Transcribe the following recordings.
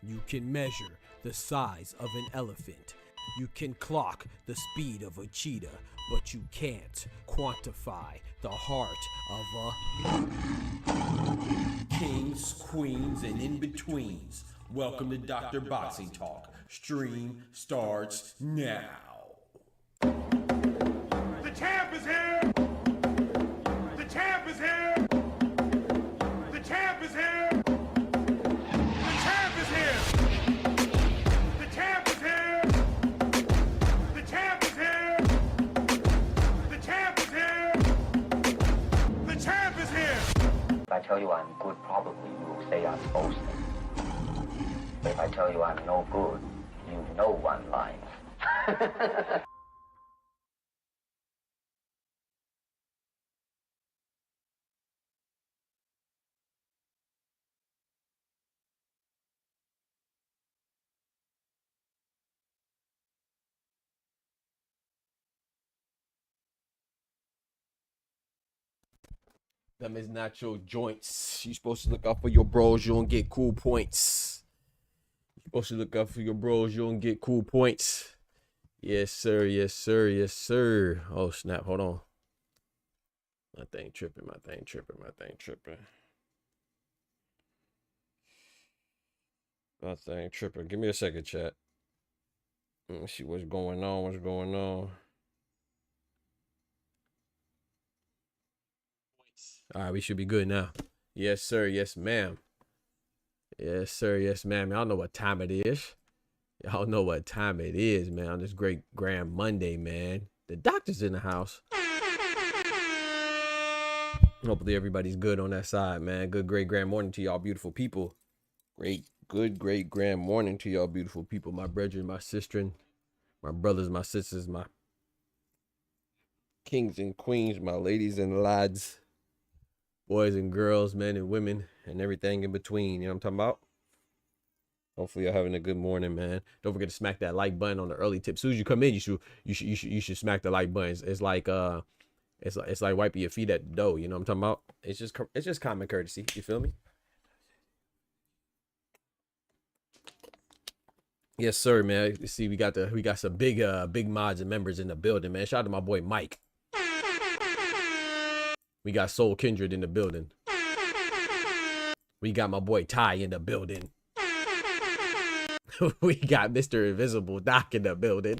You can measure the size of an elephant. You can clock the speed of a cheetah, but you can't quantify the heart of a kings, queens, and in-betweens. Welcome to Dr. Boxing Talk. Stream starts now. The champ is here! The champ is here! The champ is here! The champ is here! The champ is here! The champ is here! The champ is here! The champ is here! If I tell you I'm good, probably you will say I'm boasting. If I tell you I'm no good, you know one line. Them is not your joints. You supposed to look out for your bros, you don't get cool points. You supposed to look out for your bros, you don't get cool points. Yes, sir, yes, sir, yes, sir. Oh, snap, hold on. My thing tripping, my thing tripping, my thing tripping. My thing tripping. Give me a second, chat. Let me see what's going on, what's going on. All right, we should be good now. Yes, sir. Yes, ma'am. Yes, sir. Yes, ma'am. Y'all know what time it is. Y'all know what time it is, man. On this great grand Monday, man. The doctor's in the house. Hopefully everybody's good on that side, man. Good, great grand morning to y'all beautiful people. Good, great grand morning to y'all beautiful people. My brethren, my sister, my brothers, my sisters, my kings and queens, my ladies and lads. Boys and girls, men and women, and everything in between. You know what I'm talking about? Hopefully you're having a good morning, man. Don't forget to smack that like button on the early tip. As soon as you come in, you should smack the like button. It's like it's like wiping your feet at the dough. You know what I'm talking about? It's just common courtesy. You feel me? Yes, sir, man. You see, we got some big mods and members in the building, man. Shout out to my boy Mike. We got Soul Kindred in the building. We got my boy Ty in the building. We got Mr. Invisible Doc in the building.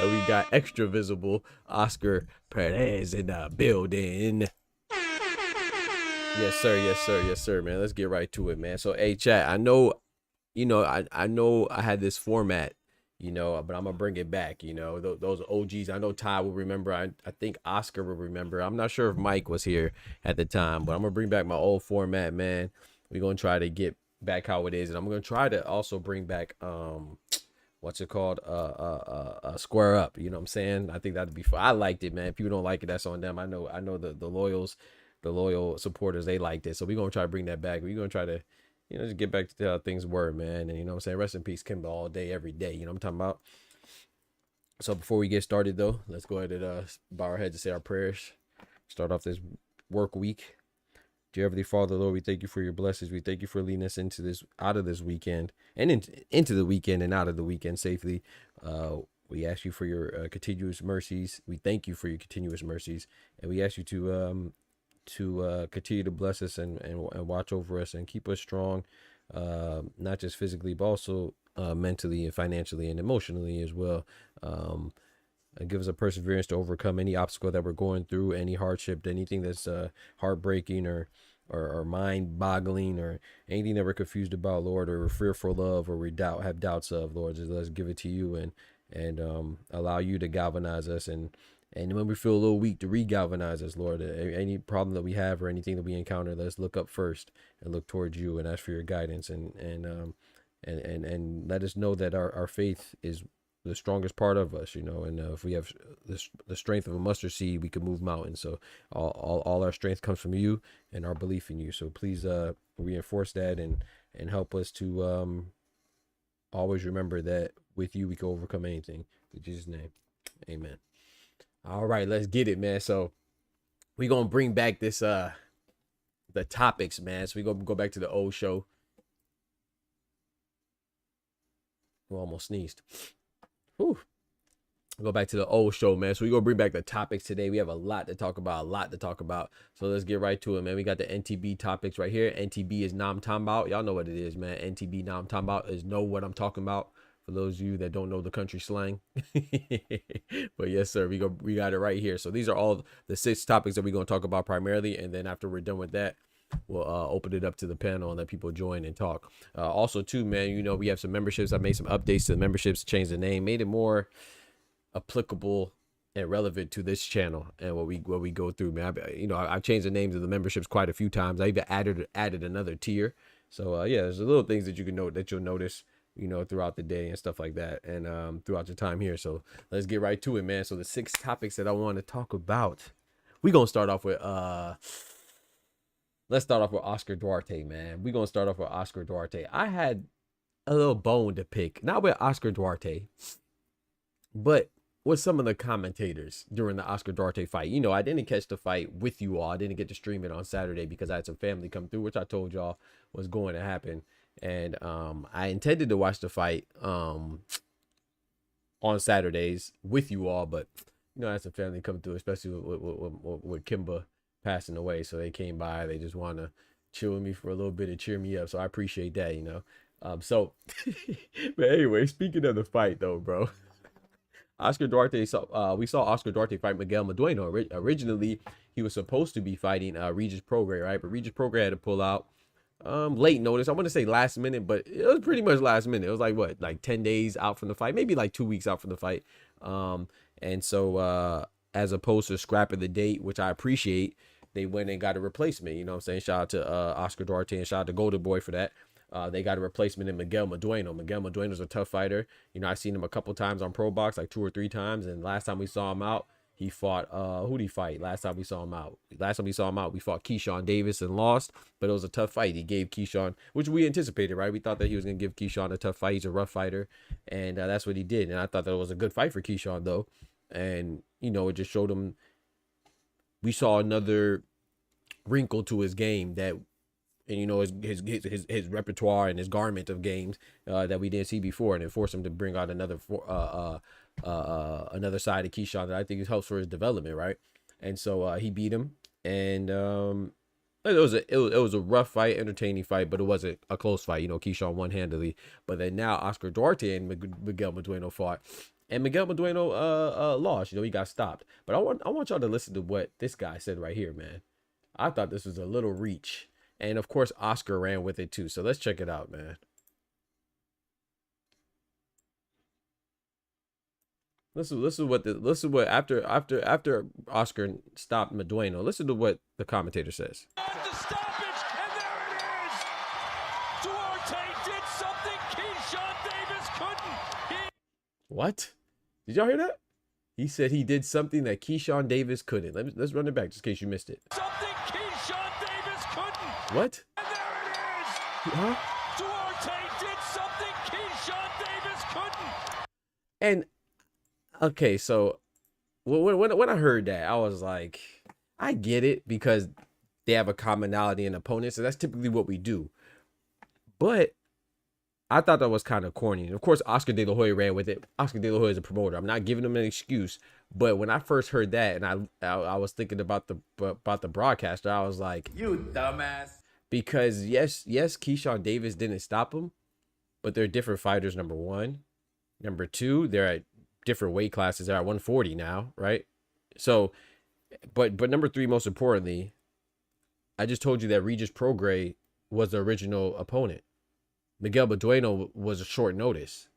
And we got extra visible Oscar Perez in the building. Yes, sir. Yes, sir. Yes, sir, man. Let's get right to it, man. So, hey, chat, I know, you know, I know I had this format, you know, but I'm gonna bring it back. You know, those OGs. I know Ty will remember. I think Oscar will remember. I'm not sure if Mike was here at the time, but I'm gonna bring back my old format, man. We're gonna try to get back how it is, and I'm gonna try to also bring back what's it called, square up. You know what I'm saying? I think that'd be fun. I liked it, man. If people don't like it, that's on them. I know the loyal supporters, they liked it, so we're gonna try to bring that back. We're gonna try to, you know, just get back to how things were, man. And you know what I'm saying, rest in peace Kimba, all day every day, you know what I'm talking about. So before we get started though, let's go ahead and bow our heads and say our prayers. Start off this work week. Dear Heavenly Father, Lord, we thank you for your blessings. We thank you for leading us into this, out of this weekend, and into the weekend and out of the weekend safely. We ask you for your continuous mercies. We thank you for your continuous mercies, and we ask you to continue to bless us and watch over us and keep us strong, not just physically, but also mentally and financially and emotionally as well. And give us a perseverance to overcome any obstacle that we're going through, any hardship, anything that's heartbreaking or mind boggling or anything that we're confused about, Lord, or we're fearful of, or we have doubts of, Lord. Just let's give it to you and allow you to galvanize us, and when we feel a little weak, to re-galvanize us, Lord. Any problem that we have or anything that we encounter, let's look up first and look towards you and ask for your guidance, and let us know that our faith is the strongest part of us, you know, and if we have the strength of a mustard seed, we can move mountains. So all our strength comes from you and our belief in you. So please reinforce that and help us to always remember that with you we can overcome anything. In Jesus' name, amen. All right, let's get it, man. So we're gonna bring back this the topics, man. So we're gonna go back to the old show. We almost sneezed. Whew. Go back to the old show, man. So we're gonna bring back the topics today. We have a lot to talk about, so let's get right to it, man. We got the NTB topics right here. NTB is NahmTalmBout. Y'all know what it is, man. NTB NahmTalmBout is know what I'm talking about, for those of you that don't know the country slang. But yes, sir, we got it right here. So these are all the 6 topics that we're gonna talk about primarily, and then after we're done with that, we'll open it up to the panel and let people join and talk. Also too, man, you know, we have some memberships. I made some updates to the memberships, changed the name, made it more applicable and relevant to this channel and what we go through, man. I've changed the names of the memberships quite a few times. I even added another tier. So yeah, there's little things that you can note, that you'll notice, you know, throughout the day and stuff like that, and throughout your time here. So let's get right to it, man. So the 6 topics that I want to talk about, we're gonna start off with let's start off with Oscar Duarte, man. We're going to start off with Oscar Duarte. I had a little bone to pick, not with Oscar Duarte, but with some of the commentators during the Oscar Duarte fight. You know, I didn't catch the fight with you all. I didn't get to stream it on Saturday because I had some family come through, which I told y'all was going to happen. And I intended to watch the fight on Saturdays with you all, but, you know, I had some family come through, especially with Kimba passing away, so they came by. They just want to chill with me for a little bit and cheer me up, so I appreciate that, you know. But anyway, speaking of the fight though, bro, Oscar Duarte, we saw Oscar Duarte fight Miguel Madueno. Originally he was supposed to be fighting Regis Prograis, right? But Regis Prograis had to pull out late notice. I want to say last minute, but it was pretty much last minute. It was like 10 days out from the fight, maybe like 2 weeks out from the fight. And so as opposed to scrapping the date, which I appreciate, they went and got a replacement. You know what I'm saying? Shout out to Oscar Duarte and shout out to Golden Boy for that. They got a replacement in Miguel Madueno. Miguel Madueno's a tough fighter. You know, I've seen him a couple times on Pro Box, like 2 or 3 times. And last time we saw him out, he fought, who'd he fight? Last time we saw him out, we fought Keyshawn Davis and lost, but it was a tough fight. He gave Keyshawn, which we anticipated, right? We thought that he was going to give Keyshawn a tough fight. He's a rough fighter. And that's what he did. And I thought that was a good fight for Keyshawn, though. And, you know, it just showed him, we saw another wrinkle to his game that, and you know, his repertoire and his garment of games that we didn't see before, and it forced him to bring out another side of Keyshawn that I think helps for his development, right? And so he beat him, and it was a rough fight, entertaining fight, but it wasn't a close fight. You know, Keyshawn won handily. But then now Oscar Duarte and Miguel Madueno fought, and Miguel Madueno lost. You know, he got stopped. But I want y'all to listen to what this guy said right here, man. I thought this was a little reach. And of course, Oscar ran with it too. So let's check it out, man. Listen what after Oscar stopped Medueno. Listen to what the commentator says. The stoppage, and there it is. Duarte did something Keyshawn Davis couldn't. What? Did y'all hear that? He said he did something that Keyshawn Davis couldn't. Let's run it back just in case you missed it. Something Keyshawn Davis couldn't. What? And there it is. Huh? Duarte did something Keyshawn Davis couldn't. And okay, so when I heard that, I was like, I get it because they have a commonality in opponents, so that's typically what we do. But I thought that was kind of corny. And of course, Oscar De La Hoya ran with it. Oscar De La Hoya is a promoter. I'm not giving him an excuse. But when I first heard that, and I was thinking about the broadcaster, I was like, You dumbass. because yes, Keyshawn Davis didn't stop him, but they're different fighters. Number one, number two, they're at different weight classes. They're at 140 now, right? So, but number three, most importantly, I just told you that Regis Prograis was the original opponent. Miguel Medueno was a short notice.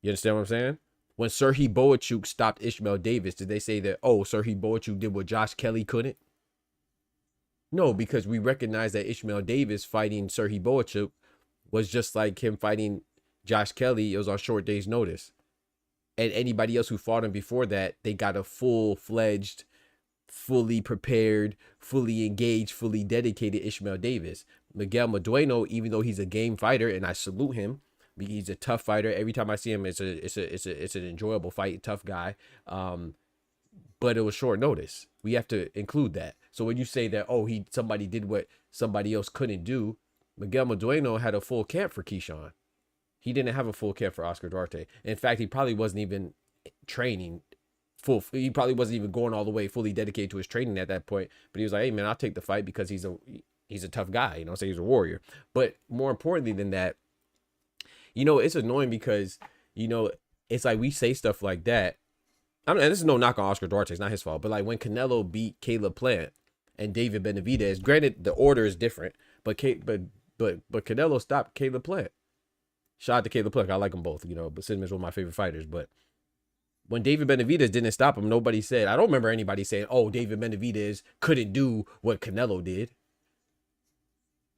You understand what I'm saying? When Serhii Boachuk stopped Ishmael Davis, did they say that, oh, Serhii Boachuk did what Josh Kelly couldn't? No, because we recognize that Ishmael Davis fighting Serhii Boachuk was just like him fighting Josh Kelly. It was on short days' notice. And anybody else who fought him before that, they got a full-fledged, fully prepared, fully engaged, fully dedicated Ishmael Davis. Miguel Medueno, even though he's a game fighter, and I salute him, he's a tough fighter. Every time I see him, it's an enjoyable fight, tough guy. But it was short notice. We have to include that. So when you say that, oh, somebody did what somebody else couldn't do, Miguel Medueno had a full camp for Keyshawn. He didn't have a full camp for Oscar Duarte. In fact, he probably wasn't even training full. He probably wasn't even going all the way fully dedicated to his training at that point. But he was like, hey, man, I'll take the fight because he's a tough guy, you know, say he's a warrior. But more importantly than that, you know, it's annoying because, you know, it's like we say stuff like that. And this is no knock on Oscar Duarte. It's not his fault. But like when Canelo beat Caleb Plant and David Benavidez, granted, the order is different, but Canelo stopped Caleb Plant. Shout out to Caleb Plant. I like them both, you know, but Cinnamon is one of my favorite fighters. But when David Benavidez didn't stop him, nobody said, I don't remember anybody saying, oh, David Benavidez couldn't do what Canelo did.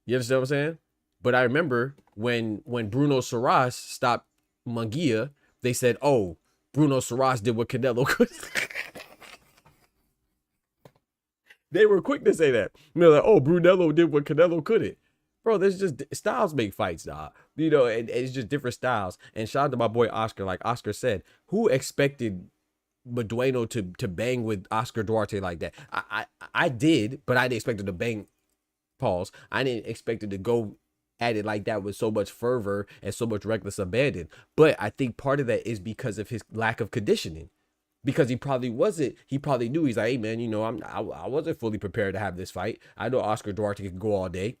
You understand what I'm saying? But I remember when Bruno Saras stopped Munguia, they said, oh, Bruno Saras did what Canelo could. They were quick to say that. You know, like, oh, Brunello did what Canelo couldn't. Bro, there's just styles make fights, dog. You know, and it's just different styles. And shout out to my boy Oscar. Like Oscar said, who expected Medueno to bang with Oscar Duarte like that? I did, but I didn't expect it to bang. Pause. I didn't expect it to go at it like that with so much fervor and so much reckless abandon. But I think part of that is because of his lack of conditioning. Because he probably knew, he's like, hey man, you know, I wasn't fully prepared to have this fight. I know Oscar Duarte could go all day.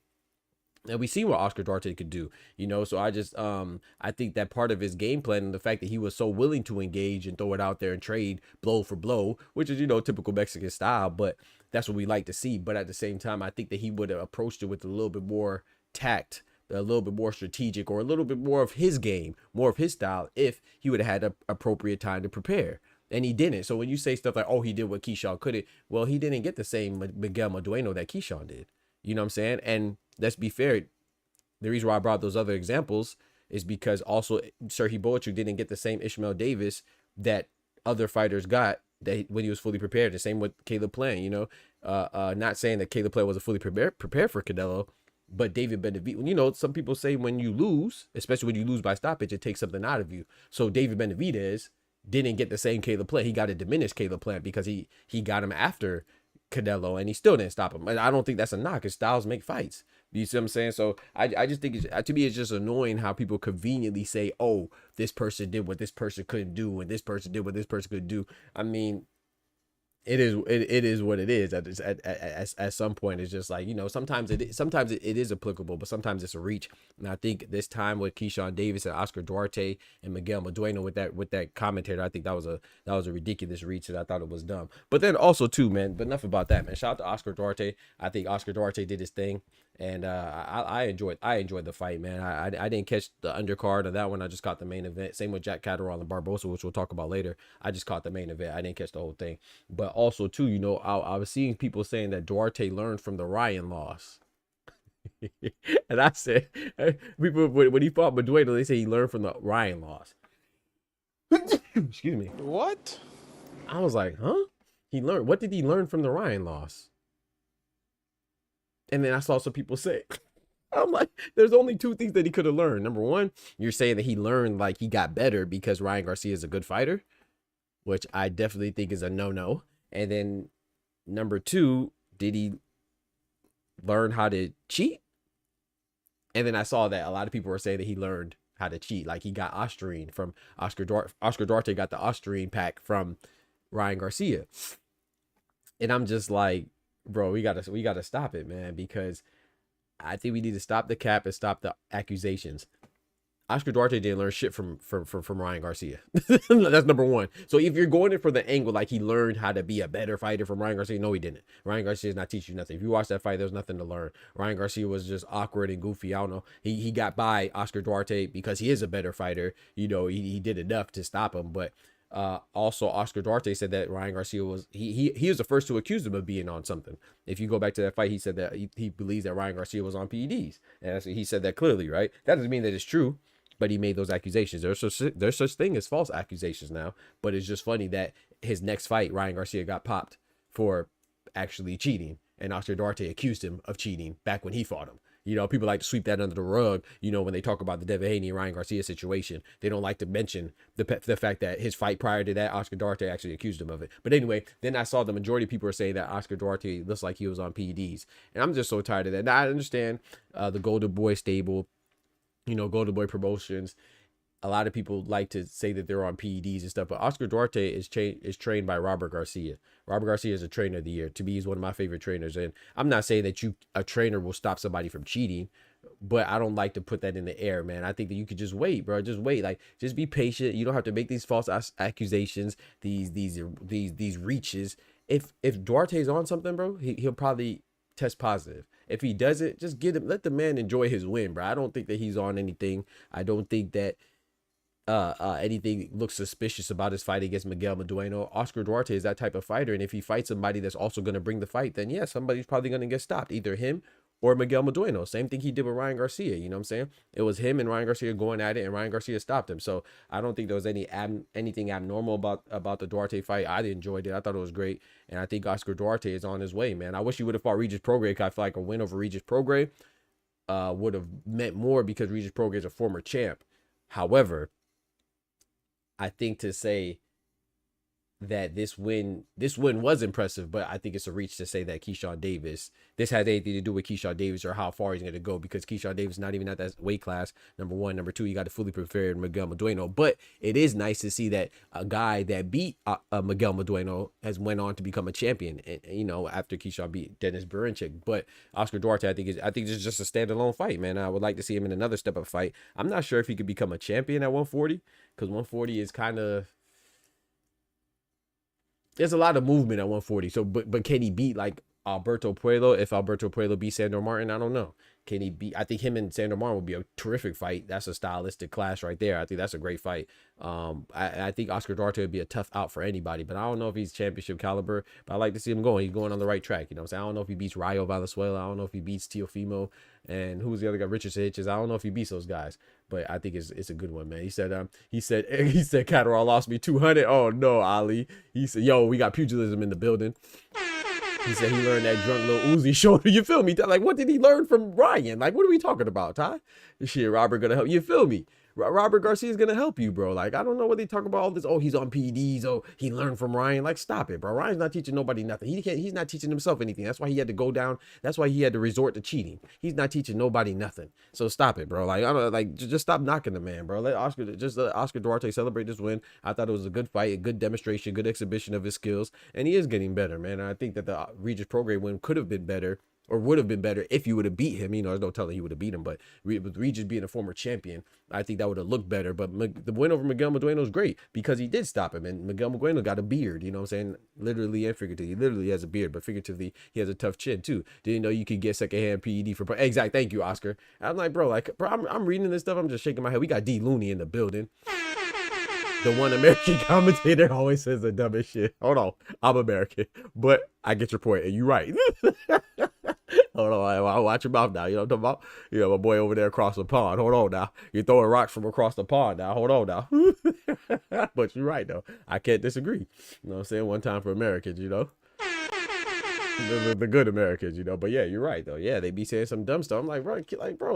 And we see what Oscar Duarte could do, you know. So I just I think that part of his game plan and the fact that he was so willing to engage and throw it out there and trade blow for blow, which is, you know, typical Mexican style, but that's what we like to see. But at the same time, I think that he would have approached it with a little bit more tact, a little bit more strategic, or a little bit more of his game, more of his style, if he would have had an appropriate time to prepare. And he didn't. So when you say stuff like, oh, he did what Keyshawn couldn't, well, he didn't get the same Miguel Medueno that Keyshawn did. You know what I'm saying? And let's be fair, the reason why I brought those other examples is because also Serhii Boachuk didn't get the same Ishmael Davis that other fighters got when he was fully prepared. The same with Caleb Plant, you know. Not saying that Caleb Plant wasn't fully prepared for Canelo, but David Benavidez, you know, some people say when you lose, especially when you lose by stoppage, it takes something out of you. So David Benavidez didn't get the same Caleb Plant. He got a diminished Caleb Plant because he got him after Canelo and he still didn't stop him. And I don't think that's a knock, because styles make fights. You see what I'm saying? So I just think to me, it's just annoying how people conveniently say, oh, this person did what this person couldn't do and this person did what this person could do. I mean, it is what it is. At some point, it's just like, you know, sometimes it is applicable, but sometimes it's a reach. And I think this time with Keyshawn Davis and Oscar Duarte and Miguel Medueno with that commentator, I think that was a ridiculous reach, and I thought it was dumb. But then also too, man. But enough about that, man. Shout out to Oscar Duarte. I think Oscar Duarte did his thing, And I enjoyed the fight, man. I didn't catch the undercard of that one. I just caught the main event. Same with Jack Catterall and Barboza, which we'll talk about later. I just caught the main event. I didn't catch the whole thing. But also too, you know, I was seeing people saying that Duarte learned from the Ryan loss. And I said, people when he fought Madueno, they say he learned from the Ryan loss. Excuse me. What? I was like, huh? He learned. What did he learn from the Ryan loss? And then I saw some people say, I'm like, there's only two things that he could have learned. Number one, you're saying that he learned like he got better because Ryan Garcia is a good fighter, which I definitely think is a no-no. And then number two, did he learn how to cheat? And then I saw that a lot of people were saying that he learned how to cheat. Like he got Osterine from Oscar Duarte got the Osterine pack from Ryan Garcia. And I'm just like, bro, we gotta stop it, man, because I think we need to stop the cap and stop the accusations. Oscar Duarte didn't learn shit from Ryan Garcia. That's number one. So if you're going in for the angle like he learned how to be a better fighter from Ryan Garcia, no, he didn't. Ryan Garcia is not teaching you nothing. If you watch that fight, there's nothing to learn. Ryan Garcia was just awkward and goofy. I don't know. He got by Oscar Duarte because he is a better fighter. You know, he did enough to stop him. But also Oscar Duarte said that Ryan Garcia was he was the first to accuse him of being on something. If you go back to that fight, he said that he believes that Ryan Garcia was on PEDs, and he said that clearly, right? That doesn't mean that it's true, but he made those accusations. There's such thing as false accusations now, but it's just funny that his next fight, Ryan Garcia got popped for actually cheating, and Oscar Duarte accused him of cheating back when he fought him. You know, people like to sweep that under the rug, you know, when they talk about the Devin Haney and Ryan Garcia situation. They don't like to mention the fact that his fight prior to that, Oscar Duarte actually accused him of it. But anyway, then I saw the majority of people are saying that Oscar Duarte looks like he was on PEDs. And I'm just so tired of that. Now, I understand the Golden Boy stable, you know, Golden Boy Promotions. A lot of people like to say that they're on PEDs and stuff, but Oscar Duarte is trained by Robert Garcia. Robert Garcia is a trainer of the year. To me, he's one of my favorite trainers. And I'm not saying that a trainer will stop somebody from cheating, but I don't like to put that in the air, man. I think that you could just wait, bro. Just wait. Like, just be patient. You don't have to make these false accusations, these reaches. If Duarte's on something, bro, he'll probably test positive. If he doesn't, just let the man enjoy his win, bro. I don't think that he's on anything. I don't think that anything looks suspicious about his fight against Miguel Madueno. Oscar Duarte is that type of fighter, and if he fights somebody that's also going to bring the fight, then yeah, somebody's probably going to get stopped, either him or Miguel Madueno. Same thing he did with Ryan Garcia. You know what I'm saying? It was him and Ryan Garcia going at it, and Ryan Garcia stopped him. So I don't think there was anything abnormal about the Duarte fight. I enjoyed it. I thought it was great, and I think Oscar Duarte is on his way, man. I wish he would have fought Regis Prograis. I feel like a win over Regis Prograis would have meant more because Regis Prograis is a former champ. However, I think to say that this win was impressive, but I think it's a reach to say that Keyshawn Davis, this has anything to do with Keyshawn Davis or how far he's going to go, because Keyshawn Davis is not even at that weight class, number one. Number two, you got to fully prepare Miguel Madueno. But it is nice to see that a guy that beat Miguel Madueno has went on to become a champion, and, you know, after Keyshawn beat Dennis Berinchik. But Oscar Duarte, I think it's just a standalone fight, man. I would like to see him in another step-up fight. I'm not sure if he could become a champion at 140, because 140 is kind of... There's a lot of movement at 140. So, but can he beat like Alberto Puello? If Alberto Puello beats Sandor Martin, I don't know. Can he beat? I think him and Sandor Martin would be a terrific fight. That's a stylistic clash right there. I think that's a great fight. I think Oscar Duarte would be a tough out for anybody, but I don't know if he's championship caliber. But I like to see him going. He's going on the right track. You know what I'm saying? I don't know if he beats Rayo Valenzuela. I don't know if he beats Teofimo. And who's the other guy? Richard Sanchez. I don't know if he beats those guys, but I think it's a good one, man. He said Catterall lost me 200. Oh no, Ali. He said, yo, we got pugilism in the building. He said he learned that drunk little Uzi shoulder. You feel me? Like, what did he learn from Ryan? Like, what are we talking about, Ty? Shit, Robert gonna help you. Feel me? Robert Garcia is gonna help you, bro. Like, I don't know what they talk about all this. Oh, he's on PEDs. Oh, he learned from Ryan. Like, stop it, bro. Ryan's not teaching nobody nothing. He's not teaching himself anything. That's why he had to go down. That's why he had to resort to cheating. He's not teaching nobody nothing. So stop it, bro. Like, I don't like just stop knocking the man, bro. Let Oscar Duarte celebrate this win. I thought it was a good fight, a good demonstration, good exhibition of his skills, and he is getting better, man. And I think that the Regis Prograis win could have been better or would have been better if you would have beat him. You know, there's no telling he would have beat him, but with Regis being a former champion, I think that would have looked better. But the win over Miguel Madueno is great because he did stop him, and Miguel Madueno got a beard. You know what I'm saying? Literally and figuratively. He literally has a beard, but figuratively he has a tough chin too. Didn't know you could get secondhand PED for exact. Thank you, Oscar. I'm like, bro, I'm reading this stuff. I'm just shaking my head. We got D Looney in the building. The one American commentator always says the dumbest shit. Hold on, I'm American, but I get your point, and you're right. Hold on, I'll watch your mouth now. You know what I'm talking about? You know, my boy over there across the pond. Hold on now. You're throwing rocks from across the pond now. Hold on now. But you're right, though. I can't disagree. You know what I'm saying? One time for Americans, you know? The good Americans, you know. But yeah, you're right, though. Yeah, they be saying some dumb stuff. I'm like, bro,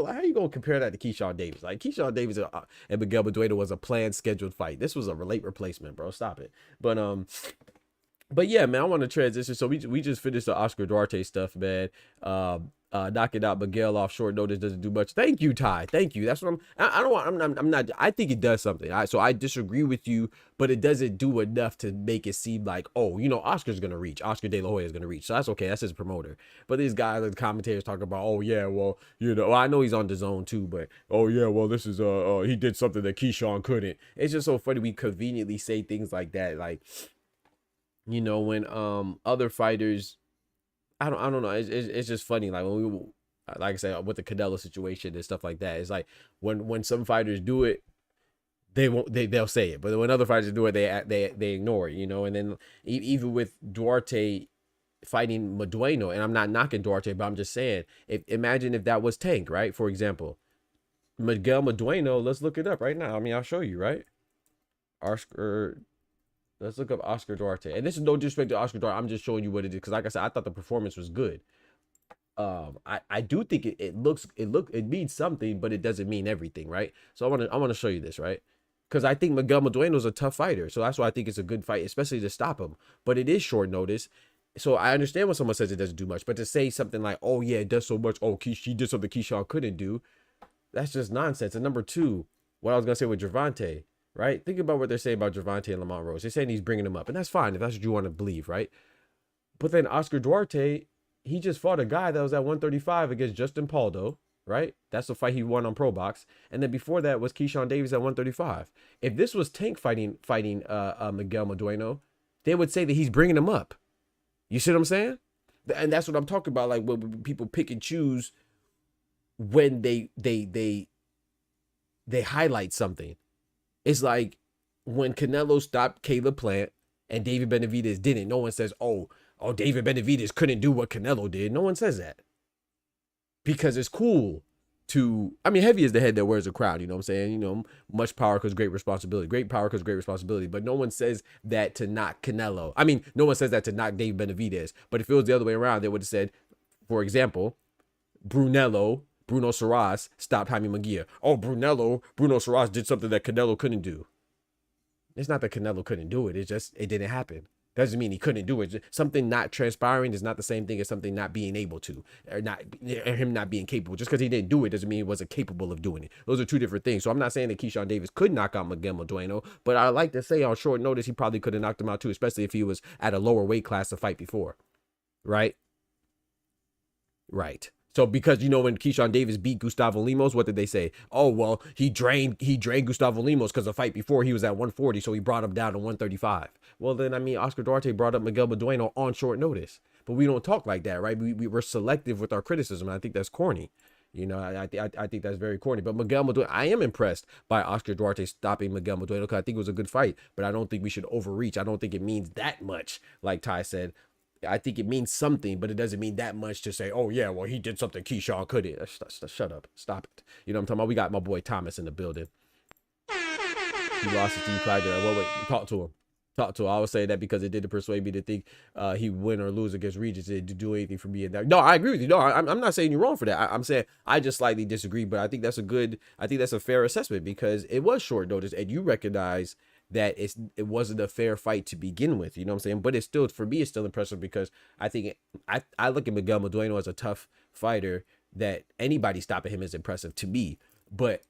how you going to compare that to Keyshawn Davis? Like, Keyshawn Davis and Miguel Madueno was a planned, scheduled fight. This was a late replacement, bro. Stop it. But yeah, man, I want to transition. So we just finished the Oscar Duarte stuff, man. Knocking out Miguel off short notice doesn't do much. Thank you, Ty. Thank you. That's what I'm not. I think it does something. So I disagree with you, but it doesn't do enough to make it seem like, oh, you know, Oscar's gonna reach. Oscar De La Hoya is gonna reach. So that's okay. That's his promoter. But these guys, the commentators, talk about, oh yeah, well, you know, I know he's on the zone too, but oh yeah, well, this is he did something that Keyshawn couldn't. It's just so funny we conveniently say things like that, like. You know, when other fighters, I don't know, it's just funny. Like when we, like I said, with the Canelo situation and stuff like that, it's like when some fighters do it, they'll say it, but when other fighters do it, they ignore it. You know, and then even with Duarte fighting Madueno, and I'm not knocking Duarte, but I'm just saying, imagine if that was Tank, right? For example, Miguel Madueno, let's look it up right now. I mean, I'll show you, right? Let's look up Oscar Duarte. And this is no disrespect to Oscar Duarte. I'm just showing you what it is. Because like I said, I thought the performance was good. I do think it means something, but it doesn't mean everything, right? So I want to show you this, right? Because I think Miguel Madueno is a tough fighter. So that's why I think it's a good fight, especially to stop him. But it is short notice. So I understand when someone says it doesn't do much. But to say something like, oh yeah, it does so much. Oh, she did something Keyshawn couldn't do. That's just nonsense. And number two, what I was going to say with Gervonta. Right? Think about what they're saying about Gervonta and Lamont Rose. They're saying he's bringing him up, and that's fine if that's what you want to believe, right? But then Oscar Duarte, he just fought a guy that was at 135 against Justin Paldo, right? That's the fight he won on Pro Box, and then before that was Keyshawn Davis at 135. If this was Tank fighting Miguel Madueno, they would say that he's bringing him up. You see what I'm saying? And that's what I'm talking about. Like when people pick and choose when they highlight something. It's like when Canelo stopped Caleb Plant and David Benavidez didn't. No one says, oh, David Benavidez couldn't do what Canelo did. No one says that. Because it's cool to, I mean, heavy is the head that wears a crown, you know what I'm saying? You know, much power comes great responsibility. Great power comes great responsibility. But no one says that to knock Canelo. I mean, no one says that to knock David Benavidez. But if it was the other way around, they would have said, for example, Bruno Soros stopped Jaime Munguia. Oh, Bruno Soros did something that Canelo couldn't do. It's not that Canelo couldn't do it. It's just, it didn't happen. Doesn't mean he couldn't do it. Something not transpiring is not the same thing as something not being able to, or him not being capable. Just because he didn't do it doesn't mean he wasn't capable of doing it. Those are two different things. So I'm not saying that Keyshawn Davis could knock out Miguel Madueno, but I like to say on short notice, he probably could have knocked him out too, especially if he was at a lower weight class to fight before. Right? Right. So because, you know, when Keyshawn Davis beat Gustavo Limos, what did they say? Oh, well, he drained Gustavo Limos because the fight before he was at 140, so he brought him down to 135. Well, then, I mean, Oscar Duarte brought up Miguel Madueno on short notice. But we don't talk like that, right? We're selective with our criticism, and I think that's corny. You know, I think that's very corny. But Miguel Madueno, I am impressed by Oscar Duarte stopping Miguel Madueno because I think it was a good fight. But I don't think we should overreach. I don't think it means that much, like Ty said. I think it means something, but it doesn't mean that much to say, oh, yeah, well, he did something Keyshawn couldn't. Shut up. Stop it. You know what I'm talking about? We got my boy Thomas in the building. He lost it to you, Clyde. Well, wait, talk to him. Talk to him. I always say that because it didn't persuade me to think he would win or lose against Regis. It didn't do anything for me. No, I agree with you. No, I'm not saying you're wrong for that. I'm saying I just slightly disagree, but I think that's a fair assessment because it was short notice and you recognize that it wasn't a fair fight to begin with, you know what I'm saying? But it's still, for me, it's still impressive because I think I look at Miguel Madueno as a tough fighter that anybody stopping him is impressive to me. But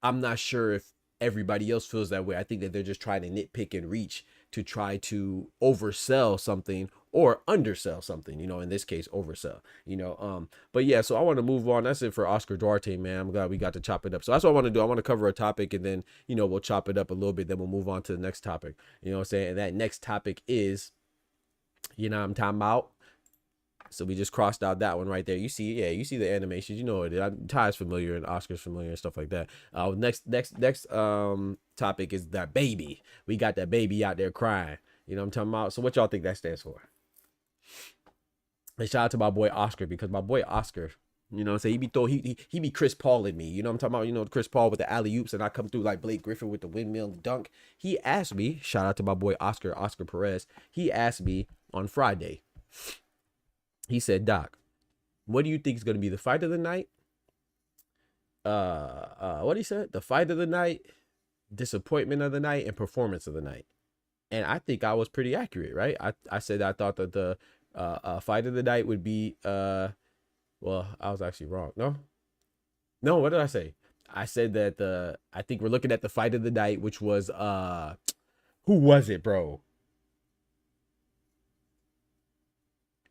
I'm not sure if everybody else feels that way. I think that they're just trying to nitpick and reach to try to oversell something or undersell something, you know, in this case, oversell, you know. But yeah, so I want to move on. That's it for Oscar Duarte, man. I'm glad we got to chop it up. So that's what I want to do. I want to cover a topic and then, you know, we'll chop it up a little bit. Then we'll move on to the next topic. You know what I'm saying? And that next topic is, you know what I'm talking about? So we just crossed out that one right there. You see, yeah, you see the animations. You know it. Ty's familiar and Oscar's familiar and stuff like that. Next topic is that baby. We got that baby out there crying. You know what I'm talking about? So what y'all think that stands for? And shout out to my boy Oscar, because my boy Oscar, you know what I'm saying, he be Chris Paul in me. You know what I'm talking about? You know, Chris Paul with the alley-oops, and I come through like Blake Griffin with the windmill dunk. He asked me, shout out to my boy Oscar Perez. He asked me on Friday. He said, Doc, what do you think is going to be the fight of the night? What he said? The fight of the night, disappointment of the night, and performance of the night. And I think I was pretty accurate, right? I said I thought that the fight of the night would be, well, I was actually wrong. No, what did I say? I said that I think we're looking at the fight of the night, which was, who was it, bro?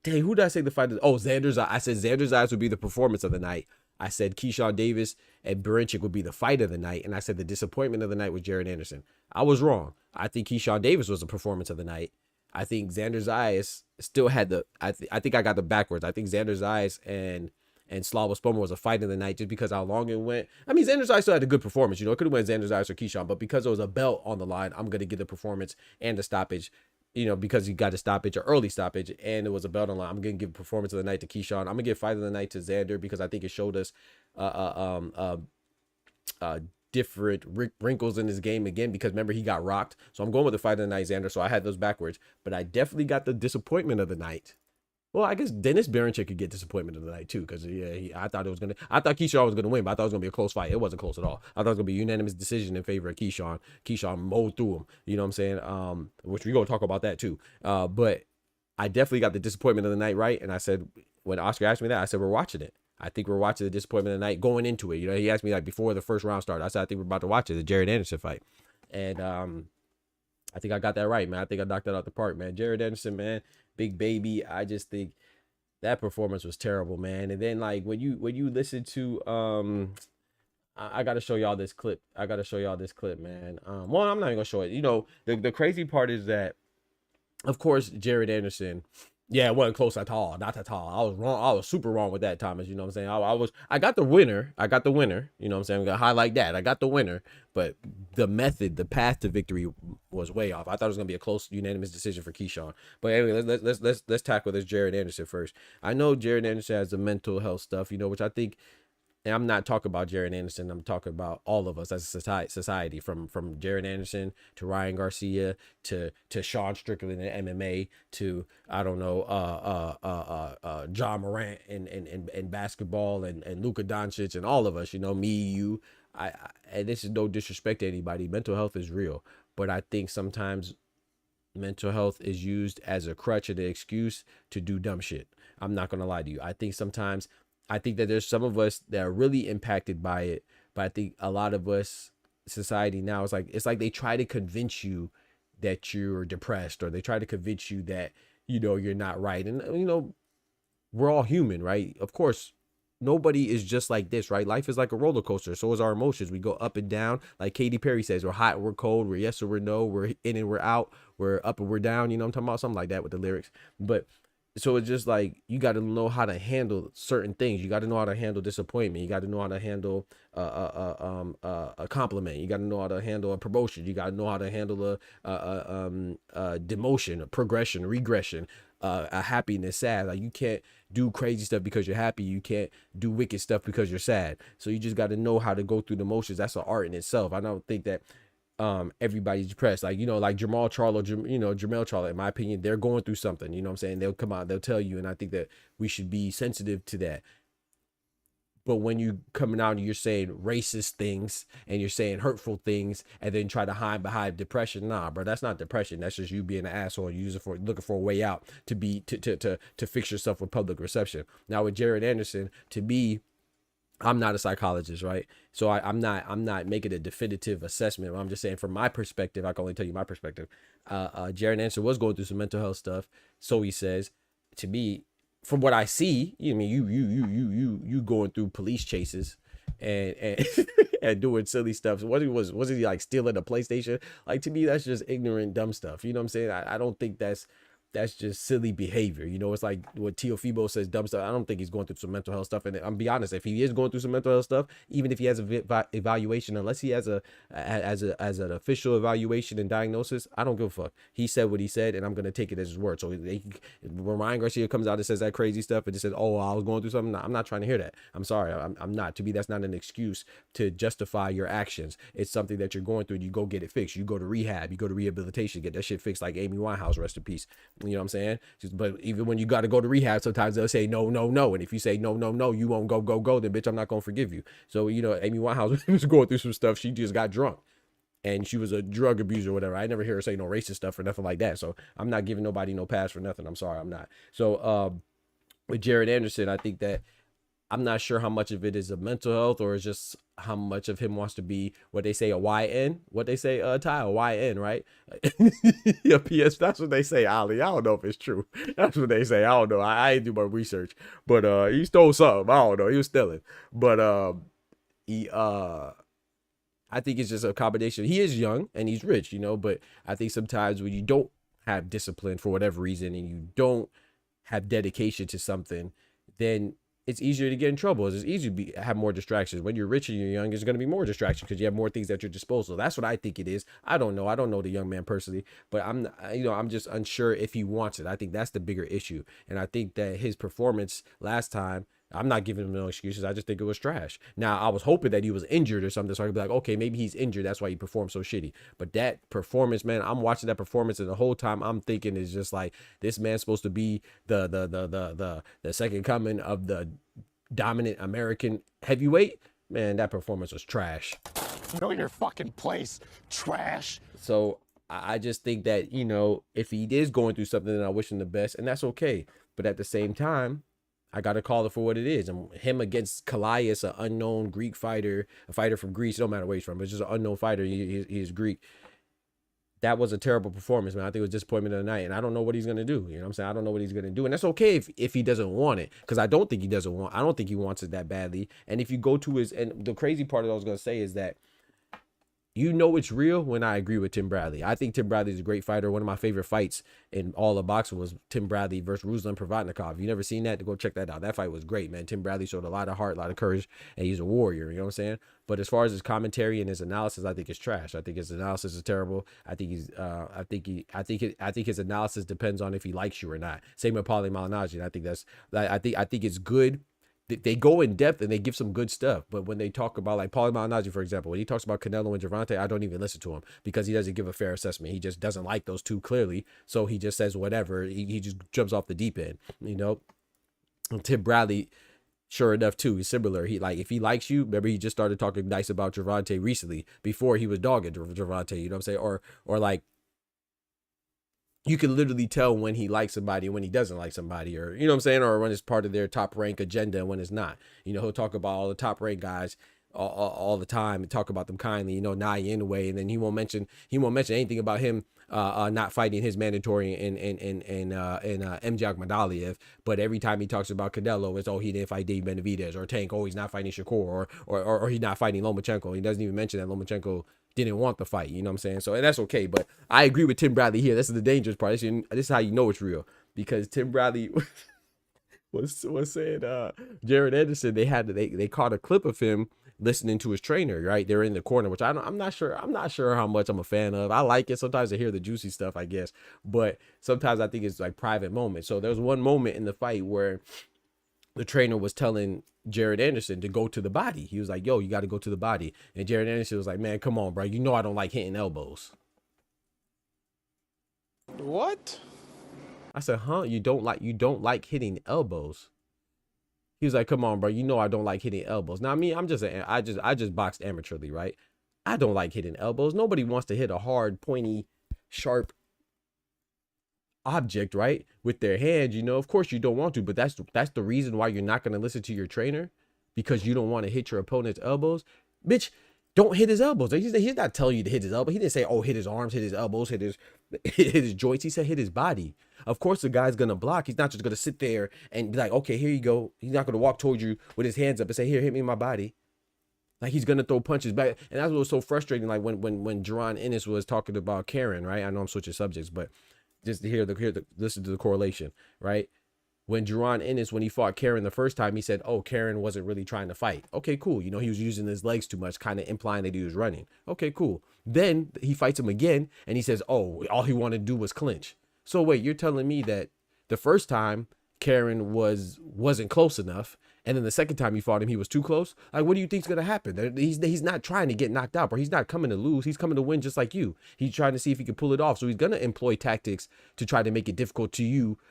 Dang, who did I say the fight? Oh, Xander's. I said Xander's eyes would be the performance of the night. I said Keyshawn Davis and Barincic would be the fight of the night. And I said the disappointment of the night was Jared Anderson. I was wrong. I think Keyshawn Davis was the performance of the night. I think Xander's eyes still had the, I think I got the backwards. I think Xander's eyes and Slava Spoma was a fight of the night just because how long it went. I mean, Xander's eyes still had a good performance. You know, it could have went Xander's eyes or Keyshawn, but because there was a belt on the line, I'm going to get the performance and the stoppage. You know, because he got a stoppage, or early stoppage, and it was a belt on line. I'm going to give performance of the night to Keyshawn. I'm going to give fight of the night to Xander because I think it showed us different wrinkles in his game again, because remember, he got rocked. So I'm going with the fight of the night, Xander. So I had those backwards, but I definitely got the disappointment of the night. Well, I guess Dennis Barincic could get disappointment of the night too, because I thought Keyshawn was gonna win, but I thought it was gonna be a close fight. It wasn't close at all. I thought it was gonna be a unanimous decision in favor of Keyshawn. Keyshawn mowed through him. You know what I'm saying? Which we gonna talk about that too. But I definitely got the disappointment of the night right. And I said, when Oscar asked me that, I said, we're watching it. I think we're watching the disappointment of the night going into it. You know, he asked me like before the first round started. I said, I think we're about to watch it, the Jared Anderson fight. And I think I got that right, man. I think I knocked that out the park, man. Jared Anderson, man, big baby. I just think that performance was terrible, man. And then like when you listen to I gotta show y'all this clip. Man. Well, I'm not even gonna show it. You know, the crazy part is that, of course, Jared Anderson, yeah, it wasn't close at all. Not at all. I was wrong. I was super wrong with that, Thomas. You know what I'm saying? I got the winner. You know what I'm saying? I'm gonna highlight that. I got the winner, but the method, the path to victory was way off. I thought it was gonna be a close, unanimous decision for Keyshawn. But anyway, let's tackle this Jared Anderson first. I know Jared Anderson has the mental health stuff, you know, which I think. And I'm not talking about Jared Anderson. I'm talking about all of us as a society, from Jared Anderson to Ryan Garcia to Sean Strickland in MMA to, I don't know, John Morant in basketball and Luka Doncic and all of us, you know, me, you. And this is no disrespect to anybody. Mental health is real, but I think sometimes mental health is used as a crutch and an excuse to do dumb shit. I'm not gonna lie to you. I think that there's some of us that are really impacted by it, but I think a lot of us, society now, it's like they try to convince you that you're depressed, or they try to convince you that, you know, you're not right. And, you know, we're all human, right? Of course, nobody is just like this, right? Life is like a roller coaster. So is our emotions. We go up and down. Like Katy Perry says, we're hot, we're cold, we're yes or we're no, we're in and we're out, we're up and we're down. You know what I'm talking about? Something like that with the lyrics. But so it's just like, you got to know how to handle certain things. You got to know how to handle disappointment. You got to know how to handle a compliment. You got to know how to handle a promotion. You got to know how to handle a demotion, a progression, regression, a happiness, sad. Like, you can't do crazy stuff because you're happy. You can't do wicked stuff because you're sad. So you just got to know how to go through the motions. That's an art in itself. I don't think that everybody's depressed. Like, you know, like Jamel Charlo, in my opinion, they're going through something. You know what I'm saying? They'll come out, they'll tell you, and I think that we should be sensitive to that. But when you coming out and you're saying racist things and you're saying hurtful things and then try to hide behind depression, nah, bro, that's not depression. That's just you being an asshole and looking for a way out to fix yourself with public reception. Now with Jared Anderson, to me, I'm not a psychologist, right? So I'm not making a definitive assessment. I'm just saying from my perspective, I can only tell you my perspective. Jared Anderson was going through some mental health stuff, so he says. To me, from what I see, you mean you going through police chases and and doing silly stuff. So what was he like stealing a PlayStation? Like to me, that's just ignorant, dumb stuff. You know what I'm saying? I don't think that's just silly behavior. You know, it's like what Teofimo says, dumb stuff. I don't think he's going through some mental health stuff. And I'm be honest, if he is going through some mental health stuff, even if he has a evaluation, unless he has as an official evaluation and diagnosis, I don't give a fuck. He said what he said, and I'm gonna take it as his word. So when Ryan Garcia comes out and says that crazy stuff and just says, "Oh, I was going through something," I'm not trying to hear that. I'm sorry, I'm not. To me, that's not an excuse to justify your actions. It's something that you're going through. And you go get it fixed. You go to rehab. You go to rehabilitation. Get that shit fixed, like Amy Winehouse, rest in peace. You know what I'm saying? But even when you got to go to rehab, sometimes they'll say no, no, no. And if you say no, no, no, you won't go, then bitch, I'm not going to forgive you. So, you know, Amy Winehouse was going through some stuff. She just got drunk and she was a drug abuser or whatever. I never hear her say no racist stuff or nothing like that. So I'm not giving nobody no pass for nothing. I'm sorry, I'm not. So with Jared Anderson, I think that I'm not sure how much of it is a mental health or is just how much of him wants to be what they say a YN, what they say Ty, a YN, right? Yeah, PS, that's what they say, Ali. I don't know if it's true. That's what they say. I don't know. I didn't do my research, but he stole something. I don't know. He was stealing, but he I think it's just a combination. He is young and he's rich, you know, but I think sometimes when you don't have discipline for whatever reason and you don't have dedication to something, then it's easier to get in trouble. It's easier to have more distractions. When you're rich and you're young, there's going to be more distractions because you have more things at your disposal. That's what I think it is. I don't know. I don't know the young man personally, but I'm just unsure if he wants it. I think that's the bigger issue. And I think that his performance last time, I'm not giving him no excuses. I just think it was trash. Now, I was hoping that he was injured or something, so I could be like, okay, maybe he's injured. That's why he performed so shitty. But that performance, man, I'm watching that performance, and the whole time I'm thinking is just like, this man's supposed to be the second coming of the dominant American heavyweight. Man, that performance was trash. Know your fucking place, trash. So I just think that, you know, if he is going through something, then I wish him the best, and that's okay. But at the same time, I got to call it for what it is. And him against Callias, an unknown Greek fighter, a fighter from Greece, no matter where he's from, but it's just an unknown fighter. He's Greek. That was a terrible performance, man. I think it was disappointment of the night. And I don't know what he's going to do. You know what I'm saying? I don't know what he's going to do. And that's okay if he doesn't want it. Because I don't think he wants it that badly. And if you go to and the crazy part that I was going to say is that, you know it's real when I agree with Tim Bradley. I think Tim Bradley is a great fighter. One of my favorite fights in all of boxing was Tim Bradley versus Ruslan Provodnikov. You never seen that? Go check that out. That fight was great, man. Tim Bradley showed a lot of heart, a lot of courage, and he's a warrior. You know what I'm saying? But as far as his commentary and his analysis, I think it's trash. I think his analysis is terrible. I think his analysis depends on if he likes you or not. Same with Paulie Malignaggi. I think it's good. They go in depth and they give some good stuff. But when they talk about, like Paulie Malignaggi, for example, when he talks about Canelo and Gervonta, I don't even listen to him because he doesn't give a fair assessment. He just doesn't like those two clearly. So he just says whatever. He just jumps off the deep end, you know. And Tim Bradley, sure enough, too, he's similar. He, like, if he likes you, remember he just started talking nice about Gervonta recently before he was dogging Gervonta, you know what I'm saying? Or like, you can literally tell when he likes somebody and when he doesn't like somebody, or, you know what I'm saying? Or when it's part of their top rank agenda and when it's not. You know, he'll talk about all the top rank guys all the time and talk about them kindly, you know, anyway. And then he won't mention anything about him not fighting his mandatory in MJ Akhmadaliev. But every time he talks about Canelo, it's, oh, he didn't fight Dave Benavidez, or Tank, oh, he's not fighting Shakur, or he's not fighting Lomachenko. He doesn't even mention that Lomachenko didn't want the fight, you know what I'm saying? So, and that's okay, but I agree with Tim Bradley here. This is the dangerous part. This is how you know it's real, because Tim Bradley was saying Jared Anderson, they caught a clip of him listening to his trainer, right? They're in the corner, which I'm not sure how much I'm a fan of. I like it. Sometimes I hear the juicy stuff, I guess, but sometimes I think it's like private moments. So there's one moment in the fight where the trainer was telling Jared Anderson to go to the body. He was like, yo, you got to go to the body. And Jared Anderson was like, man, come on, bro. You know I don't like hitting elbows. What? I said, huh? You don't like hitting elbows? He was like, come on, bro. You know I don't like hitting elbows. Now, me, I just boxed amateurly, right? I don't like hitting elbows. Nobody wants to hit a hard, pointy, sharp object, right, with their hands. You know, of course you don't want to, but that's the reason why you're not going to listen to your trainer. because you don't want to hit your opponent's elbows. Bitch, don't hit his elbows. He's not telling you to hit his elbow. He didn't say, oh, hit his arms, hit his elbows, hit his joints. He said hit his body. Of course, the guy's going to block. He's not just going to sit there and be like, okay, here you go. He's not going to walk towards you with his hands up and say, here, hit me in my body. Like, he's going to throw punches back. And that's what was so frustrating. Like when Jaron Ennis was talking about Karen, right? I know I'm switching subjects, but just to listen to the correlation, right? When Jaron Ennis, when he fought Karen the first time, he said, oh, Karen wasn't really trying to fight. Okay, cool. You know, he was using his legs too much, kind of implying that he was running. Okay, cool. Then he fights him again, and he says, oh, all he wanted to do was clinch. So wait, you're telling me that the first time Karen wasn't close enough, and then the second time you fought him, he was too close? Like, what do you think's gonna happen? He's not trying to get knocked out, bro. He's not coming to lose. He's coming to win just like you. He's trying to see if he can pull it off. So he's gonna employ tactics to try to make it difficult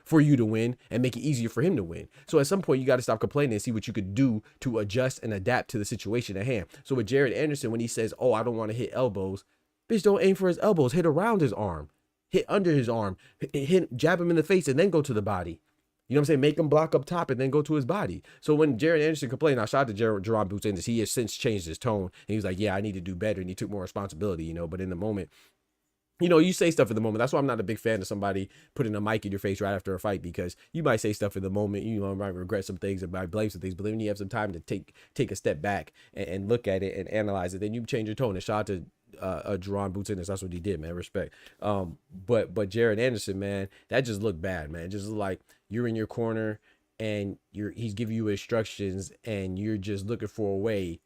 for you to win and make it easier for him to win. So at some point, you got to stop complaining and see what you could do to adjust and adapt to the situation at hand. So with Jared Anderson, when he says, oh, I don't want to hit elbows, bitch, don't aim for his elbows. Hit around his arm. Hit under his arm. Jab him in the face and then go to the body. You know what I'm saying? Make him block up top and then go to his body. So when Jared Anderson complained, I shot to Jaron Boots in this. He has since changed his tone. And he was like, yeah, I need to do better. And he took more responsibility, you know. But in the moment, you know, you say stuff in the moment. That's why I'm not a big fan of somebody putting a mic in your face right after a fight, because you might say stuff in the moment. You know, might regret some things and might blame some things. But then when you have some time to take a step back and look at it and analyze it, then you change your tone. And shout out to Jaron Boots in this. That's what he did, man. Respect. But Jared Anderson, man, that just looked bad, man. It just looked like you're in your corner and he's giving you instructions and you're just looking for a way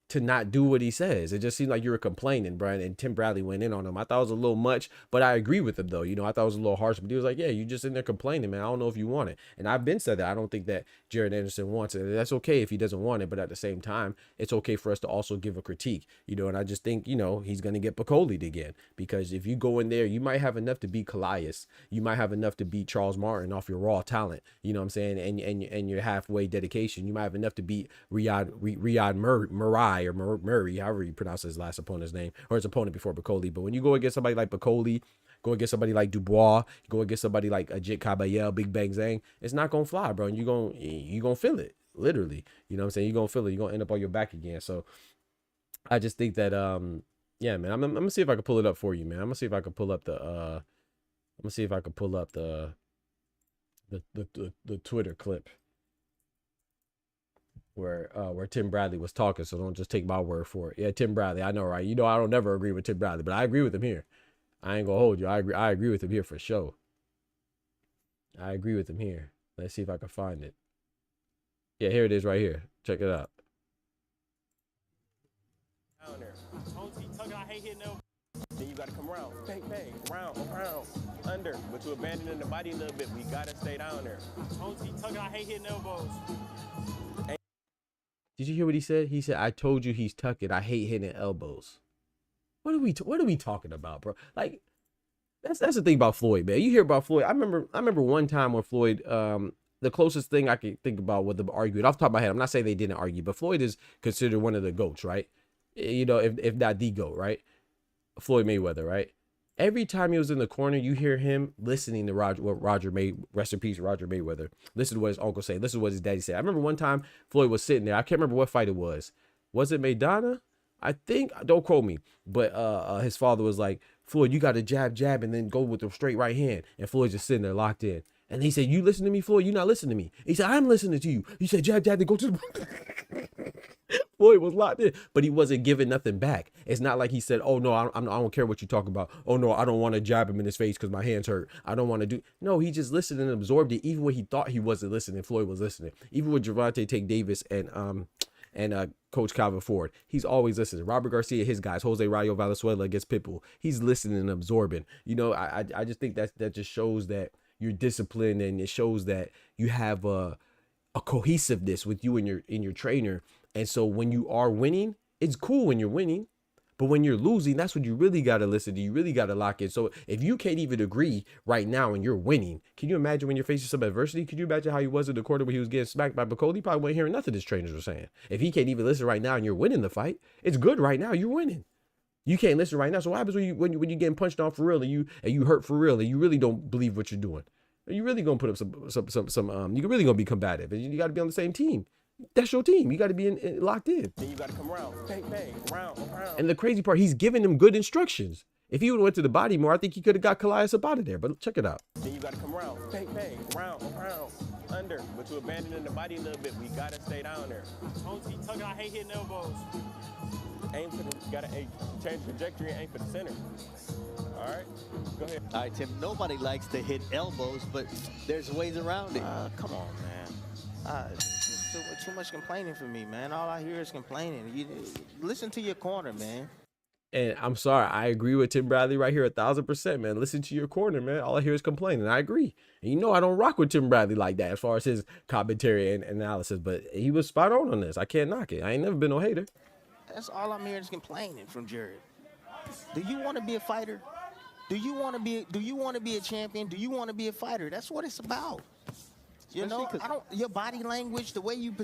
to not do what he says. It just seemed like you were complaining, Brian, and Tim Bradley went in on him. I thought it was a little much, but I agree with him though. You know, I thought it was a little harsh, but he was like, yeah, you just in there complaining, man. I don't know if you want it. And I've been said that. I don't think that Jared Anderson wants it. And that's okay if he doesn't want it, but at the same time, it's okay for us to also give a critique, you know, and I just think, you know, he's going to get Pacoli'd again, because if you go in there, you might have enough to beat Callias. You might have enough to beat Charles Martin off your raw talent, you know what I'm saying? And your halfway dedication. You might have enough to beat Riyad Murray, however you pronounce his last opponent's name, or his opponent before Pacoli. But when you go against somebody like Pacoli, go against somebody like Dubois, go against somebody like Ajit Kabayel, Big Bang Zhang, it's not gonna fly, bro. And you gonna feel it, literally. You know what I'm saying? You're gonna feel it. You're gonna end up on your back again. So I just think that yeah, man. I'm gonna see if I can pull it up for you, man. I'm gonna see if I can pull up the the Twitter clip where Tim Bradley was talking, so don't just take my word for it. Yeah, Tim Bradley, I know, right? You know, I don't never agree with Tim Bradley, but I agree with him here. I ain't gonna hold you. I agree with him here for sure. I agree with him here. Let's see if I can find it. Yeah, here it is right here. Check it out. Then you gotta come around, bang, bang, around, under, but you abandoning the body a little bit. We gotta stay down there. I hate hitting elbows. Did you hear what he said? He said, I told you he's tucking. I hate hitting elbows. What are we talking about, bro? Like, that's the thing about Floyd, man. You hear about Floyd. I remember one time when Floyd, the closest thing I could think about with them arguing, off the top of my head, I'm not saying they didn't argue, but Floyd is considered one of the GOATs, right? You know, if not the GOAT, right? Floyd Mayweather, right? Every time he was in the corner, you hear him listening to rest in peace, Roger Mayweather. Listen to what his uncle said. Listen to what his daddy said. I remember one time Floyd was sitting there. I can't remember what fight it was. Was it Maidana? I think, don't quote me, but his father was like, Floyd, you got to jab, and then go with the straight right hand. And Floyd just sitting there locked in. And he said, you listen to me, Floyd? You not listening to me. He said, I'm listening to you. You said, jab, then go to the... Floyd was locked in, but he wasn't giving nothing back. It's not like he said, oh, no, I don't care what you talk about. Oh, no, I don't want to jab him in his face because my hands hurt. I don't want to do... No, he just listened and absorbed it. Even when he thought he wasn't listening, Floyd was listening. Even with Gervonta Tank Davis and Coach Calvin Ford, he's always listening. Robert Garcia, his guys, Jose Rayo Valenzuela against Pitbull, he's listening and absorbing. You know, I just think that just shows that you're disciplined, and it shows that you have a cohesiveness with you and your trainer. And so when you are winning, it's cool when you're winning, but when you're losing, that's when you really got to listen to. You really got to lock in. So if you can't even agree right now and you're winning, can you imagine when you're facing some adversity? Could you imagine how he was in the quarter when he was getting smacked by Bacoli? He probably wasn't hearing nothing his trainers were saying. If he can't even listen right now and you're winning the fight, it's good right now. You're winning. You can't listen right now. So what happens when you're getting punched on for real and you hurt for real and you really don't believe what you're doing? You really gonna put up some you really gonna be combative, and you got to be on the same team. That's your team. You got to be locked in. Then you got to come around, bang, bang, around. And the crazy part, he's giving him good instructions. If he would have went to the body more, I think he could have got Calais up out of there. But check it out. Then you got to come around, bang, bang, around, under. But you abandoning the body a little bit. We got to stay down there. Tony Tucker, I hate hitting elbows. Aim for the, you got to change trajectory and aim for the center. All right, go ahead. All right, Tim, nobody likes to hit elbows, but there's ways around it. Come on, man. It's too much complaining for me, man. All I hear is complaining. You listen to your corner, man. And I'm sorry, I agree with Tim Bradley right here 1,000%, man. Listen to your corner, man. All I hear is complaining. I agree. And you know I don't rock with Tim Bradley like that as far as his commentary and analysis, but he was spot on this. I can't knock it. I ain't never been no hater. That's all I'm hearing is complaining from Jared. Do you want to be a fighter? Do you want to be a champion? Do you want to be a fighter? That's what it's about. You know, your body language, the way you,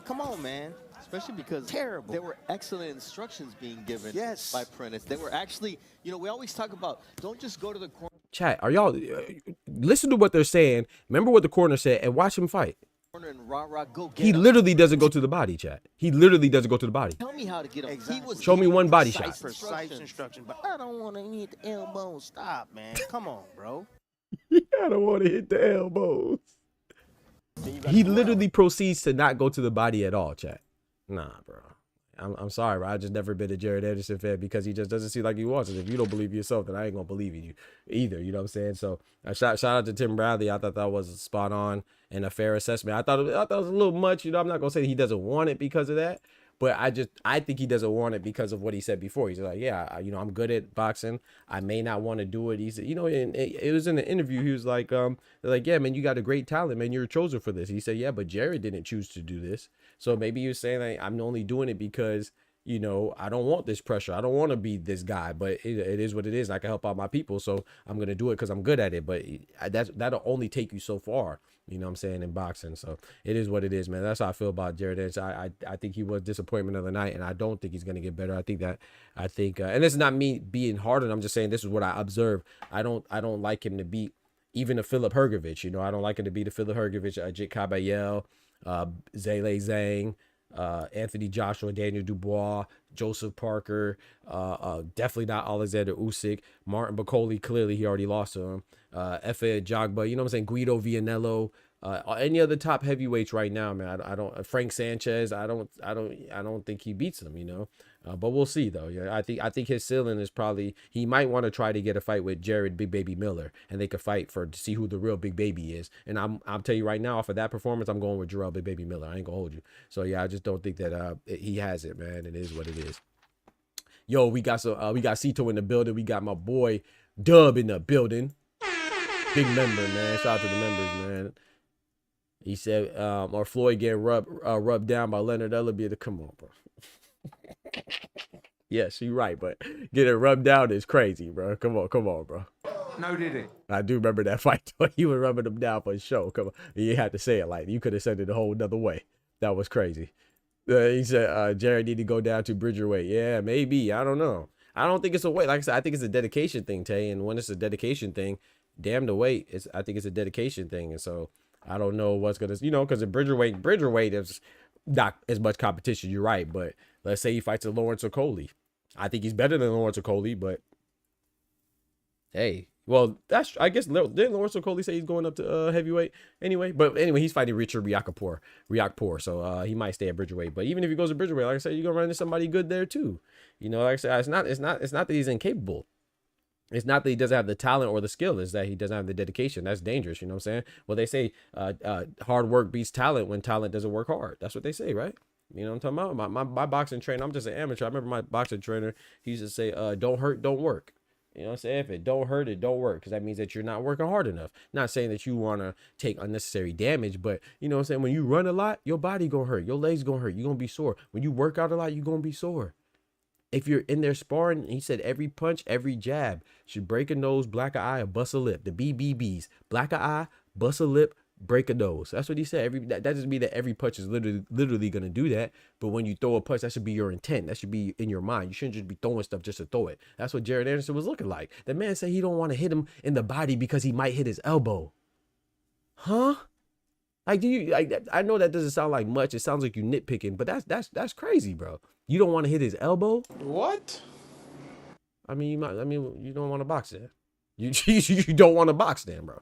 come on, man. Especially because terrible. There were excellent instructions being given yes. by Prentice. They were actually, you know, we always talk about, don't just go to the corner. Chat, are y'all, listen to what they're saying. Remember what the corner said and watch him fight. And rah, go get he him. literally doesn't go to the body, chat. He literally doesn't go to the body. Tell me how to get him. Exactly. Show me one body shot. Precise instruction, but I don't want to hit the elbow. Stop, man. Come on, bro. I don't want to hit the elbows. He literally proceeds to not go to the body at all, chat. Nah, bro. I'm sorry, bro. I just never been a Jared Anderson fan because he just doesn't seem like he wants it. If you don't believe yourself, then I ain't gonna believe in you either. You know what I'm saying? So shout out to Tim Bradley. I thought that was spot on and a fair assessment. I thought it was a little much. You know, I'm not gonna say he doesn't want it because of that, but I think he doesn't want it because of what he said before. He's like, yeah, you know, I'm good at boxing. I may not want to do it. He said, you know, and it was in the interview. He was like, they're like, yeah, man, you got a great talent, man. You're chosen for this. He said, yeah, but Jared didn't choose to do this. So maybe you're saying like, I'm only doing it because, you know, I don't want this pressure. I don't want to be this guy, but it is what it is. I can help out my people. So I'm going to do it because I'm good at it. But that'll only take you so far, you know what I'm saying, in boxing. So it is what it is, man. That's how I feel about Jared Anderson. I think he was disappointment of the night, and I don't think he's going to get better. I think, and this is not me being hard on him. I'm just saying this is what I observe. I don't like him to beat even a Philip Hrgovic. You know, I don't like him to beat a Philip Hrgovic, Jit Caballel, Zhale Zhang, Anthony Joshua, Daniel Dubois, Joseph Parker, definitely not Alexander Usyk, Martin Bakole, clearly he already lost to him, Efe Ajagba, you know what I'm saying, Guido Vianello, any other top heavyweights right now, man. I don't Frank Sanchez, I don't think he beats him, you know. But we'll see though. Yeah, I think his ceiling is probably, he might want to try to get a fight with Jared Big Baby Miller, and they could fight to see who the real Big Baby is. And I'll tell you right now, off of that performance, I'm going with Jarrell Big Baby Miller. I ain't gonna hold you. So yeah, I just don't think that he has it, man. It is what it is. Yo, we got Cito in the building. We got my boy Dub in the building. Big member, man. Shout out to the members, man. He said, or Floyd getting rubbed down by Leonard Ellerbe. Come on, bro. Yes, you're right, but getting rubbed down is crazy, bro. Come on, bro. No, did it? I do remember that fight. He was rubbing him down for a show. Come on, you had to say it like you could have said it a whole nother way. That was crazy. He said Jared need to go down to Bridgerweight. Yeah, maybe. I don't know. I don't think it's a weight. Like I said, I think it's a dedication thing, Tay. And when it's a dedication thing, damn the weight. I think it's a dedication thing, and so I don't know what's gonna, you know, because in Bridgerweight is not as much competition. You're right, but let's say he fights a Lawrence Okolie. I think he's better than Lawrence Okolie, but hey, well, I guess didn't Lawrence Okolie say he's going up to heavyweight anyway? But anyway, he's fighting Richard Riakporhe, so he might stay at Bridgerweight. But even if he goes to Bridgerweight, like I said, you're gonna run into somebody good there too. You know, like I said, it's not that he's incapable. It's not that he doesn't have the talent or the skill. It's that he doesn't have the dedication. That's dangerous. You know what I'm saying? Well, they say hard work beats talent when talent doesn't work hard. That's what they say, right? You know what I'm talking about? My boxing trainer, I'm just an amateur. I remember my boxing trainer, he used to say, don't hurt, don't work. You know what I'm saying? If it don't hurt, it don't work. Because that means that you're not working hard enough. Not saying that you want to take unnecessary damage, but you know what I'm saying? When you run a lot, your body going to hurt. Your legs going to hurt. You're going to be sore. When you work out a lot, you're going to be sore. If you're in there sparring, he said every punch, every jab should break a nose, black an eye, or bust a lip. The BBBs, black an eye, bust a lip, break a nose. That's what he said. That doesn't mean that every punch is literally going to do that. But when you throw a punch, that should be your intent. That should be in your mind. You shouldn't just be throwing stuff just to throw it. That's what Jared Anderson was looking like. The man said he don't want to hit him in the body because he might hit his elbow. Huh? Like, do you like? I know that doesn't sound like much. It sounds like you nitpicking, but that's crazy, bro. You don't want to hit his elbow? What? I mean, you might. I mean, you don't want to box then. You don't want to box then, bro.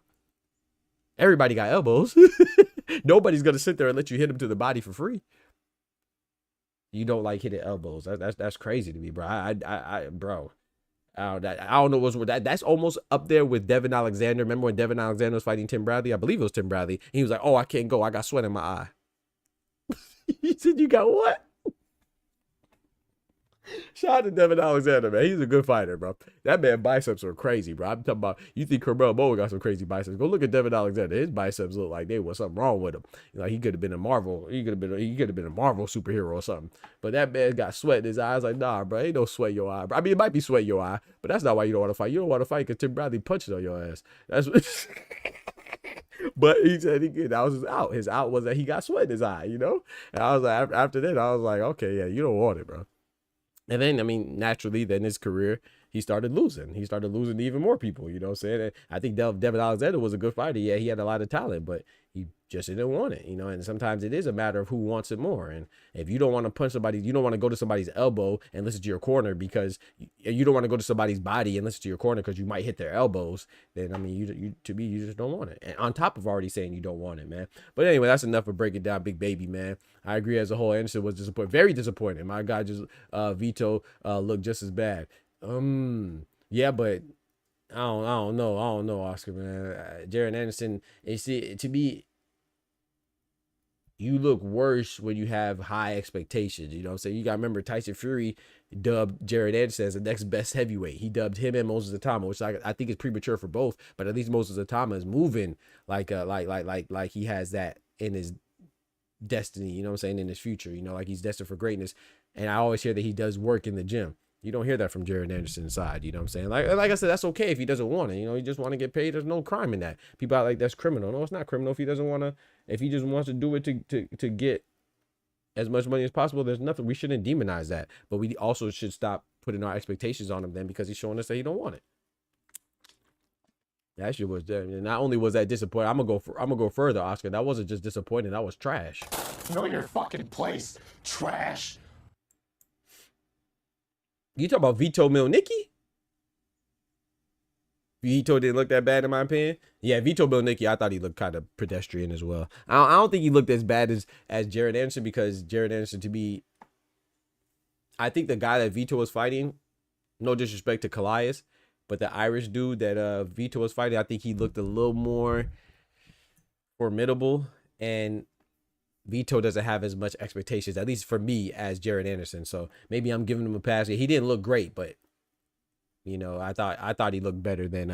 Everybody got elbows. Nobody's gonna sit there and let you hit him to the body for free. You don't like hitting elbows. That's crazy to me, bro. Bro. I don't know what's that. That's almost up there with Devin Alexander. Remember when Devin Alexander was fighting Tim Bradley? I believe it was Tim Bradley. He was like, "Oh, I can't go. I got sweat in my eye." He said, "You got what?" Shout out to Devin Alexander, man. He's a good fighter, bro. That man biceps are crazy, bro. I'm talking about, you think Carmelo Bowen got some crazy biceps. Go look at Devin Alexander. His biceps look like there was something wrong with him. Like he could have been a Marvel. He could have been a Marvel superhero or something. But that man got sweat in his eyes. Like, nah, bro, ain't no sweat in your eye, bro. I mean, it might be sweat in your eye, but that's not why you don't want to fight. You don't want to fight because Tim Bradley punches on your ass. That's what. But he said that was his out. His out was that he got sweat in his eye, you know? And I was like, after that, I was like, okay, yeah, you don't want it, bro. And then, I mean, naturally, then his career, he started losing. He started losing to even more people, you know what I'm saying? And I think Devin Alexander was a good fighter. Yeah, he had a lot of talent, but he just didn't want it, you know? And sometimes it is a matter of who wants it more. And if you don't want to punch somebody, you don't want to go to somebody's elbow and listen to your corner because you don't want to go to somebody's body and listen to your corner because you might hit their elbows, then, I mean, to me, you just don't want it. And on top of already saying you don't want it, man. But anyway, that's enough for breaking down Big Baby, man. I agree as a whole. Anderson was disappointed, very disappointed. My guy just Vito looked just as bad. Yeah, but I don't know, Oscar, man. Jared Anderson, to me, you look worse when you have high expectations. You know what I'm saying? You got to remember Tyson Fury dubbed Jared Anderson as the next best heavyweight. He dubbed him and Moses Atama, which I think is premature for both, but at least Moses Atama is moving like he has that in his destiny, you know what I'm saying, in his future, you know, like he's destined for greatness. And I always hear that he does work in the gym. You don't hear that from Jared Anderson's side, you know what I'm saying? Like I said, that's okay if he doesn't want it, you know, he just want to get paid. There's no crime in that. People are like, that's criminal. No, it's not criminal if he doesn't want to, if he just wants to do it to get as much money as possible. There's nothing, we shouldn't demonize that, but we also should stop putting our expectations on him then because he's showing us that he don't want it. That shit was, not only was that disappointing, I'm gonna go further, Oscar. That wasn't just disappointing, that was trash. Know your fucking place, trash. You talk about Vito Milnicki? Vito didn't look that bad in my opinion. Yeah, Vito Milnicki, I thought he looked kind of pedestrian as well. I don't think he looked as bad as Jared Anderson, because Jared Anderson, to me, I think the guy that Vito was fighting, no disrespect to Callias, but the Irish dude that Vito was fighting, I think he looked a little more formidable, and Vito doesn't have as much expectations, at least for me, as Jared Anderson. So maybe I'm giving him a pass. He didn't look great, but you know, I thought he looked better than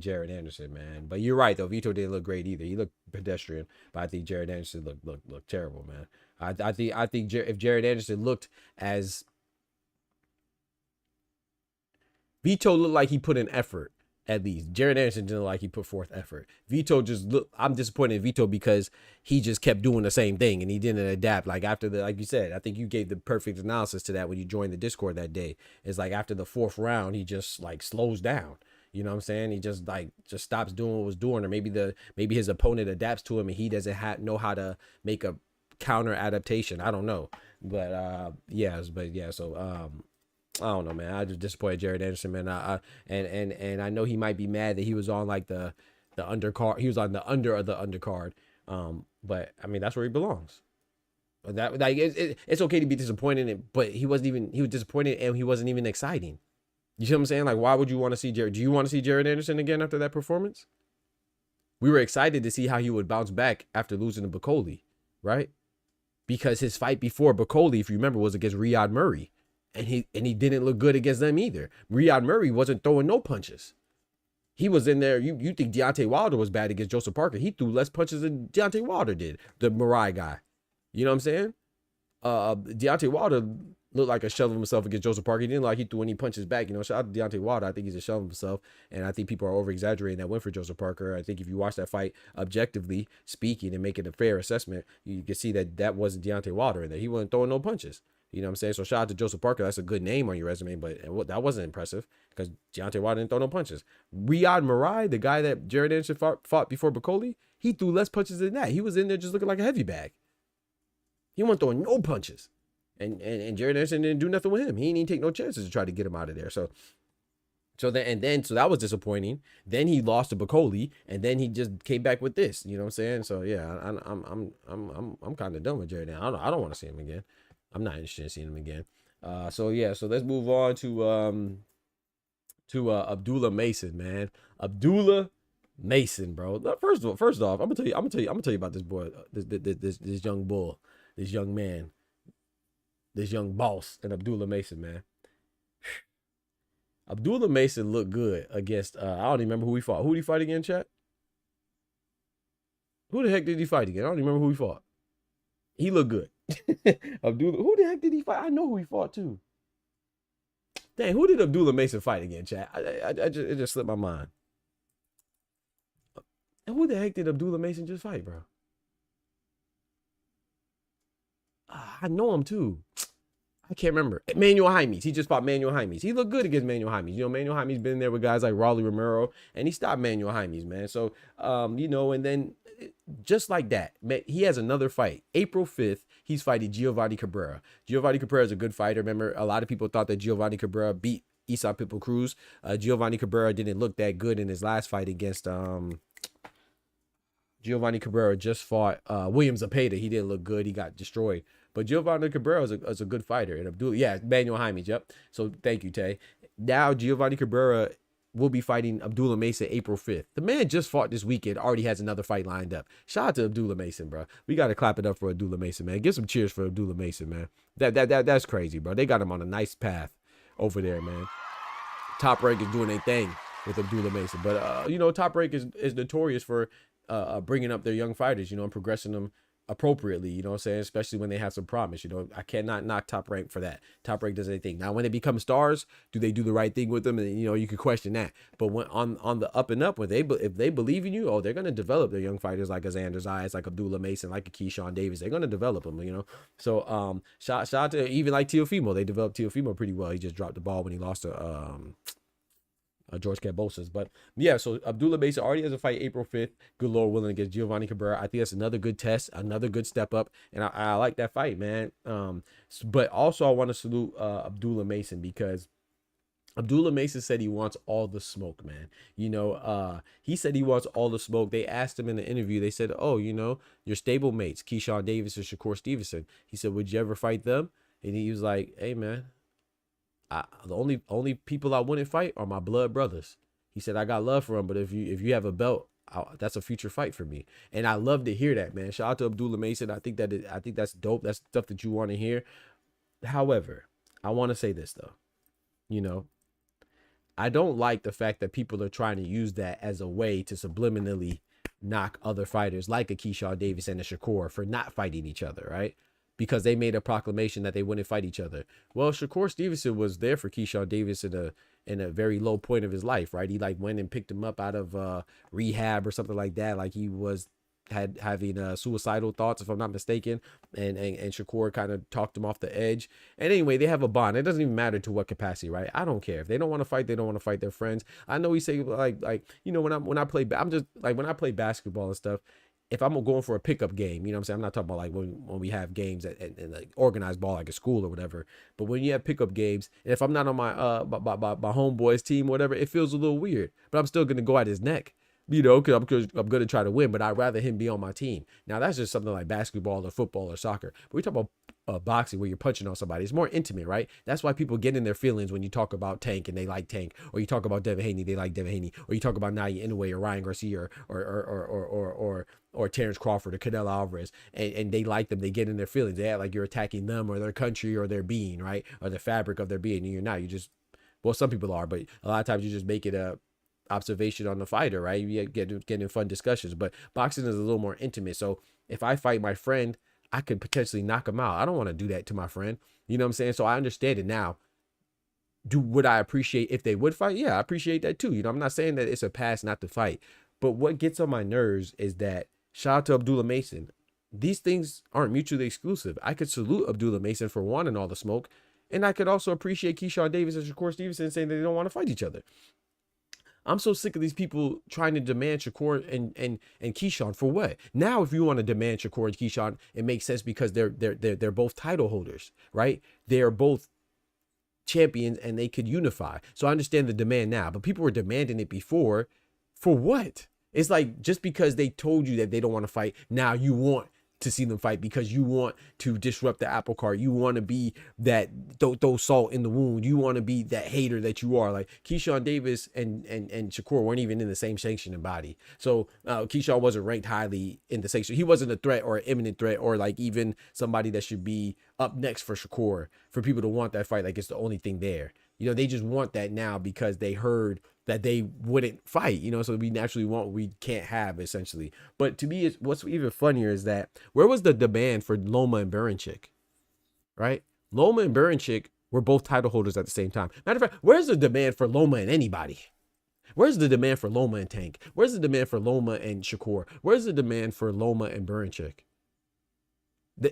Jared Anderson, man. But you're right though, Vito didn't look great either. He looked pedestrian, but I think Jared Anderson looked terrible, man. I think if Jared Anderson looked as Vito looked like he put in effort. At least Jared Anderson didn't look like he put forth effort. Vito just I'm disappointed in Vito because he just kept doing the same thing and he didn't adapt. Like after like you said, I think you gave the perfect analysis to that when you joined the Discord that day. It's like after the 4th round, he just like slows down. You know what I'm saying? He just stops doing what he was doing, or maybe his opponent adapts to him and he doesn't know how to make a counter adaptation. I don't know, but so I don't know, man. I just disappointed Jared Anderson, man. And I know he might be mad that he was on like the undercard. He was on the under of the undercard. But I mean, that's where he belongs. That like it's okay to be disappointed, but he was disappointed and he wasn't even exciting. You see what I'm saying? Like, why would you want to see Jared? Do you want to see Jared Anderson again after that performance? We were excited to see how he would bounce back after losing to Bacoli, right? Because his fight before Bacoli, if you remember, was against Riyad Murray. And he didn't look good against them either. Riyad Murray wasn't throwing no punches. He was in there. You think Deontay Wilder was bad against Joseph Parker? He threw less punches than Deontay Wilder did, the Mariah guy. You know what I'm saying? Deontay Wilder looked like a shell of himself against Joseph Parker. He didn't like he threw any punches back. You know, shout out to Deontay Wilder. I think he's a shell of himself, and I think people are over exaggerating that win for Joseph Parker. I think if you watch that fight objectively speaking and making a fair assessment, you can see that wasn't Deontay Wilder in there. He wasn't throwing no punches. You know what I'm saying? So shout out to Joseph Parker. That's a good name on your resume, but that wasn't impressive because Deontay Wilder didn't throw no punches. Riyad Marai, the guy that Jared Anderson fought before Bacoli, he threw less punches than that. He was in there just looking like a heavy bag. He wasn't throwing no punches. And Jared Anderson didn't do nothing with him. He didn't even take no chances to try to get him out of there. So that was disappointing. Then he lost to Bacoli, and then he just came back with this. You know what I'm saying? So yeah, I'm kind of done with Jared. I don't want to see him again. I'm not interested in seeing him again. So let's move on to Abdullah Mason, man. Abdullah Mason, bro. First off, I'm gonna tell you about this boy, this young bull, this young man, this young boss, and Abdullah Mason, man. Abdullah Mason looked good against, I don't even remember who he fought. Who did he fight again, chat? Who the heck did he fight again? I don't even remember who he fought. He looked good. Abdullah, who the heck did he fight? I know who he fought too. Dang, who did Abdullah Mason fight again, chat? It just slipped my mind. And who the heck did Abdullah Mason just fight, bro? I know him too. I can't remember. Manuel Jaimes. He just fought Manuel Jaimes. He looked good against Manuel Jaimes. You know, Manuel Jaimes been there with guys like Raleigh Romero, and he stopped Manuel Jaimes, man. So, you know, and then just like that, he has another fight. April 5th, he's fighting Giovanni Cabrera. Giovanni Cabrera is a good fighter. Remember, a lot of people thought that Giovanni Cabrera beat Isa Pitbull Cruz. Giovanni Cabrera didn't look that good in his last fight against Giovanni Cabrera just fought William Zepeda. He didn't look good. He got destroyed. But Giovanni Cabrera is a good fighter. And Abdullah, Manuel Jaimes, yep. So thank you, Tay. Now Giovanni Cabrera will be fighting Abdullah Mason April 5th. The man just fought this weekend, already has another fight lined up. Shout out to Abdullah Mason, bro. We got to clap it up for Abdullah Mason, man. Give some cheers for Abdullah Mason, man. That's crazy, bro. They got him on a nice path over there, man. Top Rank is doing their thing with Abdullah Mason. But, you know, Top Rank is notorious for bringing up their young fighters, you know, and progressing them appropriately, you know what I'm saying? Especially when they have some promise, you know. I cannot knock Top Rank for that. Top Rank does anything. Now, when they become stars, do they do the right thing with them? And, you know, you could question that. But when on the up and up, if they believe in you, they're going to develop their young fighters like a Xander Zayas, like Abdullah Mason, like a Keyshawn Davis. They're going to develop them, you know. So, shout out to even like Teofimo. They developed Teofimo pretty well. He just dropped the ball when he lost to George Kambosos. But yeah, so Abdullah Mason already has a fight April 5th. Good Lord willing, against Giovanni Cabrera. I think that's another good test, another good step up. And I like that fight, man. But also I want to salute Abdullah Mason, because Abdullah Mason said he wants all the smoke, man. You know, he said he wants all the smoke. They asked him in the interview, they said, oh, you know, your stable mates, Keyshawn Davis and Shakur Stevenson. He said, would you ever fight them? And he was like, hey, man, the only people I wouldn't fight are my blood brothers. He said, I got love for them, but if you have a belt, that's a future fight for me. And I love to hear that, man. Shout out to Abdullah Mason. I think that's dope. That's stuff that you want to hear. However, I want to say this though. You know, I don't like the fact that people are trying to use that as a way to subliminally knock other fighters like a Keyshawn Davis and a Shakur for not fighting each other, right? Because they made a proclamation that they wouldn't fight each other. Well, Shakur Stevenson was there for Keyshawn Davis in a very low point of his life, right? He like went and picked him up out of rehab or something like that. Like he was having suicidal thoughts, if I'm not mistaken. And Shakur kind of talked him off the edge. And anyway, they have a bond. It doesn't even matter to what capacity, right? I don't care. If they don't want to fight, they don't want to fight their friends. I know he say like you know, when I play basketball and stuff, if I'm going for a pickup game, you know what I'm saying? I'm not talking about like when we have games and like organized ball like a school or whatever. But when you have pickup games, and if I'm not on my my homeboy's team or whatever, it feels a little weird. But I'm still gonna go at his neck, you know, because I'm gonna try to win. But I'd rather him be on my team. Now that's just something like basketball or football or soccer. But we talk about boxing where you're punching on somebody. It's more intimate, right? That's why people get in their feelings when you talk about Tank and they like Tank, or you talk about Devin Haney, they like Devin Haney, or you talk about Nadia Inoue or Ryan Garcia or Terrence Crawford or Canelo Alvarez, and they like them. They get in their feelings. They act like you're attacking them or their country or their being, right? Or the fabric of their being. And you're not. You just, well, some people are, but a lot of times you just make it a observation on the fighter, right? You get in fun discussions. But boxing is a little more intimate. So if I fight my friend, I could potentially knock him out. I don't want to do that to my friend. You know what I'm saying? So I understand it now. Would I appreciate if they would fight? Yeah, I appreciate that too. You know, I'm not saying that it's a pass not to fight. But what gets on my nerves is that, shout out to Abdullah Mason, these things aren't mutually exclusive. I could salute Abdullah Mason for wanting all the smoke, and I could also appreciate Keyshawn Davis and Shakur Stevenson saying that they don't want to fight each other. I'm so sick of these people trying to demand Shakur and Keyshawn for what? Now, if you want to demand Shakur and Keyshawn, it makes sense because they're both title holders, right? They are both champions and they could unify. So I understand the demand now, but people were demanding it before. For what? It's like just because they told you that they don't want to fight, now you want to see them fight because you want to disrupt the apple cart. You want to be that throw salt in the wound. You want to be that hater that you are. Like Keyshawn Davis and Shakur weren't even in the same sanctioning body. So Keyshawn wasn't ranked highly in the sanction. He wasn't a threat or an imminent threat or like even somebody that should be up next for Shakur for people to want that fight. Like it's the only thing there. You know, they just want that now because they heard that they wouldn't fight, you know, so we naturally want what we can't have, essentially. But to me, what's even funnier is that where was the demand for Loma and Baranchyk, right? Loma and Baranchyk were both title holders at the same time. Matter of fact, where's the demand for Loma and anybody? Where's the demand for Loma and Tank? Where's the demand for Loma and Shakur? Where's the demand for Loma and Baranchyk?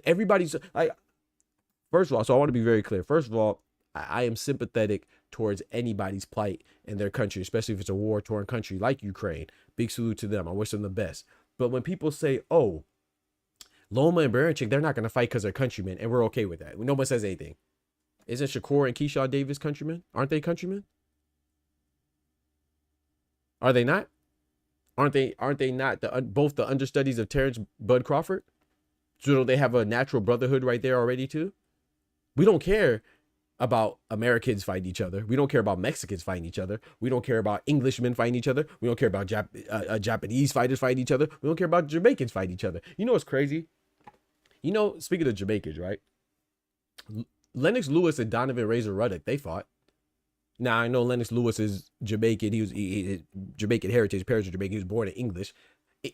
Everybody's like, first of all, so I want to be very clear. First of all, I am sympathetic towards anybody's plight in their country, especially if it's a war-torn country like Ukraine. Big salute to them. I wish them the best. But when people say, oh, Loma and Baranchyk, they're not going to fight because they're countrymen, and we're okay with that. No one says anything. Isn't Shakur and Keyshawn Davis countrymen? Aren't they countrymen? Are they not? Aren't they not both the understudies of Terrence Bud Crawford? So don't they have a natural brotherhood right there already too? We don't care about Americans fighting each other. We don't care about Mexicans fighting each other. We don't care about Englishmen fighting each other. We don't care about Japanese fighters fighting each other. We don't care about Jamaicans fighting each other. You know what's crazy? You know, speaking of Jamaicans, right? Lennox Lewis and Donovan Razor Ruddock, they fought. Now, I know Lennox Lewis is Jamaican. He Jamaican heritage, parents are Jamaican. He was born in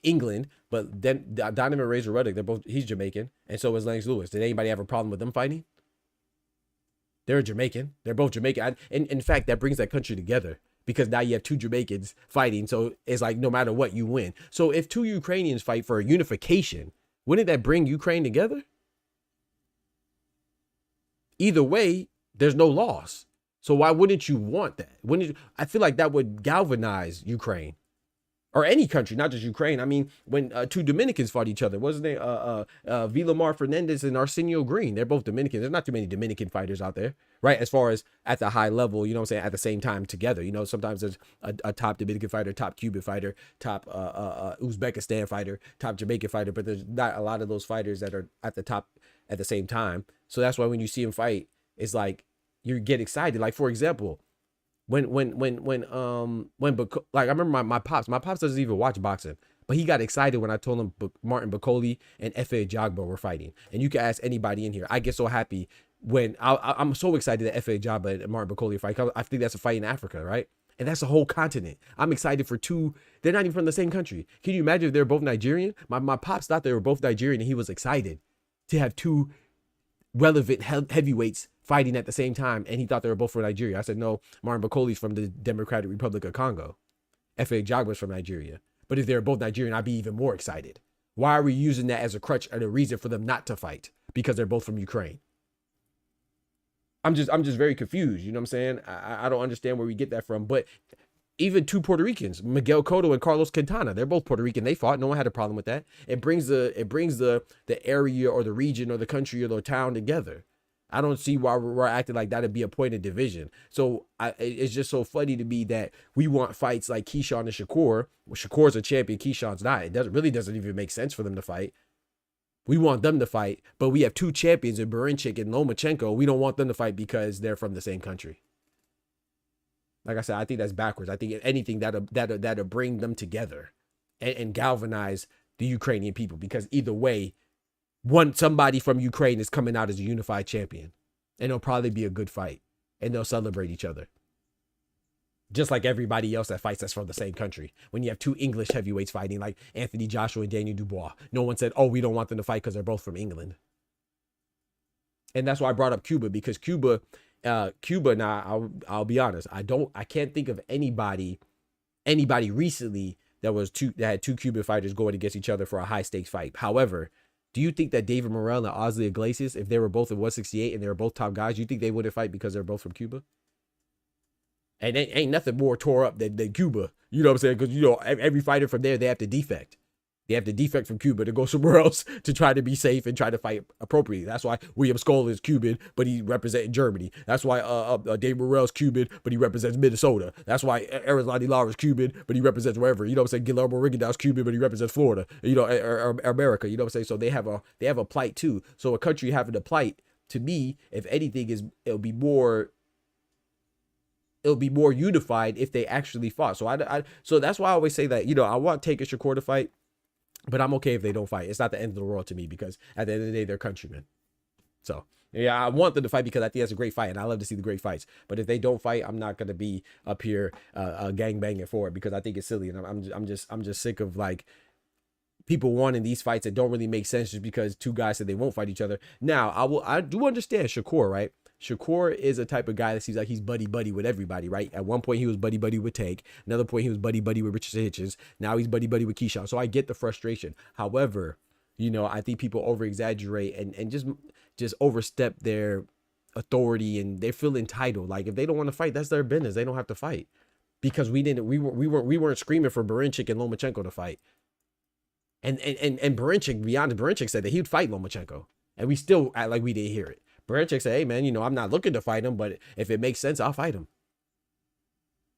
England, but then Donovan Razor Ruddock, he's Jamaican, and so is Lennox Lewis. Did anybody have a problem with them fighting? They're Jamaican. They're both Jamaican. And in fact, that brings that country together because now you have two Jamaicans fighting. So it's like no matter what, you win. So if two Ukrainians fight for a unification, wouldn't that bring Ukraine together? Either way, there's no loss. So why wouldn't you want that? I feel like that would galvanize Ukraine. Or any country, not just Ukraine. I mean, when two Dominicans fought each other, wasn't there Vilamar Fernandez and Arsenio Green? They're both Dominicans. There's not too many Dominican fighters out there, right? As far as at the high level, you know what I'm saying, at the same time together. You know, sometimes there's a top Dominican fighter, top Cuban fighter, top Uzbekistan fighter, top Jamaican fighter, but there's not a lot of those fighters that are at the top at the same time. So that's why when you see them fight, it's like you get excited. Like, for example, like I remember my pops doesn't even watch boxing, but he got excited when I told him Martin Bakoli and Efe Ajagba were fighting. And you can ask anybody in here. I get so happy when I'm so excited that Efe Ajagba and Martin Bakoli fight. I think that's a fight in Africa, right? And that's a whole continent. I'm excited for two. They're not even from the same country. Can you imagine if they're both Nigerian? My pops thought they were both Nigerian, and he was excited to have two relevant heavyweights fighting at the same time, and he thought they were both from Nigeria. I said, no, Martin Bakoli's from the Democratic Republic of Congo. Efe Ajagba's from Nigeria. But if they're both Nigerian, I'd be even more excited. Why are we using that as a crutch and a reason for them not to fight? Because they're both from Ukraine. I'm just very confused. You know what I'm saying? I don't understand where we get that from. But even two Puerto Ricans, Miguel Cotto and Carlos Quintana, they're both Puerto Rican. They fought. No one had a problem with that. It brings the area or the region or the country or the town together. I don't see why we're acting like that'd be a point of division. So it's just so funny to me that we want fights like Keyshawn and Shakur. Well, Shakur's a champion, Keyshawn's not. It doesn't even make sense for them to fight. We want them to fight, but we have two champions in Baranchyk and Lomachenko. We don't want them to fight because they're from the same country. Like I said, I think that's backwards. I think if anything that'll bring them together and galvanize the Ukrainian people, because either way, somebody from Ukraine is coming out as a unified champion, and it'll probably be a good fight, and they'll celebrate each other. Just like everybody else that fights that's from the same country. When you have two English heavyweights fighting like Anthony Joshua and Daniel Dubois, no one said, oh, we don't want them to fight because they're both from England. And that's why I brought up Cuba, because Cuba, now I'll be honest, I can't think of anybody recently that had two Cuban fighters going against each other for a high stakes fight. However, Do you think that David Morrell and Osley Iglesias, if they were both at 168 and they were both top guys, you think they wouldn't fight because they're both from Cuba? And ain't nothing more tore up than Cuba. You know what I'm saying? Because, you know, every fighter from there, they have to defect. They have to defect from Cuba to go somewhere else to try to be safe and try to fight appropriately. That's why William Skoll is Cuban, but he represents Germany. That's why Dave Morrell's Cuban, but he represents Minnesota. That's why Aaron Lara is Cuban, but he represents wherever. You know what I'm saying? Guillermo Rigondeaux's Cuban, but he represents Florida. You know, or America. You know what I'm saying? So they have a plight too. So a country having a plight, to me, if anything, it'll be more unified if they actually fought. So so that's why I always say that, you know, I want Taker Shakur to fight, but I'm okay if they don't fight. It's not the end of the world to me, because at the end of the day, they're countrymen. So yeah, I want them to fight because I think that's a great fight, and I love to see the great fights. But if they don't fight, I'm not gonna be up here gang banging for it, because I think it's silly, and I'm just sick of like people wanting these fights that don't really make sense just because two guys said they won't fight each other. Now I do understand Shakur, right? Shakur is a type of guy that seems like he's buddy-buddy with everybody, right? At one point, he was buddy-buddy with Tank. Another point, he was buddy-buddy with Richard Hitchens. Now he's buddy-buddy with Keyshawn. So I get the frustration. However, you know, I think people over-exaggerate and just overstep their authority, and they feel entitled. Like, if they don't want to fight, that's their business. They don't have to fight. Because we weren't screaming for Berinchik and Lomachenko to fight. And Berinchik, beyond Berinchik said that he would fight Lomachenko. And we still act like we didn't hear it. Berinchik said, hey, man, you know, I'm not looking to fight him, but if it makes sense, I'll fight him.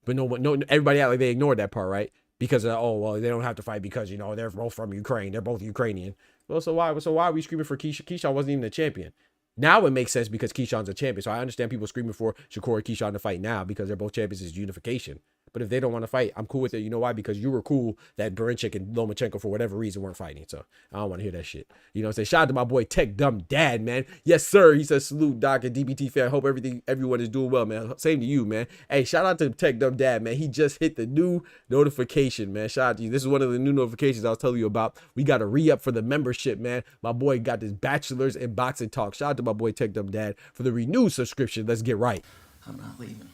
But no, everybody act like they ignored that part, right? Because, oh, well, they don't have to fight because, you know, they're both from Ukraine. They're both Ukrainian. Well, so why are we screaming for Keyshawn? Keyshawn wasn't even a champion. Now it makes sense because Keyshawn's a champion. So I understand people screaming for Shakur and Keyshawn to fight now because they're both champions. Is unification. But if they don't want to fight, I'm cool with it. You know why? Because you were cool that Berinchik and Lomachenko, for whatever reason, weren't fighting. So I don't want to hear that shit. You know what I'm saying? Shout out to my boy Tech Dumb Dad, man. Yes, sir. He says, salute, Doc and DBT fan. Hope everyone is doing well, man. Same to you, man. Hey, shout out to Tech Dumb Dad, man. He just hit the new notification, man. Shout out to you. This is one of the new notifications I was telling you about. We got to re-up for the membership, man. My boy got this bachelor's in boxing talk. Shout out to my boy Tech Dumb Dad for the renewed subscription. Let's get right. I'm not leaving.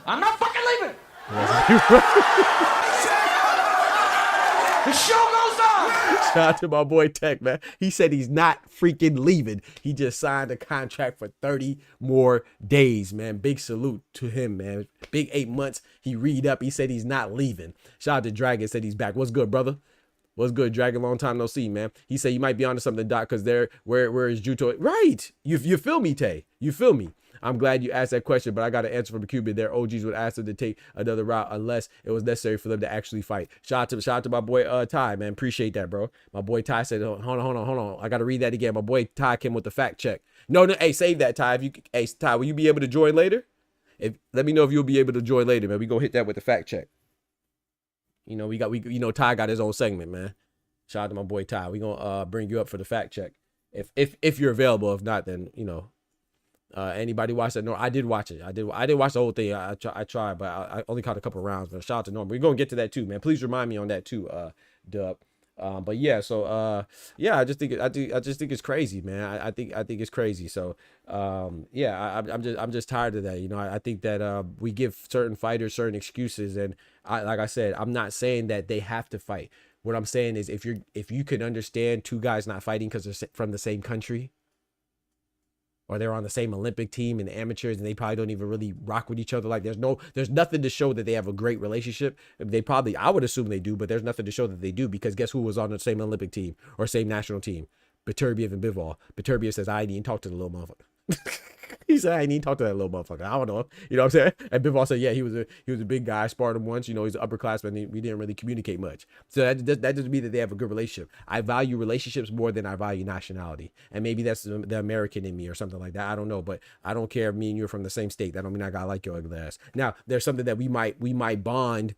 I'm not fucking leaving. The show goes on. Shout out to my boy Tech, man. He said he's not freaking leaving. He just signed a contract for 30 more days, man. Big salute to him, man. Big 8 months. He read up. He said he's not leaving. Shout out to Dragon. Said he's back. What's good, brother? What's good, Dragon? Long time no see, man. He said you might be onto something, Doc, because where is Juto? Right. You feel me, Tay? You feel me? I'm glad you asked that question, but I got an answer from Cuban. Their OGs would ask them to take another route unless it was necessary for them to actually fight. Shout out to my boy Ty, man. Appreciate that, bro. My boy Ty said, hold on. I got to read that again. My boy Ty came with the fact check. No, hey, save that, Ty. Hey, Ty, will you be able to join later? Let me know if you'll be able to join later, man. We gonna hit that with the fact check. You know, Ty got his own segment, man. Shout out to my boy Ty. We gonna bring you up for the fact check if you're available. If not, then you know. Anybody watch that? No, I did watch it. I didn't watch the whole thing. I tried, but I only caught a couple rounds. But shout out to Norm. We're gonna get to that too, man. Please remind me on that too, Dub. But yeah, so yeah, I just think it's crazy, man. I think it's crazy. So yeah, I'm just tired of that. You know, I think that we give certain fighters certain excuses, and like I said, I'm not saying that they have to fight. What I'm saying is if you can understand two guys not fighting because they're from the same country, or they're on the same Olympic team and amateurs, and they probably don't even really rock with each other. Like there's nothing to show that they have a great relationship. I would assume they do, but there's nothing to show that they do, because guess who was on the same Olympic team or same national team? Beterbiev and Bivol. Beterbiev says, I didn't even talk to the little motherfucker. He said, I didn't even talk to that little motherfucker. I don't know. You know what I'm saying? And Bivol said, yeah, he was a big guy. I sparred him once. You know, he's an upperclassman. We didn't really communicate much. So that doesn't mean that they have a good relationship. I value relationships more than I value nationality. And maybe that's the American in me or something like that. I don't know. But I don't care if me and you are from the same state. That don't mean I gotta like your ugly ass. Now, there's something that we might bond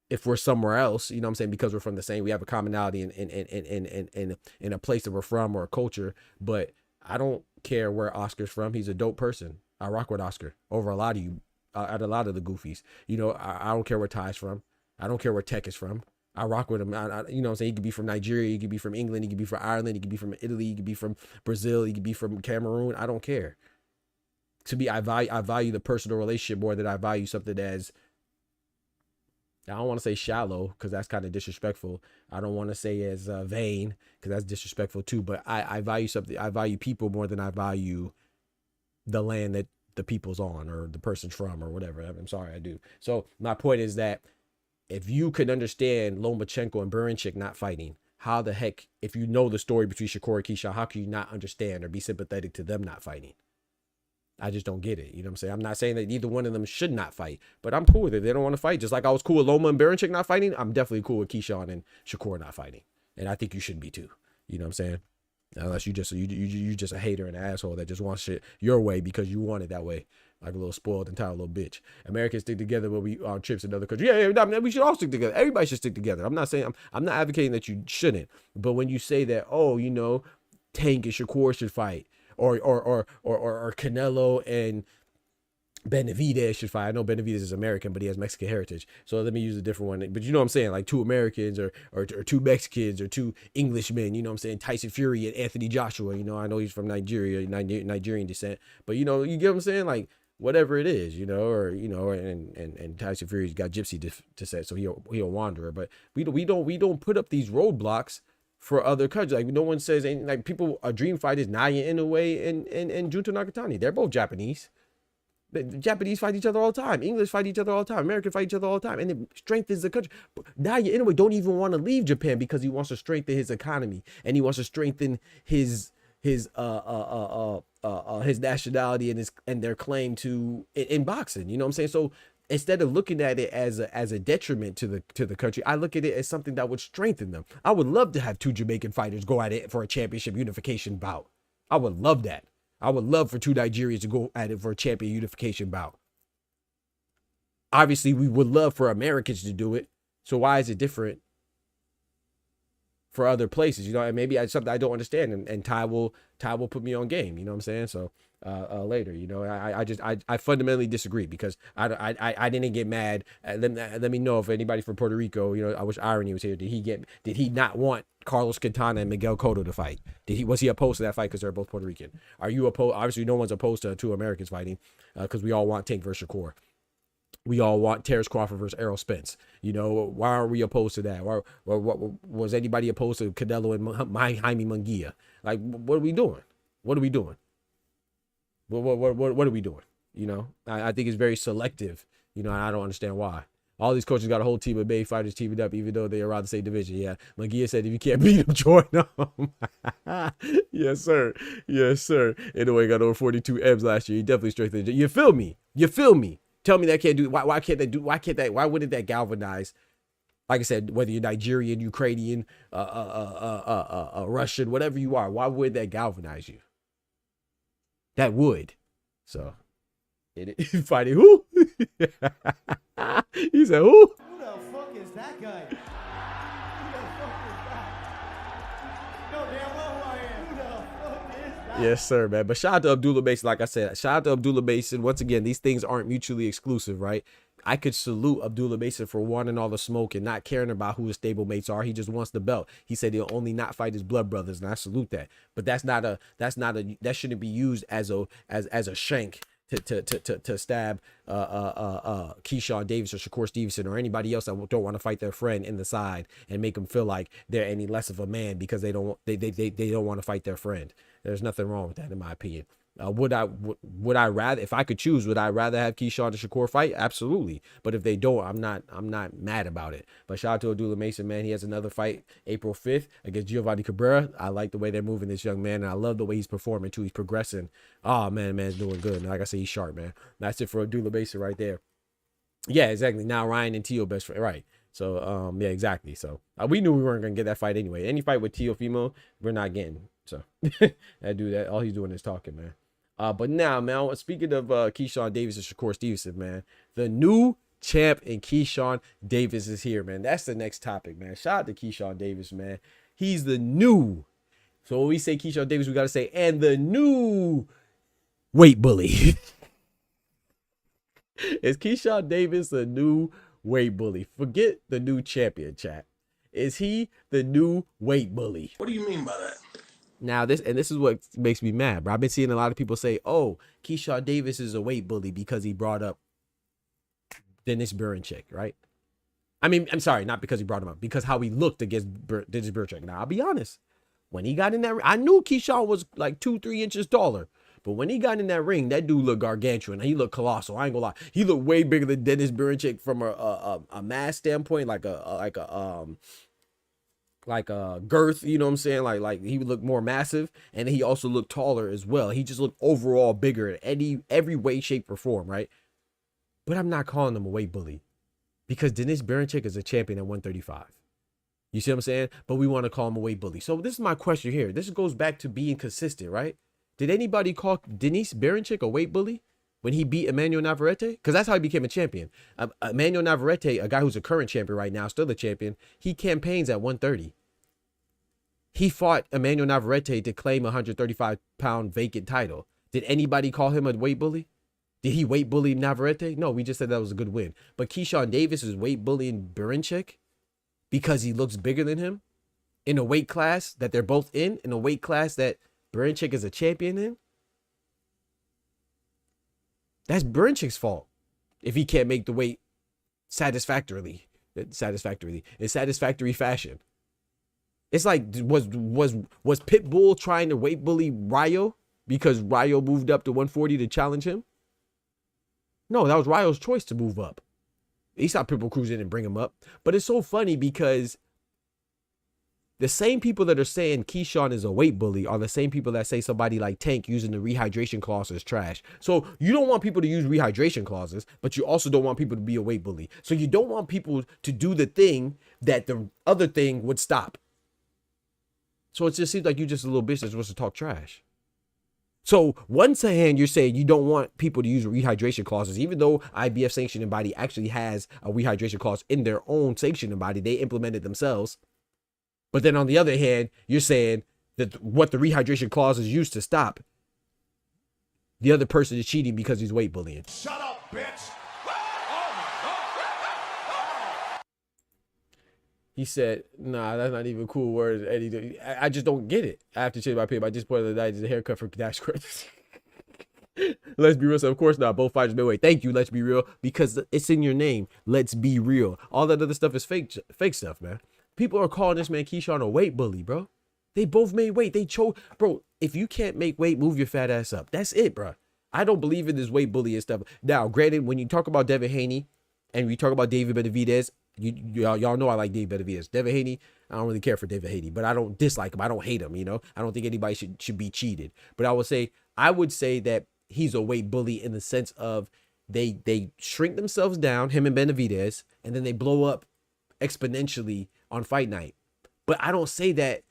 if we're somewhere else, you know what I'm saying, because we're from the same, we have a commonality in a place that we're from or a culture. But I don't care where Oscar's from. He's a dope person. I rock with Oscar over a lot of you, at a lot of the goofies. You know, I don't care where Ty's from. I don't care where Tech is from. I rock with him. You know what I'm saying? He could be from Nigeria. He could be from England. He could be from Ireland. He could be from Italy. He could be from Brazil. He could be from Cameroon. I don't care. To me, I value the personal relationship more than I value something as I don't want to say shallow because that's kind of disrespectful. I don't want to say as vain because that's disrespectful too. But I value something. I value people more than I value the land that the people's on or the person's from or whatever. I'm sorry, I do. So my point is that if you could understand Lomachenko and Burincic not fighting, how the heck, if you know the story between Shakur and Keyshawn, how can you not understand or be sympathetic to them not fighting? I just don't get it. You know what I'm saying? I'm not saying that either one of them should not fight, but I'm cool with it. They don't want to fight. Just like I was cool with Loma and Burincic not fighting, I'm definitely cool with Keyshawn and Shakur not fighting. And I think you should be too. You know what I'm saying? Unless you just a hater and an asshole that just wants shit your way because you want it that way, like a little spoiled, entitled little bitch. Americans stick together when we on trips in other countries. Yeah, we should all stick together. Everybody should stick together. I'm not saying I'm not advocating that you shouldn't, but when you say that, oh, you know, Tank and Shakur should fight, or Canelo and Benavidez should fight. I know Benavidez is American, but he has Mexican heritage. So let me use a different one. But you know what I'm saying? Like two Americans or two Mexicans or two Englishmen, you know what I'm saying? Tyson Fury and Anthony Joshua, you know, I know he's from Nigeria, Nigerian descent. But, you know, you get what I'm saying? Like, whatever it is, you know, or, you know, and Tyson Fury's got gypsy descent, so he a wanderer. But we don't put up these roadblocks for other countries. Like, no one says, and like people, a dream fight is Naya Inoue and Junta Nakatani. They're both Japanese. The Japanese fight each other all the time. English fight each other all the time. American fight each other all the time. And it strengthens the country. Naya Inoue don't even want to leave Japan because he wants to strengthen his economy and he wants to strengthen his nationality and their claim to in boxing. You know what I'm saying? So instead of looking at it as a detriment to the country, I look at it as something that would strengthen them. I would love to have two Jamaican fighters go at it for a championship unification bout. I would love that. I would love for two Nigerians to go at it for a champion unification bout. Obviously, we would love for Americans to do it. So why is it different for other places? You know, and maybe it's something I don't understand. And Ty will put me on game. You know what I'm saying? So later, you know, I fundamentally disagree because I didn't get mad. Let me know if anybody from Puerto Rico, you know, I wish Irony was here. Did he not want Carlos Quintana and Miguel Cotto to fight? Was he opposed to that fight because they're both Puerto Rican? Are you opposed? Obviously, no one's opposed to two Americans fighting because we all want Tank versus Shakur. We all want Terrence Crawford versus Errol Spence. You know, why are we opposed to that? Why was anybody opposed to Canelo and Jaime Munguia? Like, what are we doing? What are we doing? What are we doing? You know, I think it's very selective. You know, and I don't understand why. All these coaches got a whole team of Bay fighters teaming up, even though they're around the same division. Yeah, Munguia said if you can't beat them, join them. Yes, sir. Yes, sir. Anyway, got over 42 M's last year. He definitely strengthened. You feel me? You feel me? Tell me that can't do. Why can't they do? Why wouldn't that galvanize? Like I said, whether you're Nigerian, Ukrainian, Russian, whatever you are, why would that galvanize you? That would. So, fighting who? He said who? Who the fuck is that guy? Who the fuck is that? No damn well who I am. Who the fuck is that? Yes, sir, man. But shout out to Abdullah Mason. Like I said, shout out to Abdullah Mason. Once again, these things aren't mutually exclusive, right? I could salute Abdullah Mason for wanting all the smoke and not caring about who his stablemates are. He just wants the belt. He said he'll only not fight his blood brothers, and I salute that. But that shouldn't be used as a shank to stab Keyshawn Davis or Shakur Stevenson or anybody else that don't want to fight their friend in the side and make them feel like they're any less of a man because they don't want to fight their friend. There's nothing wrong with that, in my opinion. Would I rather, if I could choose, would I rather have Keyshawn and Shakur fight? Absolutely. But if they don't, I'm not mad about it. But shout out to Abdullah Mason, man. He has another fight April 5th against Giovanni Cabrera. I like the way they're moving this young man, and I love the way he's performing too. He's progressing. Oh man, man's doing good. And like I say, he's sharp, man. That's it for Abdullah Mason right there. Yeah, exactly. Now Ryan and Tio best friend, right? So yeah, exactly. So we knew we weren't gonna get that fight anyway. Any fight with Teofimo, we're not getting. So that dude, all he's doing is talking, man. But now, man, speaking of Keyshawn Davis and Shakur Stevenson, man, the new champ in Keyshawn Davis is here, man. That's the next topic, man. Shout out to Keyshawn Davis, man. He's the new. So when we say Keyshawn Davis, we got to say, and the new weight bully. Is Keyshawn Davis the new weight bully? Forget the new champion, chat. Is he the new weight bully? What do you mean by that? Now, this is what makes me mad, bro. I've been seeing a lot of people say, oh, Keyshawn Davis is a weight bully because he brought up Dennis Burincic, right? I mean, I'm sorry, not because he brought him up, because how he looked against Dennis Bergkamp. Now, I'll be honest. When he got in that, I knew Keyshawn was like 2-3 inches taller. But when he got in that ring, that dude looked gargantuan. He looked colossal. I ain't gonna lie. He looked way bigger than Dennis Bergkamp from a mass standpoint, like a girth. You know what I'm saying? Like he would look more massive, and he also looked taller as well. He just looked overall bigger in every way, shape, or form, right? But I'm not calling him a weight bully because Dennis Bergkamp is a champion at 135. You see what I'm saying? But we want to call him a weight bully. So this is my question here. This goes back to being consistent, right? Did anybody call Dennis Bergkamp a weight bully when he beat Emmanuel Navarrete? Because that's how he became a champion. Emmanuel Navarrete, a guy who's a current champion right now, still a champion, he campaigns at 130. He fought Emmanuel Navarrete to claim a 135-pound vacant title. Did anybody call him a weight bully? Did he weight bully Navarrete? No, we just said that was a good win. But Keyshawn Davis is weight bullying Bergkamp because he looks bigger than him in a weight class that they're both in a weight class that Bergkamp is a champion in. That's Bergkamp's fault if he can't make the weight satisfactory in satisfactory fashion. It's like, was Pitbull trying to weight bully Ryo because Ryo moved up to 140 to challenge him? No, that was Ryo's choice to move up. He saw Pitbull cruise in and bring him up. But it's so funny because the same people that are saying Keyshawn is a weight bully are the same people that say somebody like Tank using the rehydration clause is trash. So you don't want people to use rehydration clauses, but you also don't want people to be a weight bully. So you don't want people to do the thing that the other thing would stop. So it just seems like you're just a little bitch that's supposed to talk trash. So one hand, you're saying you don't want people to use rehydration clauses, even though IBF sanctioning body actually has a rehydration clause in their own sanctioning body. They implement it themselves. But then on the other hand, you're saying that what the rehydration clause is used to stop, the other person is cheating because he's weight bullying. Shut up, bitch! He said, nah, that's not even cool words, Eddie. I just don't get it. I have to change my opinion. I just put the night a haircut for Dash Chris. Let's be real. So of course not. Both fighters midweight. Thank you. Let's be real, because it's in your name. Let's be real. All that other stuff is fake stuff, man. People are calling this man Keyshawn a weight bully, bro. They both made weight. They chose, bro. If you can't make weight, move your fat ass up. That's it, bro. I don't believe in this weight bullying stuff. Now, granted, when you talk about Devin Haney and we talk about David Benavidez, y'all know I like David Benavidez. Devin Haney, I don't really care for David Haney, but I don't dislike him. I don't hate him, you know. I don't think anybody should be cheated. But I would say that he's a weight bully in the sense of they shrink themselves down, him and Benavidez, and then they blow up exponentially on fight night. But I don't say that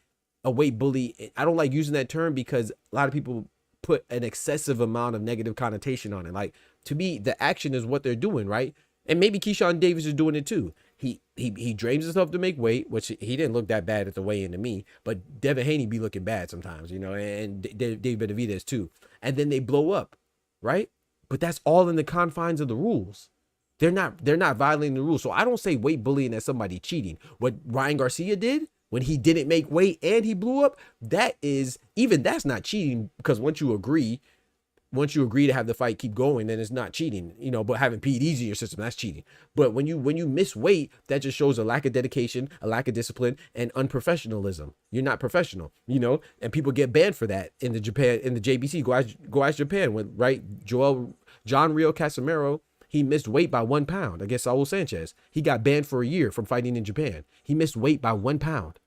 a weight bully. I don't like using that term because a lot of people put an excessive amount of negative connotation on it. Like, to me, the action is what they're doing, right? And maybe Keyshawn Davis is doing it too. He drains himself to make weight, which he didn't look that bad at the weigh-in to me. But Devin Haney be looking bad sometimes, you know, and David Benavidez too. And then they blow up, right? But that's all in the confines of the rules. They're not violating the rules. So I don't say weight bullying as somebody cheating. What Ryan Garcia did when he didn't make weight and he blew up, that's not cheating, because once you agree to have the fight keep going, then it's not cheating, you know. But having peed easy in your system, that's cheating. But when you miss weight, that just shows a lack of dedication, a lack of discipline, and unprofessionalism. You're not professional, you know. And people get banned for that in the JBC. Go ask Japan, right? John Rio Casimiro, he missed weight by 1 pound against Saul Sanchez. He got banned for a year from fighting in Japan. He missed weight by 1 pound.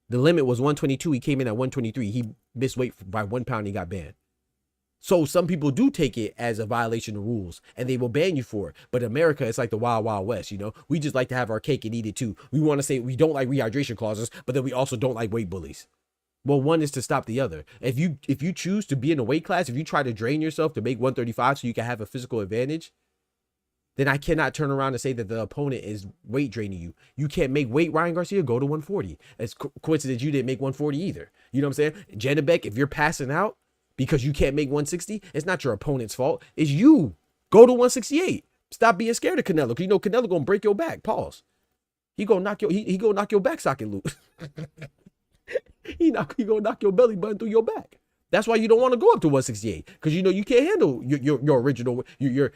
The limit was 122. He came in at 123. He missed weight by 1 pound. He got banned. So some people do take it as a violation of rules and they will ban you for it. But America, it's like the wild, wild west, you know. We just like to have our cake and eat it too. We want to say we don't like rehydration clauses, but then we also don't like weight bullies. Well, one is to stop the other. If you choose to be in a weight class, if you try to drain yourself to make 135 so you can have a physical advantage, then I cannot turn around and say that the opponent is weight draining you. You can't make weight, Ryan Garcia, go to 140. It's coincidence you didn't make 140 either. You know what I'm saying? Janabek, if you're passing out because you can't make 160, it's not your opponent's fault. It's you. Go to 168. Stop being scared of Canelo, because you know Canelo gonna break your back. Pause. He gonna knock your back socket loose. he gonna knock your belly button through your back. That's why you don't want to go up to 168, because you know you can't handle your original your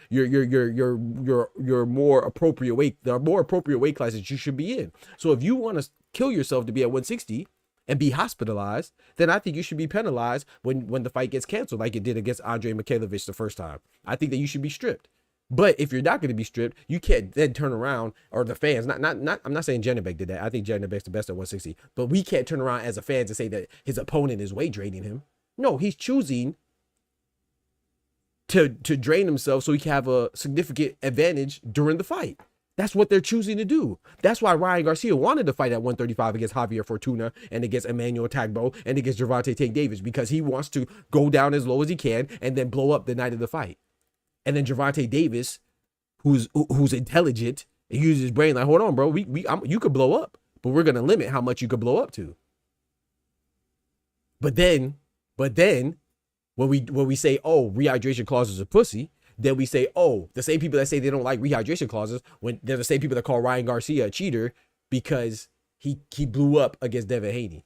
more appropriate weight. There are more appropriate weight classes you should be in. So if you want to kill yourself to be at 160 and be hospitalized, then I think you should be penalized when the fight gets canceled, like it did against Andre Mikhailovich the first time. I think that you should be stripped. But if you're not going to be stripped, you can't then turn around, or the fans, not I'm not saying Janibek did that. I think Janibek's the best at 160, but we can't turn around as a fans and say that his opponent is weight draining him. No, he's choosing to drain himself so he can have a significant advantage during the fight. That's what they're choosing to do. That's why Ryan Garcia wanted to fight at 135 against Javier Fortuna and against Emmanuel Tagbo and against Gervonta Tank Davis, because he wants to go down as low as he can and then blow up the night of the fight. And then Gervonta Davis, who's intelligent and uses his brain, like, hold on, bro, you could blow up, but we're gonna limit how much you could blow up to. But then when we say, oh, rehydration clauses are pussy, then we say, oh, the same people that say they don't like rehydration clauses, when they're the same people that call Ryan Garcia a cheater because he blew up against Devin Haney.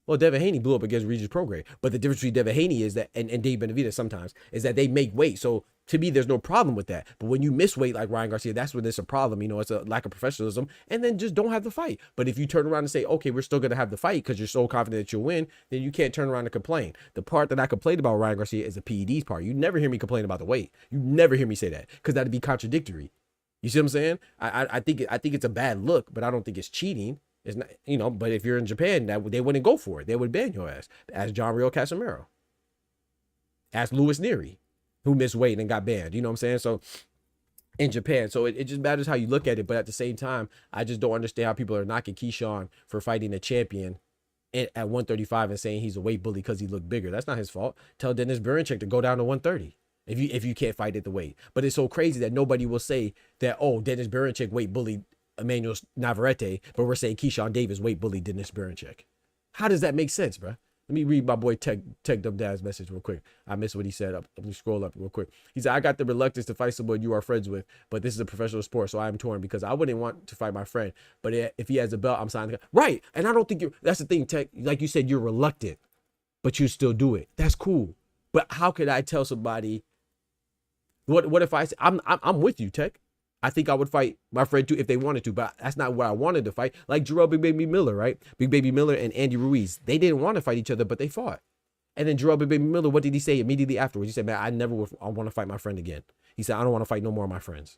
Well, Devin Haney blew up against Regis Prograis, but the difference between Devin Haney is that, and Dave Benavidez sometimes, is that they make weight. So to me, there's no problem with that. But when you miss weight like Ryan Garcia, that's when it's a problem. You know, it's a lack of professionalism, and then just don't have the fight. But if you turn around and say, okay, we're still going to have the fight because you're so confident that you'll win, then you can't turn around and complain. The part that I complained about Ryan Garcia is the PEDs part. You never hear me complain about the weight. You never hear me say that, because that'd be contradictory. You see what I'm saying? I think it's a bad look, but I don't think it's cheating. It's not, you know, but if you're in Japan, they wouldn't go for it. They would ban your ass. Ask John Rio Casimiro. Ask Louis Neary, who missed weight and got banned. You know what I'm saying? So in Japan, so it just matters how you look at it. But at the same time, I just don't understand how people are knocking Keyshawn for fighting a champion at 135 and saying he's a weight bully because he looked bigger. That's not his fault. Tell Dennis Berinchyk to go down to 130 if you can't fight at the weight. But it's so crazy that nobody will say that, oh, Dennis Berinchyk weight bullied Emmanuel Navarrete, but we're saying Keyshawn Davis weight bullied Dennis Berinchyk. How does that make sense, bro? Let me read my boy Tech Dub Dad's message real quick. I missed what he said. Let me scroll up real quick. He said, I got the reluctance to fight someone you are friends with, but this is a professional sport, so I am torn because I wouldn't want to fight my friend. But if he has a belt, I'm signing. Right. And I don't think that's the thing, Tech. Like you said, you're reluctant, but you still do it. That's cool. But how could I tell somebody, what if I say, I'm with you, Tech. I think I would fight my friend too if they wanted to, but that's not what I wanted to fight. Like Jarrell Big Baby Miller, right? Big Baby Miller and Andy Ruiz. They didn't want to fight each other, but they fought. And then Jarrell Big Baby Miller, what did he say immediately afterwards? He said, man, I want to fight my friend again. He said, I don't want to fight no more of my friends.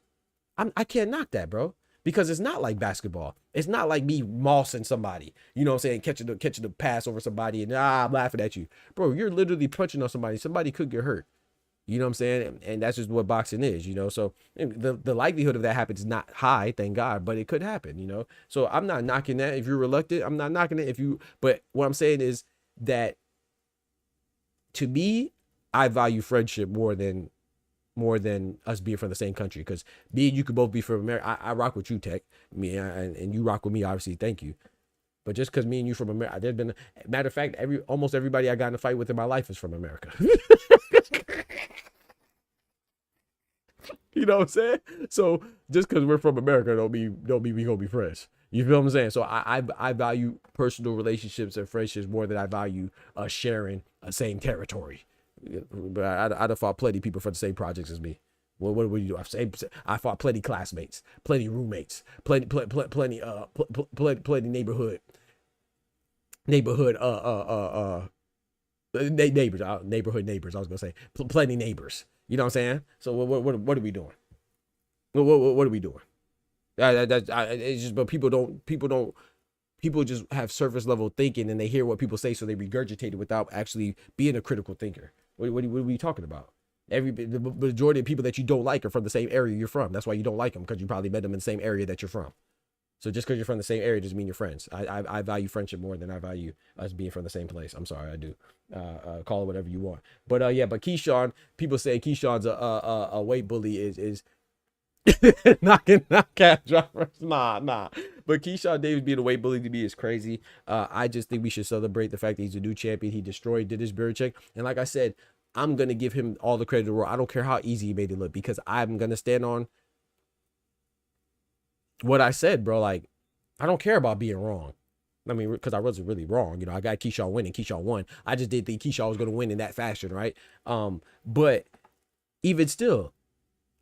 I can't knock that, bro. Because it's not like basketball. It's not like me mossing somebody, you know what I'm saying, catching the pass over somebody and I'm laughing at you. Bro, you're literally punching on somebody. Somebody could get hurt. You know what I'm saying? And that's just what boxing is, you know? So the likelihood of that happens is not high, thank God, but it could happen, you know? So I'm not knocking that. If you're reluctant, I'm not knocking it. But what I'm saying is that to me, I value friendship more than us being from the same country. Because me and you could both be from America. I rock with you, Tech. And you rock with me, obviously. Thank you. But just because me and you from America, there's been, matter of fact, almost everybody I got in a fight with in my life is from America. You know what I'm saying? So just because we're from America don't mean we gonna be friends. You feel what I'm saying? So I value personal relationships and friendships more than I value sharing a same territory. But I'd have fought plenty of people for the same projects as me. What would you do? I fought plenty classmates, plenty roommates, plenty neighborhood neighbors, neighborhood neighbors. I was gonna say plenty neighbors. You know what I'm saying? So what are we doing? What are we doing? It's just, but people just have surface level thinking and they hear what people say, so they regurgitate it without actually being a critical thinker. What are we talking about? The majority of people that you don't like are from the same area you're from. That's why you don't like them, because you probably met them in the same area that you're from. So just because you're from the same area doesn't mean you're friends. I value friendship more than I value us being from the same place. I'm sorry, I do. Call it whatever you want. But yeah, but Keyshawn, people say Keyshawn's a weight bully is knocking cat droppers. Nah. But Keyshawn Davis being a weight bully to me is crazy. I just think we should celebrate the fact that he's a new champion. He destroyed Dennis Berinchyk. And like I said, I'm going to give him all the credit in the world. I don't care how easy he made it look, because I'm going to stand on what I said, bro. Like, I don't care about being wrong. I mean, because I wasn't really wrong. You know, I got Keyshawn winning. Keyshawn won. I just didn't think Keyshawn was going to win in that fashion, right? But even still,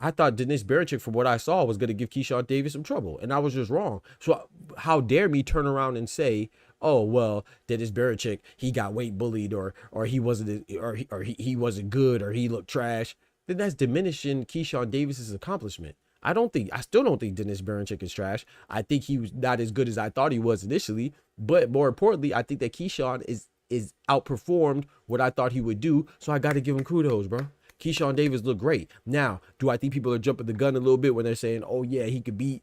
I thought Dennis Berichick, from what I saw, was going to give Keyshawn Davis some trouble, and I was just wrong. So how dare me turn around and say, oh, well, Dennis Berichick, he got weight bullied, or he wasn't, or he wasn't good, or he looked trash. Then that's diminishing Keyshawn Davis's accomplishment. I still don't think Dennis Berichick is trash. I think he was not as good as I thought he was initially, but more importantly, I think that Keyshawn is outperformed what I thought he would do. So I got to give him kudos, bro. Keyshawn Davis looked great. Now, do I think people are jumping the gun a little bit when they're saying, oh yeah, he could beat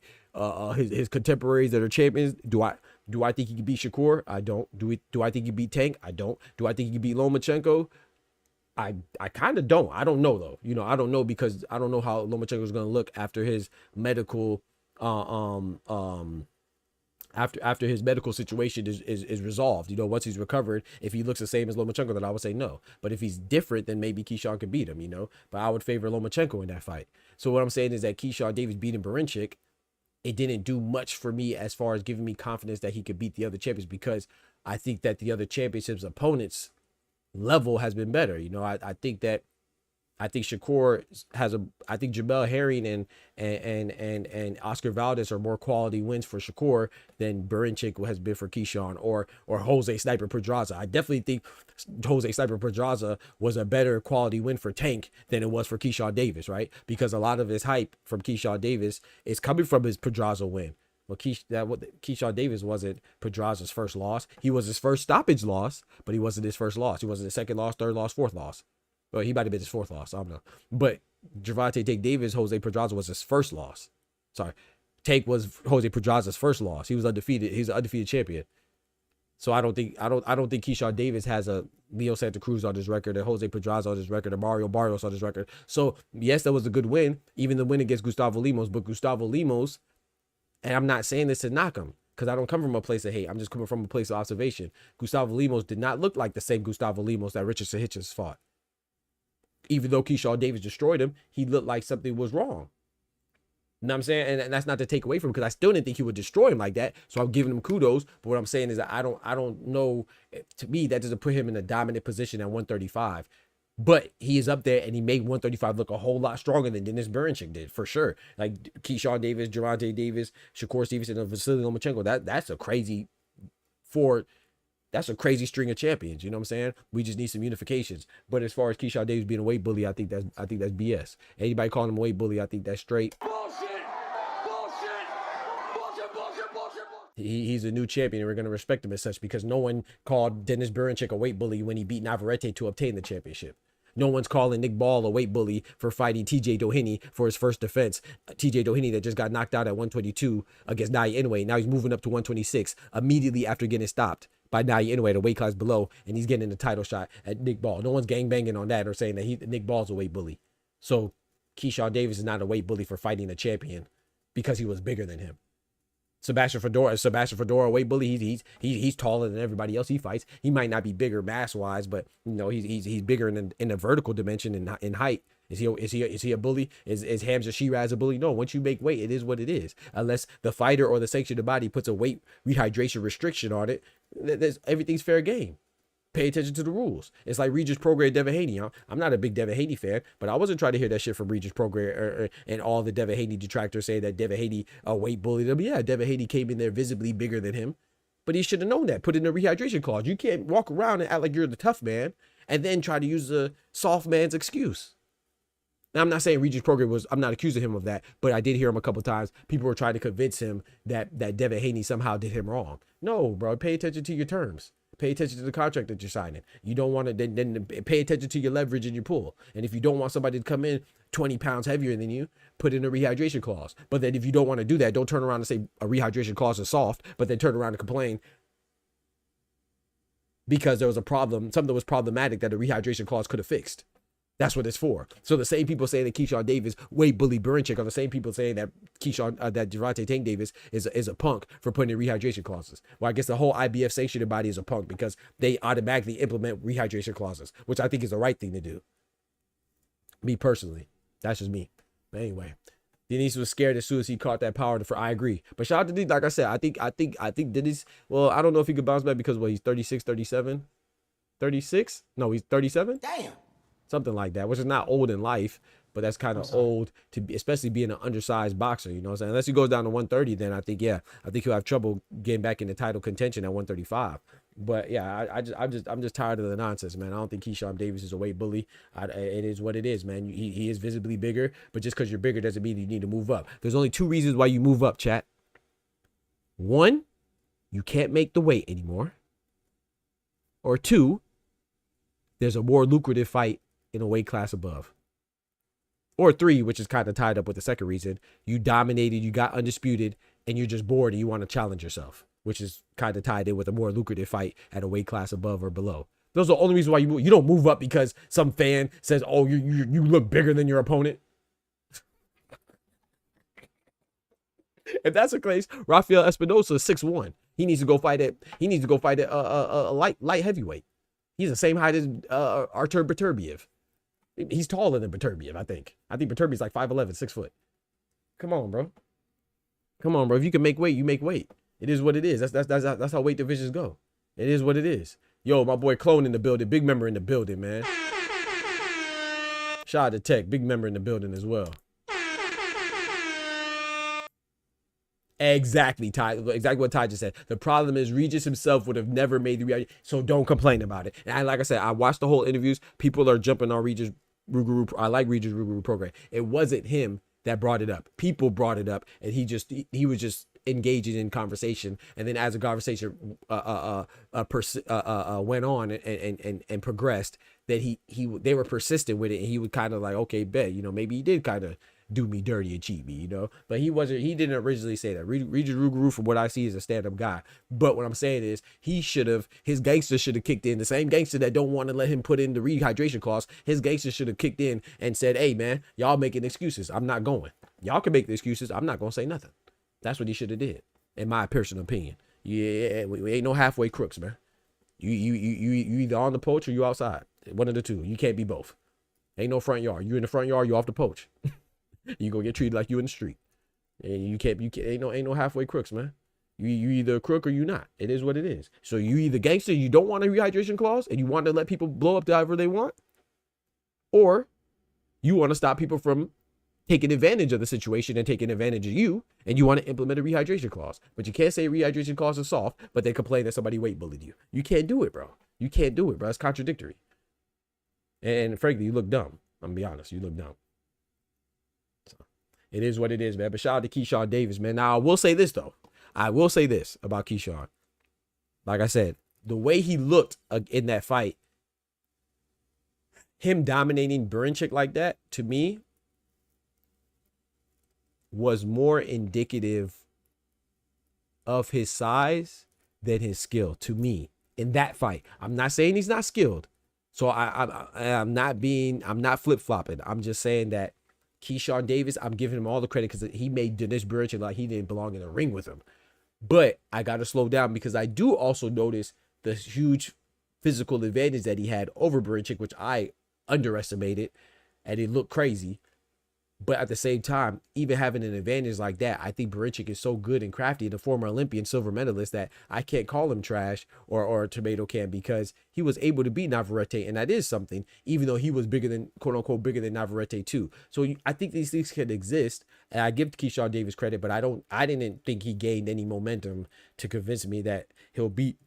his contemporaries that are champions? Do I think he could beat Shakur? I don't. Do I think he beat Tank? I don't. Do I think he could beat Lomachenko? I kind of don't. I don't know though. You know, I don't know because I don't know how Lomachenko is going to look after his medical after his medical situation is resolved. You know, once he's recovered, if he looks the same as Lomachenko, then I would say no. But if he's different, then maybe Keyshawn could beat him, you know. But I would favor Lomachenko in that fight. So what I'm saying is that Keyshawn Davis beating Berichick, it didn't do much for me as far as giving me confidence that he could beat the other champions, because I think that the other championships opponents level has been better. You know, I think Shakur has I think Jamel Herring and Oscar Valdez are more quality wins for Shakur than Berichick has been for Keyshawn or Jose Sniper Pedraza. I definitely think Jose Sniper Pedraza was a better quality win for Tank than it was for Keyshawn Davis, right? Because a lot of his hype from Keyshawn Davis is coming from his Pedraza win. Well, Keyshawn Davis wasn't Pedraza's first loss. He was his first stoppage loss, but he wasn't his first loss. He wasn't his second loss, third loss, fourth loss. Well, he might have been his fourth loss. I don't know. But Gervonta Tank Davis, Jose Pedraza was his first loss. Sorry. Tank was Jose Pedraza's first loss. He was undefeated. He's an undefeated champion. So I don't think Keyshawn Davis has a Leo Santa Cruz on his record, and Jose Pedraza on his record, and Mario Barrios on his record. So yes, that was a good win, even the win against Gustavo Limos. But Gustavo Limos, and I'm not saying this to knock him, because I don't come from a place of hate. I'm just coming from a place of observation. Gustavo Limos did not look like the same Gustavo Limos that Richardson Hitchens fought. Even though Keyshawn Davis destroyed him, he looked like something was wrong. You know what I'm saying? And that's not to take away from him, because I still didn't think he would destroy him like that. So I'm giving him kudos. But what I'm saying is that I don't know. To me, that doesn't put him in a dominant position at 135. But he is up there, and he made 135 look a whole lot stronger than Dennis Berichick did, for sure. Like Keyshawn Davis, Gervonta Davis, Shakur Stevenson, and Vasily Lomachenko. That's a crazy string of champions. You know what I'm saying? We just need some unifications. But as far as Keyshawn Davis being a weight bully, I think that's BS. Anybody calling him a weight bully, I think that's straight. He's a new champion, and we're going to respect him as such, because no one called Dennis Berichick a weight bully when he beat Navarrete to obtain the championship. No one's calling Nick Ball a weight bully for fighting TJ Doheny for his first defense. TJ Doheny that just got knocked out at 122 against Nai Inoue. Now he's moving up to 126 immediately after getting stopped by Nai Inoue, the weight class below, and he's getting a title shot at Nick Ball. No one's gangbanging on that or saying that Nick Ball's a weight bully. So Keyshawn Davis is not a weight bully for fighting a champion because he was bigger than him. Sebastian Fedora, weight bully. He's taller than everybody else he fights. He might not be bigger mass wise, but you know he's bigger in a vertical dimension in height. Is he a bully? Is Hamza Shiraz a bully? No. Once you make weight, it is what it is. Unless the fighter or the sanctioned body puts a weight rehydration restriction on it, everything's fair game. Pay attention to the rules. It's like Regis Prograis, Devin Haney. I'm not a big Devin Haney fan, but I wasn't trying to hear that shit from Regis Prograis and all the Devin Haney detractors saying that Devin Haney weight bullied him. Yeah, Devin Haney came in there visibly bigger than him, but he should have known that. Put in a rehydration clause. You can't walk around and act like you're the tough man and then try to use the soft man's excuse. Now, I'm not saying Regis Prograis I'm not accusing him of that, but I did hear him a couple times. People were trying to convince him that Devin Haney somehow did him wrong. No, bro, pay attention to your terms. Pay attention to the contract that you're signing. You don't want to then pay attention to your leverage and your pull. And if you don't want somebody to come in 20 pounds heavier than you, put in a rehydration clause. But then if you don't want to do that, don't turn around and say a rehydration clause is soft, but then turn around and complain because there was a problem, something that was problematic that a rehydration clause could have fixed. That's what it's for. So the same people saying that Keyshawn Davis weight bully Berichick are the same people saying that that Gervonta Tank Davis is a punk for putting in rehydration clauses. Well, I guess the whole IBF sanctioned body is a punk because they automatically implement rehydration clauses, which I think is the right thing to do. Me personally, that's just me. But anyway, Denise was scared as soon as he caught that power. I agree. But shout out to Denise. Like I said, I think Denise, well, I don't know if he could bounce back because, he's 36, 37? 36? No, he's 37? Damn. Something like that, which is not old in life, but that's kind of old to be, especially being an undersized boxer, you know what I'm saying? Unless he goes down to 130, then I think he'll have trouble getting back into title contention at 135. But yeah, I'm just tired of the nonsense, man. I don't think Keyshawn Davis is a weight bully. It is what it is, man. He is visibly bigger, but just because you're bigger doesn't mean you need to move up. There's only 2 reasons why you move up, chat. 1, you can't make the weight anymore. Or 2, there's a more lucrative fight in a weight class above. Or 3, which is kind of tied up with the second reason, you dominated, you got undisputed, and you're just bored and you want to challenge yourself, which is kind of tied in with a more lucrative fight at a weight class above or below. Those are the only reasons why you move. You don't move up because some fan says, oh, you look bigger than your opponent. If that's the case, Rafael Espinosa is 6'1". He needs to go fight at light heavyweight. He's the same height as Artur Beterbiev. He's taller than Beterbiev, I think. I think Beterbiev's like 5'11", 6 foot. Come on, bro. Come on, bro. If you can make weight, you make weight. It is what it is. That's how weight divisions go. It is what it is. Yo, my boy Clone in the building. Big member in the building, man. Shout out to Tech. Big member in the building as well. Exactly, Ty. Exactly what Ty just said. The problem is Regis himself would have never made the reality. So don't complain about it. And like I said, I watched the whole interviews. People are jumping on Regis Ruguru. I like Regis Ruguru program. It wasn't him that brought it up. People brought it up, and he was just engaging in conversation. And then as the conversation went on and progressed, that they were persistent with it, and he would kind of like, okay, bet, maybe he did kind of do me dirty and cheat me, but he didn't originally say that. Regis Ruguru, from what I see, is a stand-up guy. But what I'm saying is his gangster should have kicked in. The same gangster that don't want to let him put in the rehydration clause, his gangster should have kicked in and said, hey man, y'all making excuses. I'm not going. Y'all can make the excuses. I'm not going to say nothing. That's what he should have did, in my personal opinion. Yeah, we ain't no halfway crooks, man. You either on the poach or you outside. One of the two. You can't be both. Ain't no front yard. You in the front yard, you off the poach. You gonna get treated like you in the street, and you can't ain't no halfway crooks, man. You either a crook or you not. It is what it is. So you either gangster, you don't want a rehydration clause and you want to let people blow up however they want, or you want to stop people from taking advantage of the situation and taking advantage of you, and you want to implement a rehydration clause. But you can't say rehydration clause is soft, but they complain that somebody weight bullied you. You can't do it, bro. You can't do it, bro. It's contradictory. And frankly, you look dumb. I'm gonna be honest. You look dumb. It is what it is, man. But shout out to Keyshawn Davis, man. Now, I will say this, though. I will say this about Keyshawn. Like I said, the way he looked in that fight, him dominating Berinchik like that, to me, was more indicative of his size than his skill, to me, in that fight. I'm not saying he's not skilled. So I'm not flip-flopping. I'm just saying that Keyshawn Davis, I'm giving him all the credit because he made Dennis Berinchik like he didn't belong in a ring with him. But I got to slow down because I do also notice the huge physical advantage that he had over Berinchik, which I underestimated, and it looked crazy. But at the same time, even having an advantage like that, I think Berinchik is so good and crafty, the former Olympian silver medalist, that I can't call him trash or a tomato can, because he was able to beat Navarrete, and that is something, even though he was bigger than, quote unquote, bigger than Navarrete too. So I think these things can exist, and I give Keyshawn Davis credit, but I didn't think he gained any momentum to convince me that he'll beat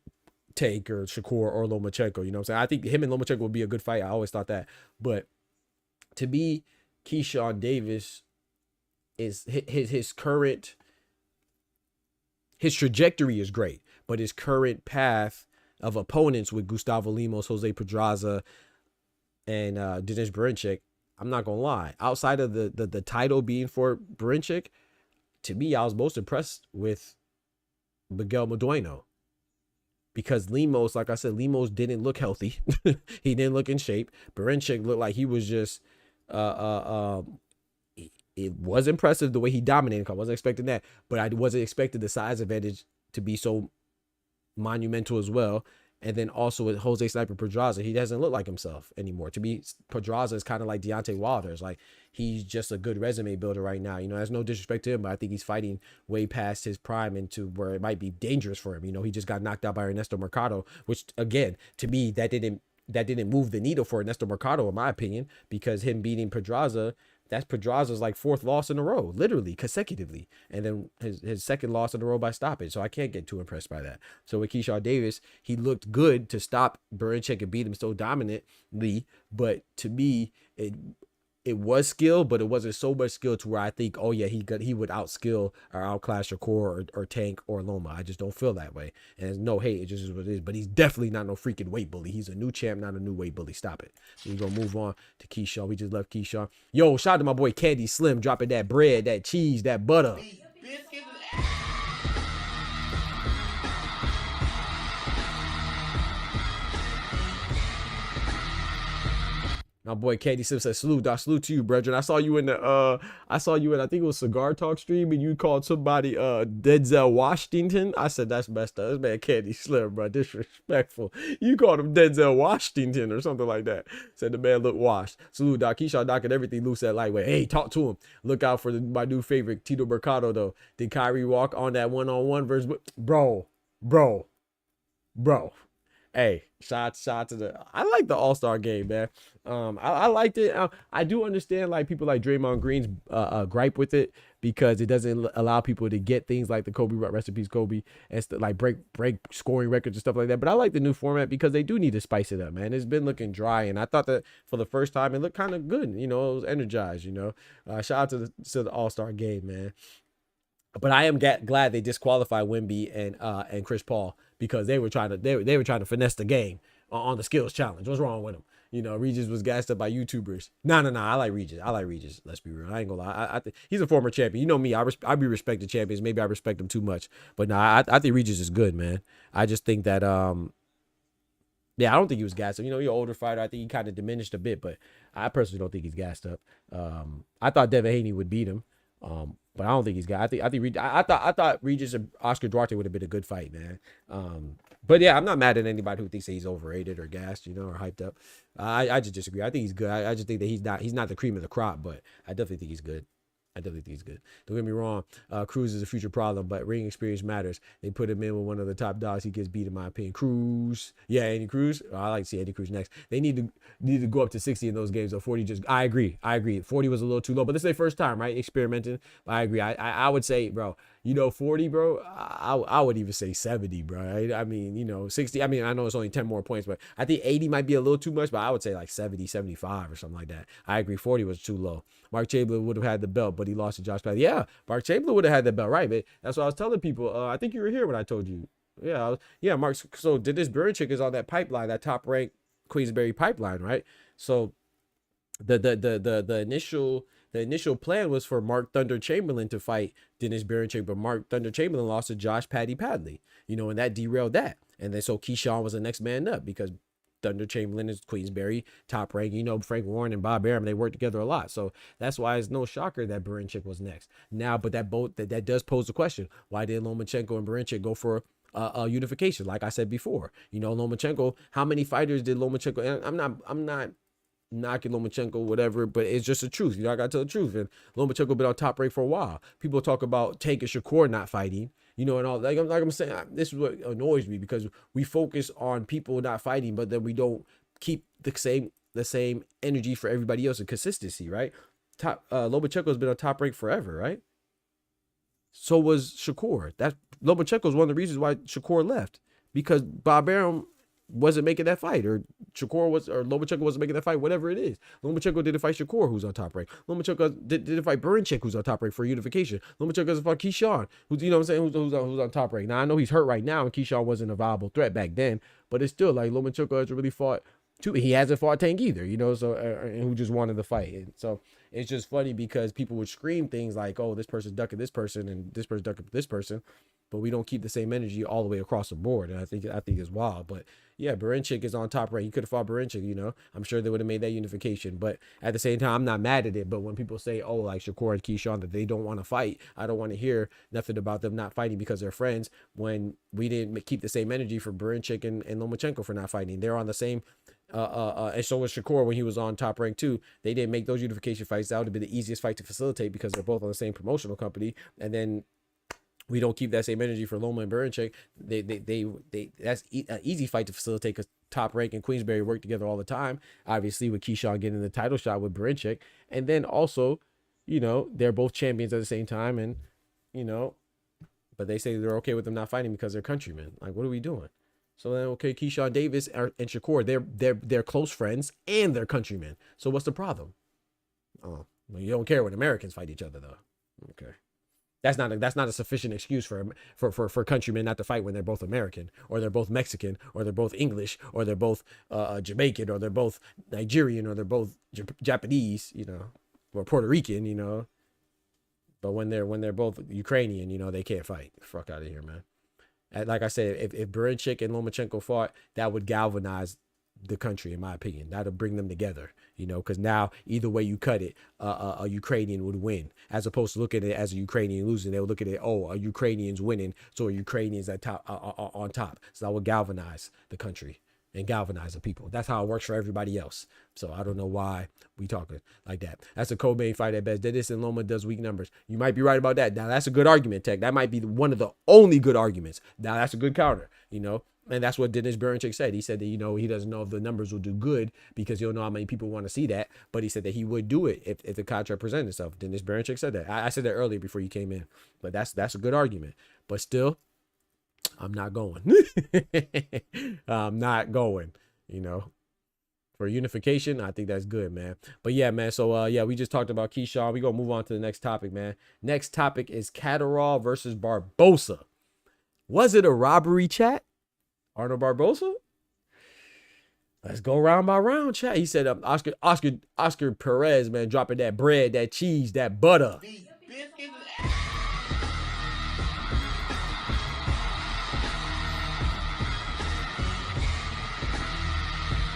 Tank or Shakur or Lomachenko. You know what I'm saying? I think him and Lomachenko would be a good fight. I always thought that. But to me, Keyshawn Davis is his current, his trajectory is great, but his current path of opponents with Gustavo Lemos, Jose Pedraza, and Dennis Berinchik, I'm not gonna lie, outside of the title being for Berinchik, to me, I was most impressed with Miguel Madueno, because Lemos, like I said, Lemos didn't look healthy. He didn't look in shape. Berinchik looked like he was just it was impressive the way he dominated. I wasn't expecting that, but I wasn't expecting the size advantage to be so monumental as well. And then also with Jose Sniper Pedraza, he doesn't look like himself anymore. To me, Pedraza is kind of like Deontay Wilder. It's like he's just a good resume builder right now. You know, there's no disrespect to him, but I think he's fighting way past his prime into where it might be dangerous for him. You know, he just got knocked out by Ernesto Mercado, which again, to me, that didn't move the needle for Ernesto Mercado, in my opinion, because him beating Pedraza, that's Pedraza's like 4th loss in a row, literally consecutively, and then his 2nd loss in a row by stoppage. So I can't get too impressed by that. So with Keyshawn Davis, he looked good to stop Barinchyk and beat him so dominantly, but to me, it was skill, but it wasn't so much skill to where I think, oh yeah, he would outskill or outclass Shakur or Tank or Loma. I just don't feel that way. And there's no hate, it just is what it is. But he's definitely not no freaking weight bully. He's a new champ, not a new weight bully. Stop it. So we're gonna move on to Keyshawn. We just left Keyshawn. Yo, shout out to my boy Candy Slim dropping that bread, that cheese, that butter. My boy Candy Sim said, salute to you, brethren. I saw you in I think it was Cigar Talk stream, and you called somebody Denzel Washington. I said, that's messed up. This man Candy Slim, bro, disrespectful. You called him Denzel Washington or something like that. Said the man looked washed. Salute, Doc. Keyshawn knocking everything loose at lightweight. Hey, talk to him. Look out for my new favorite, Tito Mercado, though. Did Kyrie walk on that one-on-one versus... Bro. Hey, shout to the... I like the All-Star game, man. I liked it. I do understand like people like Draymond Green's gripe with it, because it doesn't allow people to get things like the Kobe recipes, Kobe, and like break scoring records and stuff like that. But I like the new format because they do need to spice it up, man. It's been looking dry, and I thought that for the first time it looked kind of good. You know, it was energized. You know, shout out to the All-Star game, man. But I am glad they disqualified Wemby and Chris Paul, because they were trying to finesse the game on the skills challenge. What's wrong with them? You know, Regis was gassed up by YouTubers. No. I like Regis. Let's be real. I ain't gonna lie. I think he's a former champion. You know me. I be respecting champions. Maybe I respect them too much. But no, I think Regis is good, man. I just think that yeah, I don't think he was gassed up. You know, you're an older fighter. I think he kind of diminished a bit, but I personally don't think he's gassed up. I thought Devin Haney would beat him. But I don't think he's got. I thought Regis and Oscar Duarte would have been a good fight, man. But yeah, I'm not mad at anybody who thinks that he's overrated or gassed, you know, or hyped up. I just disagree. I think he's good. I just think that he's not the cream of the crop, but I definitely think he's good. Don't get me wrong. Cruz is a future problem, but ring experience matters. They put him in with one of the top dogs. He gets beat, in my opinion. Cruz. Yeah, Andy Cruz. Oh, I like to see Andy Cruz next. They need to go up to 60 in those games. So 40 just, I agree. 40 was a little too low, but this is their first time, right? Experimenting. I agree. I would say, bro, you know, 40, bro, I would even say 70, bro. Right? I mean, you know, 60. I mean, I know it's only 10 more points, but I think 80 might be a little too much, but I would say like 70, 75 or something like that. I agree. 40 was too low. Mark Chamberlain would have had the belt, but he lost to Josh Paddy. Yeah, Mark Chamberlain would have had the belt, right? But that's what I was telling people. I think you were here when I told you. Yeah, Mark. So Dennis Burichick is on that pipeline, that top ranked Queensberry pipeline, right? So the initial plan was for Mark Thunder Chamberlain to fight Dennis Burichick, but Mark Thunder Chamberlain lost to Josh Paddy, you know, and that derailed that. And then so Keyshawn was the next man up, because Thunder Chamberlain is Queensberry, top rank. You know, Frank Warren and Bob Arum, they work together a lot. So that's why it's no shocker that Barinchyk was next. Now, but that does pose the question: why did Lomachenko and Barinchyk go for a unification? Like I said before, you know, Lomachenko. How many fighters did Lomachenko? And I'm not knocking Lomachenko, whatever, but it's just the truth. You know, I gotta tell the truth. And Lomachenko been on top rank for a while. People talk about Tank and Shakur not fighting. You know, and all like I'm saying, this is what annoys me, because we focus on people not fighting, but then we don't keep the same energy for everybody else and consistency, right? Lomachenko's been on top rank forever, right? So was Shakur. That Lomachenko is one of the reasons why Shakur left, because Bob Arum wasn't making that fight, or Lomachenko wasn't making that fight, whatever it is. Lomachenko didn't fight Shakur, who's on top rank. Lomachenko didn't fight Barinchyk, who's on top rank for unification. Lomachenko doesn't fight Keyshawn, who's, you know what I'm saying, who's on top rank. Now, I know he's hurt right now, and Keyshawn wasn't a viable threat back then, but it's still like Lomachenko hasn't really fought he hasn't fought Tank either, you know, so and who just wanted the fight. And so it's just funny because people would scream things like, oh, this person's ducking this person and this person's ducking this person. but we don't keep the same energy all the way across the board. And I think it's wild. But yeah, Barinchyk is on top right. He could have fought Barinchyk, you know. I'm sure they would have made that unification. But at the same time, I'm not mad at it. But when people say, oh, like Shakur and Keyshawn, that they don't want to fight, I don't want to hear nothing about them not fighting because they're friends, when we didn't keep the same energy for Barinchyk and Lomachenko for not fighting. They're on the same and so was Shakur when he was on Top Rank too. They didn't make those unification fights. That would have been the easiest fight to facilitate because they're both on the same promotional company. And then we don't keep that same energy for Loma and Barinchyk. That's an easy fight to facilitate because Top Rank and Queensberry work together all the time. Obviously, with Keyshawn getting the title shot with Barinchyk, and then also, you know, they're both champions at the same time, and you know, but they say they're okay with them not fighting because they're countrymen. Like, what are we doing? So then, okay, Keyshawn Davis and Shakur, they're close friends and they're countrymen. So what's the problem? Oh, well, you don't care when Americans fight each other, though. Okay, that's not a sufficient excuse for countrymen not to fight when they're both American, or they're both Mexican, or they're both English, or they're both Jamaican, or they're both Nigerian, or they're both Japanese, you know, or Puerto Rican, you know. But when they're both Ukrainian, you know, they can't fight. Fuck out of here, man. Like I said, if Barinchyk and Lomachenko fought, that would galvanize the country, in my opinion. That would bring them together, you know, because now either way you cut it, a Ukrainian would win, as opposed to looking at it as a Ukrainian losing. They would look at it, oh, a Ukrainian's winning, so a Ukrainian's at top, on top. So that would galvanize the country and galvanize the people. That's how it works for everybody else. So I don't know why we talking like that. That's a co-main fight at best. Dennis and Loma does weak numbers. You might be right about that. Now that's a good argument, Tech. That might be one of the only good arguments. Now that's a good counter, you know. And that's what Dennis Barinchyk said. He said that, you know, he doesn't know if the numbers will do good because he don't know how many people want to see that. But he said that he would do it if the contract presented itself. Dennis Barinchyk said that. I said that earlier before you came in. But that's a good argument. But still, I'm not going. I'm not going. You know, for unification, I think that's good, man. But yeah, man. So yeah, we just talked about Keyshawn. We gonna move on to the next topic, man. Next topic is CATTERALL versus BARBOZA. Was it a robbery, chat? Arnold Barboza? Let's go round by round, chat. He said, Oscar Perez, man, dropping that bread, that cheese, that butter.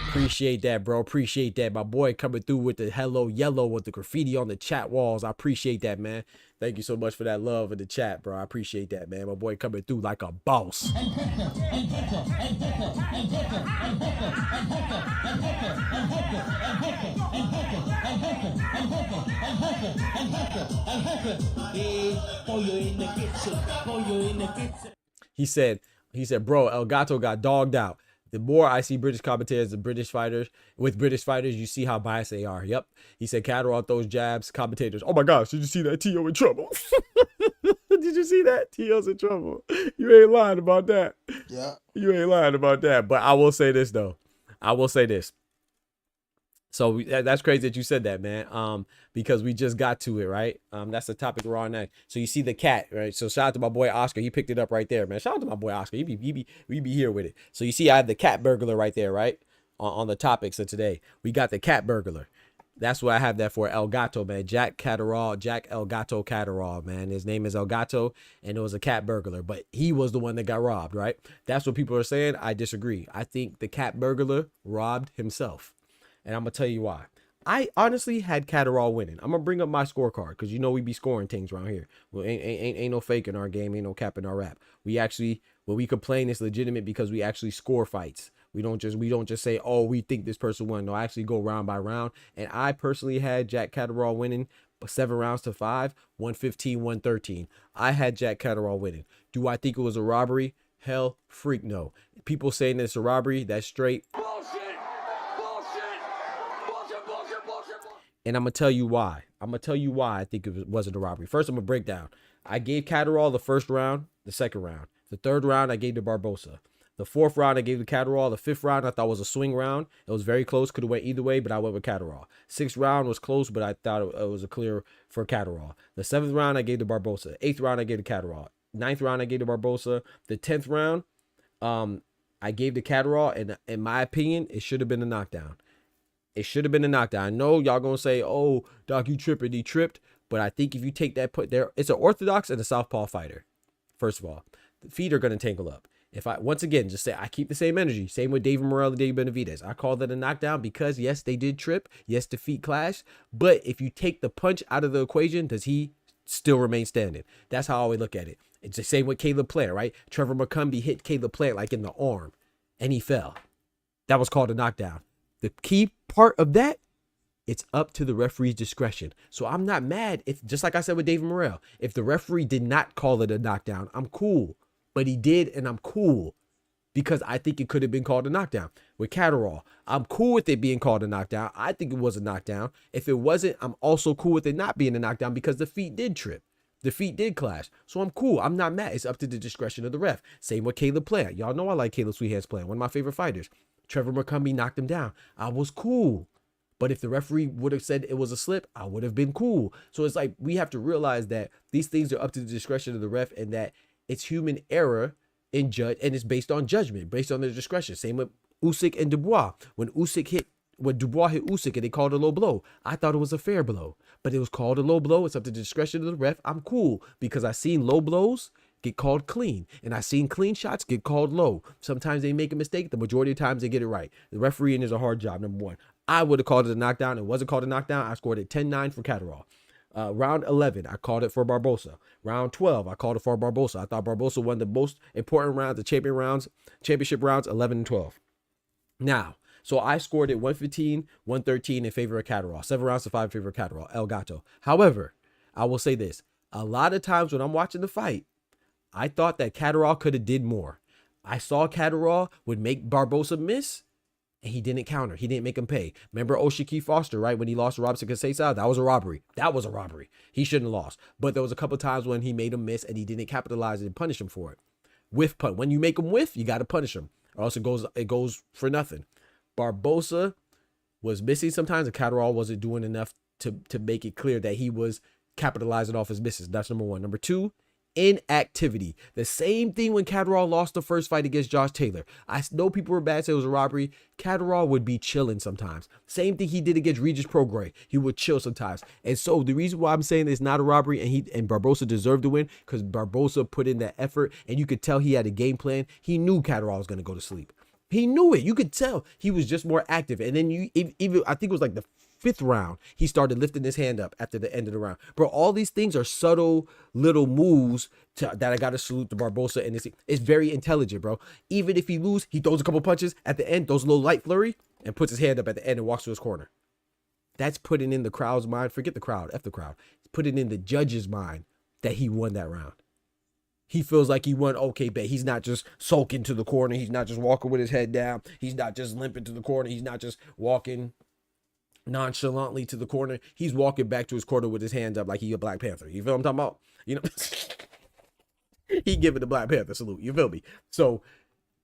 Appreciate that, bro. Appreciate that. My boy coming through with the hello yellow with the graffiti on the chat walls. I appreciate that, man. Thank you so much for that love in the chat, bro. I appreciate that, man. My boy coming through like a boss. He said, bro, El Gato got dogged out. The more I see British commentators and British fighters, you see how biased they are. Yep. He said CATTERALL throws jabs. Commentators, oh my gosh, did you see that? T.O. in trouble. Did you see that? T.O.'s in trouble. You ain't lying about that. Yeah. You ain't lying about that. But I will say this, though. I will say this. So that's crazy that you said that, man. Because we just got to it, right? That's the topic we're on next. So you see the cat, right? So shout out to my boy Oscar. He picked it up right there, man. Shout out to my boy Oscar. We be here with it. So you see I have the cat burglar right there, right? On the topics of today. We got the cat burglar. That's what I have that for. El Gato, man. Jack El Gato CATTERALL, man. His name is El Gato, and it was a cat burglar. But he was the one that got robbed, right? That's what people are saying. I disagree. I think the cat burglar robbed himself. And I'm going to tell you why. I honestly had CATTERALL winning. I'm going to bring up my scorecard because you know we be scoring things around here. Well, ain't no fake in our game. Ain't no cap in our rap. We actually, when we complain, it's legitimate because we actually score fights. We don't just say, oh, we think this person won. No, I actually go round by round. And I personally had Jack CATTERALL winning 7 rounds to 5, 115, 113. I had Jack CATTERALL winning. Do I think it was a robbery? Hell, freak no. People saying that it's a robbery, that's straight. And I'm going to tell you why. I think it wasn't a robbery. First, I'm going to break down. I gave CATTERALL the first round, the second round. The third round, I gave to BARBOZA. The fourth round, I gave to CATTERALL. The fifth round, I thought was a swing round. It was very close. Could have went either way, but I went with CATTERALL. Sixth round was close, but I thought it was a clear for CATTERALL. The seventh round, I gave to BARBOZA. Eighth round, I gave to CATTERALL. Ninth round, I gave to BARBOZA. The 10th round, I gave to CATTERALL. And in my opinion, it should have been a knockdown. It should have been a knockdown. I know y'all gonna say, oh, Doc, you tripping. He tripped. But I think if you take that put there, it's an orthodox and a southpaw fighter. First of all, the feet are going to tangle up. If I, once again, just say I keep the same energy, same with David Morrell and David Benavidez. I call that a knockdown because, yes, they did trip. Yes, the feet clash. But if you take the punch out of the equation, does he still remain standing? That's how I always look at it. It's the same with Caleb Plant, right? Trevor McCumbee hit Caleb Plant like in the arm and he fell. That was called a knockdown. The key part of that, it's up to the referee's discretion. So I'm not mad if, just like I said with David Morrell, if the referee did not call it a knockdown, I'm cool. But he did, and I'm cool because I think it could have been called a knockdown. With Catterall, I'm cool with it being called a knockdown. I think it was a knockdown. If it wasn't, I'm also cool with it not being a knockdown because the feet did trip. The feet did clash. So I'm cool. I'm not mad. It's up to the discretion of the ref. Same with Caleb Plant. Y'all know I like Caleb Sweethands Plant, one of my favorite fighters. Trevor McCumbee knocked him down. I was cool. But if the referee would have said it was a slip, I would have been cool. So it's like we have to realize that these things are up to the discretion of the ref and that it's human error in judge, and it's based on judgment, based on their discretion. Same with Usyk and Dubois. When Dubois hit Usyk and they called a low blow, I thought it was a fair blow, but it was called a low blow. It's up to the discretion of the ref. I'm cool because I seen low blows get called clean, and I seen clean shots get called low. Sometimes they make a mistake. The majority of times they get it right. The refereeing is a hard job. Number one, I would have called it a knockdown. It wasn't called a knockdown. I scored it 10-9 for Catterall. Round 11, I called it for Barboza. Round 12, I called it for Barboza. I thought Barboza won the most important rounds, the championship rounds, 11 and 12. Now, so I scored it 115, 113 in favor of Catterall. 7 rounds to 5 in favor of Catterall, El Gato. However, I will say this. A lot of times when I'm watching the fight, I thought that Catterall could have did more. I saw Catterall would make Barboza miss, and he didn't counter. He didn't make him pay. Remember Oshiki Foster, right? When he lost to Robson Casesa, that was a robbery. That was a robbery. He shouldn't have lost. But there was a couple of times when he made him miss and he didn't capitalize and punish him for it. Whiff punt. When you make him whiff, you got to punish him. Or else it goes for nothing. Barboza was missing sometimes, and Catterall wasn't doing enough to make it clear that he was capitalizing off his misses. That's number one. Number two, inactivity. The same thing when Catterall lost the first fight against Josh Taylor. I know people were bad, say it was a robbery. Catterall would be chilling sometimes. Same thing he did against Regis Prograis. He would chill sometimes. And so the reason why I'm saying it's not a robbery and Barboza deserved to win, because Barboza put in that effort and you could tell he had a game plan. He knew Catterall was going to go to sleep. He knew it. You could tell he was just more active. And then even I think it was like the 5th round, he started lifting his hand up after the end of the round. Bro, all these things are subtle little moves that I got to salute to Barboza. And it's very intelligent, bro. Even if he lose, he throws a couple punches at the end, throws a little light flurry, and puts his hand up at the end and walks to his corner. That's putting in the crowd's mind. Forget the crowd. F the crowd. It's putting in the judge's mind that he won that round. He feels like he won. Okay, but he's not just sulking to the corner. He's not just walking with his head down. He's not just limping to the corner. He's not just walking nonchalantly to the corner. He's walking back to his corner with his hands up like he a Black Panther. You feel what I'm talking about? You know, he giving the Black Panther salute. You feel me? So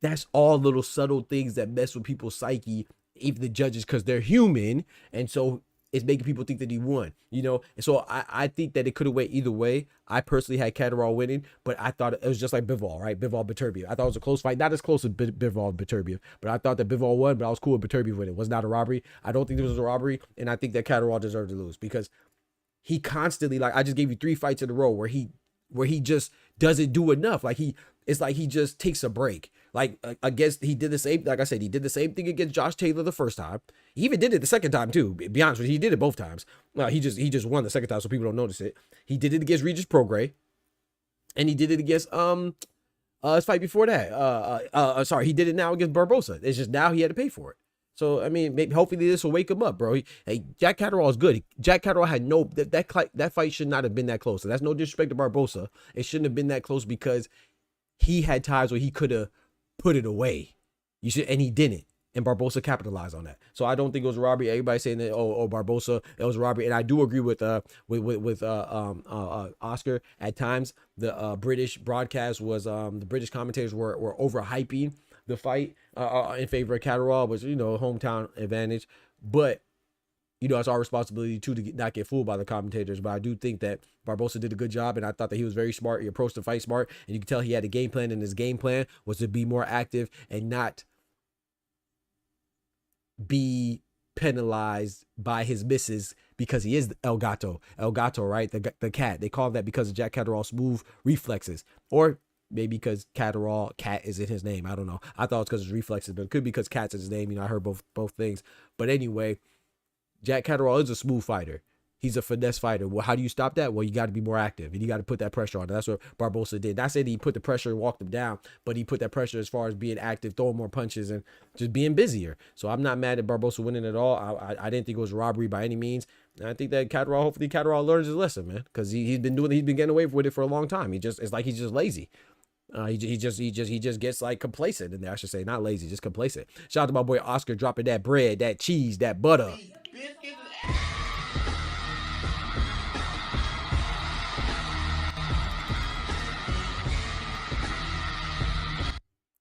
that's all little subtle things that mess with people's psyche, even the judges, because they're human. And so it's making people think that he won, you know? And so I think that it could have went either way. I personally had Catterall winning, but I thought it was just like Bivol, right? Bivol Beterbiev. I thought it was a close fight. Not as close as Bivol Beterbiev, but I thought that Bivol won, but I was cool with Beterbiev winning. It was not a robbery. I don't think it was a robbery, and I think that Catterall deserved to lose because he constantly, like, I just gave you 3 fights in a row where he just doesn't do enough. Like it's like he just takes a break. Like against, he did the same, like I said, he did the same thing against Josh Taylor the first time. He even did it the second time too. Be honest with you, he did it both times. He just won the second time so people don't notice it. He did it against Regis Prograis, and he did it against his fight before that. Sorry, he did it now against Barboza. It's just now he had to pay for it. So I mean, maybe hopefully this will wake him up, bro. Jack Catterall is good. Jack Catterall had that fight should not have been that close. And that's no disrespect to Barboza. It shouldn't have been that close because he had times where he could have put it away. And he didn't. And Barboza capitalized on that. So I don't think it was a robbery. Everybody saying that, oh Barboza, it was a robbery. And I do agree with Oscar. At times, the British broadcast was the British commentators were overhyping the fight in favor of Catterall, was, you know, hometown advantage. But, you know, it's our responsibility too to not get fooled by the commentators. But I do think that Barboza did a good job, and I thought that he was very smart. He approached the fight smart, and you can tell he had a game plan, and his game plan was to be more active and not be penalized by his misses because he is El Gato, right? The cat. They call him that because of Jack Catterall's smooth reflexes. Or Maybe because Catterall, Cat is in his name. I don't know. I thought it's because his reflexes, but it could be because Cat's in his name. You know, I heard both things. But anyway, Jack Catterall is a smooth fighter. He's a finesse fighter. Well, how do you stop that? Well, you got to be more active, and you got to put that pressure on. That's what Barboza did. Not saying he put the pressure and walked him down, but he put that pressure as far as being active, throwing more punches, and just being busier. So I'm not mad at Barboza winning at all. I didn't think it was robbery by any means. And I think that hopefully Catterall learns his lesson, man, because he's been getting away with it for a long time. It's like he's just lazy. He just gets like complacent in there. I should say, not lazy, just complacent. Shout out to my boy Oscar dropping that bread, that cheese, that butter.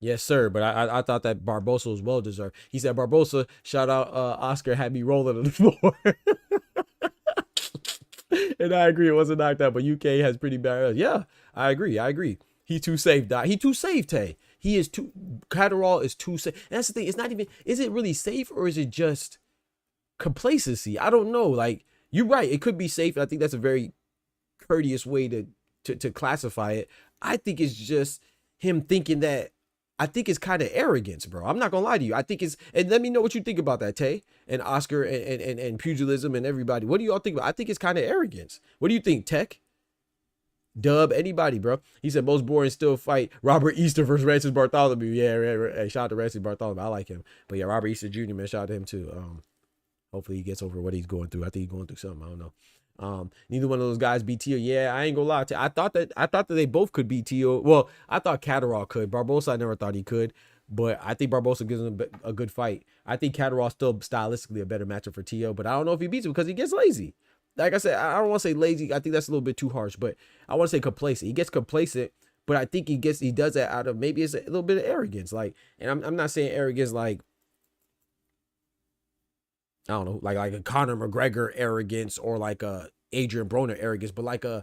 Yes, sir. But I thought that Barboza was well deserved. He said Barboza, shout out Oscar, had me rolling on the floor. And I agree, it wasn't knocked out, but UK has pretty bad. Yeah, I agree. He too safe, Doc. He too safe, Tay. He is too, Catterall is too safe. And that's the thing. It's not even, is it really safe or is it just complacency? I don't know. Like, you're right. It could be safe. I think that's a very courteous way to classify it. I think it's just him thinking that, I think it's kind of arrogance, bro. I'm not gonna lie to you. I think it's, and let me know what you think about that, Tay, and Oscar, and pugilism and everybody. What do y'all think about? I think it's kind of arrogance. What do you think, Tech? Dub, anybody, bro? He said most boring still fight Robert Easter versus Rancis Bartholomew. Yeah, hey, shout out to Rancis Bartholomew. I like him. But yeah, Robert Easter Jr., man, shout out to him too. Hopefully he gets over what he's going through. I think he's going through something. I don't know. Neither one of those guys beat Tio. Yeah, I ain't gonna lie to you. I thought that they both could beat Tio. Well, I thought Catterall could. Barboza, I never thought he could. But I think Barboza gives him a good fight. I think Catterall still stylistically a better matchup for Tio. But I don't know if he beats him because he gets lazy. Like I said, I don't want to say lazy. I think that's a little bit too harsh. But I want to say complacent. He gets complacent. But I think he does that out of, maybe it's a little bit of arrogance. Like, and I'm not saying arrogance like, I don't know, like a Conor McGregor arrogance or like a Adrian Broner arrogance, but like an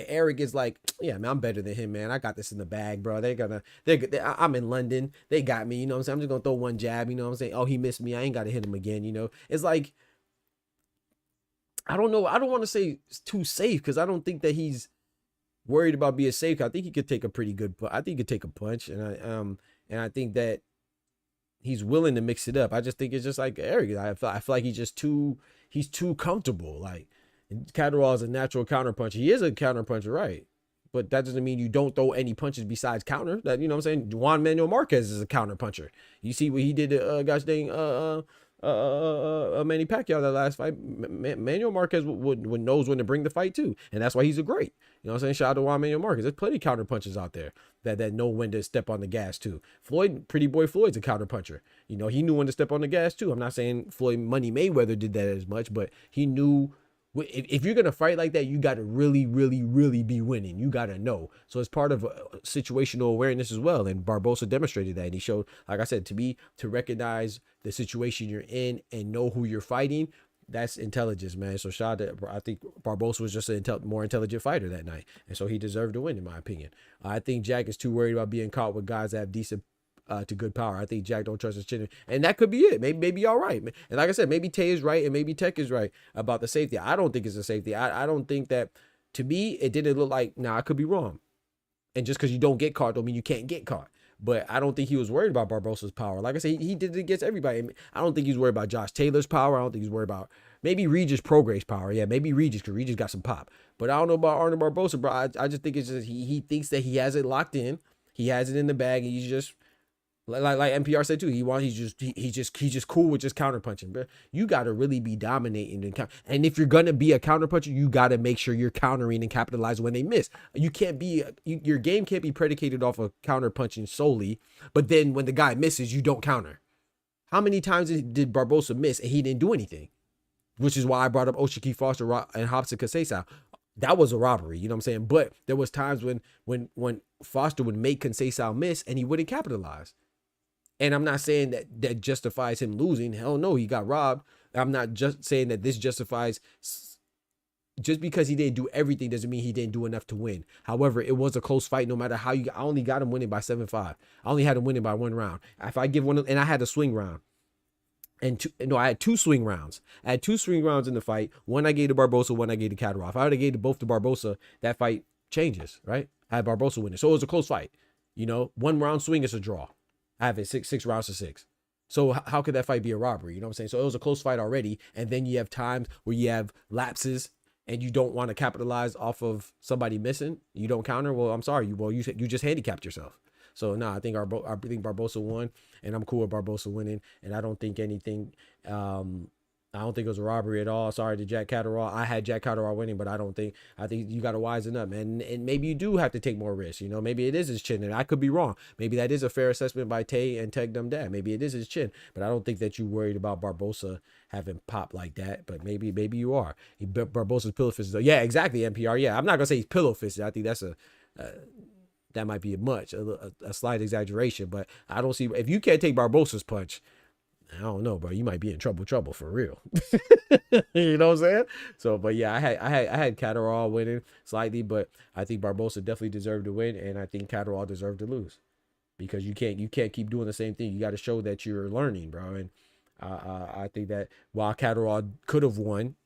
arrogance, like, yeah, man, I'm better than him, man. I got this in the bag, bro. I'm in London. They got me, you know what I'm saying? I'm just gonna throw one jab, you know what I'm saying? Oh, he missed me. I ain't gotta hit him again, you know? It's like, I don't know. I don't want to say it's too safe because I don't think that he's worried about being safe. I think he could take a pretty good, I think he could take a punch, and I think that he's willing to mix it up. I just think it's just like arrogant. I feel like he's too comfortable. Like, Catterall is a natural counterpuncher. He is a counterpuncher, right? But that doesn't mean you don't throw any punches besides counter. That, you know what I'm saying? Juan Manuel Marquez is a counterpuncher. You see what he did to gosh dang Manny Pacquiao that last fight. Manuel Marquez would knows when to bring the fight too, and that's why he's a great. You know what I'm saying? Shout out to Juan Manuel Marquez. There's plenty of counter punches out there that know when to step on the gas too. Pretty boy Floyd's a counter puncher. You know, he knew when to step on the gas too. I'm not saying Floyd Money Mayweather did that as much, but he knew. If you're gonna fight like that, you got to really, really, really be winning. You got to know. So it's part of situational awareness as well. And Barboza demonstrated that. And he showed, like I said, to recognize the situation you're in and know who you're fighting. That's intelligence, man. So shout out to, I think Barboza was just a more intelligent fighter that night, and so he deserved to win, in my opinion. I think Jack is too worried about being caught with guys that have decent to good power. I think Jack don't trust his chin, and that could be it. Maybe y'all right. And like I said, maybe Tay is right, and maybe Tech is right about the safety. I don't think it's a safety. I don't think that. To me, it didn't look like. Now I could be wrong, and just because you don't get caught don't mean you can't get caught. But I don't think he was worried about Barboza's power. Like I said, he did it against everybody. I don't think he's worried about Josh Taylor's power. I don't think he's worried about maybe Regis Prograis' power. Yeah, maybe Regis, because Regis got some pop. But I don't know about Arnold Barboza, bro. I just think it's just he thinks that he has it locked in. He has it in the bag, and he's just like NPR said too. He's just cool with just counterpunching. But you got to really be dominating and if you're gonna be a counterpuncher, you got to make sure you're countering and capitalizing when they miss. You can't be your game can't be predicated off of counterpunching solely. But then when the guy misses, you don't counter. How many times did Barboza miss and he didn't do anything? Which is why I brought up Oshiki Foster and Hobson Conceição. That was a robbery, you know what I'm saying? But there was times when Foster would make Conceição miss and he wouldn't capitalize. And I'm not saying that justifies him losing. Hell no, he got robbed. I'm not just saying that this justifies. Just because he didn't do everything doesn't mean he didn't do enough to win. However, it was a close fight no matter how I only got him winning by 7-5. I only had him winning by 1 round. If I give one, and I had a swing round. I had 2 swing rounds. I had 2 swing rounds in the fight. One I gave to Barboza, one I gave to Catterall. If I would have gave both to Barboza, that fight changes, right? I had Barboza winning. So it was a close fight. You know, 1-round swing is a draw. I have it six rounds to 6. So how could that fight be a robbery? You know what I'm saying? So it was a close fight already. And then you have times where you have lapses and you don't want to capitalize off of somebody missing. You don't counter. Well, I'm sorry. You just handicapped yourself. So I think Barboza won, and I'm cool with Barboza winning. And I don't think anything. I don't think it was a robbery at all. Sorry to Jack Catterall. I had Jack Catterall winning, but I think you got to wisen up, man. And maybe you do have to take more risks. You know, maybe it is his chin, and I could be wrong. Maybe that is a fair assessment by Tay and Teg Dum Dad. Maybe it is his chin, but I don't think that you worried about Barboza having pop like that. But maybe you are. Barboza's pillow fisted. Yeah, exactly. NPR. Yeah, I'm not gonna say he's pillow fisted. I think that's that might be a slight exaggeration, but I don't see if you can't take Barboza's punch. I don't know, bro. You might be in trouble for real. You know what I'm saying? So, but yeah, I had Catterall winning slightly, but I think Barboza definitely deserved to win, and I think Catterall deserved to lose because you can't keep doing the same thing. You got to show that you're learning, bro. And I think that while Catterall could have won,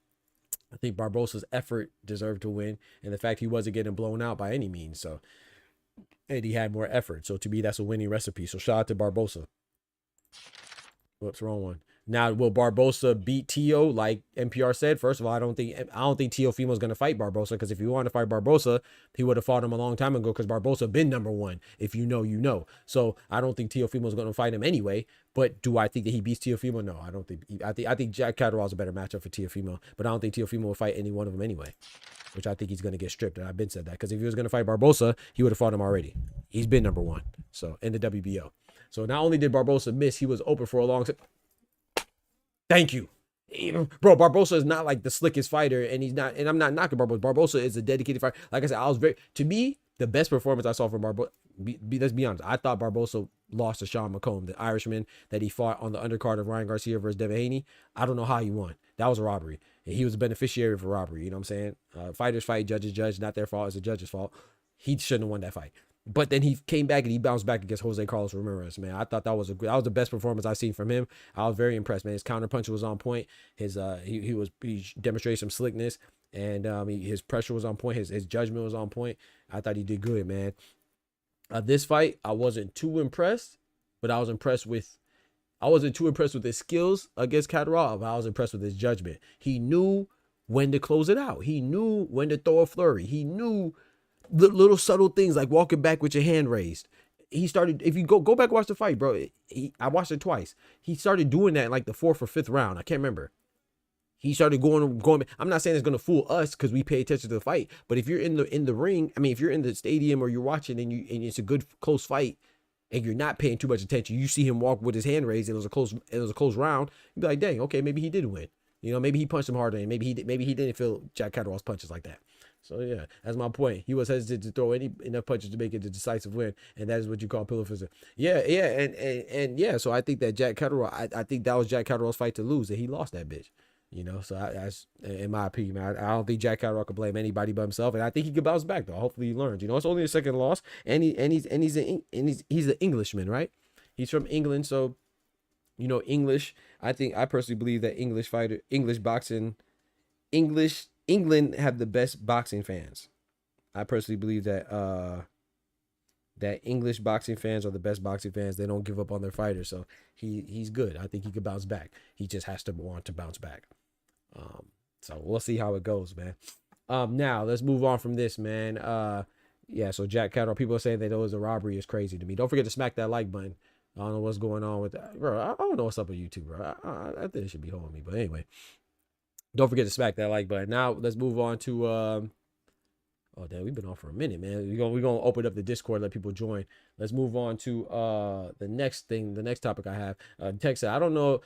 I think Barboza's effort deserved to win, and the fact he wasn't getting blown out by any means. So, and he had more effort. So to me, that's a winning recipe. So shout out to Barboza. Whoops, wrong one. Now, will Barboza beat Tio like NPR said? First of all, I don't think Teofimo is going to fight Barboza, because if he wanted to fight Barboza, he would have fought him a long time ago, because Barboza been number 1. If you know, you know. So I don't think Teofimo is going to fight him anyway. But do I think that he beats Teofimo? No, I don't think. I think Jack Catterall is a better matchup for Teofimo, but I don't think Teofimo will fight any one of them anyway. Which I think he's going to get stripped, and I've been said that, because if he was going to fight Barboza, he would have fought him already. He's been number 1. So in the WBO. So not only did Barboza miss, he was open for a long time. Thank you. Bro, Barboza is not like the slickest fighter, and he's not, and I'm not knocking Barboza. Barboza is a dedicated fighter. Like I said, to me, the best performance I saw from Barboza, let's be honest, I thought Barboza lost to Sean McComb, the Irishman that he fought on the undercard of Ryan Garcia versus Devin Haney. I don't know how he won. That was a robbery. And he was a beneficiary of a robbery. You know what I'm saying? Fighters fight, judges judge. Not their fault. It's the judge's fault. He shouldn't have won that fight. But then he came back and he bounced back against Jose Carlos Ramirez, man. I thought that was the best performance I've seen from him. I was very impressed, man. His counterpunch was on point. His he demonstrated some slickness, and his pressure was on point. His judgment was on point. I thought he did good, man. This fight, I wasn't too impressed, but I wasn't too impressed with his skills against Catterall, but I was impressed with his judgment. He knew when to close it out. He knew when to throw a flurry. He knew the little subtle things like walking back with your hand raised. He started, if you go back and watch the fight, bro, I watched it twice. He started doing that in like the 4th or 5th round. I can't remember. He started going. I'm not saying it's gonna fool us because we pay attention to the fight, but if you're in the ring, I mean, if you're in the stadium or you're watching and it's a good close fight and you're not paying too much attention, you see him walk with his hand raised. It was a close round. You'd be like, dang, okay, maybe he did win. You know, maybe he punched him harder, and maybe he didn't feel Jack Catterall's punches like that. So yeah, that's my point. He was hesitant to throw enough punches to make it a decisive win, and that is what you call pillow fisting. Yeah, and yeah. So I think that Jack Catterall, I think that was Jack Catterall's fight to lose, and he lost that bitch. You know, so that's in my opinion, man. I don't think Jack Catterall could blame anybody but himself, and I think he could bounce back though. Hopefully he learns. You know, it's only a second loss, and he's an Englishman, right? He's from England, so you know English. I personally believe that England have the best boxing fans. I personally believe that that English boxing fans are the best boxing fans. They don't give up on their fighters, so he's good. I think he could bounce back. He just has to want to bounce back. So we'll see how it goes, man. Now let's move on from this, man. Yeah, so Jack Catterall, people are saying that it was a robbery is crazy to me. Don't forget to smack that like button. I don't know what's going on with that, bro. I don't know what's up with YouTube, bro. I think it should be holding me, but anyway. Don't forget to smack that like button. Now let's move on to oh damn, we've been on for a minute, man. We're gonna open up the Discord, let people join. Let's move on to the next topic I have. Text said, I don't know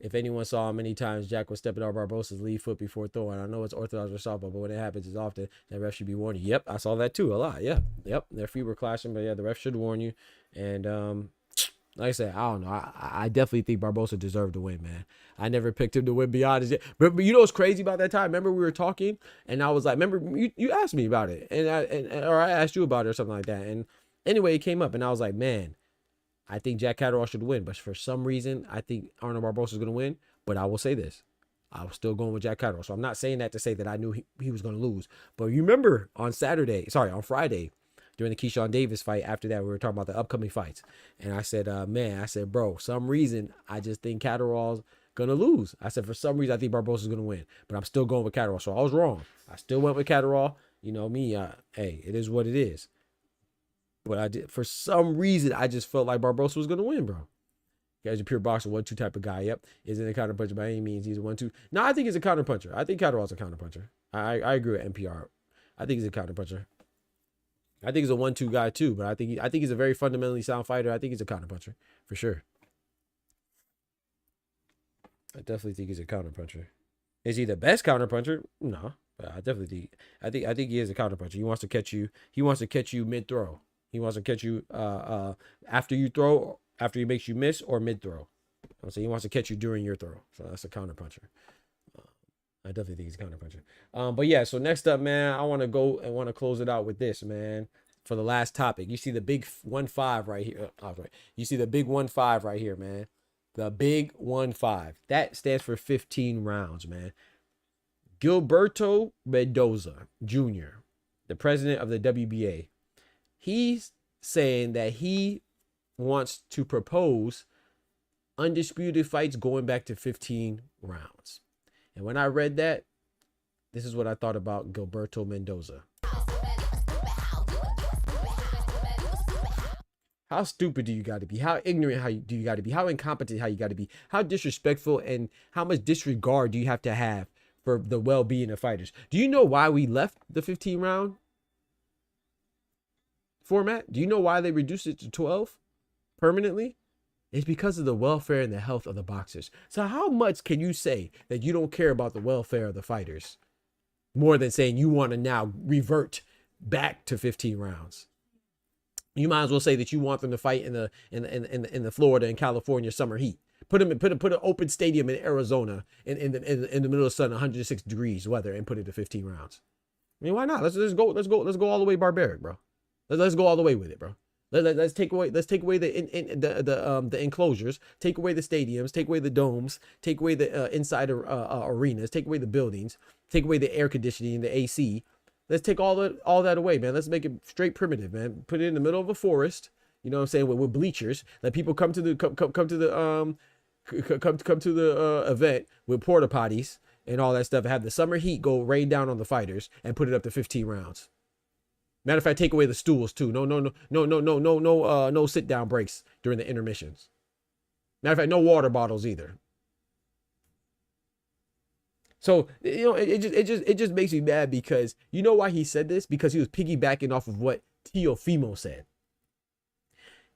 if anyone saw how many times Jack was stepping out Barboza's lead foot before throwing. I know it's orthodox or softball, but when it happens as often, that ref should be warning. Yep, I saw that too a lot. Yeah, yep, their feet were clashing, but yeah, the ref should warn you. And like I said, I don't know. I definitely think Barboza deserved to win, man. I never picked him to win beyond his. But you know what's crazy about that time? Remember we were talking, and I was like, remember you asked me about it, and I asked you about it or something like that. And anyway, it came up, and I was like, man, I think Jack Catterall should win, but for some reason, I think Arnold Barboza is going to win. But I will say this. I was still going with Jack Catterall. So I'm not saying that to say that I knew he was going to lose. But you remember on Friday, during the Keyshawn Davis fight. After that, we were talking about the upcoming fights. And I said, man, I said, bro, some reason, I just think Catterall's going to lose. I said, for some reason, I think Barboza's going to win. But I'm still going with Catterall. So I was wrong. I still went with Catterall. You know me, hey, it is what it is. But I did, for some reason, I just felt like Barboza was going to win, bro. Guy's a pure boxer, 1-2 type of guy. Yep. Isn't a counterpuncher by any means. He's a 1-2. No, I think he's a counterpuncher. I think Catterall's a counterpuncher. I agree with NPR. I think he's a counterpuncher. I think he's a 1-2 guy too, but I think he's a very fundamentally sound fighter. I think he's a counterpuncher for sure. I definitely think he's a counterpuncher. Is he the best counterpuncher? No, but I definitely think he is a counterpuncher. He wants to catch you. He wants to catch you mid throw. He wants to catch you after you throw, after he makes you miss, or mid throw. So he wants to catch you during your throw. So that's a counterpuncher. I definitely think he's a counterpuncher. But yeah, so next up, man, I want to go and want to close it out with this, man. For the last topic, you see the big 1-5 right here. Right. You see the big 1-5 right here, man. The big 1-5. That stands for 15 rounds, man. Gilberto Mendoza Jr., the president of the WBA, he's saying that he wants to propose undisputed fights going back to 15 rounds. And when I read that, this is what I thought about Gilberto Mendoza. How stupid do you got to be? How ignorant do you got to be? How incompetent how you got to be? How disrespectful and how much disregard do you have to have for the well-being of fighters? Do you know why we left the 15-round format? Do you know why they reduced it to 12 permanently? It's because of the welfare and the health of the boxers. So how much can you say that you don't care about the welfare of the fighters more than saying you want to now revert back to 15 rounds? You might as well say that you want them to fight in the Florida and California summer heat. Put an open stadium in Arizona in the middle of the sun, 106 degrees weather, and put it to 15 rounds. I mean, why not? Let's go all the way barbaric, bro. Let's go all the way with it, bro. Let's take away the enclosures, take away the stadiums, take away the domes, take away the inside arenas, take away the buildings, take away the air conditioning, the AC. Let's take all that away, man. Let's make it straight primitive, man. Put it in the middle of a forest. You know what I'm saying? With bleachers. Let people come to the event with porta potties and all that stuff. Have the summer heat go rain down on the fighters and put it up to 15 rounds. Matter of fact, take away the stools too. No sit down breaks during the intermissions. Matter of fact, no water bottles either. So, you know, it just makes me mad because you know why he said this? Because he was piggybacking off of what Teofimo said.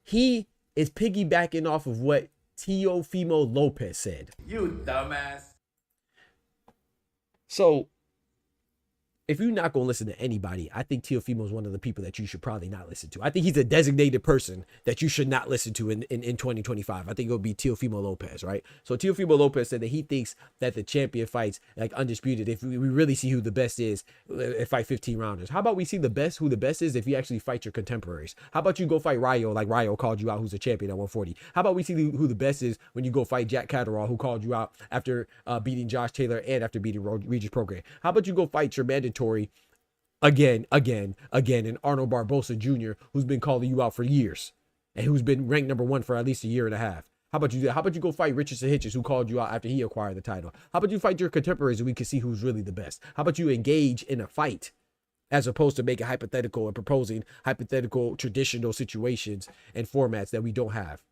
He is piggybacking off of what Teofimo Lopez said. You dumbass. So, if you're not going to listen to anybody, I think Teofimo is one of the people that you should probably not listen to. I think he's a designated person that you should not listen to in 2025. I think it'll be Teofimo Lopez, right? So Teofimo Lopez said that he thinks that the champion fights like undisputed. If we really see who the best is, fight 15 rounders. How about we see who the best is if you actually fight your contemporaries? How about you go fight Rayo like Rayo called you out, who's a champion at 140? How about we see who the best is when you go fight Jack Catterall, who called you out after beating Josh Taylor and after beating Regis Prograis? How about you go fight your mandatory again, and Arnold Barboza Jr., who's been calling you out for years and who's been ranked #1 for at least a year and a half? How about you do that? How about you go fight Richardson Hitchens, who called you out after he acquired the title? How about you fight your contemporaries and we can see who's really the best? How about you engage in a fight as opposed to making hypothetical and proposing hypothetical traditional situations and formats that we don't have?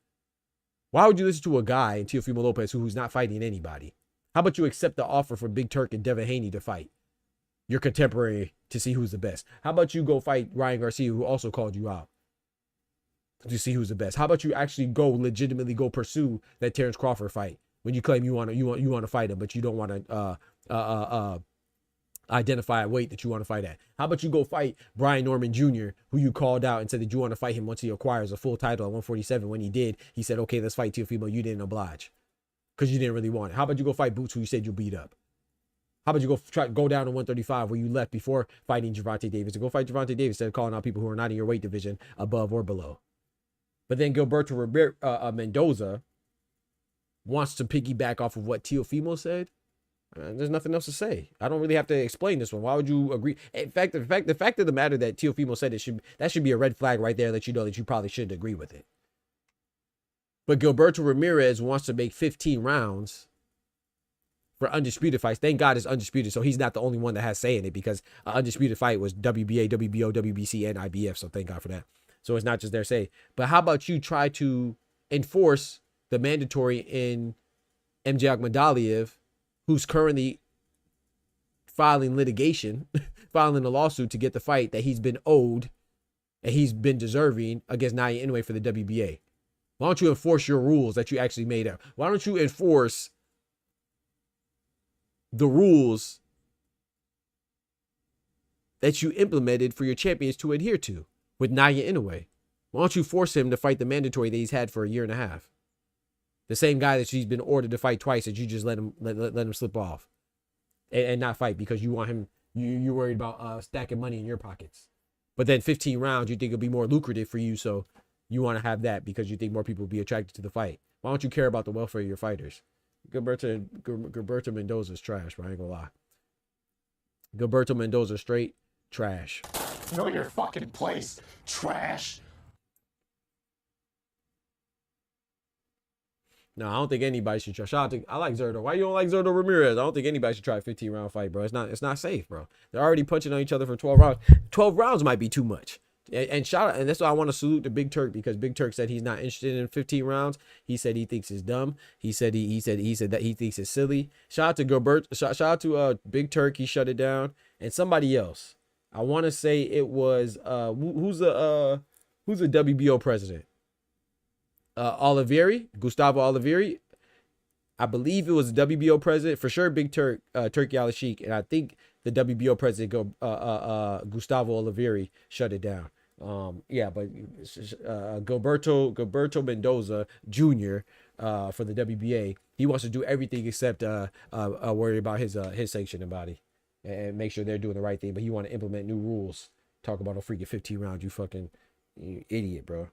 Why would you listen to a guy in Teofimo Lopez who's not fighting anybody? How about you accept the offer from Big Turk and Devin Haney to fight your contemporary to see who's the best? How about you go fight Ryan Garcia, who also called you out, to see who's the best? How about you actually legitimately pursue that Terrence Crawford fight when you claim you want to fight him, but you don't want to identify a weight that you want to fight at? How about you go fight Brian Norman Jr., who you called out and said that you want to fight him once he acquires a full title at 147? When he did, he said, okay, let's fight Teofimo. You didn't oblige because you didn't really want it. How about you go fight Boots, who you said you'll beat up? How about you go down to 135 where you left before fighting Gervonta Davis, and go fight Gervonta Davis instead of calling out people who are not in your weight division above or below? But then Gilberto Mendoza wants to piggyback off of what Teofimo said. There's nothing else to say. I don't really have to explain this one. Why would you agree? In fact, the fact of the matter that Teofimo said that should be a red flag right there, that you know that you probably shouldn't agree with it. But Gilberto Ramirez wants to make 15 rounds for undisputed fights. Thank God it's undisputed, so he's not the only one that has say in it, because an undisputed fight was WBA, WBO, WBC, and IBF. So thank God for that. So it's not just their say. But how about you try to enforce the mandatory in MJ Akhmadaliev, who's currently filing litigation, filing a lawsuit to get the fight that he's been owed and he's been deserving against Naya Inoue for the WBA. Why don't you enforce your rules that you actually made up? Why don't you enforce the rules that you implemented for your champions to adhere to with Naya Inoue? Why don't you force him to fight the mandatory that he's had for a year and a half? The same guy that she's been ordered to fight twice, that you just let him slip off and not fight because you want him, you're worried about stacking money in your pockets. But then 15 rounds, you think it'll be more lucrative for you, so you want to have that because you think more people will be attracted to the fight. Why don't you care about the welfare of your fighters? Gilberto Mendoza's trash, bro. I ain't gonna lie. Gilberto Mendoza straight trash. Know your fucking place, trash. No, I don't think anybody should try. I like Zurdo. Why you don't like Zurdo Ramirez? I don't think anybody should try a 15-round fight, bro. It's not safe, bro. They're already punching on each other for 12 rounds. 12 rounds might be too much. And shout out, and that's why I want to salute the Big Turk, because Big Turk said he's not interested in 15 rounds. He said he thinks it's dumb. He said that he thinks it's silly. Shout out to Gilbert. Shout out to Big Turk. He shut it down. And somebody else. I want to say it was who's the WBO president? Gustavo Olivieri. I believe it was the WBO president for sure. Big Turk, Turkey Al-Sheikh, and I think the WBO president, Gustavo Olivieri, shut it down. Yeah, but Gilberto Mendoza Jr. For the WBA, he wants to do everything except worry about his sanctioning body and make sure they're doing the right thing. But he want to implement new rules. Talk about a freaking 15 rounds, you idiot, bro.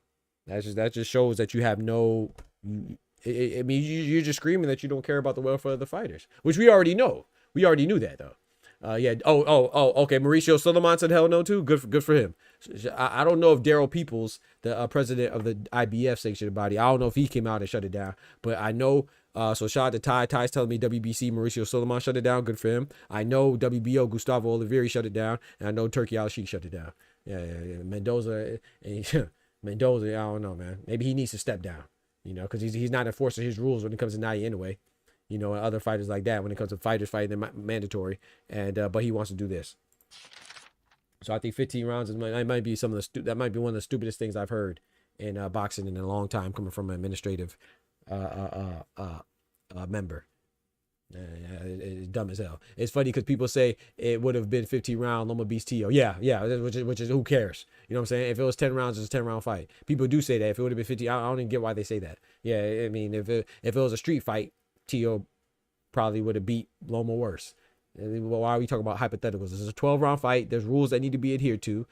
That just shows that you have no. I mean, you're just screaming that you don't care about the welfare of the fighters, which we already know. We already knew that though. Yeah. Okay. Mauricio Solomon said hell no too. Good for him. I don't know if Daryl Peoples, the president of the IBF sanctioned body, I don't know if he came out and shut it down, but I know. So shout out to Ty. Ty's telling me WBC Mauricio Solomon shut it down. Good for him. I know WBO Gustavo Olivieri shut it down, and I know Turkey Al-Sheikh shut it down. Yeah. Mendoza. Mendoza, I don't know, man. Maybe he needs to step down, because he's not enforcing his rules when it comes to Naya Inoue, and other fighters like that when it comes to fighters fighting the mandatory, and but he wants to do this. So I think 15 rounds might be that might be one of the stupidest things I've heard in boxing in a long time, coming from an administrative member. It's dumb as hell. It's funny because people say it would have been 15 round Loma Beast Tio. Yeah, which is who cares? You know what I'm saying? If it was 10 rounds, it's a 10 round fight. People do say that. If it would have been 15, I don't even get why they say that. Yeah, I mean, if it was a street fight, Tio probably would have beat Loma worse. Why are we talking about hypotheticals? This is a 12 round fight. There's rules that need to be adhered to.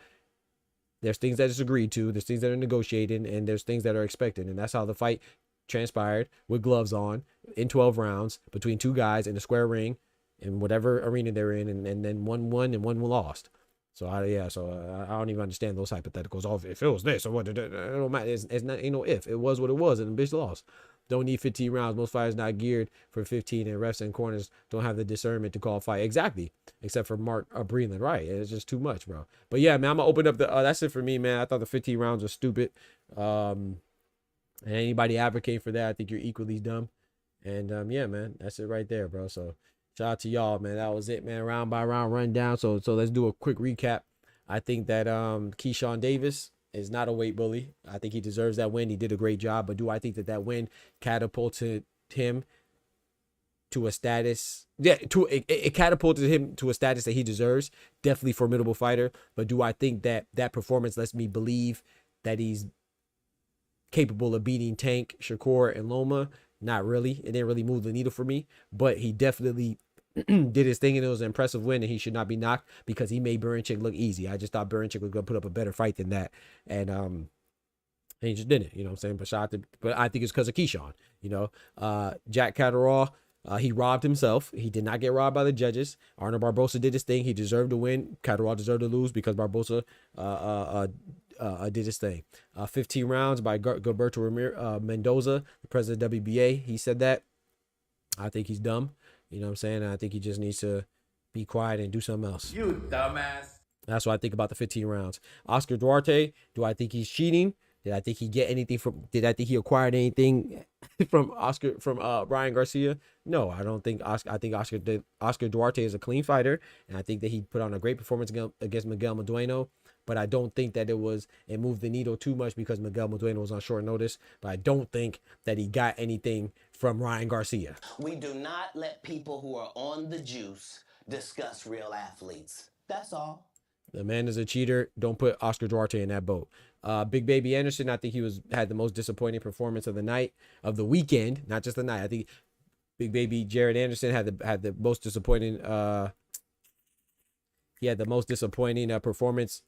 There's things that is agreed to. There's things that are negotiated, and there's things that are expected. And that's how the fight transpired with gloves on in 12 rounds between two guys in a square ring in whatever arena they're in, and then one won and one lost. So I don't even understand those hypotheticals. Oh, if it was this or what, it don't matter. It's not, ain't no if. It was what it was, and the bitch lost. Don't need 15 rounds. Most fighters not geared for 15, and refs and corners don't have the discernment to call a fight. Exactly. Except for Mark Breland. Right. It's just too much, bro. But yeah, man, I'm going to open up the, that's it for me, man. I thought the 15 rounds was stupid. And anybody advocating for that, I think you're equally dumb. And yeah, man, that's it right there, bro. So shout out to y'all, man. That was it, man. Round by round rundown. So let's do a quick recap. I think that Keyshawn Davis is not a weight bully. I think he deserves that win. He did a great job. But do I think that win catapulted him to a status? Yeah, it catapulted him to a status that he deserves. Definitely formidable fighter. But do I think that performance lets me believe that he's capable of beating Tank, Shakur, and Loma? Not really. It didn't really move the needle for me. But he definitely did his thing, and it was an impressive win, and he should not be knocked because he made Burincic look easy. I just thought Burincic was going to put up a better fight than that. And he just didn't, you know what I'm saying? But I think it's because of Keyshawn, Jack Catterall. He robbed himself. He did not get robbed by the judges. Arnold Barboza did his thing. He deserved to win. CATTERALL deserved to lose because Barboza did his thing. 15 rounds by Gilberto Mendoza, the president of WBA. He said that. I think he's dumb. You know what I'm saying? I think he just needs to be quiet and do something else. You dumbass. That's what I think about the 15 rounds. Oscar Duarte, do I think he's cheating? Did I think he get anything from? Did I think he acquired anything from Ryan Garcia? No, I don't think Oscar. I think Oscar Duarte is a clean fighter, and I think that he put on a great performance against Miguel Madueno. But I don't think that it moved the needle too much because Miguel Madueno was on short notice. But I don't think that he got anything from Ryan Garcia. We do not let people who are on the juice discuss real athletes. That's all. The man is a cheater. Don't put Oscar Duarte in that boat. Big Baby Anderson, I think had the most disappointing performance of the weekend, not just the night. I think Big Baby Jared Anderson had the most disappointing. He had the most disappointing performance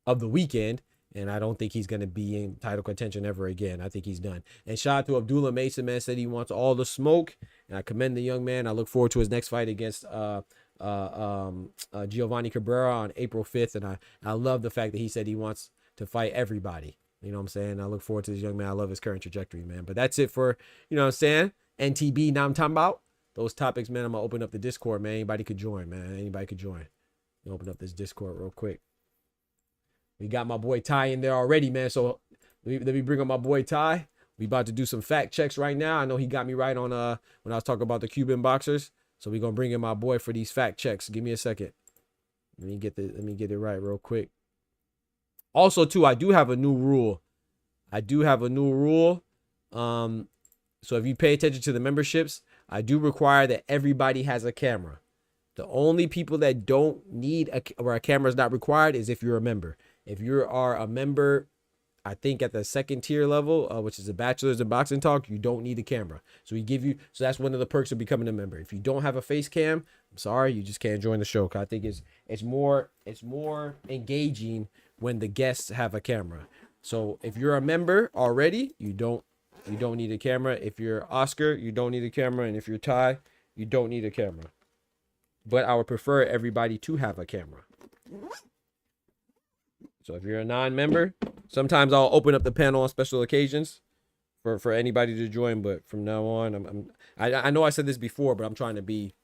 of the weekend, and I don't think he's going to be in title contention ever again. I think he's done. And shout out to Abdullah Mason, man, said he wants all the smoke, and I commend the young man. I look forward to his next fight against Giovanni Cabrera on April 5th, and I love the fact that he said he wants to fight everybody. You know what I'm saying? I look forward to this young man. I love his current trajectory, man. But that's it for, you know what I'm saying, NTB, NahmTalmBout. Those topics, man. I'm going to open up the Discord, man. Anybody could join, man. Anybody could join. Open up this Discord real quick. We got my boy Ty in there already, man. So let me bring up my boy Ty. We about to do some fact checks right now. I know he got me right on when I was talking about the Cuban boxers. So we're gonna bring in my boy for these fact checks. Give me a second. Let me get it right real quick. Also, too, I do have a new rule. So if you pay attention to the memberships, I do require that everybody has a camera. The only people that don't need where a camera is not required is if you're a member. If you are a member, I think at the second tier level, which is a bachelor's in boxing talk, you don't need a camera. So so that's one of the perks of becoming a member. If you don't have a face cam, I'm sorry, you just can't join the show. 'Cause I think it's more engaging when the guests have a camera. So if you're a member already, you don't need a camera. If you're Oscar, you don't need a camera, and if you're Ty, you don't need a camera. But I would prefer everybody to have a camera. So if you're a non-member, sometimes I'll open up the panel on special occasions for anybody to join. But from now on, I know I said this before, but I'm trying to be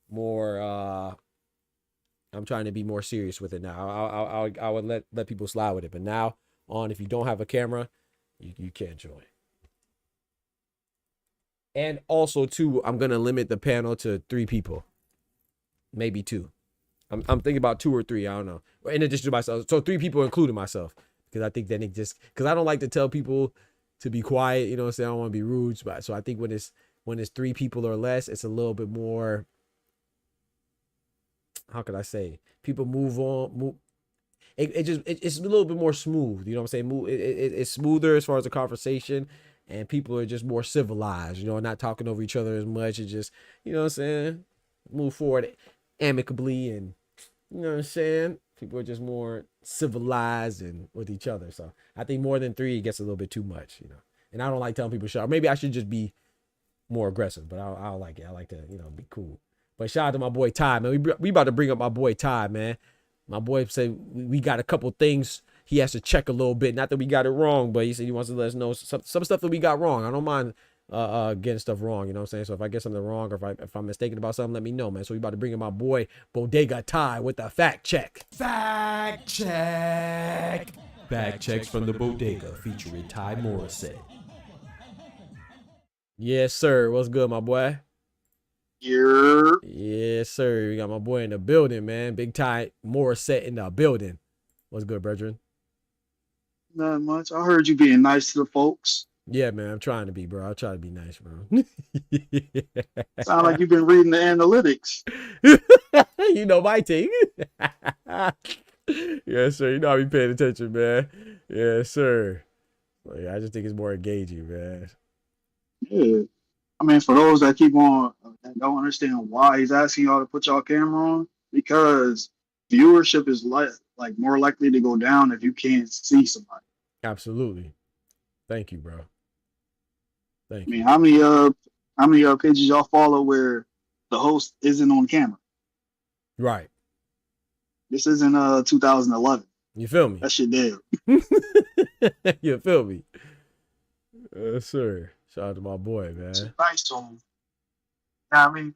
more. I'm trying to be more serious with it now. I would let people slide with it, but now on, if you don't have a camera, you can't join. And also, too, I'm gonna limit the panel to 3 people, maybe 2. I'm thinking about 2 or 3. I don't know. In addition to myself, so 3 people, including myself, because I think that because I don't like to tell people to be quiet. You know what I'm saying? I don't want to be rude, so I think when it's 3 people or less, it's a little bit more. How could I say? People move on. It's a little bit more smooth. You know what I'm saying? It's smoother as far as the conversation, and people are just more civilized. You know, not talking over each other as much. It's just, you know what I'm saying, move forward amicably, and you know what I'm saying. People are just more civilized and with each other. So I think more than 3 gets a little bit too much. You know, and I don't like telling people shut. Maybe I should just be more aggressive, but I don't like it. I like to, you know, be cool. But shout out to my boy Ty, man. We about to bring up my boy Ty, man. My boy said we got a couple things he has to check a little bit. Not that we got it wrong, but he said he wants to let us know some stuff that we got wrong. I don't mind getting stuff wrong, you know what I'm saying? So if I get something wrong, or if I'm mistaken about something, let me know, man. So we about to bring in my boy Bodega Ty with the fact check. Fact check. Fact checks from the Bodega featuring Ty Morissette. Yes, sir. What's good, my boy? Yes, sir. We got my boy in the building, man. Big Ty Morissette in the building. What's good, brethren? Not much. I heard you being nice to the folks. Yeah, man. I'm trying to be, bro. I'll try to be nice, bro. Sound like you've been reading the analytics. You know my team. Yes, sir. You know I be paying attention, man. Yes, sir. Well, yeah, I just think it's more engaging, man. Yeah. I mean, for those that keep on, that don't understand why he's asking y'all to put y'all camera on, because viewership is like more likely to go down if you can't see somebody. Absolutely. Thank you, bro. Thank you. I mean, how How many pages y'all follow where the host isn't on camera? Right. This isn't 2011. You feel me? That shit dead. You feel me? Sir. Shout out to my boy, man. It's nice to him. You know what I mean?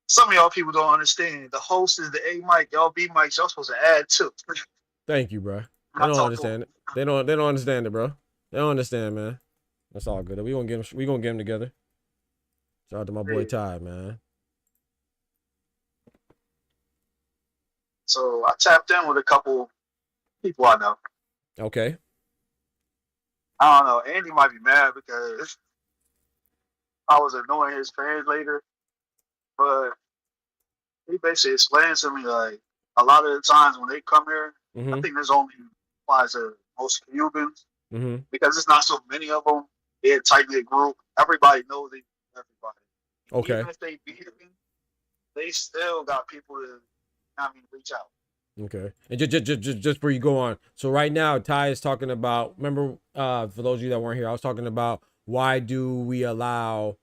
Some of y'all people don't understand. The host is the A mic, y'all B mics. Y'all supposed to add too. Thank you, bro. They don't understand it. They don't understand it, bro. They don't understand, man. That's all good. We gonna get them together. Shout out to my boy Ty, man. So I tapped in with a couple people I know. Okay. I don't know. Andy might be mad because I was annoying his translator, but he basically explained to me like a lot of the times when they come here, I think this only applies to most Cubans because it's not so many of them. They're a tight knit group. Everybody knows everybody. Okay. Even if they beat them, they still got people to, reach out. Okay. And just before you go on, so right now Ty is talking about. Remember, for those of you that weren't here, I was talking about why do we allow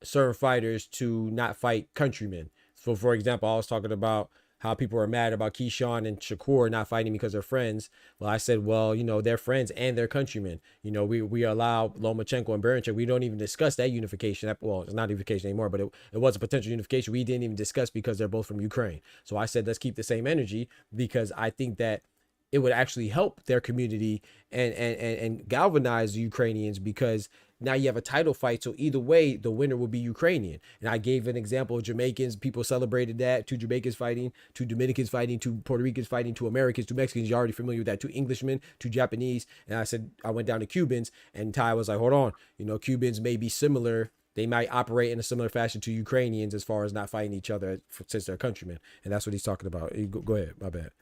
certain fighters to not fight countrymen. So, for example, I was talking about how people are mad about Keyshawn and Shakur not fighting because they're friends. Well, I said, well, they're friends and they're countrymen. We allow Lomachenko and Baranchuk. We don't even discuss that unification. Well, it's not unification anymore, but it was a potential unification. We didn't even discuss because they're both from Ukraine. So I said, let's keep the same energy because I think that it would actually help their community and galvanize the Ukrainians because now you have a title fight. So either way, the winner will be Ukrainian. And I gave an example of Jamaicans. People celebrated that. 2 Jamaicans fighting, 2 Dominicans fighting, 2 Puerto Ricans fighting, 2 Americans, 2 Mexicans. You're already familiar with that. 2 Englishmen, 2 Japanese. And I said, I went down to Cubans and Ty was like, hold on. Cubans may be similar. They might operate in a similar fashion to Ukrainians as far as not fighting each other since they're countrymen. And that's what he's talking about. Go ahead. My bad.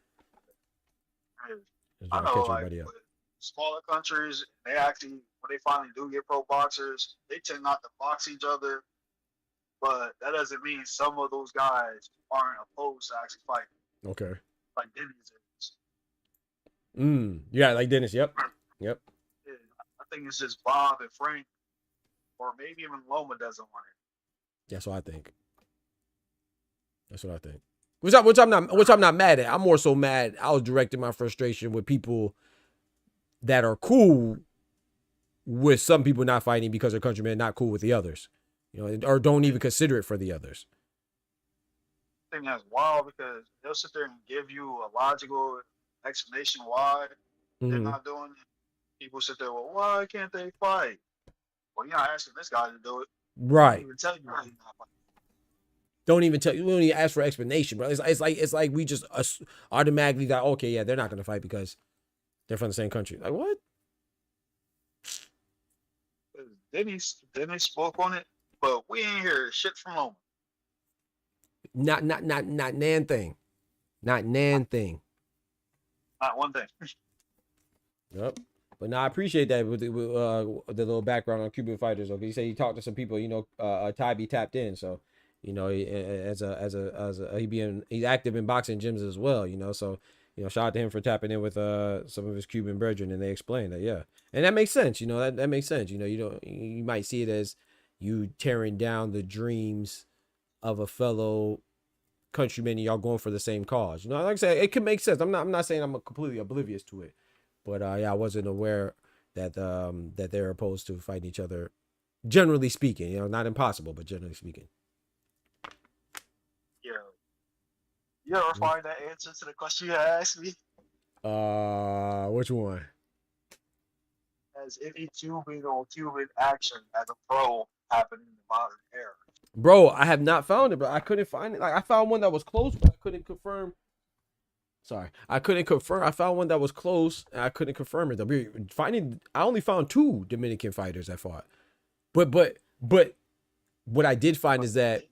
I know, like, smaller countries, they actually, when they finally do get pro boxers, they tend not to box each other. But that doesn't mean some of those guys aren't opposed to actually fighting. Okay. Like Dennis is. Yeah, like Dennis. Yep. Yeah, I think it's just Bob and Frank, or maybe even Loma doesn't want it. That's what I think. Which I'm not mad at. I'm more so mad. I was directing my frustration with people that are cool with some people not fighting because they're countrymen, not cool with the others, or don't even consider it for the others. I think that's wild because they'll sit there and give you a logical explanation why they're not doing it. People sit there, well, why can't they fight? Well, you're not asking this guy to do it. Right. Even tell you why he's not fighting. Don't even tell you. We don't even ask for explanation, bro. It's like we just automatically got okay. Yeah, they're not gonna fight because they're from the same country. Like what? Dennis spoke on it, but we ain't hear shit from Loma. Not nan thing. Not nan thing. Not one thing. Yep. But no, I appreciate that with the little background on Cuban fighters. Okay, you say you talked to some people. Ty be tapped in, so. He's active in boxing gyms as well, so, shout out to him for tapping in with some of his Cuban brethren, and they explained that, yeah. And that makes sense, that makes sense. You might see it as you tearing down the dreams of a fellow countryman and y'all going for the same cause. Like I said, it can make sense. I'm not saying I'm completely oblivious to it, but yeah, I wasn't aware that that they're opposed to fighting each other, generally speaking, not impossible, but generally speaking. You ever find that answer to the question you asked me? Which one? Has any Cuban or Cuban action as a pro happened in the modern era? Bro, I have not found it, but I couldn't find it. Like I found one that was close, but I couldn't confirm. Sorry, I couldn't confirm. I found one that was close, and I couldn't confirm it. I only found 2 Dominican fighters that fought, but what I did find is that.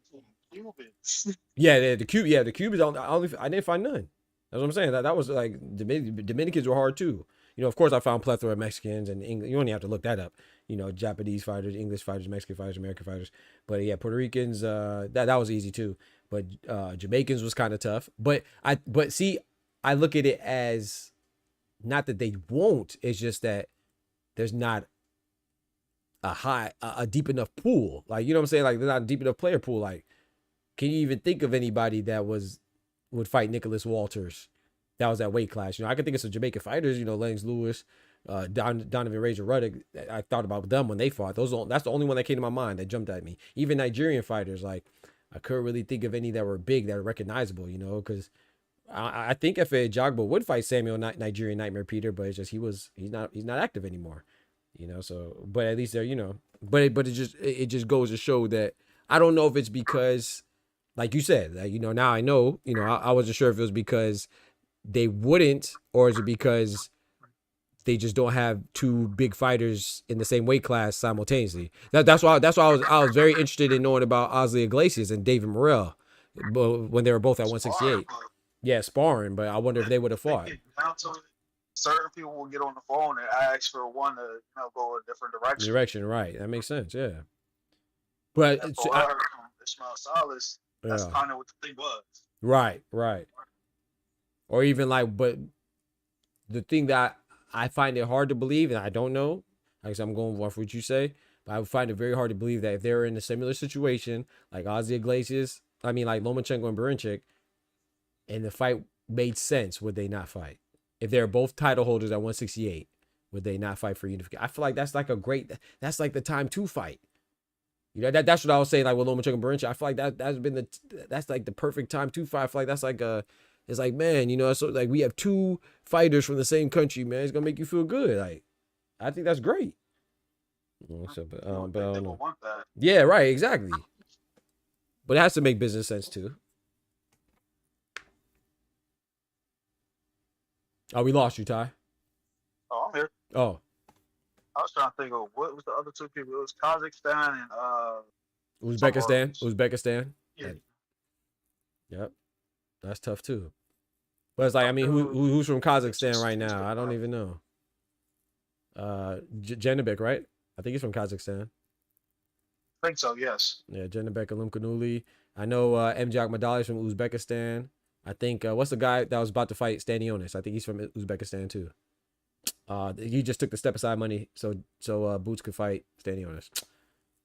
Yeah, the Cubans. I didn't find none. That's what I'm saying. That was like Dominicans were hard too. Of course, I found plethora of Mexicans and English. You only have to look that up. Japanese fighters, English fighters, Mexican fighters, American fighters. But yeah, Puerto Ricans. That was easy too. But Jamaicans was kind of tough. But see, I look at it as not that they won't. It's just that there's not a deep enough pool. Like, you know what I'm saying? Like, they're not a deep enough player pool. Like, can you even think of anybody that would fight Nicholas Walters? That was that weight class. You know, I can think of some Jamaican fighters. You know, Lennox Lewis, Donovan Razor Ruddock. I thought about them when they fought. That's the only one that came to my mind that jumped at me. Even Nigerian fighters, like, I couldn't really think of any that were big, that were recognizable. You know, because I think if Jogba would fight Samuel Nigerian Nightmare Peter, but it's just he's not active anymore. You know, so but at least they're, you know, but it just goes to show that I don't know if it's because, like you said, like, you know, now I know, you know, I wasn't sure if it was because they wouldn't, or is it because they just don't have two big fighters in the same weight class simultaneously. That's why I was very interested in knowing about Osley Iglesias and David Morrell, when they were both at 168. Yeah, sparring, but I wonder if they would have fought. Certain people will get on the phone and ask for one to, you know, go a different direction. Right? That makes sense. Yeah, but from Ishmael Salas, that's kind of what the thing was. Right. Or even like, but the thing that I find it hard to believe, and I don't know, like I said, I'm going off what you say, but I would find it very hard to believe that if they were in a similar situation, like Ozzy Iglesias, like Lomachenko and Berinchik, and the fight made sense, would they not fight? If they're both title holders at 168, would they not fight for unification? I feel like that's like that's like the time to fight. You know, that's what I was saying, like with Lomachenko and Berinchik. I feel like that's like the perfect time to fight. I feel like that's like it's like, man, you know, so like we have two fighters from the same country, man. It's gonna make you feel good. Like, I think that's great. So, but I don't know. Yeah, right, exactly. But it has to make business sense too. Oh, we lost you, Ty. Oh, I'm here. Oh. I was trying to think of what was the other two people. It was Kazakhstan and Uzbekistan. Yeah. Yep. That's tough too. But it's like, I mean, who's from Kazakhstan right now? I don't even know. Janibek, right? I think he's from Kazakhstan. I think so, yes. Yeah, Janibek Alimkhanuli. I know MJ Akhmadali is from Uzbekistan. I think what's the guy that was about to fight Stanionis? I think he's from Uzbekistan too. He just took the step aside money so Boots could fight Stanionis.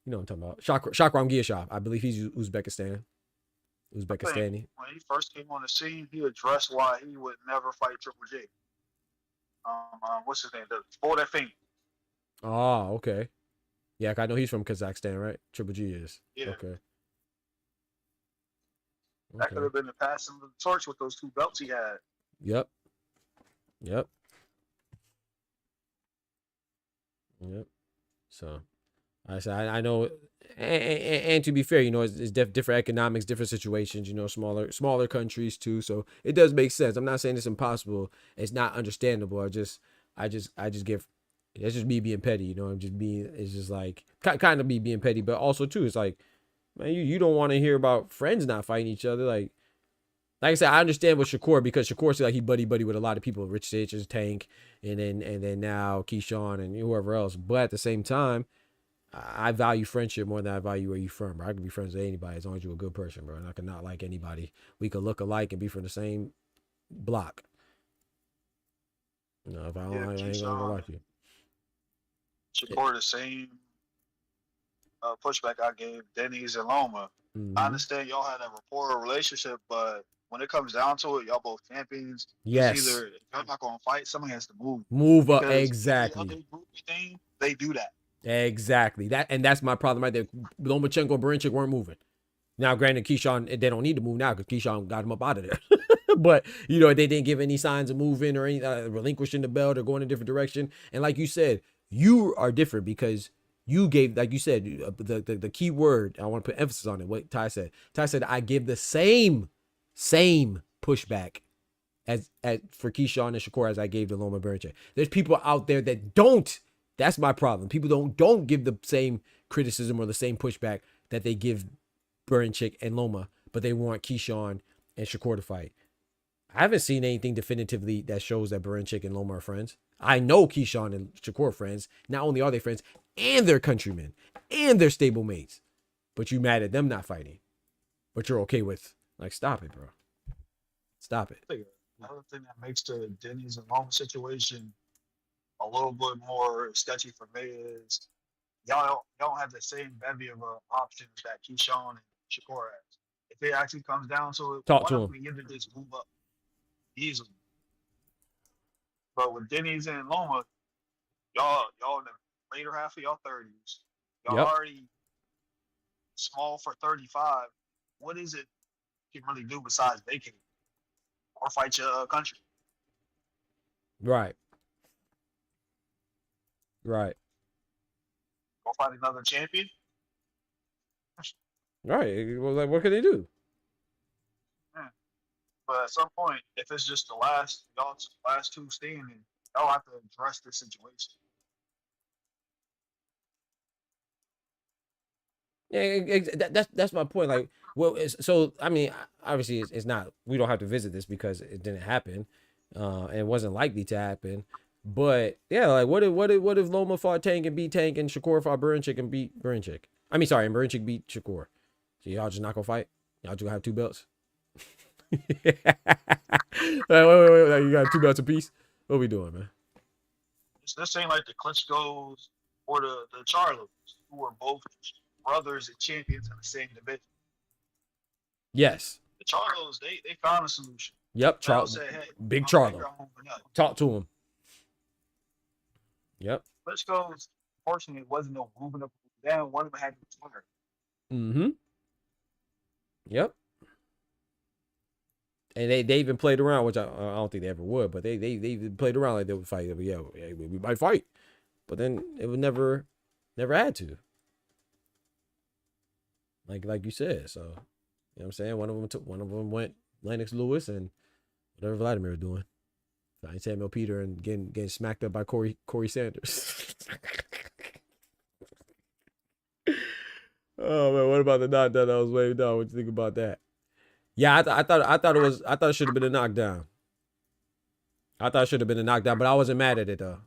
You know what I'm talking about. Shakram Giyashov. I believe he's Uzbekistani. When he first came on the scene, he addressed why he would never fight Triple J. What's his name? The boy that faint. Oh, okay. Yeah, I know he's from Kazakhstan, right? Triple G is. Yeah. Okay. That could have been the passing of the torch with those two belts he had. Yep. So, I know, and to be fair, you know, it's different economics, different situations. You know, smaller countries too. So it does make sense. I'm not saying it's impossible. It's not understandable. I just give. It's just me being petty. You know, it's just like kind of me being petty, but also too, it's like, man, you don't want to hear about friends not fighting each other. Like I said, I understand with Shakur, because Shakur said like he buddy with a lot of people, Rich Stitches, Tank, and then now Keyshawn and whoever else. But at the same time, I value friendship more than I value where you from, bro. I can be friends with anybody as long as you're a good person, bro. And I can not like anybody. We could look alike and be from the same block. You know, if I don't like you, I ain't gonna like you. Shakur the same pushback I gave Denny's and Loma. I understand y'all had a rapport relationship, but when it comes down to it, y'all both champions. Yes. It's either if y'all not gonna fight, somebody has to move. Move up, exactly. They do that. Exactly. That's my problem right there. Lomachenko and Berinchik weren't moving. Now, granted, Keyshawn, they don't need to move now because Keyshawn got him up out of there. But, you know, they didn't give any signs of moving or any relinquishing the belt or going a different direction. And like you said, you are different because you gave, like you said, the key word, I want to put emphasis on it, what Ty said. Ty said, I give the same pushback as for Keyshawn and Shakur as I gave to Loma Berinchik. There's people out there that don't. That's my problem. People don't give the same criticism or the same pushback that they give Berinchik and Loma, but they want Keyshawn and Shakur to fight. I haven't seen anything definitively that shows that Berinchik and Loma are friends. I know Keyshawn and Shakur are friends. Not only are they friends, and they're countrymen, and they're stable mates. But you mad at them not fighting. But you're okay with, like, stop it, bro. Stop it. Another thing that makes the Denny's and Loma situation a little bit more sketchy for me is y'all don't have the same bevy of options that Keyshawn and Shakur has. If it actually comes down to it, Talk one to of him. them can either just move up easily. But with Denny's and Loma, y'all in the later half of y'all 30s. Y'all Yep. already small for 35. What is it you can really do besides vacate or fight your country? Right. Right. Go fight another champion? Right. Well, like, what can they do? But at some point, if it's just the last two standing, y'all have to address this situation. Yeah, that's my point. Like, well, so I mean, obviously, it's not. We don't have to visit this because it didn't happen, and it wasn't likely to happen. But yeah, like, what if Loma fought Tank and beat Tank, and Shakur fought Burnchick and beat Burnchick? I mean, sorry, and Burnchick beat Shakur. So y'all just not gonna fight? Y'all just gonna have 2 belts? wait, you got 2 belts apiece? What we doing, man? This ain't like the Klitschko's or the Charlos, who are both brothers and champions in the same division. Yes. The Charlos, they found a solution. Yep, Charlo said, hey, Big I'm Charlo. bigger, I'm moving up. Talk to him. Yep. Klitschko's, unfortunately, wasn't no moving up and down. One of them had to retire. Mm-hmm. Yep. And they even played around, which I don't think they ever would, but they even played around like they would fight. Yeah, we might fight, but then it would never had to. Like you said, so you know what I'm saying. One of them went Lennox Lewis and whatever Vladimir was doing. Fighting Samuel Peter and getting smacked up by Corey Sanders. Oh man, what about the knockdown that was waved down? What you think about that? Yeah, I thought it should have been a knockdown. I thought it should have been a knockdown, but I wasn't mad at it though,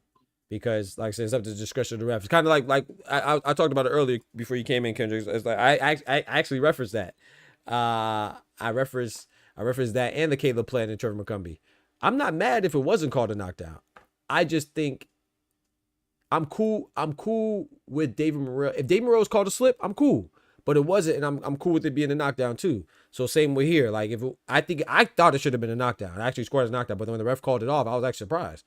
because like I said, it's up to the discretion of the refs. It's kind of like I talked about it earlier before you came in, Kendrick. It's like I actually referenced that. I referenced that and the Caleb Plant and Trevor McCumbee. I'm not mad if it wasn't called a knockdown. I just think I'm cool with David Morrell. If David Morrell's called a slip, I'm cool. But it wasn't, and I'm cool with it being a knockdown too. So same with here. Like I thought it should have been a knockdown. I actually scored as a knockdown, but when the ref called it off, I was actually surprised.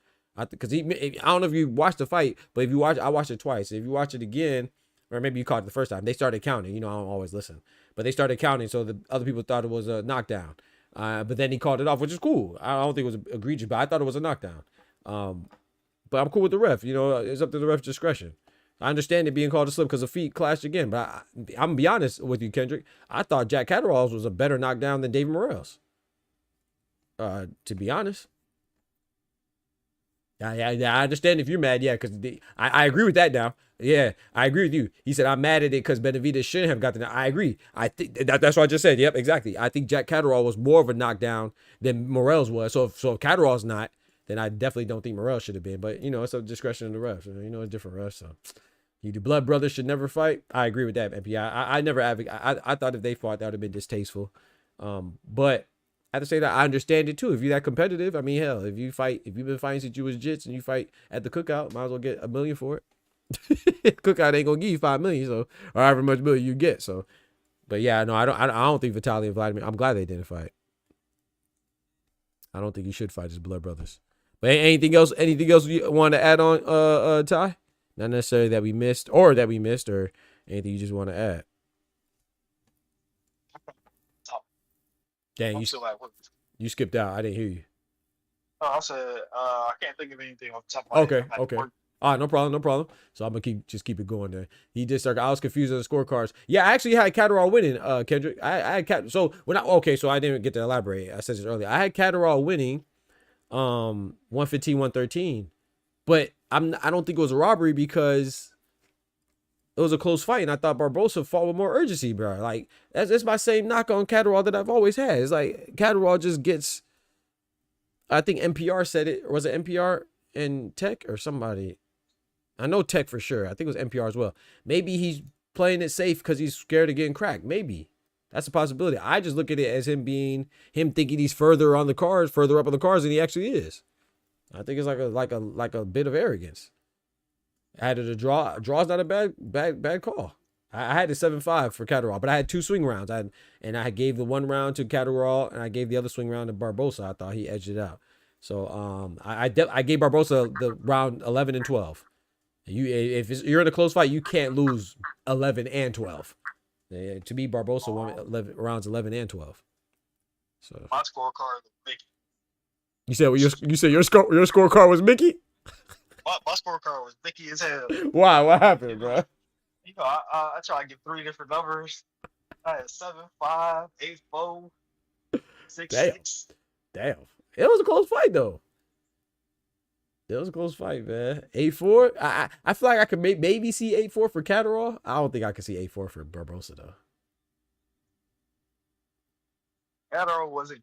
Because I don't know if you watched the fight, but I watched it twice. If you watch it again, or maybe you caught it the first time, they started counting. You know, I don't always listen, but they started counting, so the other people thought it was a knockdown. But then he called it off, which is cool. I don't think it was egregious, but I thought it was a knockdown. But I'm cool with the ref. You know, it's up to the ref's discretion. I understand it being called a slip because the feet clashed again, but I'm gonna be honest with you, Kendrick. I thought Jack Catterall's was a better knockdown than David Morrell's. To be honest. I understand if you're mad, yeah, because I agree with that now. Yeah, I agree with you. He said I'm mad at it because Benavidez shouldn't have gotten it. I agree. I think that's what I just said. Yep, exactly. I think Jack Catterall was more of a knockdown than Morrell's was. So if Catterall's not, then I definitely don't think Morrell should have been. But you know, it's a discretion of the refs. You know, it's different refs. So the blood brothers should never fight. I agree with that, MP. I never advocate. I thought if they fought, that would have been distasteful. But I have to say that I understand it too. If you're that competitive, I mean, hell, if you've been fighting since you was jits and you fight at the cookout, might as well get $1 million for it. Cookout ain't gonna give you $5 million, so or however much million you get. So, but yeah, no, I don't think Vitaly and Vladimir. I'm glad they didn't fight. I don't think you should fight as blood brothers. But anything else you want to add on, Ty? Not necessarily that we missed, or anything you just want to add. Dang, you skipped out. I didn't hear you. Oh, I said I can't think of anything off the top of my head. Okay. All right, no problem. So I'm gonna keep it going there. He just started. I was confused on the scorecards. Yeah, I actually had Catterall winning. Kendrick, I had so I didn't get to elaborate. I said this earlier. I had Catterall winning, 115-113, but I don't think it was a robbery because it was a close fight, and I thought Barboza fought with more urgency, bro. Like that's my same knock on Catterall that I've always had. It's like Catterall just gets. I think NPR said it, or was it NPR and Tech or somebody? I know Tech for sure. I think it was NPR as well. Maybe he's playing it safe because he's scared of getting cracked. Maybe that's a possibility. I just look at it as him thinking he's further up on the cars than he actually is. I think it's like a bit of arrogance. I had it a draw. A draw's not a bad call. I had the 7-5 for Catterall, but I had 2 swing rounds. I gave the 1 round to Catterall, and I gave the other swing round to Barboza. I thought he edged it out. So I gave Barboza the round 11 and 12. You're in a close fight, you can't lose 11 and 12. To me, Barboza won 11, rounds 11 and 12. So my scorecard was Mickey. You said your scorecard was Mickey? My scorecard was Mickey as hell. Why? What happened, bro? You know, I try to get 3 different numbers. I had 7-5, 8-4, 6-6. Damn. It was a close fight though. It was a close fight, man. 8-4. I feel like I could maybe see 8-4 for Catterall. I don't think I could see 8-4 for Barboza though. Catterall wasn't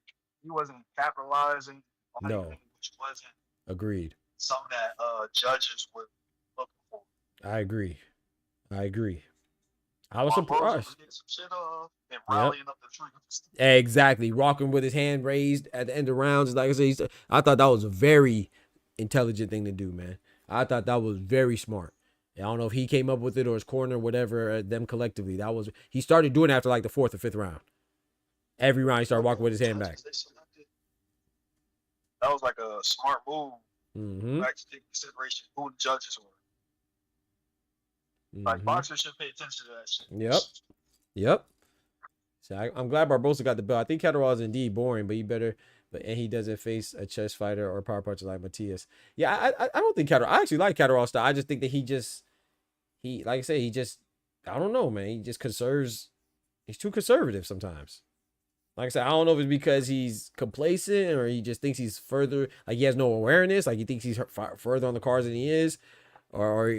capitalizing on No. anything, which wasn't Agreed. something that judges were looking for. I agree. I was Barboza surprised. was getting some shit off and rallying up the troops. Exactly. Rocking with his hand raised at the end of rounds. Like I said, I thought that was a very intelligent thing to do, man. I thought that was very smart. I don't know if he came up with it or his corner, whatever, them collectively. He started doing it after like the 4th or 5th round. Every round he started walking with his hand back. That was like a smart move. Mm-hmm. Back to take consideration who the judges were. Like boxers should pay attention to that shit. Yep. So I'm glad Barboza got the belt. I think Catterall is indeed boring, but and he doesn't face a chest fighter or power puncher like Matias. Yeah, I don't think Catterall. I actually like Catterall's style. I just think that he like I say, I don't know, man. He just conserves. He's too conservative sometimes. Like I said, I don't know if it's because he's complacent or he just thinks he's further, like he has no awareness, like he thinks he's further on the cards than he is, or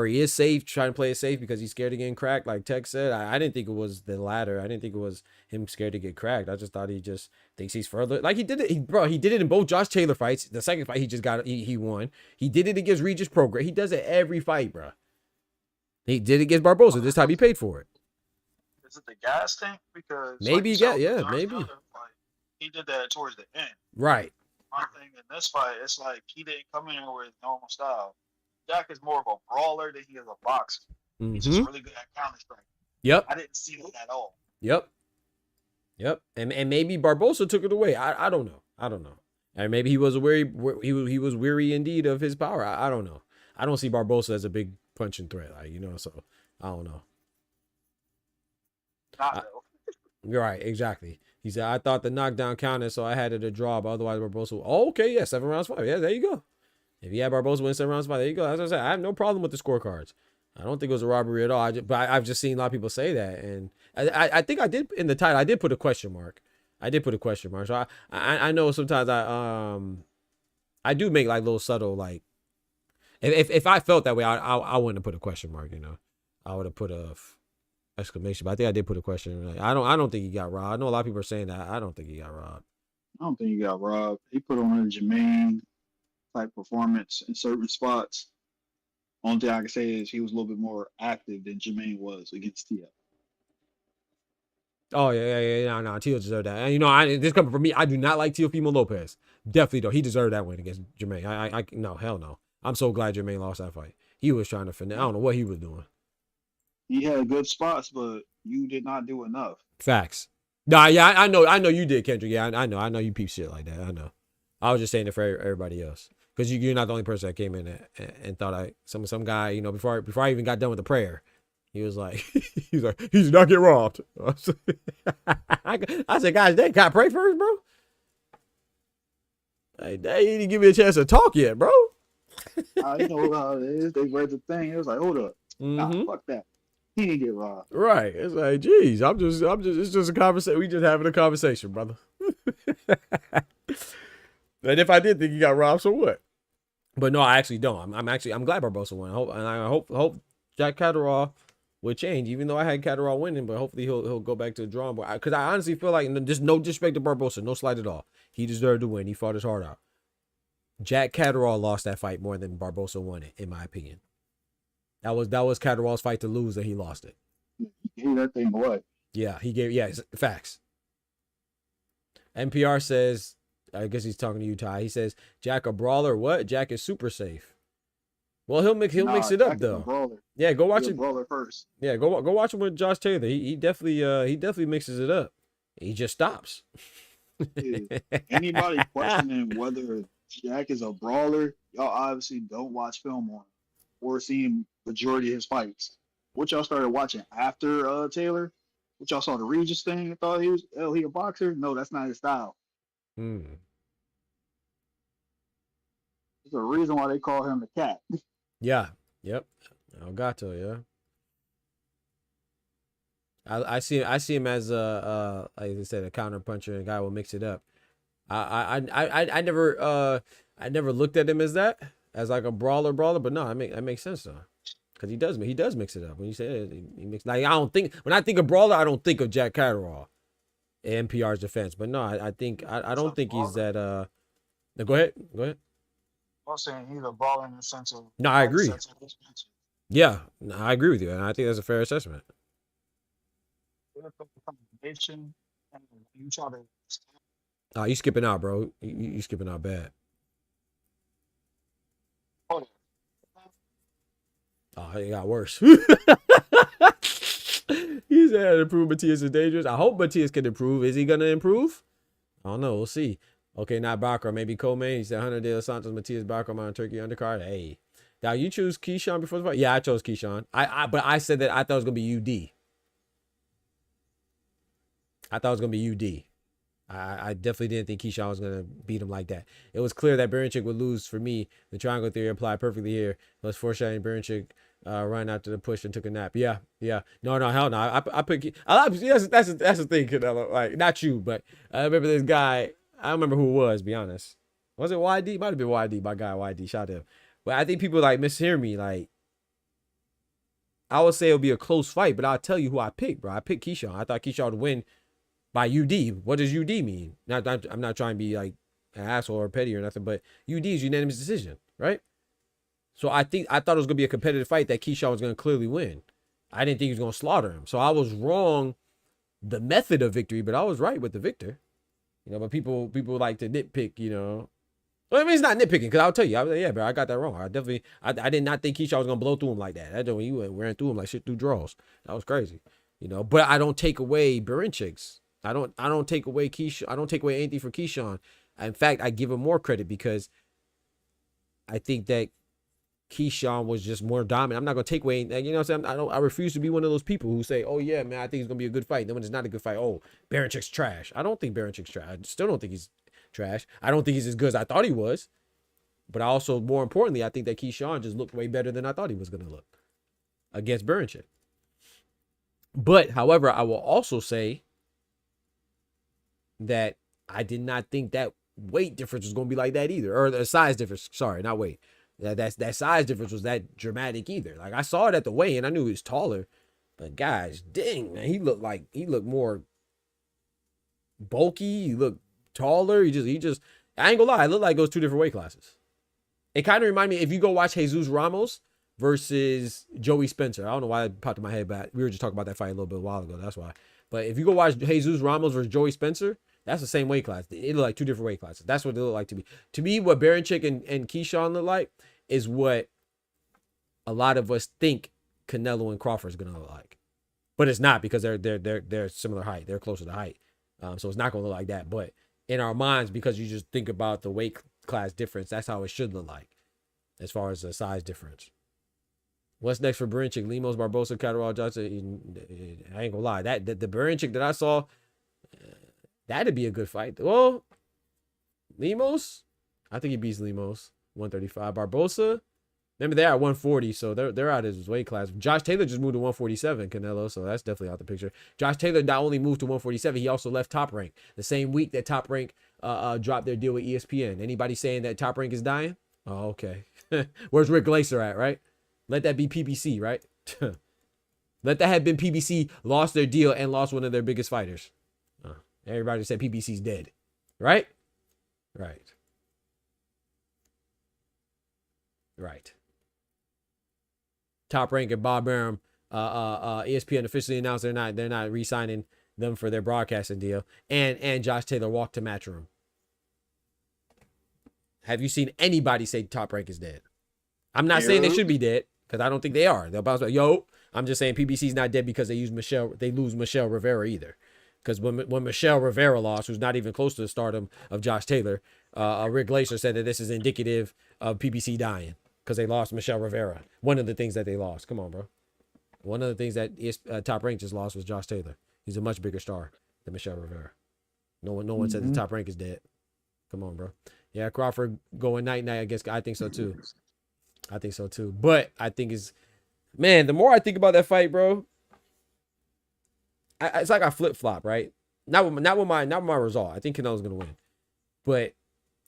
he is safe, trying to play it safe because he's scared of getting cracked, like Tech said. I didn't think it was the latter. I didn't think it was him scared to get cracked. I just thought he just thinks he's further. Like he did it, he did it in both Josh Taylor fights. The second fight he won. He did it against Regis Prograis. He does it every fight, bro. He did it against Barboza. This time he paid for it. Is it the gas tank? Because maybe maybe. He did that towards the end. Right. One thing in this fight, it's like he didn't come in with normal style. Jack is more of a brawler than he is a boxer. He's just really good at counter striking. Yep. I didn't see that at all. Yep. And maybe Barboza took it away. I don't know. And maybe he was he was weary indeed of his power. I don't know. I don't see Barboza as a big punching threat, so I don't know. You're right, exactly. He said, I thought the knockdown counted, so I had it a draw, but otherwise Barboza. Oh, okay, yeah, 7 rounds fight. Yeah, there you go. If you had Barboza win 7 rounds fight, there you go. As I said, I have no problem with the scorecards. I don't think it was a robbery at all. I've just seen a lot of people say that, and I think I did in the title. I did put a question mark. So I know sometimes I do make like little subtle like if I felt that way, I wouldn't have put a question mark. I would have put a exclamation, but I think I did put a question. I don't think he got robbed. I know a lot of people are saying that. I don't think he got robbed. I don't think he got robbed. He put on a Jermaine type performance in certain spots. Only thing I can say is he was a little bit more active than Jermaine was against Tio. Oh yeah. No, Tio deserved that. And this coming from me, I do not like Teofimo Lopez. Definitely don't. He deserved that win against Jermaine. I no, hell no. I'm so glad Jermaine lost that fight. He was trying to finish. I don't know what he was doing. He had good spots, but you did not do enough. Facts. Nah, yeah, I know you did, Kendrick. Yeah, I know you peep shit like that. I know. I was just saying it for everybody else, because you're not the only person that came in and thought some guy, before I even got done with the prayer, he was like, he did not get robbed. I said, guys, can I pray first, bro? Hey, they didn't give me a chance to talk yet, bro. You know how it is. They read the thing. It was like, hold up, nah, fuck that. He didn't get robbed. Right. It's like, geez, it's just a conversation. We just having a conversation, brother. And if I did think he got robbed, so what? But no, I actually don't. I'm glad Barboza won. I hope Jack Catterall will change, even though I had Catterall winning, but hopefully he'll go back to the drawing board. Because I honestly feel like there's no disrespect to Barboza, no slight at all. He deserved to win. He fought his heart out. Jack Catterall lost that fight more than Barboza won it, in my opinion. That was Catterall's fight to lose, and he lost it. He gave that thing away. Yeah, facts. NPR says, I guess he's talking to you, Ty. He says, Jack a brawler, what? Jack is super safe. Well, he'll mix Nah, it up Jack is a though. brawler. Yeah, go watch He a it. brawler first. Yeah, go watch him with Josh Taylor. He definitely mixes it up. He just stops. Yeah. Anybody questioning whether Jack is a brawler, y'all obviously don't watch film on him or seen majority of his fights. What y'all started watching after Taylor? What y'all saw the Regis thing and thought he a boxer? No, that's not his style. Hmm. There's a reason why they call him the cat. Yeah. Yep. Elgato. Yeah. I see him as like I said, a counter puncher and a guy will mix it up. I never looked at him as that, as like a brawler, but no, that makes sense though, because he does mix it up. When you say it, he mix, like, when I think of brawler, I don't think of Jack Catterall, NPR's defense, but no, I don't think he's that. No, go ahead. I'm saying he's a brawler in the sense of. No, I agree. Yeah, no, I agree with you, and I think that's a fair assessment. You try to. Oh, you skipping out, bro. You skipping out bad. Oh, it got worse. He said improve. Matias is dangerous. I hope Matias can improve. Is he gonna improve? I don't know. We'll see. Okay, not Bakar. Maybe Coleman. He said 100 De Los Santos, Matias Bakar on Turkey undercard. Hey, now you choose Keyshawn before the fight? Yeah, I chose Keyshawn. But I said that I thought it was gonna be UD. I thought it was gonna be UD. I definitely didn't think Keyshawn was going to beat him like that. It was clear that Barinchyk would lose for me. The triangle theory applied perfectly here. Let's foreshadowing Barinchyk run after the push and took a nap. Yeah. No, hell no. I put that's the thing, Canelo. Like, not you, but I remember this guy. I don't remember who it was, to be honest. Was it YD? Might have been YD, my guy YD. Shout out to him. But I think people like mishear me. Like, I would say it'll be a close fight, but I'll tell you who I picked, bro. I picked Keyshawn. I thought Keyshawn would win by UD. What does UD mean? I'm not trying to be like an asshole or petty or nothing, but UD is unanimous decision, right? So I thought it was gonna be a competitive fight that Keyshawn was gonna clearly win. I didn't think he was gonna slaughter him. So I was wrong the method of victory, but I was right with the victor. But people like to nitpick, Well, I mean, it's not nitpicking, because I'll tell you, yeah, bro, I got that wrong. I did not think Keyshawn was gonna blow through him like that. He ran through him like shit through draws. That was crazy, But I don't take away Barinchyks. I don't take away Keyshawn. I don't take away anything for Keyshawn. In fact, I give him more credit because I think that Keyshawn was just more dominant. I'm not gonna take away, what I'm saying? I refuse to be one of those people who say, "Oh yeah, man, I think it's gonna be a good fight." Then when it's not a good fight, oh, Barinchyks trash. I don't think Barinchyks trash. I still don't think he's trash. I don't think he's as good as I thought he was. But I also, more importantly, I think that Keyshawn just looked way better than I thought he was gonna look against Barinchyk. But however, I will also say that I did not think that weight difference was going to be like that either, or the size difference. Sorry, not weight. That size difference was that dramatic either. Like, I saw it at the weigh-in. I knew he was taller, but guys, dang, man, he looked more bulky. He looked taller. He just. I ain't gonna lie. It looked like it was two different weight classes. It kind of reminded me, if you go watch Jesus Ramos versus Joey Spencer. I don't know why it popped in my head, but we were just talking about that fight a little bit a while ago. That's why. But if you go watch Jesus Ramos versus Joey Spencer, that's the same weight class. It looked like two different weight classes. That's what they look like to me. To me, what Barinchyk and Keyshawn look like is what a lot of us think Canelo and Crawford is gonna look like. But it's not, because they're similar height. They're closer to height. So it's not gonna look like that. But in our minds, because you just think about the weight class difference, that's how it should look like, as far as the size difference. What's next for Barinchyk? Limos, Barboza, Catterall, Johnson. I ain't gonna lie. The Barinchyk that I saw, that'd be a good fight. Well, Limos, I think he beats Limos 135. Barboza, remember they're at 140, so they're out of his weight class. Josh Taylor just moved to 147, Canelo, so that's definitely out the picture. Josh Taylor not only moved to 147, he also left Top Rank the same week that Top Rank dropped their deal with ESPN. Anybody saying that Top Rank is dying? Oh, okay. Where's Rick Glaser at, right? Let that be PBC, right? Let that have been PBC, lost their deal and lost one of their biggest fighters. Everybody said PBC's dead, right? Right. Top Rank and Bob Arum, ESPN officially announced they're not re-signing them for their broadcasting deal, and Josh Taylor walked to Matchroom. Have you seen anybody say Top Rank is dead? I'm not saying they should be dead because I don't think they are. They'll bounce back. Yo, I'm just saying PBC's not dead because they lose Michelle Rivera either. Because when Michelle Rivera lost, who's not even close to the stardom of Josh Taylor, Rick Glacier said that this is indicative of PBC dying because they lost Michelle Rivera. One of the things that they lost. Come on, bro. One of the things that Top Rank just lost was Josh Taylor. He's a much bigger star than Michelle Rivera. No one said the Top Rank is dead. Come on, bro. Yeah, Crawford going night-night. I think so too. But I think the more I think about that fight, bro, it's like I flip-flop, right? Not with my result. I think Canelo's gonna win. But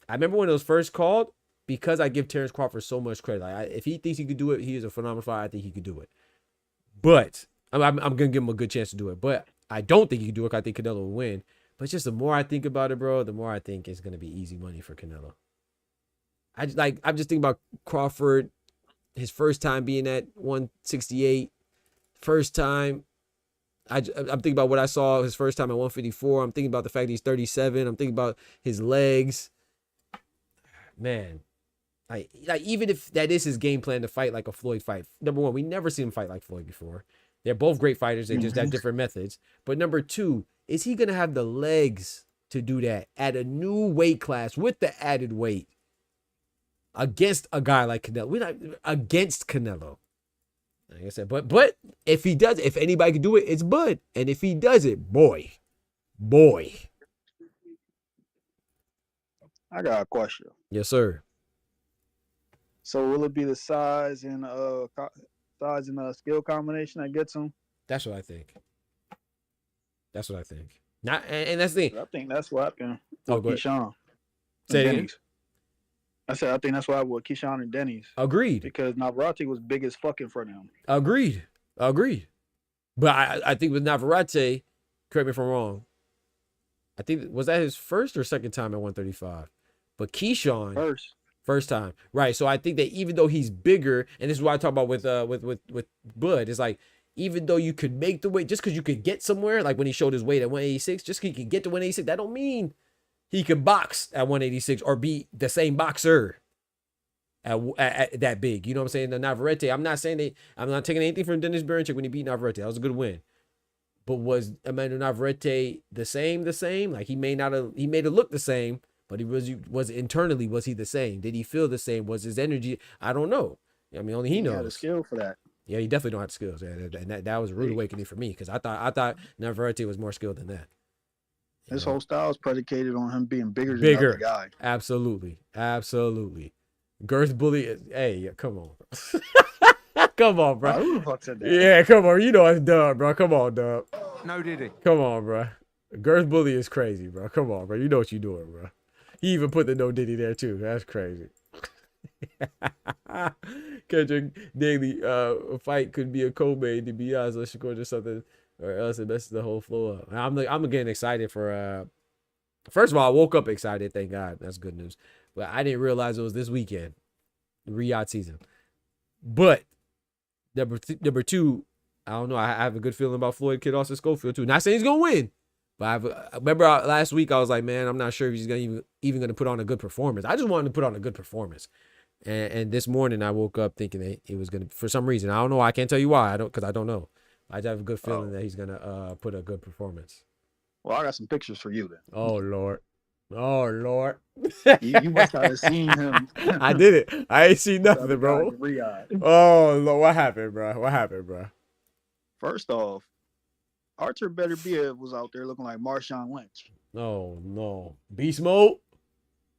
I remember when it was first called, because I give Terrence Crawford so much credit. Like if he thinks he could do it, he is a phenomenal fighter. I think he could do it. But I'm gonna give him a good chance to do it. But I don't think he can do it. I think Canelo will win. But just the more I think about it, bro, the more I think it's gonna be easy money for Canelo. I'm just thinking about Crawford, his first time being at 168, first time. I'm thinking about what I saw his first time at 154. I'm thinking about the fact that he's 37. I'm thinking about his legs. Man, like even if that is his game plan to fight like a Floyd fight. Number one, we never seen him fight like Floyd before. They're both great fighters. They just have different methods. But number two, is he gonna have the legs to do that at a new weight class with the added weight against a guy like Canelo? We're not against Canelo. Like I said, but if he does, if anybody can do it, it's Bud. And if he does it, boy. I got a question. Yes, sir. So will it be the size and skill combination that gets him? That's what I think. Not, and that's the thing. I think that's what happened with Keyshawn. Say it again. I said I think that's what happened with Keyshawn and Denny's. Agreed. Because Navarrete was big as fuck in front of him. Agreed. But I think with Navarrete, correct me if I'm wrong, I think, was that his first or second time at 135? But Keyshawn, first time, right? So I think that even though he's bigger, and this is what I talk about with Bud, it's like even though you could make the weight, just because you could get somewhere, like when he showed his weight at 186, just because he could get to 186, that don't mean he could box at 186 or be the same boxer at that big. You know what I'm saying? The Navarrete, I'm not taking anything from Dennis Berinchik when he beat Navarrete. That was a good win. But was Emmanuel Navarrete the same? Like he made it look the same, but he was internally, was he the same? Did he feel the same? Was his energy? I don't know. I mean, only he knows. He had the skill for that. Yeah, he definitely don't have the skills. And that was a rude awakening for me because I thought Navarrete was more skilled than that. His whole style is predicated on him being bigger than the other guy. Absolutely. Girth bully. Hey, come on. Come on, bro. Who the fuck said that? Yeah, come on. You know it's Dub, bro. Come on, Dub. No, did he? Come on, bro. Girth bully is crazy, bro. Come on, bro. You know what you're doing, bro. He even put the no Diddy there too. That's crazy. Kendrick Daily, a fight could be a co-main to be honest, unless you go to something or else it messes the whole flow up. I'm getting excited for first of all, I woke up excited, thank God. That's good news. But I didn't realize it was this weekend, Riyadh season. But number two, I don't know. I have a good feeling about Floyd Kid Austin Schofield too. Not saying he's gonna win, but I remember last week I was like, man, I'm not sure if he's gonna even gonna put on a good performance. I just wanted to put on a good performance. And this morning I woke up thinking that it was gonna, for some reason, I don't know. I can't tell you why. Because I don't know. I just have a good feeling that he's gonna put a good performance. Well, I got some pictures for you then. Oh Lord. You must have seen him. I did it. I ain't seen nothing, bro. Oh Lord, what happened, bro? First off, Arthur Better was out there looking like Marshawn Lynch. Oh no, beast mode.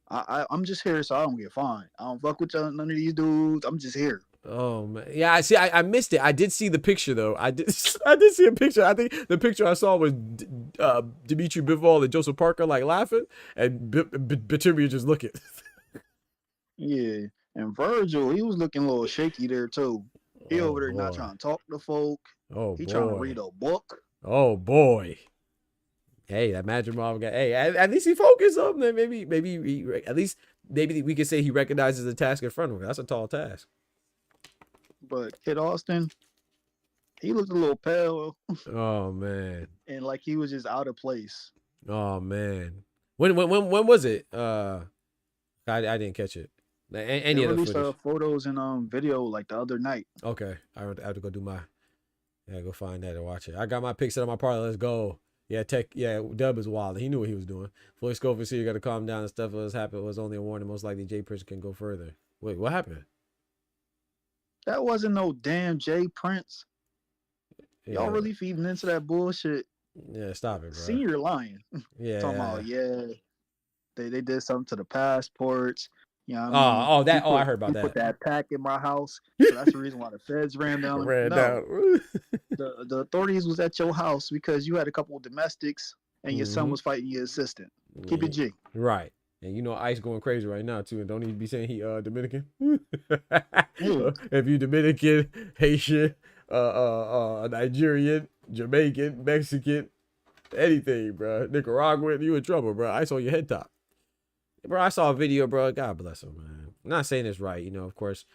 I'm just here so I don't get fined. I don't fuck with none of these dudes. I'm just here. Oh man, yeah. I missed it. I did see the picture though. I did see a picture. I think the picture I saw was Dimitri Bivol and Joseph Parker like laughing, and Bitimia just looking. Yeah, and Virgil, he was looking a little shaky there too. He over there not trying to talk to folk. He trying to read a book. Oh boy. Hey, that Magic Mom guy. Hey, at least he focused on them. Maybe we could say he recognizes the task in front of him. That's a tall task. But Kid Austin, he looked a little pale. Oh man. And like he was just out of place. Oh man. When was it? I didn't catch it. Any of the released footage. photos and video like the other night. Okay, I have to go do my. Yeah, go find that and watch it. I got my pick set on my parlay. Let's go. Yeah, Dub is wild. He knew what he was doing. Floyd Schofield said you got to calm down and stuff. What was happened was only a warning. Most likely Jay Prince can go further. Wait, what happened? That wasn't no damn Jay Prince. Y'all really feeding into that bullshit. Yeah, stop it, bro. Senior lying. Yeah. Talking about, they did something to the passports. You know what I mean? I heard about that. Put that pack in my house. So that's the reason why the feds ran down. The authorities was at your house because you had a couple of domestics and your son was fighting your assistant. Keep it G. Right. And you know Ice going crazy right now too. And don't even be saying he Dominican. If you Dominican, Haitian, Nigerian, Jamaican, Mexican, anything, bro. Nicaraguan, you in trouble, bro. Ice on your head top. Bro, I saw a video, bro. God bless him, man. I'm not saying it's right. You know, of course,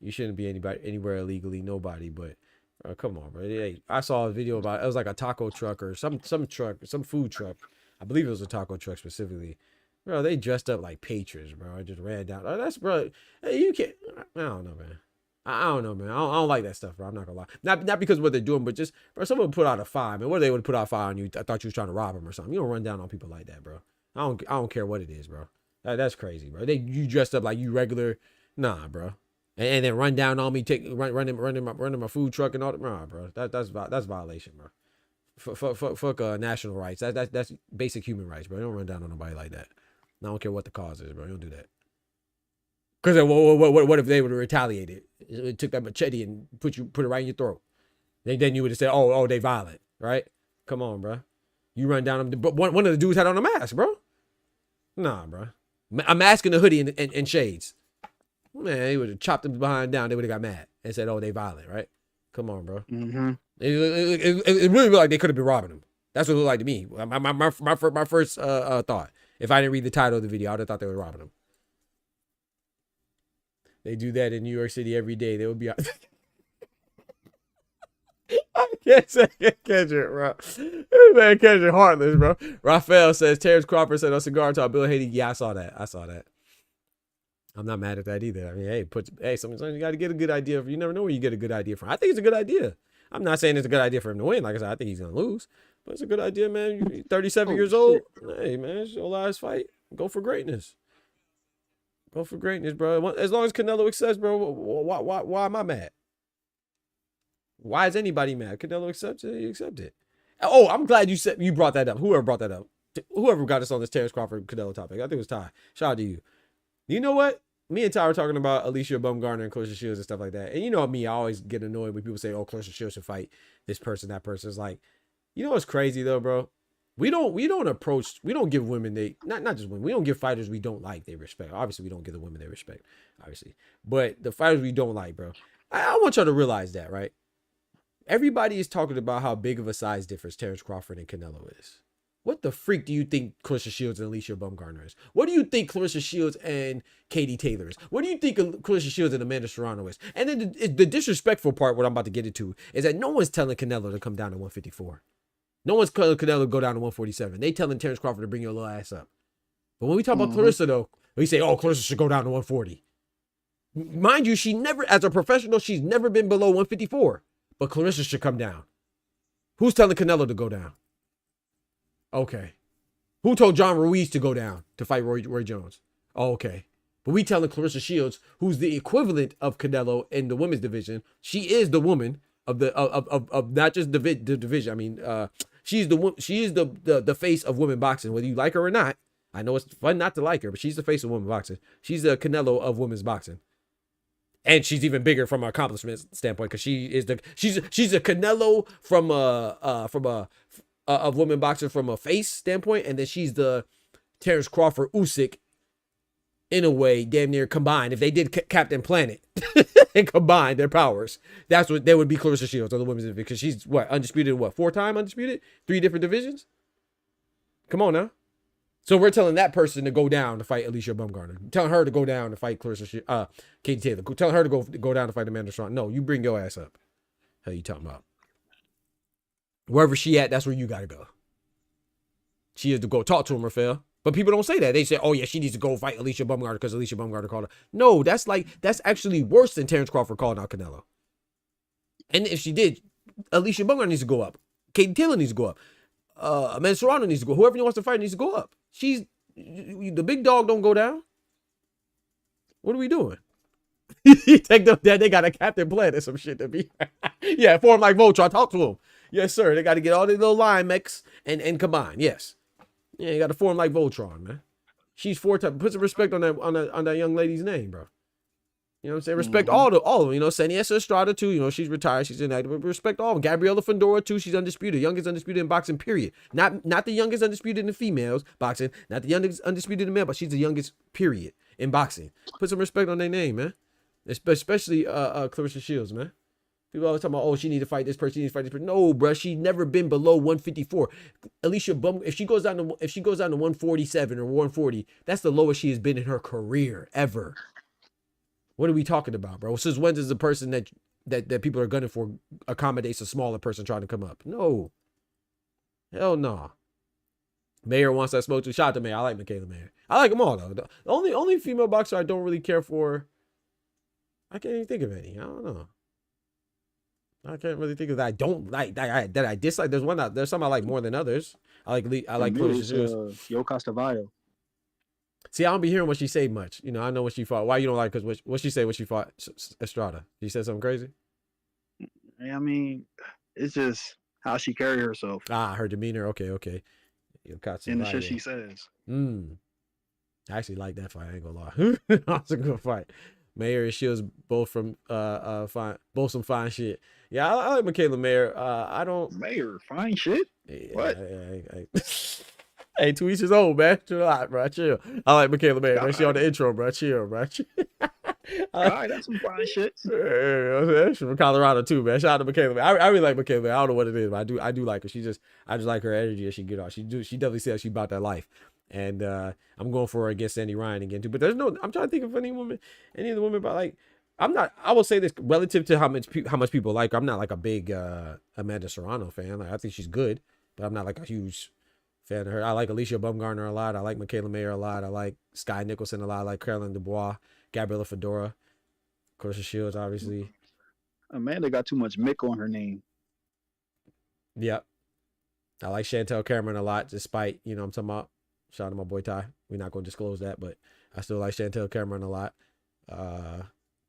you shouldn't be anywhere illegally, nobody. But bro, come on, bro. Hey, I saw a video about it was like a taco truck or some truck, some food truck. I believe it was a taco truck specifically. Bro, they dressed up like patrons, bro. I just ran down. Oh, that's bro. Hey, you can't. I don't know, man. I don't know, man. I don't like that stuff, bro. I'm not gonna lie. Not because of what they're doing, but just, bro, someone put out a fire, man. What if they would put out a fire on you? I thought you was trying to rob them or something. You don't run down on people like that, bro. I don't care what it is, bro. That's crazy, bro. You dressed up like you regular, nah, bro. And then run down on me, running my food truck and all that, nah, bro. That's violation, bro. Fuck national rights. That's basic human rights, bro. You don't run down on nobody like that. I don't care what the cause is, bro. You don't do that. Because what if they would have retaliated? It took that machete and put it right in your throat. Then you would have said, oh, they violent, right? Come on, bro. You run down them. But one of the dudes had on a mask, bro. Nah, bro. A mask and a hoodie and shades. Man, he would have chopped them behind down. They would have got mad and said, oh, they violent, right? Come on, bro. Mm-hmm. It really looked like they could have been robbing them. That's what it looked like to me. My first thought. If I didn't read the title of the video, I would have thought they were robbing them. They do that in New York City every day. They would be out. I can't say Kendrick, bro. This man Kendrick heartless, bro. Raphael says Terrence Crawford said on Cigar Talk, Bill Hader. Yeah, I saw that. I'm not mad at that either. I mean, sometimes you got to get a good idea. You never know where you get a good idea from. I think it's a good idea. I'm not saying it's a good idea for him to win. Like I said, I think he's gonna lose, but it's a good idea, man. You're 37 years old. Hey, man, it's your last fight. Go for greatness. Go for greatness, bro. As long as Canelo accepts, bro. Why am I mad? Why is anybody mad? Canelo accepts it. You accept it. Oh, I'm glad you brought that up. Whoever brought that up. Whoever got us on this Terrence Crawford Canelo topic. I think it was Ty. Shout out to you. You know what? Me and Ty were talking about Alicia Baumgartner and Clarissa Shields and stuff like that. And you know me, I always get annoyed when people say, oh, Clarissa Shields should fight this person, that person. It's like, you know what's crazy though, bro? We don't give women not just women, we don't give fighters we don't like they respect. Obviously, we don't give the women they respect, obviously. But the fighters we don't like, bro. I want y'all to realize that, right? Everybody is talking about how big of a size difference Terrence Crawford and Canelo is. What the freak do you think Clarissa Shields and Alicia Baumgartner is? What do you think Clarissa Shields and Katie Taylor is? What do you think Clarissa Shields and Amanda Serrano is? And then the disrespectful part, what I'm about to get into, is that no one's telling Canelo to come down to 154. No one's telling Canelo to go down to 147. They telling Terrence Crawford to bring your little ass up. But when we talk about Clarissa, though, we say, oh, Clarissa should go down to 140. Mind you, she never, as a professional, she's never been below 154. But Clarissa should come down. Who's telling Canelo to go down? Okay. Who told John Ruiz to go down to fight Roy Jones? Oh, okay. But we telling Clarissa Shields, who's the equivalent of Canelo in the women's division, she is the woman of the of not just the division. I mean, she is the face of women boxing, whether you like her or not. I know it's fun not to like her, but she's the face of women boxing. She's the Canelo of women's boxing. And she's even bigger from an accomplishment standpoint because she's a Canelo from of women boxing from a face standpoint, and then she's the Terrence Crawford Usyk in a way, damn near combined. If they did Captain Planet and combined their powers, that's what they would be. Clarissa Shields of the women's division, because she's undisputed, 4-time undisputed, 3 different divisions. Come on now. So we're telling that person to go down to fight Alicia Baumgartner, telling her to go down to fight Katie Taylor, telling her to go down to fight Amanda Serrano. No, you bring your ass up. Hell, you talking about? Wherever she at, that's where you gotta go. She is to go talk to him, Raphael. But people don't say that. They say, oh yeah, she needs to go fight Alicia Baumgartner because Alicia Baumgartner called her. No, that's actually worse than Terrence Crawford calling out Canelo. And if she did, Alicia Baumgartner needs to go up. Katie Taylor needs to go up. Amanda Serrano needs to go. Whoever wants to fight needs to go up. The big dog don't go down. What are we doing? Take them that they got a captain plan or some shit to be. Yeah, form like Voltron. Talk to him. Yes, sir. They got to get all these little line mechs and combine. Yes. Yeah, you got to form like Voltron, man. She's 4 times. Put some respect on that young lady's name, bro. You know what I'm saying? Respect all of them. You know, Seniesa Estrada too. You know, she's retired. She's inactive. But respect all of them. Gabriela Fondora too. She's undisputed. Youngest undisputed in boxing, period. Not the youngest undisputed in the females boxing. Not the youngest undisputed in male, but she's the youngest, period, in boxing. Put some respect on their name, man. Especially Clarissa Shields, man. People always talking about, oh, she need to fight this person. She needs to fight this person. No, bro, she's never been below 154. Alicia if she goes down to 147 or 140, that's the lowest she has been in her career ever. What are we talking about, bro? Since when does the person that people are gunning for accommodates a smaller person trying to come up? No. Hell no. Nah. Mayer wants that smoke too. Shout out to Mayer. I like Michaela Mayer. I like them all though. The only female boxer I don't really care for, I can't even think of any. I don't know. I can't really think of that. I don't like that I dislike. There's some I like more than others. I like Yo Castavallo. See, I don't be hearing what she say much. You know, I know what she fought. Why you don't like? Because what she say when she fought Estrada? She said something crazy. I mean, it's just how she carried herself. Her demeanor. Okay. And the shit she says. I actually like that fight. I ain't gonna lie. That's a good fight. Mayer and Shields both from some fine shit. Yeah, I like Michaela Mayer. I don't Mayer fine shit. Yeah, what? Hey, 2 each his own, man. Chill out, bro. Chill. I like Michaela Mayer. Man. She on the intro, bro. Chill, bro. All right, that's some fine shit. Yeah, she's from Colorado too, man. Shout out to Michaela Mayer. I really like Michaela Mayer. I don't know what it is, but I do like her. I just like her energy as she get off. She definitely says she about that life. And I'm going for her against Sandy Ryan again too. But I'm trying to think of any of the women, but like I will say this relative to how much people like her. I'm not like a big Amanda Serrano fan. Like I think she's good, but I'm not like a huge fan of her. I like Alicia Baumgartner a lot. I like Michaela Mayer a lot. I like Sky Nicholson a lot. I like Caroline Dubois, Gabriela Fedora, Clarissa Shields, obviously. Amanda got too much Mick on her name. Yep. I like Chantel Cameron a lot, despite, you know what I'm talking about. Shout out to my boy Ty. We're not going to disclose that, but I still like Chantel Cameron a lot.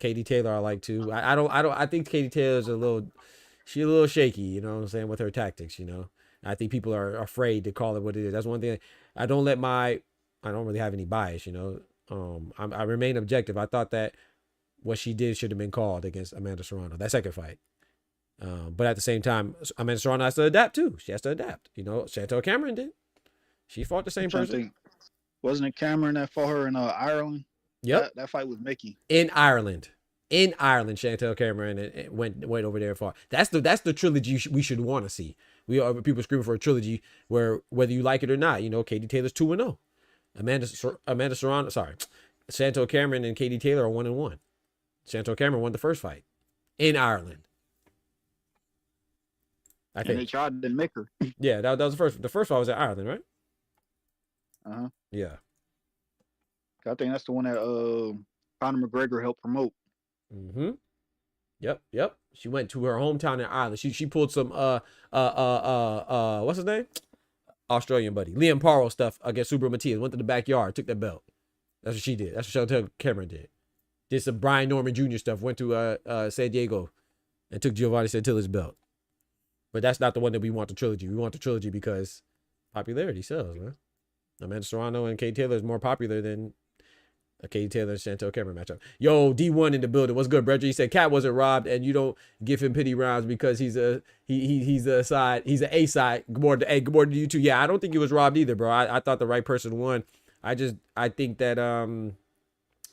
Katie Taylor I like too. I think Katie Taylor's a little shaky, you know what I'm saying, with her tactics, you know. I think people are afraid to call it what it is. That's one thing. I don't really have any bias, you know. I remain objective. I thought that what she did should have been called against Amanda Serrano, that second fight. But at the same time, Amanda Serrano has to adapt too. She has to adapt. You know, Chantel Cameron did. She fought the same person. Wasn't it Cameron that fought her in Ireland? Yep. That fight was Mickey. In Ireland, Chantel Cameron went over there and fought. That's the trilogy we should want to see. We are people screaming for a trilogy where whether you like it or not, you know, Katie Taylor's 2-0. Amanda Serrano, Chantel Cameron and Katie Taylor are 1-1. Chantel Cameron won the first fight in Ireland. I think they tried to make her. Yeah, that was the first. The first fight was in Ireland, right? Yeah. I think that's the one that Conor McGregor helped promote. Yep. She went to her hometown in Ireland. She pulled some what's his name? Australian buddy. Liam Paro stuff against Subra Matias. Went to the backyard, took that belt. That's what she did. That's what Chantel Cameron did. Did some Brian Norman Jr. stuff. Went to San Diego and took Giovanni Santilla's belt. But that's not the one that we want the trilogy. We want the trilogy because popularity sells, man. Amanda Serrano and Katie Taylor is more popular than a Katie Taylor and Chantel Cameron matchup. Yo, D1 in the building. What's good, Bredger? He said Cat wasn't robbed, and you don't give him pity rounds because he's an A side. Good morning to you too. Yeah, I don't think he was robbed either, bro. I thought the right person won. I think that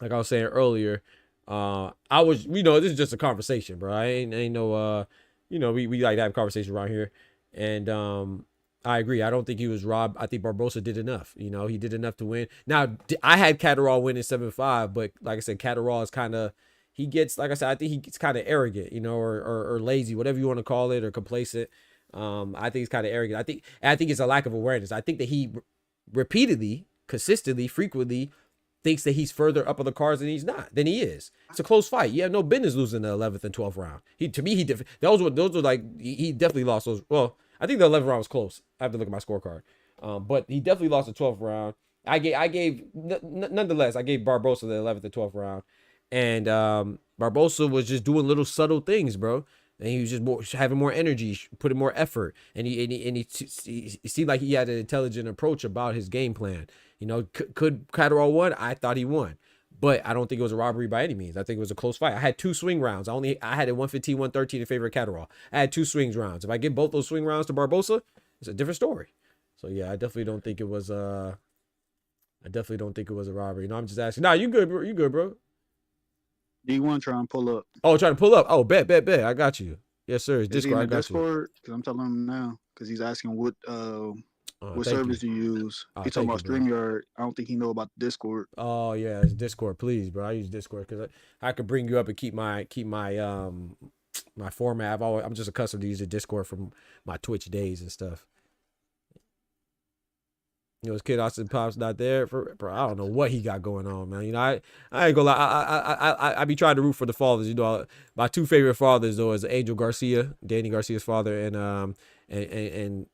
like I was saying earlier, this is just a conversation, bro. I ain't no we like to have conversations around here, and I agree. I don't think he was robbed. I think Barboza did enough. You know, he did enough to win. Now, I had CATTERALL win in 7-5, but like I said, CATTERALL is kind of, I think he gets kind of arrogant, you know, or lazy, whatever you want to call it, or complacent. I think he's kind of arrogant. I think it's a lack of awareness. I think that he repeatedly consistently, frequently thinks that he's further up on the cards than than he is. It's a close fight. You have no business losing the 11th and 12th round. He those were like he definitely lost those. Well, I think the 11th round was close. I have to look at my scorecard. But he definitely lost the 12th round. Nonetheless, I gave Barboza the 11th and 12th round, and Barboza was just doing little subtle things, bro. And he was just having more energy, putting more effort, and he seemed like he had an intelligent approach about his game plan. You know, could CATTERALL won? I thought he won, but I don't think it was a robbery by any means. I think it was a close fight. I had 2 swing rounds. I had it 115, 113 in favor of CATTERALL. I had 2 swings rounds. If I give both those swing rounds to Barboza, it's a different story. So yeah, I definitely don't think it was a robbery. No, I'm just asking. Nah, you good, bro? You good, bro? D1 trying to pull up. Oh, trying to pull up. Oh, bet. I got you. Yes, sir. It's Discord. I got you. Because I'm telling him now. Because he's asking what service you use. Oh, He's talking about bro. StreamYard. I don't think he know about the Discord. Oh yeah, it's Discord, please, bro. I use Discord because I could bring you up and keep my my format. I'm just accustomed to using Discord from my Twitch days and stuff. You know, his kid Austin Pop's not there bro. I don't know what he got going on, man. You know, I ain't gonna lie. I be trying to root for the fathers. You know, my 2 favorite fathers though is Angel Garcia, Danny Garcia's father, and I ain't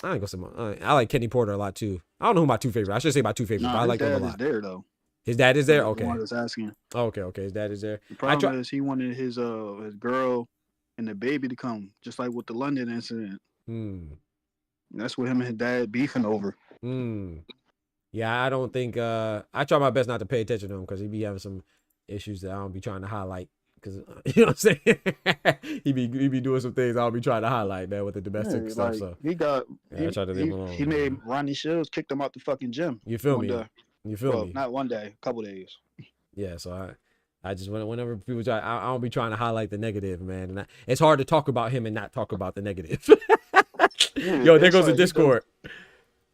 gonna say I like Kenny Porter a lot too. I don't know who my 2 favorite. I should say my 2 favorites, but I like them a lot. His dad is there though. His dad is there. Okay. The one that's asking. Okay. His dad is there. The problem is he wanted his girl and the baby to come, just like with the London incident. That's what him and his dad beefing over. Yeah, I don't think I try my best not to pay attention to him because he be having some issues that I don't be trying to highlight because you know what I'm saying. he be doing some things I don't be trying to highlight, man, with the domestic stuff. Like, so he got I try to leave him alone. He made Ronnie Shields kicked him out the fucking gym. You feel me? You feel me? Not one day, a couple days. Yeah, so I just whenever people try, I don't be trying to highlight the negative, man, and it's hard to talk about him and not talk about the negative. Yo, there goes the Discord.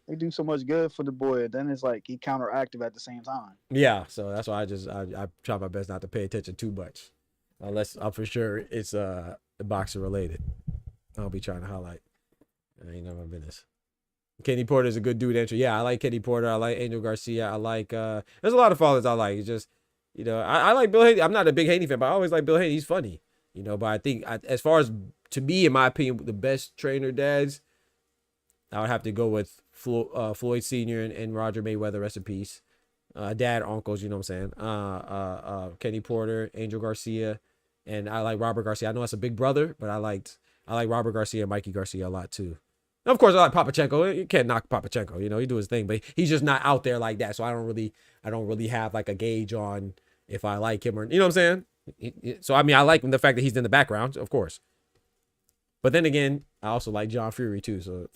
They do so much good for the boy, and then it's like he counteractive at the same time. Yeah, so that's why I try my best not to pay attention too much, unless I'm for sure it's boxing related. I'll be trying to highlight. I ain't none of my business. Kenny Porter is a good dude entry. Yeah, I like Kenny Porter. I like Angel Garcia. I like there's a lot of fathers I like. It's just, you know, I like Bill Haney. I'm not a big Haney fan, but I always like Bill Haney. He's funny, you know. But I think as far as, to me, in my opinion, the best trainer dads, I would have to go with Floyd Sr. and Roger Mayweather, rest in peace. Dad, uncles, you know what I'm saying? Kenny Porter, Angel Garcia, and I like Robert Garcia. I know that's a big brother, but I like Robert Garcia and Mikey Garcia a lot too. And of course, I like Papachenko. You can't knock Papachenko. You know, he do his thing, but he's just not out there like that. So I don't really have like a gauge on if I like him or, you know what I'm saying? So I mean, I like the fact that he's in the background, of course. But then again, I also like John Fury too. So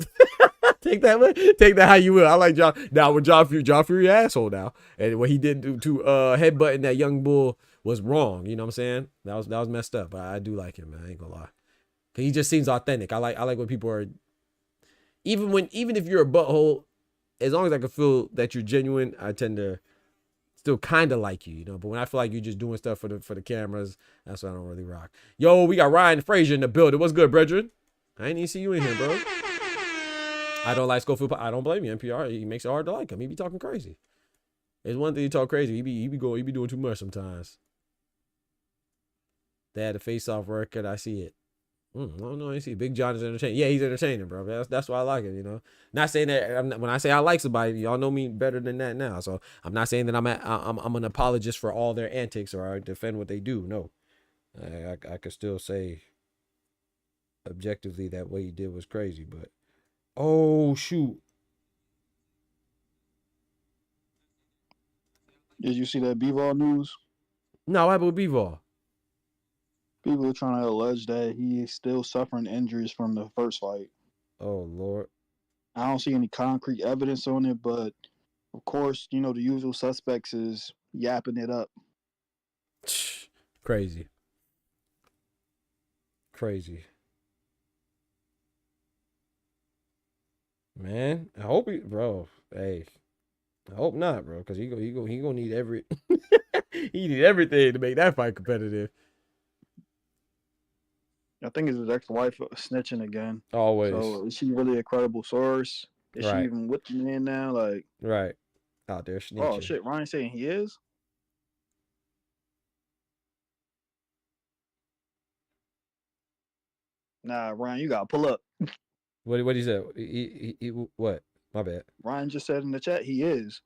take that how you will. I like John. Now with John Fury asshole now, and what he did to headbutting that young bull was wrong. You know what I'm saying? That was messed up. But I do like him, man. I ain't gonna lie. Cause he just seems authentic. I like when people are, even if you're a butthole, as long as I can feel that you're genuine, I tend to still kind of like you know. But when I feel like you're just doing stuff for the cameras, that's why I don't really rock. Yo, we got Ryan Frazier in the building. What's good, brethren? I ain't even see you in here, bro. I don't like Schofield. I don't blame you. NPR, he makes it hard to like him. He be talking crazy. It's one thing to talk crazy. He be doing too much sometimes. They had a face-off record. I see it. No, I see. Big John is entertaining. Yeah, he's entertaining, bro. That's why I like it. You know, not saying that when I say I like somebody, y'all know me better than that now. So I'm not saying that I'm an apologist for all their antics or I defend what they do. No, I could still say objectively that what he did was crazy. But oh shoot, did you see that Bivol news? No, what happened with Bivol? People are trying to allege that he is still suffering injuries from the first fight. Oh, Lord. I don't see any concrete evidence on it, but of course, you know, the usual suspects is yapping it up. Crazy. Man, I hope bro, hey, I hope not, bro, because he gonna need he need everything to make that fight competitive. I think it's his ex-wife snitching again. Always. So is she really a credible source? Is she even with the man now? Like, right. out there snitching. Oh shit, Ryan saying he is. Nah, Ryan, you gotta pull up. What he said? What? My bad. Ryan just said in the chat he is.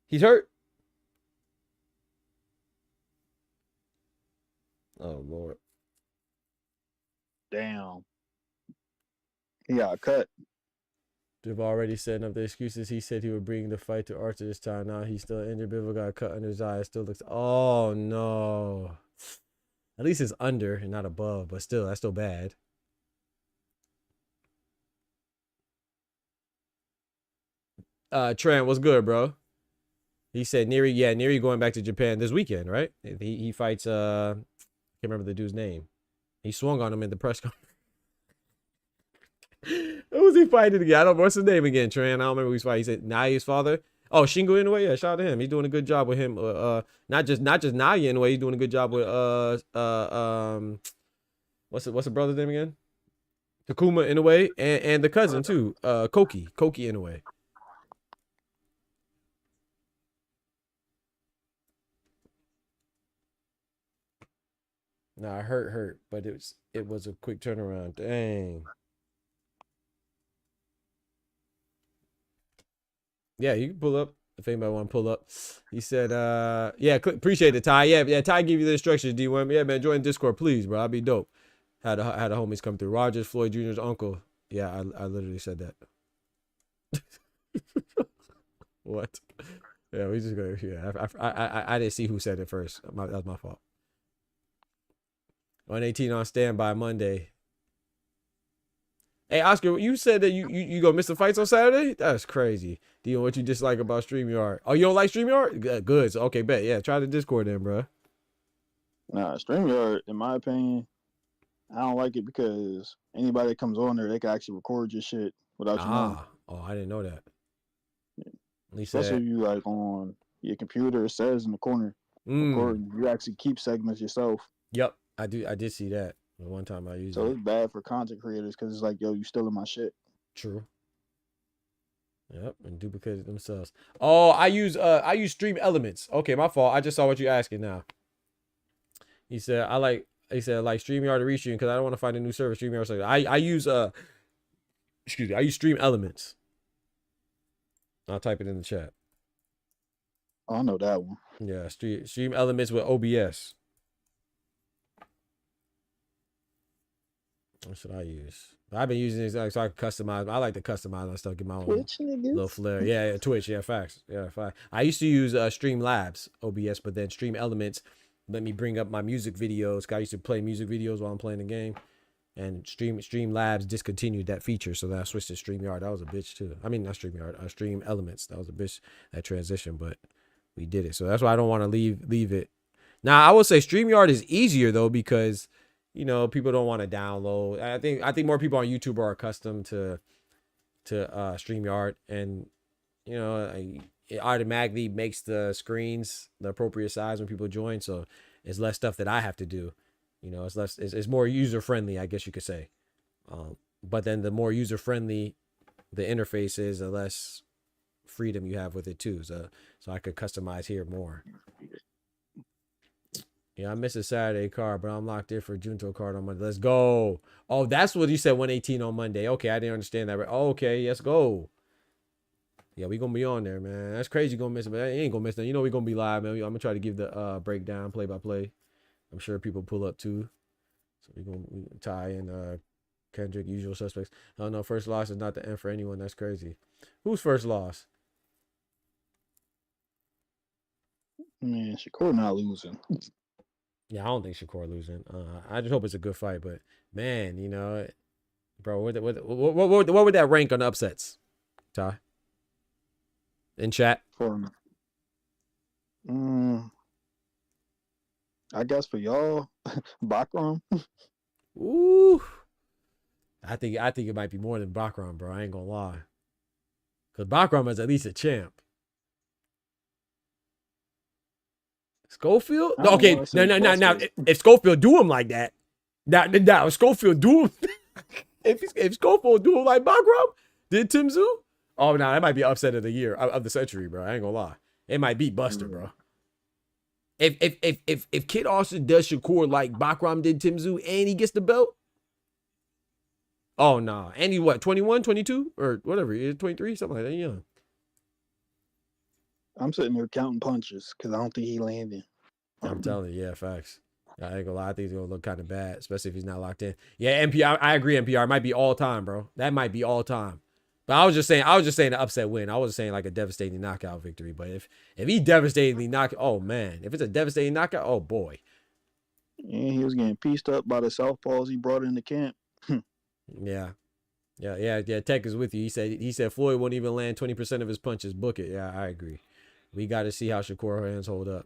He's hurt. Oh Lord. Damn. He got cut. They've already setting up the excuses. He said he would bring the fight to Archer this time. Now he's still injured. Bivol got cut under his eye. It still looks. Oh no. At least it's under and not above, but still, that's still bad. Trent, what's good, bro? He said Neri going back to Japan this weekend, right? He fights can't remember the dude's name. He swung on him in the press conference. Who was he fighting again? I don't know what's his name again, Trent. I don't remember who he's fighting. He said Naya's father. Oh, Shingo Inoue. Yeah, shout out to him. He's doing a good job with him. Not just Naya Inoue. He's doing a good job with what's the brother's name again? Takuma Inoue and the cousin too. Koki Inoue. Nah, hurt, but it was a quick turnaround. Dang. Yeah, you can pull up if anybody want to pull up. He said, yeah, appreciate it, Ty. Yeah, Ty give you the instructions, D1. Yeah, man, join Discord, please, bro. I'd be dope. Had the homies come through. Rogers, Floyd Jr.'s uncle. Yeah, I literally said that. What? Yeah, we just go. Yeah, I didn't see who said it first. That was my fault. 118 on standby Monday. Hey, Oscar, you said that you gonna miss the fights on Saturday? That's crazy. Do you know what you dislike about StreamYard? Oh, you don't like StreamYard? Good. So, okay, bet. Yeah, try the Discord then, bro. Nah, StreamYard, in my opinion, I don't like it because anybody that comes on there, they can actually record your shit without you knowing. Oh, I didn't know that. Yeah. Especially if you like on your computer, it says in the corner, recording. You actually keep segments yourself. Yep, I did see that. The one time I used so it. It's bad for content creators because it's like, yo, you stealing my shit. True. Yep, and duplicated themselves. Oh, I use Stream Elements. Okay, my fault. I just saw what you're asking now. He said I like StreamYard to reach you because I don't want to find a new service. StreamYard. I use excuse me. I use Stream Elements. I'll type it in the chat. Oh, I know that one. Yeah, Stream Elements with OBS. What should I use? I've been using this so I can customize. I like to customize my stuff, get my own little flair. Yeah, Twitch. Yeah, facts. Yeah, facts. I used to use Streamlabs OBS, but then Stream Elements let me bring up my music videos. I used to play music videos while I'm playing the game, and Streamlabs discontinued that feature, so then I switched to StreamYard. That was a bitch too. I mean, not StreamYard, Stream Elements. That was a bitch, that transition, but we did it. So that's why I don't want to leave it. Now I will say StreamYard is easier though because, you know, people don't want to download. I think more people on YouTube are accustomed to StreamYard, and you know, it automatically makes the screens the appropriate size when people join. So it's less stuff that I have to do. You know, it's more user friendly, I guess you could say. But then the more user friendly the interface is, the less freedom you have with it too. So I could customize here more. Yeah, I missed a Saturday card, but I'm locked in for a Junto card on Monday. Let's go. Oh, that's what you said, 118 on Monday. Okay, I didn't understand that. Oh, okay, let's go. Yeah, we going to be on there, man. That's crazy you're going to miss it, but you ain't going to miss that. You know we going to be live, man. I'm going to try to give the breakdown, play-by-play. I'm sure people pull up, too. So we going to tie in Kendrick, usual suspects. Oh, no, first loss is not the end for anyone. That's crazy. Who's first loss? Man, Shakur not losing. Yeah, I don't think Shakur losing. I just hope it's a good fight, but man, you know, bro, what would that rank on upsets, Ty? In chat? For I guess for y'all, Bakram. Ooh, I think it might be more than Bakram, bro. I ain't gonna lie, because Bakram is at least a champ. Schofield? No, okay, now if Schofield do him like that, now if Schofield do him, if Schofield do him like Bakram did Tim Tszyu, Oh no, that might be upset of the year of the century, bro. I ain't gonna lie. It might beat Buster, bro. If Kid Austin does Shakur like Bakram did Tim Tszyu and he gets the belt. Oh no. And he what, 21, 22? Or whatever. He is 23, something like that. Young. I'm sitting there counting punches because I don't think he landed. I'm telling you, yeah, facts. I ain't gonna lie, I think it's gonna look kind of bad, especially if he's not locked in. Yeah, NPR, I agree, NPR. It might be all time, bro. That might be all time. But I was just saying an upset win. I wasn't saying like a devastating knockout victory. But if he devastatingly oh man, if it's a devastating knockout, oh boy. Yeah, he was getting pieced up by the southpaws he brought into camp. Yeah. Tech is with you. He said Floyd won't even land 20% of his punches. Book it. Yeah, I agree. We got to see how Shakur hands hold up.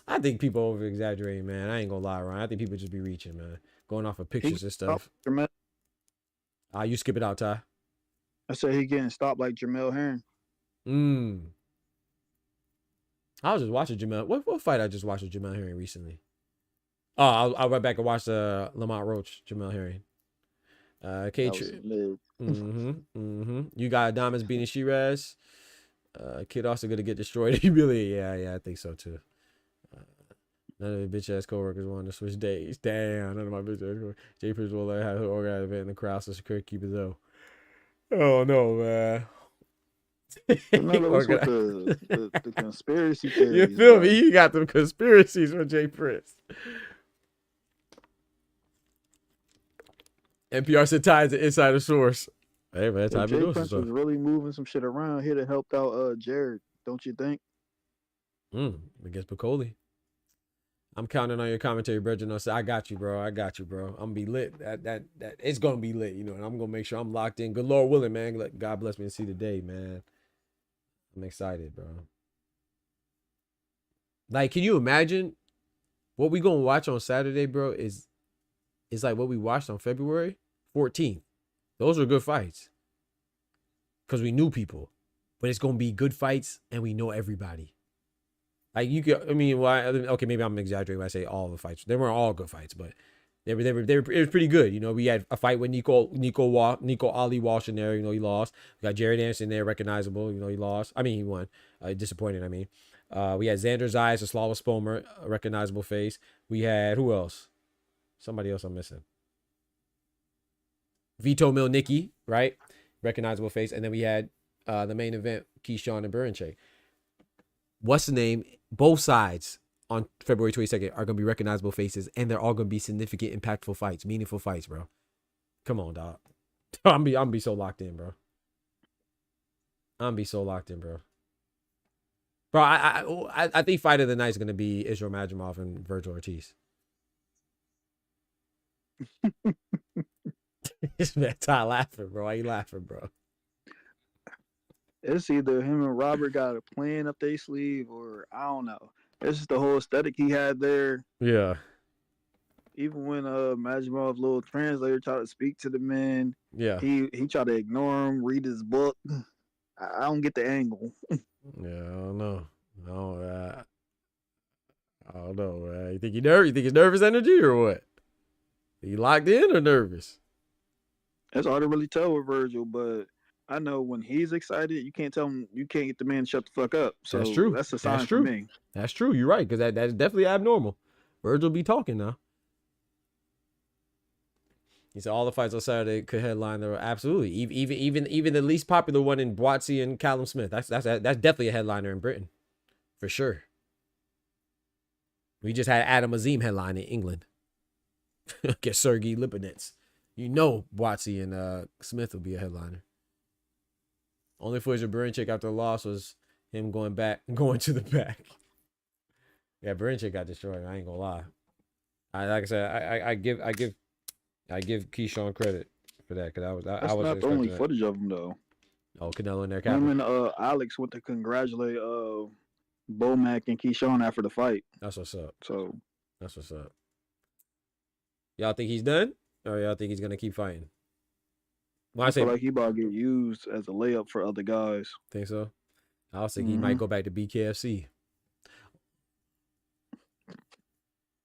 I think people over exaggerating, man. I ain't gonna lie, Ryan. I think people just be reaching, man. Going off of pictures and stuff. You skip it out, Ty. I said he getting stopped like Jamel Herring. I was just watching Jamel. What fight I just watched with Jamel Herring recently? Oh, I'll right back and watch the Lamont Roach, Jamel Herring. You got Adamas beating Shiraz. Kid also gonna get destroyed. He really, yeah, I think so too. None of the bitch ass coworkers wanted to switch days. Damn, none of my bitch ass coworkers. Jay Prince will let her organize event in the crowd so secure keep it though. Oh no, man. What's with the conspiracy theories? You feel me? You got them conspiracies from Jay Prince. NPR said Ty's an insider source. Hey man, Ty Jay Prince was really moving some shit around here to help out Jared, don't you think? I guess Piccoli. I'm counting on your commentary, Bridget. I got you, bro. I'm gonna be lit. That it's gonna be lit, and I'm gonna make sure I'm locked in. Good Lord willing, man. God bless me to see the day, man. I'm excited, bro. Like, can you imagine what we gonna watch on Saturday, bro? Is like what we watched on February 14th. Those were good fights. Because we knew people. But it's gonna be good fights and we know everybody. Like you could, okay, maybe I'm exaggerating when I say all the fights. They weren't all good fights, but it was pretty good. We had a fight with Nico Ali Walsh in there. He lost. We got Jared Anderson there, recognizable. He lost. He won. Disappointed. We had Xander Zayas, a Slava Spomer, a recognizable face. We had who else? Somebody else I'm missing. Vito Milnicki, right? Recognizable face. And then we had the main event, Keyshawn and Burinche. What's the name? Both sides on February 22nd are going to be recognizable faces, and they're all going to be significant, impactful fights, meaningful fights, bro. Come on, dog. I'm be so locked in, bro. Bro, I think fight of the night is going to be Israel Madrimov and Virgil Ortiz. This man Ty laughing, bro. Why you laughing, bro? It's either him and Robert got a plan up their sleeve, or I don't know. It's just the whole aesthetic he had there. Yeah. Even when Majimov, little translator, tried to speak to the men, yeah, he tried to ignore him, read his book. I don't get the angle. Yeah, I don't know. I don't know, man. You think it's nervous energy or what? You locked in or nervous? It's hard to really tell with Virgil, but I know when he's excited, you can't tell him, you can't get the man to shut the fuck up. So that's true. That's a sign for me. That's true. You're right, because that's definitely abnormal. Virgil be talking now. He said all the fights on Saturday could headline. There were absolutely even the least popular one in Boatsy and Callum Smith. That's definitely a headliner in Britain, for sure. We just had Adam Azim headline in England. Get Sergey Lipinets. Boatsy and Smith will be a headliner. Only footage of Burinchik after the loss was him going to the back. Yeah, Burinchik got destroyed. I ain't gonna lie. Like I said, I give Keyshawn credit for that, because That's not the only footage of him though. Oh, Canelo in there. Him and Alex went to congratulate Bomac and Keyshawn after the fight. That's what's up. So that's what's up. Y'all think he's done, or y'all think he's gonna keep fighting? I feel like he about to get used as a layup for other guys. Think so? I was thinking he might go back to BKFC.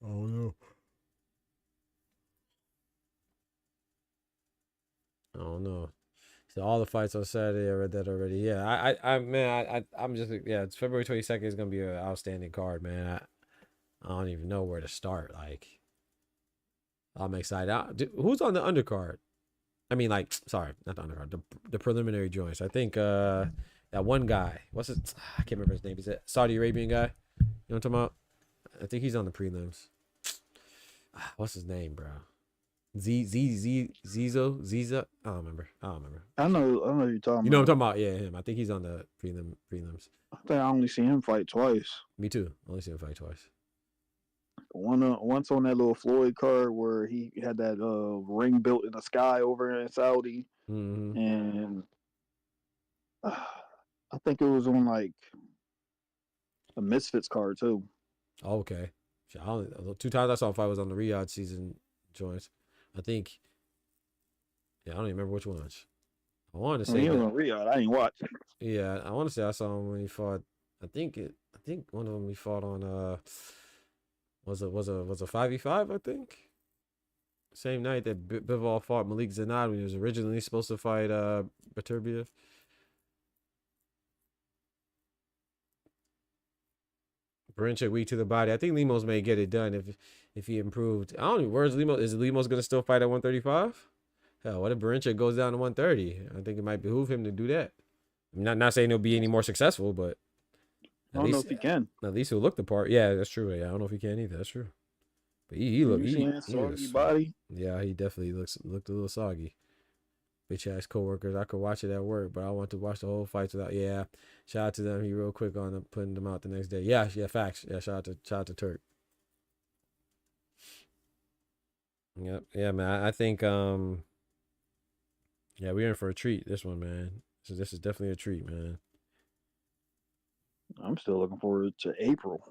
Oh no. I don't know. So all the fights on Saturday, I read that already. Yeah, I'm just it's February 22nd is gonna be an outstanding card, man. I don't even know where to start. Like, I'm excited. Who's on the undercard? I mean, like, sorry, not the undercard, the preliminary joints. I think that one guy. What's it? I can't remember his name. Is it Saudi Arabian guy? You know what I'm talking about? I think he's on the prelims. What's his name, bro? Ziza. I don't remember. I know you're talking about. You know what I'm talking about? Yeah, him. I think he's on the prelims. I think I only seen him fight twice. Me too. Only seen him fight twice. Once on that little Floyd card where he had that ring built in the sky over in Saudi, and I think it was on like a Misfits card too. Oh, okay. Two times I saw him fight was on the Riyadh season joints. I think. Yeah, I don't even remember which ones. I wanted to say he was on Riyadh. I ain't watch. Yeah, I want to say I saw him when he fought. I think one of them he fought on. Was a 5v5, I think. Same night that Bivol fought Malik Zanad when he was originally supposed to fight Beterbiev. Barinchak weak to the body. I think Lemos may get it done if he improved. I don't know. Where's Lemos? Is Lemos going to still fight at 135? Hell, what if Barinchak goes down to 130? I think it might behoove him to do that. I'm not saying he'll be any more successful, but I don't know if he can. At least he'll look the part. Yeah, that's true. Yeah, I don't know if he can either. That's true. But he looked. Soggy body. Yeah, he definitely looked a little soggy. Bitch ass coworkers. I could watch it at work, but I want to watch the whole fights without. Yeah, shout out to them. He real quick on putting them out the next day. Yeah, facts. Yeah, shout out to Turk. Yep. Yeah, man. I think we're in for a treat. This one, man. So this is definitely a treat, man. I'm still looking forward to April.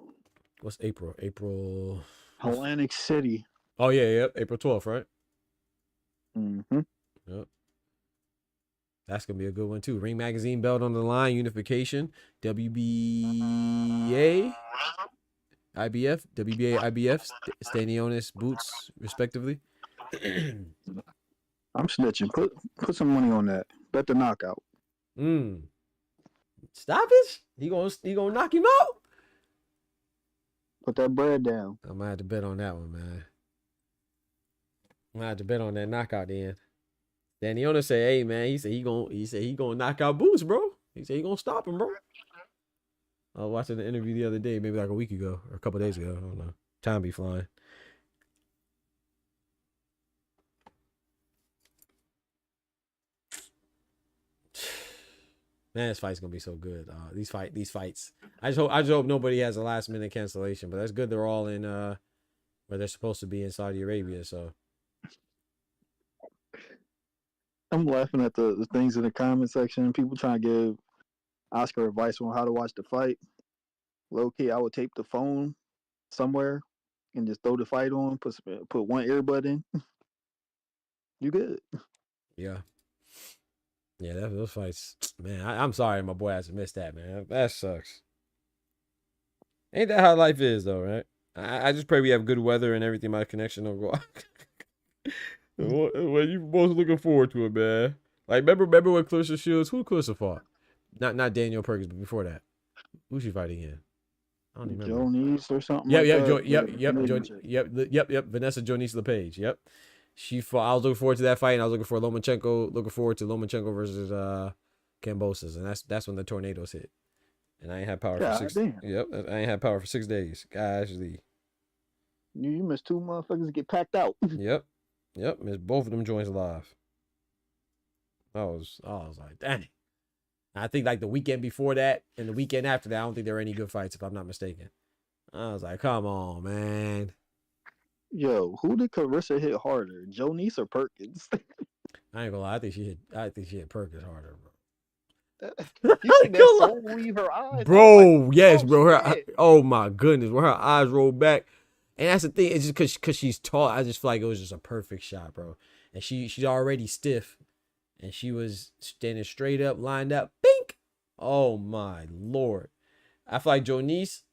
What's April? April. Atlantic City. Oh yeah, yep. April 12th, right? Yep. That's gonna be a good one too. Ring Magazine belt on the line, unification, WBA, IBF, Stanionis boots, respectively. I'm snitching. Put some money on that. Bet the knockout. Stop it! He gonna knock him out. Put that bread down. I might have to bet on that one, man. I might have to bet on that knockout then. Stanionis say, "Hey, man," he said he gonna knock out Boots, bro. He said he gonna stop him, bro. I was watching the interview the other day, maybe like a week ago or a couple days ago. I don't know. Time be flying. Man, this fight's gonna be so good. These fights. I just hope nobody has a last minute cancellation. But that's good. They're all in where they're supposed to be in Saudi Arabia. So I'm laughing at the things in the comment section. People trying to give Oscar advice on how to watch the fight. Low key, I would tape the phone somewhere and just throw the fight on. Put one earbud in. You good? Yeah. Yeah, those fights, man. I'm sorry, my boy has to miss that, man. That sucks. Ain't that how life is, though, right? I just pray we have good weather and everything. My connection don't go out. What you both looking forward to it, man? Like, remember when Clarissa Shields? Who Clarissa fought? Not Daniel Perkins, but before that, who's she fighting in? I don't even remember. Jonice or something. Yep. Vanessa Jonice LePage. Yep. She fought. I was looking forward to that fight, and I was looking forward to Lomachenko versus Kambosos, and that's when the tornadoes hit. And I ain't had power for 6 days. Yep, I ain't had power for 6 days. Gosh, you missed 2 motherfuckers get packed out. Yep, missed both of them joints live. I was like, dang. I think like the weekend before that and the weekend after that, I don't think there were any good fights, if I'm not mistaken. I was like, come on, man. Yo, who did Clarissa hit harder, Jonice or Perkins? I ain't gonna lie. I think she hit Perkins harder, bro. You see that soul leave her eyes, bro? Like, yes, bro. Oh my goodness, where her eyes rolled back, and that's the thing. It's just because she's tall. I just feel like it was just a perfect shot, bro. And she's already stiff, and she was standing straight up, lined up. Bink. Oh my lord. I feel like Jonice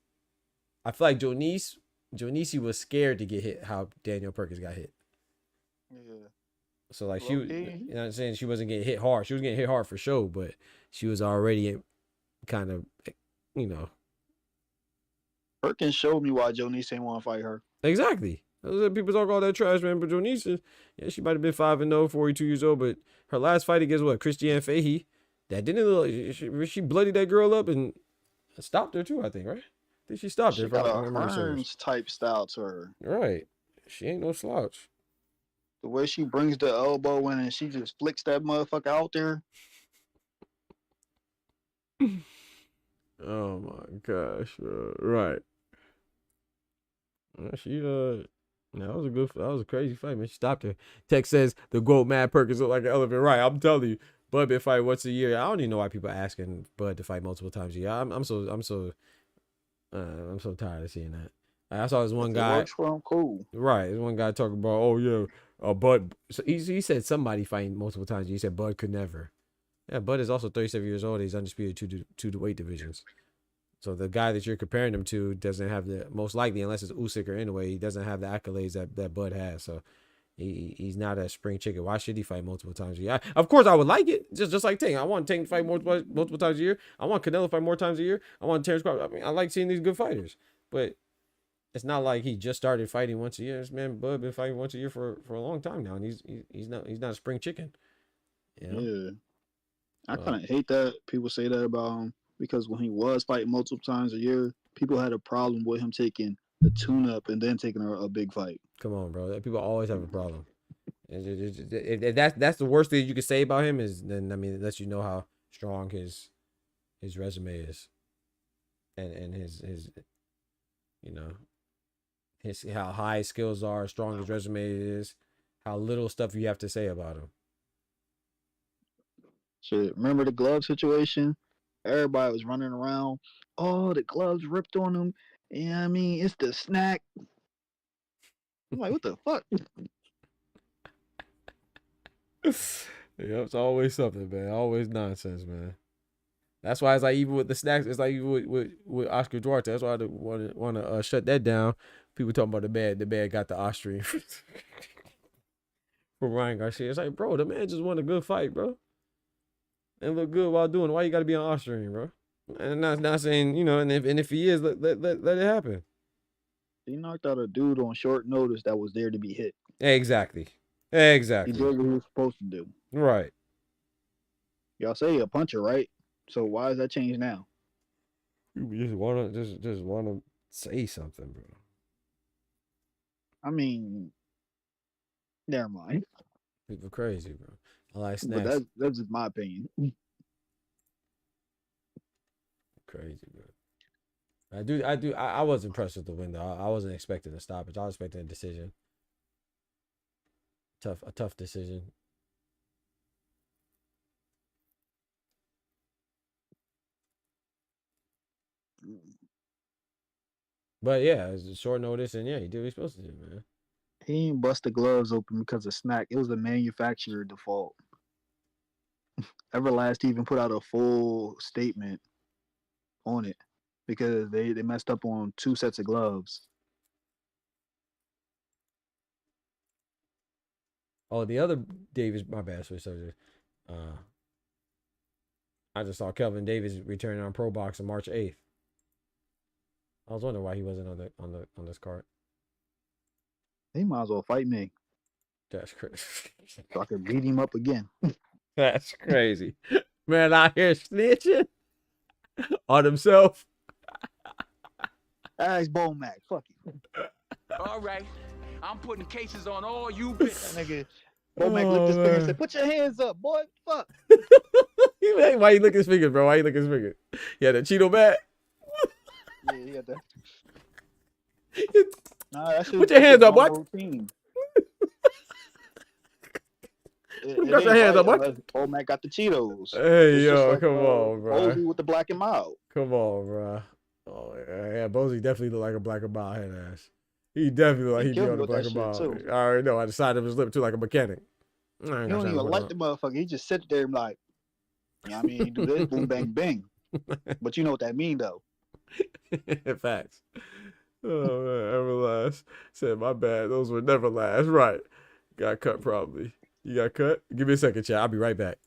was scared to get hit how Daniel Perkins got hit. Yeah. So like she was, Okay. you know what I'm saying, she wasn't getting hit hard. She was getting hit hard for sure, but she was already kind of, you know. Perkins showed me why Jonice ain't want to fight her. Exactly. People talk all that trash, man. But Jonice, yeah, she might have been 5-0, 42 years old, but her last fight against what, Christiane Fahey, that didn't look. She bloodied that girl up and stopped her too. I think, right? I think she stopped her. She If I got a remember Hearns type style to her. Right. She ain't no slouch. The way she brings the elbow in and she just flicks that motherfucker out there. Oh my gosh, right. She that was a crazy fight, man. She stopped her. Tex says the GOAT Mad Perkins look like an elephant. Right, I'm telling you. Bud been fight once a year. I don't even know why people are asking Bud to fight multiple times a year. I'm so tired of seeing that. I saw this one guy. Works for him, cool. Right, this one guy talking about, oh yeah, Bud. So he said somebody fighting multiple times. He said Bud could never. Yeah, Bud is also 37 years old. He's undisputed two weight divisions. So the guy that you're comparing him to doesn't have the, most likely, unless it's Usyk or anyway, he doesn't have the accolades that Bud has. So he's not a spring chicken. Why should he fight multiple times a year? Of course, I would like it. Just like Tank. I want Tank to fight multiple times a year. I want Canelo to fight more times a year. I want Terrence Crawford. I mean, I like seeing these good fighters. But it's not like he just started fighting once a year. This man Bud been fighting once a year for a long time now, and he's not a spring chicken. You know? Yeah. I kind of hate that people say that about him. Because when he was fighting multiple times a year, people had a problem with him taking the tune-up and then taking a big fight. Come on, bro. People always have a problem. If that's the worst thing you could say about him is, then I mean, it lets you know how strong his resume is, and his you know, his how high his skills are, strong his resume is, how little stuff you have to say about him. Shit, remember the glove situation? Everybody was running around. Oh, the gloves ripped on him. Yeah, I mean, it's the snack. I'm like, what the fuck? Yeah, it's always something, man. Always nonsense, man. That's why it's like even with the snacks, it's like even with Oscar Duarte. That's why I want to shut that down. People talking about the man got the Austrian from Ryan Garcia. It's like, bro, the man just won a good fight, bro. And look good while doing it. Why you got to be on Austrian, bro? And not saying, you know, and if he is, let it happen. He knocked out a dude on short notice that was there to be hit. Exactly. He did what he was supposed to do. Right. Y'all say a puncher, right? So why is that changed now? You just wanna say something, bro. I mean, never mind. People crazy, bro. I like snacks. But that's just my opinion. Crazy, bro. I was impressed with the win though. I wasn't expecting a stoppage. I was expecting a decision. A tough decision. But yeah, it's a short notice, and yeah, he did what he's supposed to do, man. He didn't bust the gloves open because of snack. It was the manufacturer default. Everlast even put out a full statement on it because they messed up on 2 sets of gloves. Oh, the other Davis, my bad, switch subject. I just saw Kelvin Davis returning on Pro Box on March 8th. I was wondering why he wasn't on this card. He might as well fight me. That's crazy. So I could beat him up again. That's crazy. Man out here snitching on himself. Ask Bomac. Fuck you. All right. I'm putting cases on all you bitches. That nigga Bomac licked his finger and said, "Put your hands up, boy. Fuck." Why you lick his fingers, bro? Why you lick his finger? Yeah, the Cheeto bat. Yeah, he got that. Nah, put your hands up, what? Got your hands up, what? Bomac got the Cheetos. Hey, yo, like, come on, bro. Bozy with the black and mild. Come on, bro. Oh, yeah, Bozy definitely look like a black and mild head ass. He definitely look like he'd be on the black and mild. I already know. I the side of his lip, too, like a mechanic. You don't even like the motherfucker. He just sit there and like, you know what I mean? He do this, boom, bang, bang. But you know what that mean, though. Facts. Oh, man. Everlast said, my bad. Those would never last. Right. Got cut, probably. You got cut? Give me a second, chat. I'll be right back.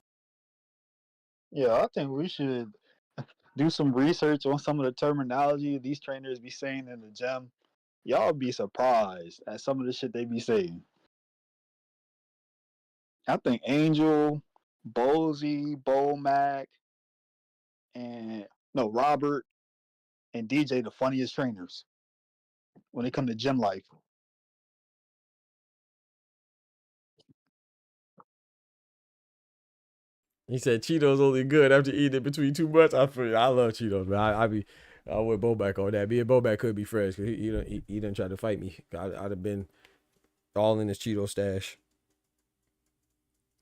Yeah, I think we should do some research on some of the terminology these trainers be saying in the gym. Y'all be surprised at some of the shit they be saying. I think Angel, Bozy, Mac, and Robert and DJ the funniest trainers when it come to gym life. He said Cheetos only good after eating it between too much. I love Cheetos, man. I with Boback on that. Me and Boback could be friends because he done tried to fight me. I'd have been all in his Cheeto stash.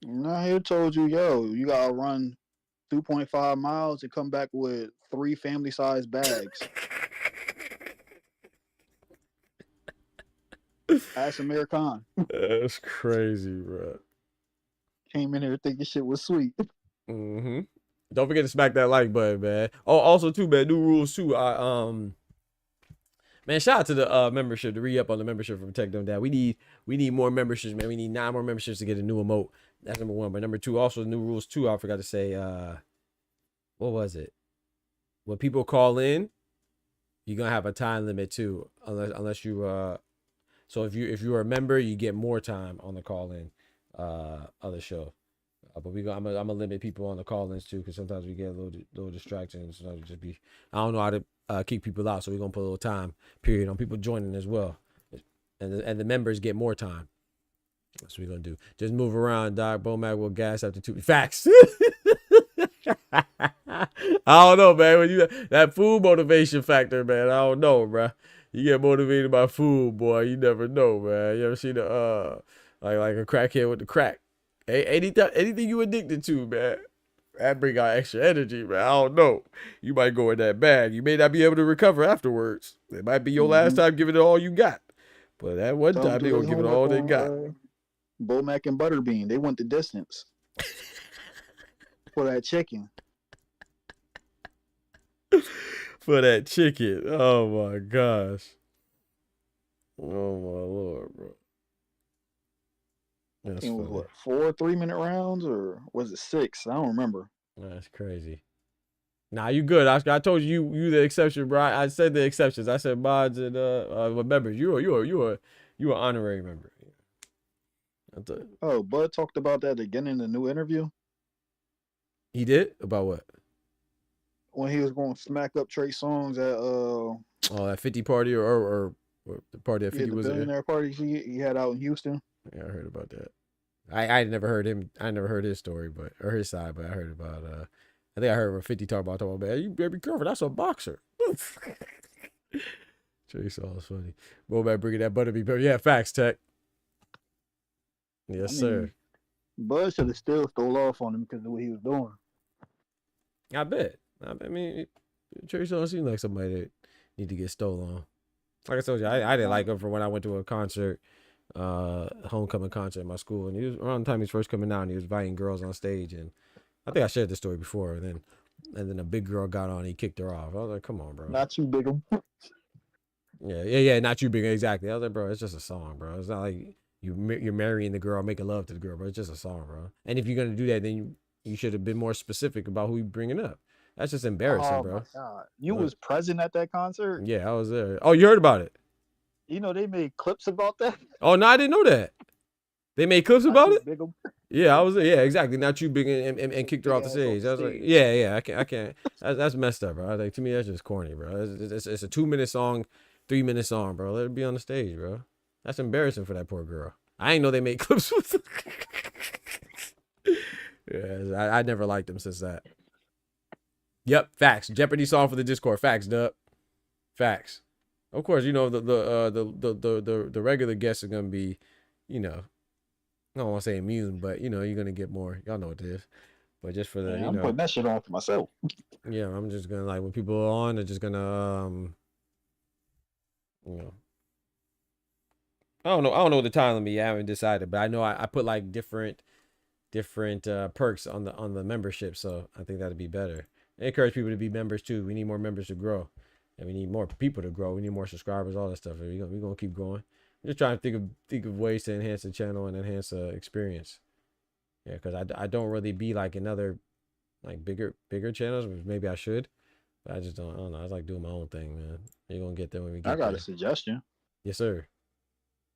Nah, he told you, yo, you gotta run 2.5 miles and come back with 3 family-sized bags. Ask Amir Khan. That's crazy, bro. Came in here thinking shit was sweet. Mm-hmm. Don't forget to smack that like button, man. Oh, also too, man, new rules too. Man, shout out to the membership, to re-up on the membership from Tech Them Down. We need more memberships, man. We need 9 more memberships to get a new emote. That's number 1. But number 2, also new rules too. I forgot to say, what was it? When people call in, you're gonna have a time limit too, unless you so if you're a member, you get more time on the call in other show. But I'm gonna limit people on the call-ins too, because sometimes we get a little distractions. Sometimes just be, I don't know how to keep people out, so we're gonna put a little time period on people joining as well, and the members get more time. That's what we're gonna do. Just move around, Doc. Bomac will gas after 2 facts. I don't know, man. When you that food motivation factor, man, I don't know, bro. You get motivated by food, boy. You never know, man. You ever see the like a crackhead with the crack? Hey, anything you addicted to, man, that bring out extra energy, man. I don't know. You might go in that bag. You may not be able to recover afterwards. It might be your last time giving it all you got. But that one time they gonna give it all they got. Bomac and Butterbean, they went the distance for that chicken. For that chicken. Oh my gosh. Oh my Lord, bro. That's it was what, 4 3-minute rounds, or was it 6? I don't remember. That's crazy. Nah, you good, Oscar. I told you the exception, bro. I said the exceptions. I said mods and members. You are honorary member. Oh, Bud talked about that again in the new interview. He did? About what? When he was going to smack up Trey Songz at that 50 party or the party at 50 the was billionaire party he had out in Houston. Yeah, I heard about that. I never heard him. I never heard his story, or his side, but I heard about. I think I heard 50 talking about, man, you better be careful. That's a boxer. Trey Songz funny. Go back bringing that Butterbean. But yeah, facts, Tech. Yes, sir. Bud should have still stole off on him because of what he was doing. I bet. I mean, Trey Songz seems like somebody that need to get stole on. Like I told you, I didn't like him from when I went to a concert, homecoming concert at my school, and he was around the time he was first coming out, and he was inviting girls on stage, and I think I shared this story before, and then a big girl got on, and he kicked her off. I was like, come on, bro. Not you, big him. Yeah, not you, big, exactly. I was like, bro, it's just a song, bro. It's not like you're marrying the girl, making love to the girl, bro. It's just a song, bro. And if you're gonna do that, then you should have been more specific about who you bringing up. That's just embarrassing, bro. My God. You was present at that concert? Yeah, I was there. Oh, you heard about it? You know they made clips about that? Oh, no, I didn't know that. They made clips about it? Yeah, I was there. Yeah, exactly. Not you big and kicked her off the stage. I was like, yeah, I can't. That's messed up, bro. Like, to me, that's just corny, bro. It's a 2-minute song, 3-minute song, bro. Let it be on the stage, bro. That's embarrassing for that poor girl. I didn't know they made clips with her. Yeah, I never liked them since that. Yep, facts. Jeopardy song for the Discord. Facts, dub. Facts. Of course, you know the regular guests are gonna be, you know, I don't want to say immune, but you know you're gonna get more. Y'all know what it is. But just for the, I'm putting that shit on for myself. Yeah, I'm just gonna, like, when people are on, they're just gonna you know. I don't know what the time limit. I haven't decided, but I know I put like different perks on the membership, so I think that'd be better. I encourage people to be members too. We need more members to grow, and we need more people to grow. We need more subscribers, all that stuff. We're gonna keep going. We're just trying to think of ways to enhance the channel and enhance the experience. Yeah, because I don't really be like in other like bigger channels, which maybe I should. But I just don't. I don't know. I like doing my own thing, man. You're gonna get there when we I get got there. a suggestion. Yes, sir.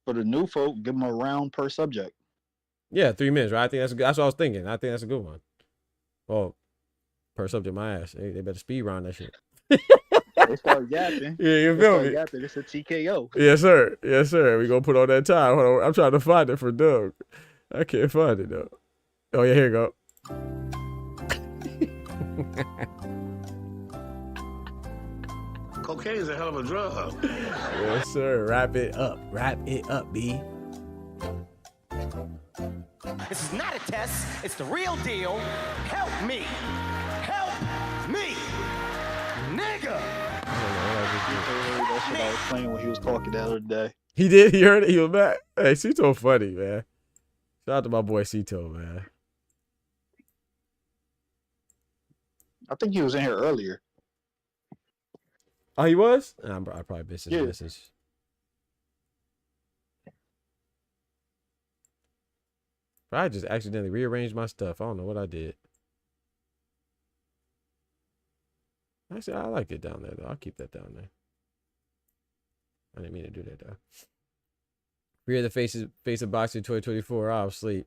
For the new folk, give them a round per subject. Yeah, 3 minutes, right? I think that's what I was thinking. I think that's a good one. Well, per subject, my ass. They better speed round that shit. They start yapping. Yeah, you They feel start me? yapping. It's a TKO. Yes, sir. Yes, sir. We gonna put on that time. Hold on. I'm trying to find it for Doug. I can't find it though. Oh yeah, here you go. Cocaine is a hell of a drug. Yes, sir. Wrap it up. Wrap it up, B. This is not a test. It's the real deal. Help me. Help me. Nigga. That's what I was playing when he was talking the other day. He did. He heard it. He was back. Hey, Cito funny, man. Shout out to my boy Cito, man. I think he was in here earlier. Oh, he was? I probably missed his message. I just accidentally rearranged my stuff. I don't know what I did. Actually, I like it down there, though. I'll keep that down there. I didn't mean to do that, though. Rear the face of boxing 2024. I'll sleep.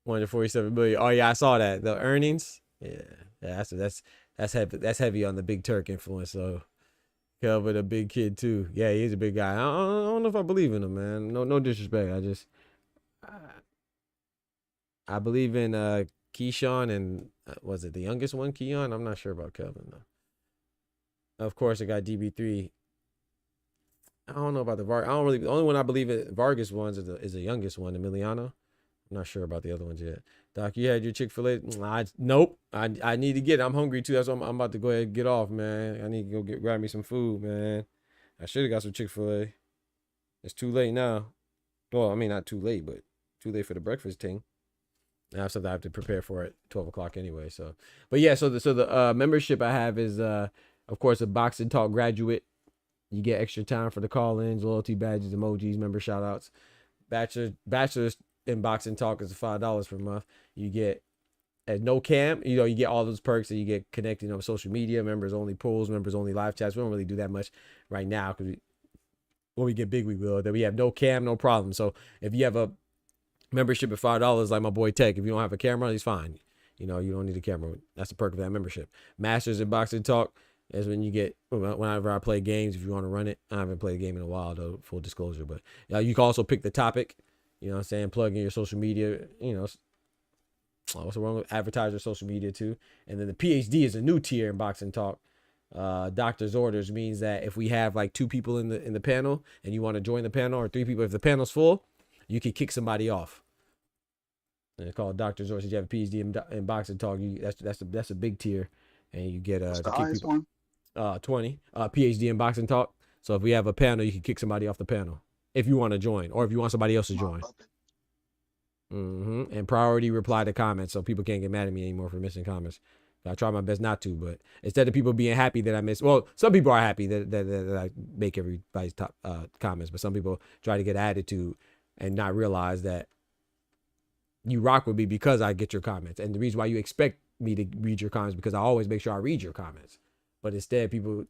147 million. Oh, yeah, I saw that. The earnings. Yeah, that's heavy. That's heavy on the Big Turk influence, though. Kelvin, a big kid, too. Yeah, he's a big guy. I don't know if I believe in him, man. No disrespect. I believe in Keyshawn and was it the youngest one, Keon? I'm not sure about Kelvin though. Of course, I got DB3. I don't know about the Vargas. The only one I believe in Vargas ones is the youngest one, Emiliano. I'm not sure about the other ones yet. Doc, you had your Chick-fil-A? Nope. I need to get it. I'm hungry too. That's why I'm about to go ahead and get off, man. I need to go grab me some food, man. I should have got some Chick-fil-A. It's too late now. Well, I mean not too late, but too late for the breakfast thing. I have something I have to prepare for at 12 o'clock anyway. So, but yeah, so the membership I have is, of course, a Boxing Talk graduate. You get extra time for the call-ins, loyalty badges, emojis, member shout-outs. Bachelor's in Boxing Talk is $5 per month. You get no cam. You get all those perks that you get connected on social media, members only polls, members only live chats. We don't really do that much right now because when we get big, we will. Then we have no cam, no problem. So if you have a membership at $5, like my boy Tech, if you don't have a camera, he's fine. You don't need a camera. That's the perk of that membership. Masters in Boxing Talk is when you get, whenever I play games, if you want to run it. I haven't played a game in a while, though, full disclosure. But you can also pick the topic, you know what I'm saying? Plug in your social media, what's wrong with advertiser social media, too. And then the PhD is a new tier in Boxing Talk. Doctor's orders means that if we have like 2 people in the panel and you want to join the panel, or 3 people, if the panel's full, you can kick somebody off. And it's called Doctor's Orders. You have a PhD in Boxing Talk. That's a big tier, and you get What's the highest one? 20 PhD in Boxing Talk. So if we have a panel, you can kick somebody off the panel if you want to join, or if you want somebody else to join. And priority reply to comments, so people can't get mad at me anymore for missing comments. I try my best not to, but instead of people being happy that I miss, well, some people are happy that I make everybody's top comments, but some people try to get attitude and not realize that you rock with me because I get your comments. And the reason why you expect me to read your comments because I always make sure I read your comments. But instead, people,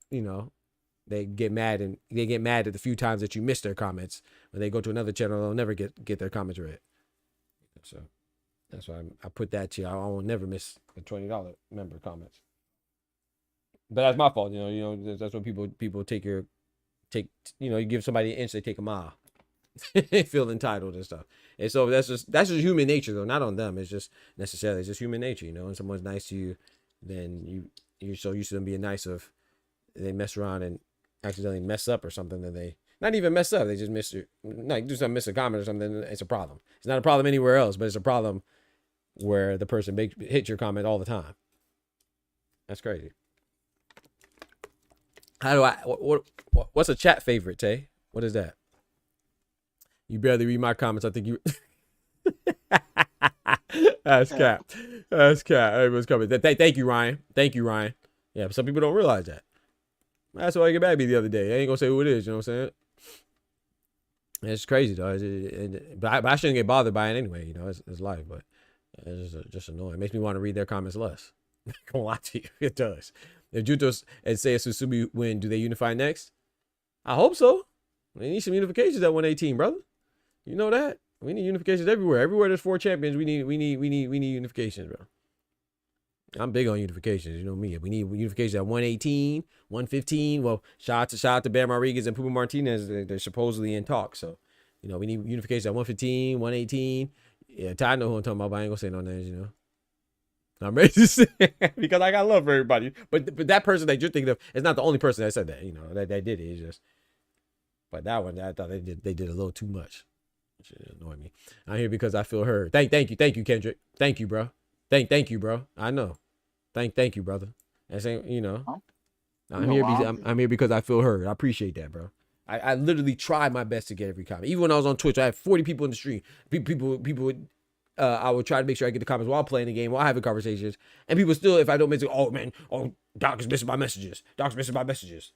they get mad at the few times that you miss their comments. When they go to another channel, they'll never get their comments read. So that's why I put that to you. I will never miss the $20 member comments. But that's my fault, that's when people you give somebody an inch, they take a mile. They feel entitled and stuff. And so that's just human nature, though, not on them. It's just human nature, When someone's nice to you, then you're so used to them being nice, if they mess around and accidentally mess up or something, then they not even mess up, they just miss a comment or something, it's a problem. It's not a problem anywhere else, but it's a problem where the person hits your comment all the time. That's crazy. What's a chat favorite, Tay? What is that? You barely read my comments. I think you. That's cap. That's cap. Everyone's coming. Thank you, Ryan. Thank you, Ryan. Yeah, but some people don't realize that. That's why I get back at me the other day. I ain't gonna say who it is. You know what I'm saying? It's crazy though. But I shouldn't get bothered by it anyway. It's life. But It's just annoying. It makes me want to read their comments less. I'm not gonna lie to you. It does. If Jutos and Seiya Susumi win, do they unify next? I hope so. We need some unifications at 118, brother. You know that. We need unifications everywhere. Everywhere there's 4 champions, we need unifications, bro. I'm big on unifications. You know me. We need unifications at 118, 115. Well, shout out to Bam Rodriguez and Puma Martinez. They're supposedly in talks. So, you know, we need unifications at 115, 118. Yeah, Ty know who I'm talking about, but I ain't gonna say no names, you know. I'm ready to say because I got love for everybody. But that person that you're thinking of is not the only person that said that, you know, that did it. It's just, but that one, I thought they did a little too much. Which annoyed me. I'm here because I feel heard. Thank you, Kendrick. Thank you, bro. Thank you, bro. I know. Thank you, brother. And saying, you know, I'm here because I feel heard. I appreciate that, bro. I literally try my best to get every comment. Even when I was on Twitch, I had 40 people in the stream. People would, I would try to make sure I get the comments while playing the game, while having conversations. And people still, if I don't mention, oh man, Doc is missing my messages. Doc's missing my messages.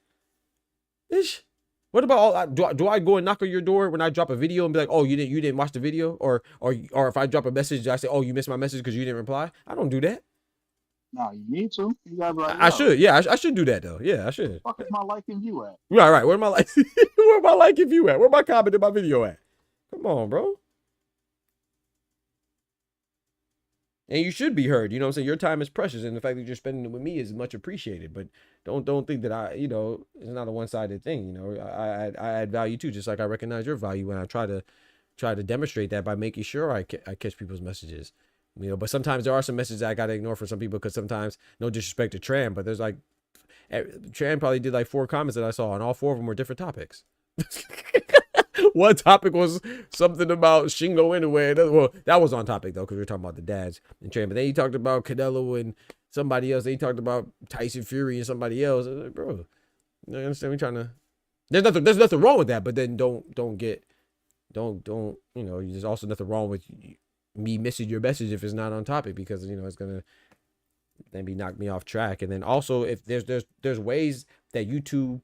Ish. What about all? Do I go and knock on your door when I drop a video and be like, oh, you didn't watch the video, or if I drop a message, I say, oh, you missed my message because you didn't reply? I don't do that. No, you need to. You gotta be like, I should. Yeah, I should do that though. Yeah, I should. Fuck is my liking you at? Right. Where am I like? Where am I liking you at? Where my comment in my video at? Come on, bro. And you should be heard. You know what I'm saying? Your time is precious, and the fact that you're spending it with me is much appreciated. But don't think that you know, it's not a one-sided thing. You know, I add value too, just like I recognize your value, and I try to demonstrate that by making sure I catch people's messages. You know, but sometimes there are some messages I gotta ignore for some people because sometimes, no disrespect to Tran, but there's like, Tran probably did like 4 comments that I saw, and all 4 of them were different topics. One topic was something about Shingo anyway. Well, that was on topic though, because we were talking about the dads and Tran. But then he talked about Canelo and somebody else. Then he talked about Tyson Fury and somebody else. I was like, bro, you understand? We trying to. There's nothing wrong with that. But then don't you know? There's also nothing wrong with me missing your message if it's not on topic, because you know it's gonna maybe knock me off track. And then also, if there's ways that YouTube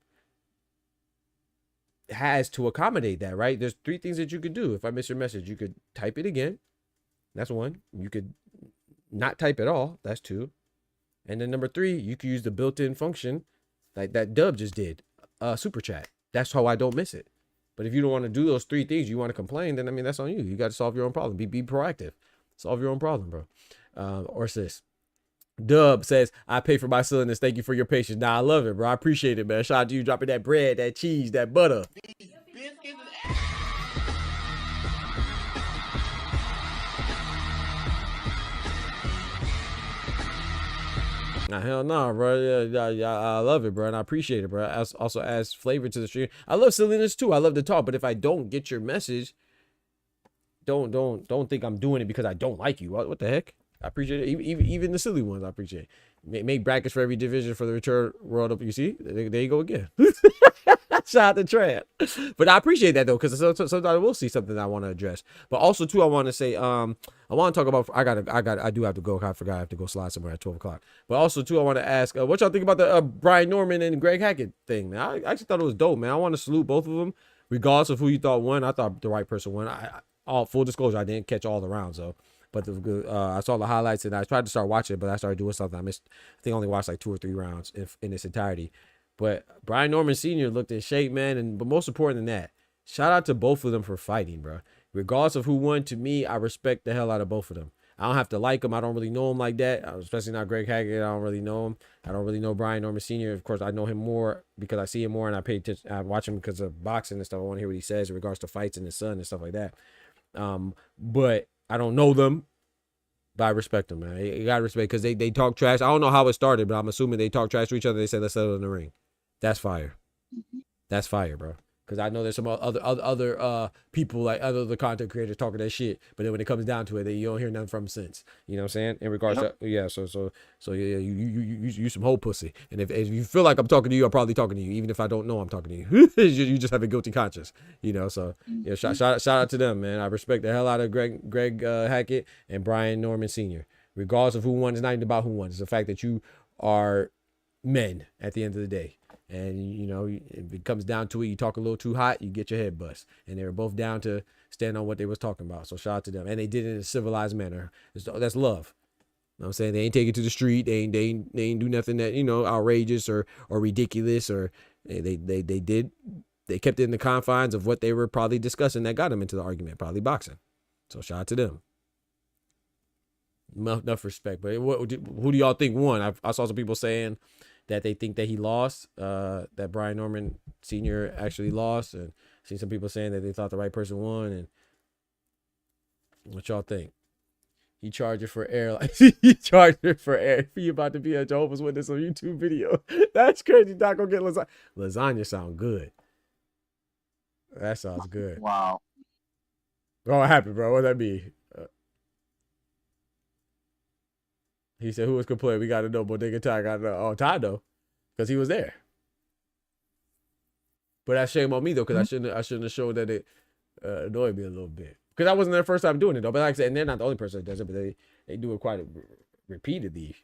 has to accommodate that, right? There's 3 things that you could do. If I miss your message, you could type it again. That's 1. You could not type at all. That's 2. And then number 3, you could use the built-in function like that Dub just did, super chat. That's how I don't miss it. But if you don't want to do those 3 things, you want to complain, then I mean that's on you. You got to solve your own problem. Be proactive. Solve your own problem, bro. Or sis. Dub says, I pay for my silliness. Thank you for your patience. Nah, I love it, bro. I appreciate it, man. Shout out to you dropping that bread, that cheese, that butter. Nah, hell no, bro. Yeah, I love it, bro, and I appreciate it, bro. Also adds flavor to the stream. I love silliness too. I love to talk, but if I don't get your message, don't think I'm doing it because I don't like you. What the heck? I appreciate it. Even the silly ones, I appreciate it. Make brackets for every division for the return world up. You see, there you go again. Shout out to Trent. But I appreciate that though, because sometimes I will see something I want to address. But also too, I want to say, I want to talk about. I do have to go. I forgot I have to go slide somewhere at 12 o'clock. But also too, I want to ask, what y'all think about the Brian Norman and Greg Hackett thing, man? I actually thought it was dope, man. I want to salute both of them, regardless of who you thought won. I thought the right person won. All full disclosure, I didn't catch all the rounds though. But I saw the highlights and I tried to start watching it, but I started doing something. I think I only watched like 2 or 3 rounds in its entirety. But Brian Norman Sr. looked in shape, man. But most important than that, shout out to both of them for fighting, bro. Regardless of who won, to me, I respect the hell out of both of them. I don't have to like them. I don't really know him like that, especially not Greg Hackett. I don't really know him. I don't really know Brian Norman Sr. Of course, I know him more because I see him more and I pay attention. I watch him because of boxing and stuff. I want to hear what he says in regards to fights and his son and stuff like that. But I don't know them. But I respect them, man. You gotta respect because they talk trash. I don't know how it started, but I'm assuming they talk trash to each other. They said, let's settle in the ring. That's fire. That's fire, bro. Because I know there's some other people, like other content creators talking that shit. But then when it comes down to it, you don't hear nothing from them since. You know what I'm saying? In regards to, yeah, so yeah, you some whole pussy. And if you feel like I'm talking to you, I'm probably talking to you, even if I don't know I'm talking to you. You just have a guilty conscience, you know. So yeah, shout out to them, man. I respect the hell out of Greg Hackett and Brian Norman Sr. Regardless of who won, it's not even about who won. It's the fact that you are men at the end of the day. And, you know, if it comes down to it, you talk a little too hot, you get your head bust. And they were both down to stand on what they was talking about. So shout out to them, and they did it in a civilized manner. That's love. You know what I'm saying? They ain't take it to the street. They ain't do nothing that, you know, outrageous or ridiculous, or they kept it in the confines of what they were probably discussing that got them into the argument, probably boxing. So shout out to them. Enough respect. But who do y'all think won? I saw some people saying that they think that he lost, that Brian Norman Sr. actually lost, and I seen some people saying that they thought the right person won. And what y'all think? He charged it for air. Like, he charged it for air. He about to be a Jehovah's Witness on YouTube video. That's crazy. Not gonna get lasagna. Lasagna sound good. That sounds good. Wow. Oh, what happened, bro? What that mean? He said, "Who was complaining? We got to know." Bodega Ty got to know. Oh, Ty though, because he was there. But that's shame on me though, because I shouldn't have showed that it annoyed me a little bit. Because I wasn't their first time doing it though. But like I said, and they're not the only person that does it, but they do it quite repeatedly.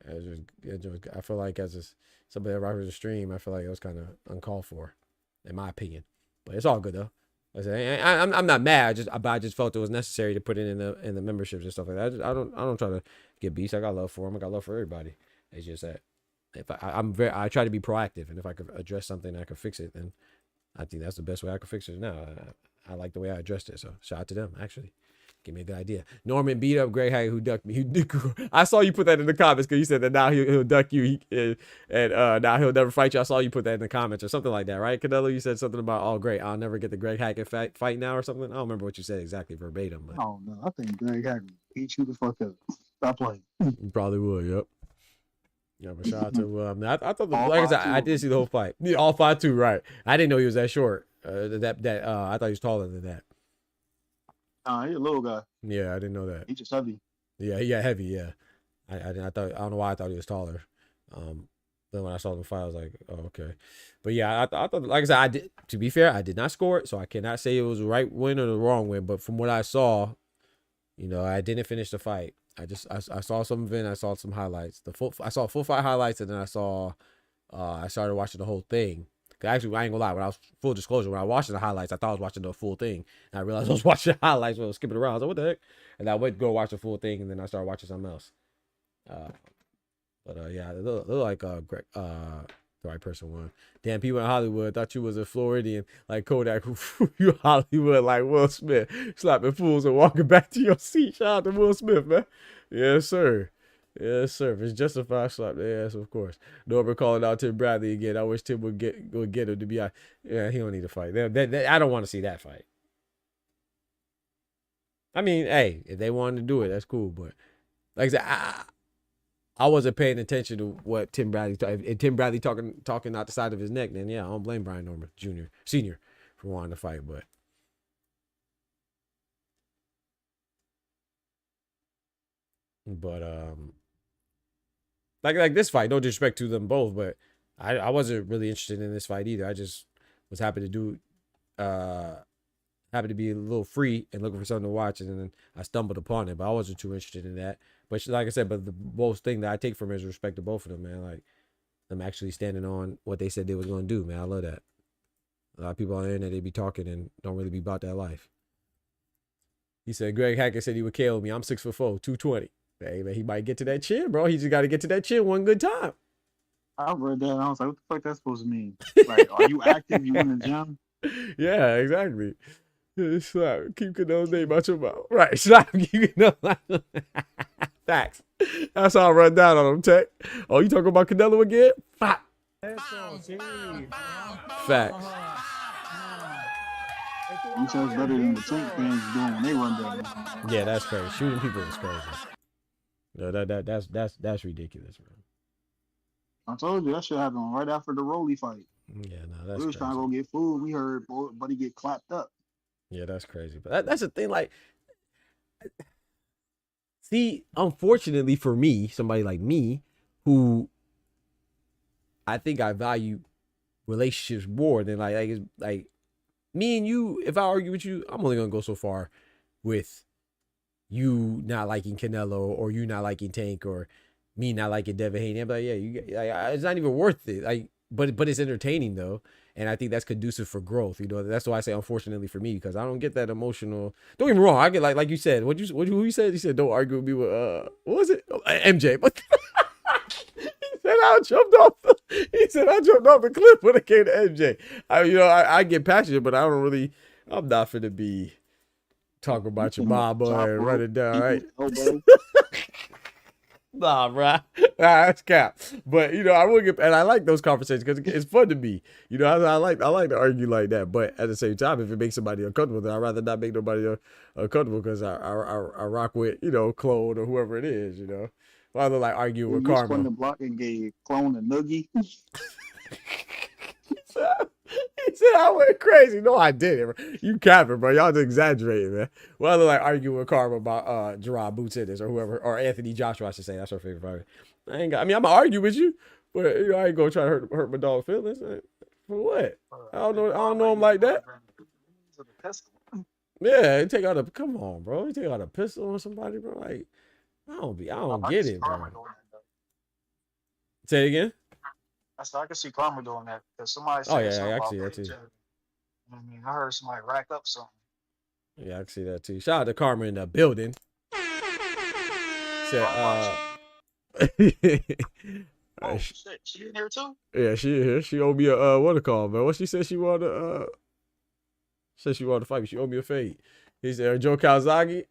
I feel like as somebody that rocks the stream, I feel like it was kind of uncalled for, in my opinion. But it's all good though. Like I said, I'm not mad. I just felt it was necessary to put it in the memberships and stuff like that. I don't try to get beats. I got love for them. I got love for everybody. It's just that if I try to be proactive, and if I could address something, I could fix it. Then I think that's the best way I could fix it. Now I like the way I addressed it. So shout out to them. Actually, give me a good idea. Norman beat up Greg Hackett, who ducked me. I saw you put that in the comments because you said that now he'll duck you and now he'll never fight you. I saw you put that in the comments or something like that, right? Canelo, you said something about, oh great, I'll never get the Greg Hackett fight now or something. I don't remember what you said exactly verbatim. But oh no, I think Greg Hackett beat you the fuck up. Stop playing. You probably would. Yep. Yeah, but shout out to I thought like I said, I did see the whole fight. Yeah, all 5'2", right? I didn't know he was that short. I thought he was taller than that. He's a little guy. Yeah, I didn't know that. He's just heavy. Yeah, he got heavy. Yeah, I don't know why I thought he was taller. Then when I saw the fight, I was like, oh, okay. But yeah, I thought, like I said, I did. To be fair, I did not score it, so I cannot say it was the right win or the wrong win. But from what I saw, you know, I didn't finish the fight. I saw some of it. I saw some highlights. I saw full fight highlights, and then I started watching the whole thing. Actually, I ain't gonna lie. When I was full disclosure, when I was watching the highlights, I thought I was watching the full thing, and I realized I was watching the highlights when I was skipping around. I was like, "What the heck?" And I went to go watch the full thing, and then I started watching something else. Yeah, they look like Greg, the right person won. Damn, people in Hollywood thought you was a Floridian like Kodak. You Hollywood like Will Smith, slapping fools and walking back to your seat. Shout out to Will Smith, man. Yes, sir. Yes, sir. If it's justified, slap the ass, of course. Norbert calling out Tim Bradley again. I wish Tim would get him to be. Yeah, he don't need to fight. I don't want to see that fight. I mean, hey, if they wanted to do it, that's cool. But like I said, I wasn't paying attention to what Tim Bradley. If Tim Bradley talking out the side of his neck, then yeah, I don't blame Brian Norman Senior for wanting to fight. But like this fight, no disrespect to them both, but I wasn't really interested in this fight either. I just was happy to be a little free and looking for something to watch, and then I stumbled upon it, but I wasn't too interested in that. But like I said, but the most thing that I take from it is respect to both of them, man. Like them actually standing on what they said they was going to do, man. I love that. A lot of people on the internet, they be talking and don't really be about that life. He said, Greg Hackett said he would KO me. I'm 6'4", 220. Hey, man, he might get to that chin, bro. He just got to get to that chin one good time. I read that and I was like, what the fuck that's supposed to mean? Like, are you active? You in the gym? Yeah, exactly. Slap. Keep Canelo's name out your mouth. Right. Slap. Keep Canelo. Facts. That's how I run down on him, Tech. Oh, you talking about Canelo again? Fact. Facts. You sound better than the Tank fans doing when they run down. Yeah, that's crazy. Shooting people is crazy. No, that's ridiculous, bro. I told you that shit happened right after the Rolly fight. Yeah, no, that's we was trying to go get food. We heard buddy get clapped up. Yeah, that's crazy. But that's the thing. Like, see, unfortunately for me, somebody like me, who I think I value relationships more than like me and you. If I argue with you, I'm only gonna go so far with you not liking Canelo or you not liking Tank or me not liking Devin Haney. I'm like, yeah, it's not even worth it. Like, but it's entertaining though, and I think that's conducive for growth. You know, that's why I say unfortunately for me, because I don't get that emotional. Don't get me wrong, I get like you said. Who you said? He said don't argue with me with what was it? MJ. But he said I jumped off. He said I jumped off the cliff when it came to MJ. I get passionate, but I don't really. I'm not finna be talking about your mama and run it down, right? Nah, bro. That's cap. But I will get, and I like those conversations because it's fun to me. I like to argue like that. But at the same time, if it makes somebody uncomfortable, then I'd rather not make nobody uncomfortable because I rock with Clone or whoever it is. Rather like arguing with Karma. Spun the block and gave Clone a noogie. He said I went crazy. No, I didn't. You capping, bro. Y'all just exaggerating, man. Rather like arguing with Karma about Gerard Boots in this or whoever, or Anthony Joshua, I should say. That's her favorite fighter. I'm gonna argue with you, but I ain't gonna try to hurt my dog feelings. For what? I don't know him like that. Yeah, come on, bro. You take out a pistol on somebody, bro. Like, I don't get it, bro. Say it again. I can see Karma doing that because somebody said I can see that too. I heard somebody rack up something. Yeah, I can see that too. Shout out to Karma in the building. Said, oh shit, she in here too? Yeah, she in here. She owe me a what to call, man. What she said she wanted to fight me. She owed me a fade. He said Joe Calzaghe.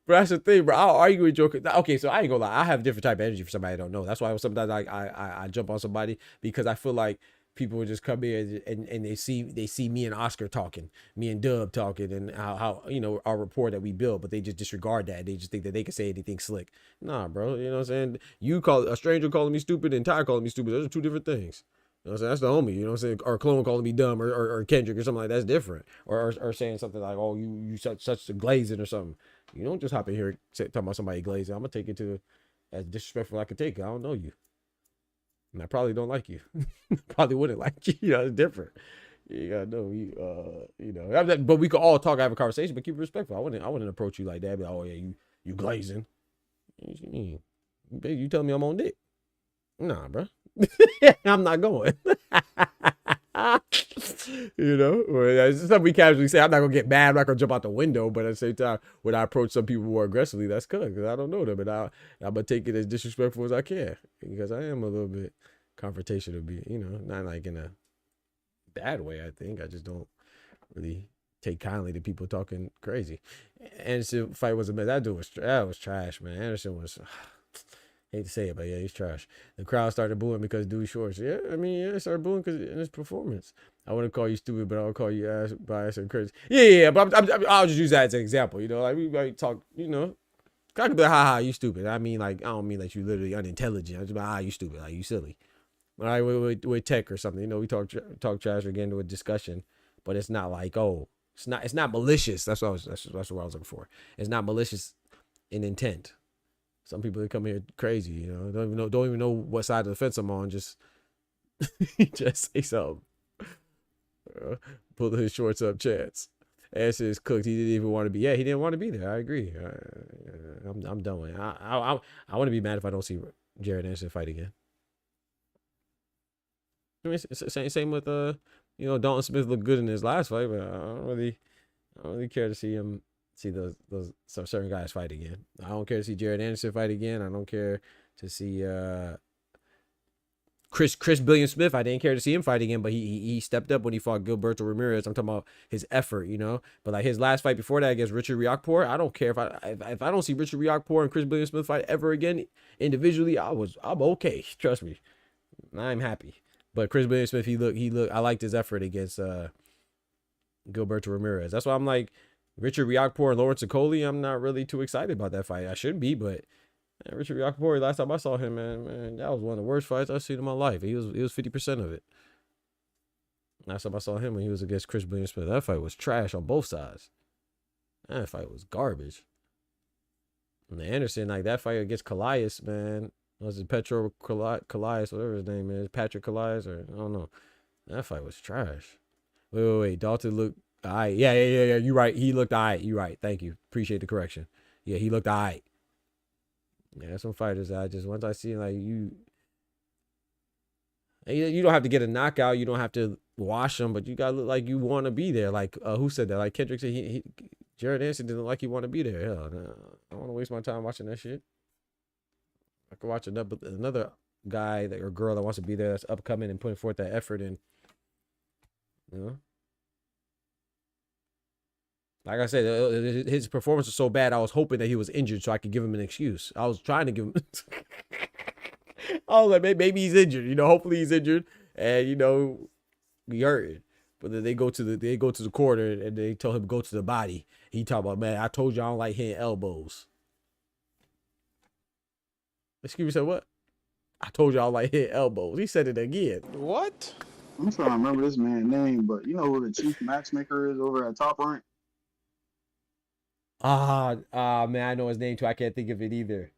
But that's the thing, bro. I'll argue with Joe. Okay, so I ain't gonna lie. I have different type of energy for somebody I don't know. That's why sometimes I jump on somebody because I feel like people would just come in and they see me and Oscar talking, me and Dub talking, and how our rapport that we build, but they just disregard that. They just think that they can say anything slick. Nah, bro. You know what I'm saying? You call a stranger calling me stupid and Ty calling me stupid. Those are two different things. You know what I'm saying? That's the homie. You know what I'm saying? Or Clone calling me dumb or Kendrick or something like that. That's different. Or saying something like, oh, you such a glazing or something. You don't just hop in here talking about somebody glazing. I'm gonna take it to as disrespectful I can take it. I don't know you. And I probably don't like you. Probably wouldn't like you. It's different. You gotta know you. But we could all talk, have a conversation, but keep it respectful. I wouldn't approach you like that. But, oh yeah, you glazing. What you mean? You telling me I'm on dick? Nah, bro. I'm not going. It's something we casually say. I'm not gonna get mad. I'm not gonna jump out the window. But at the same time, when I approach some people more aggressively, that's good because I don't know them, and I'm gonna take it as disrespectful as I can because I am a little bit confrontational. Not like in a bad way. I think I just don't really take kindly to people talking crazy. Anderson fight was a mess. That was trash, man. Anderson was. Hate to say it, but yeah, he's trash. The crowd started booing because dude shorts. Yeah, it started booing because in his performance. I wouldn't call you stupid, but I'll call you ass biased and crazy. Yeah, but I'll just use that as an example. Like we might talk. I could be like, ha, you stupid. I mean, like I don't mean like you literally unintelligent. I just be like, you stupid, like you silly. All right, with tech or something. We talk trash or get into a discussion, but it's not like it's not malicious. That's what I was looking for. It's not malicious in intent. Some people that come here crazy, don't even know what side of the fence I'm on. Just say something. Pull his shorts up, chance. Ass is cooked. He didn't even want to be. Yeah, he didn't want to be there. I agree. I'm done with it. I want to be mad if I don't see Jared Anderson fight again. I mean, it's same with Dalton Smith looked good in his last fight, but I don't really care to see him. See those some certain guys fight again. I don't care to see Jared Anderson fight again. I don't care to see Chris Billion Smith. I didn't care to see him fight again, but he stepped up when he fought Gilberto Ramirez. I'm talking about his effort, But like his last fight before that against Richard Riakporhe, I don't care if I don't see Richard Riakporhe and Chris Billion Smith fight ever again individually. I'm okay. Trust me, I'm happy. But Chris Billion Smith, he looked. I liked his effort against Gilberto Ramirez. That's why I'm like. Richard Riakporhe and Lawrence Okoli, I'm not really too excited about that fight. I should be, but Richard Riakporhe, last time I saw him, man, that was one of the worst fights I've seen in my life. He was 50% of it. Last time I saw him when he was against Chris Billion Smith, that fight was trash on both sides. That fight was garbage. And Anderson, like that fight against Calais, man, was it Petro Calais, whatever his name is, Patrick Calais, or I don't know. That fight was trash. Wait. Dalton looked. All right. Yeah. You're right. He looked all right. You're right. Thank you. Appreciate the correction. Yeah, he looked all right. Yeah, some fighters once I see like you, And you don't have to get a knockout. You don't have to wash them, but you gotta look like you want to be there. Like who said that? Like Kendrick said, Jared Anderson didn't like he want to be there. Hell, nah, I don't want to waste my time watching that shit. I could watch another guy or girl that wants to be there that's upcoming and putting forth that effort and you know. Like I said, his performance was so bad. I was hoping that he was injured so I could give him an excuse. I was trying to give him. I was like, maybe he's injured. You know, hopefully he's injured, and you know, he hurt. But then they go to the corner and they tell him go to the body. He talk about, man, I told you I don't like hitting elbows. Excuse me, said what? I told you I don't like hitting elbows. He said it again. What? I'm trying to remember this man's name, but you know who the chief matchmaker is over at Top Rank? Man, I know his name too. I can't think of it either.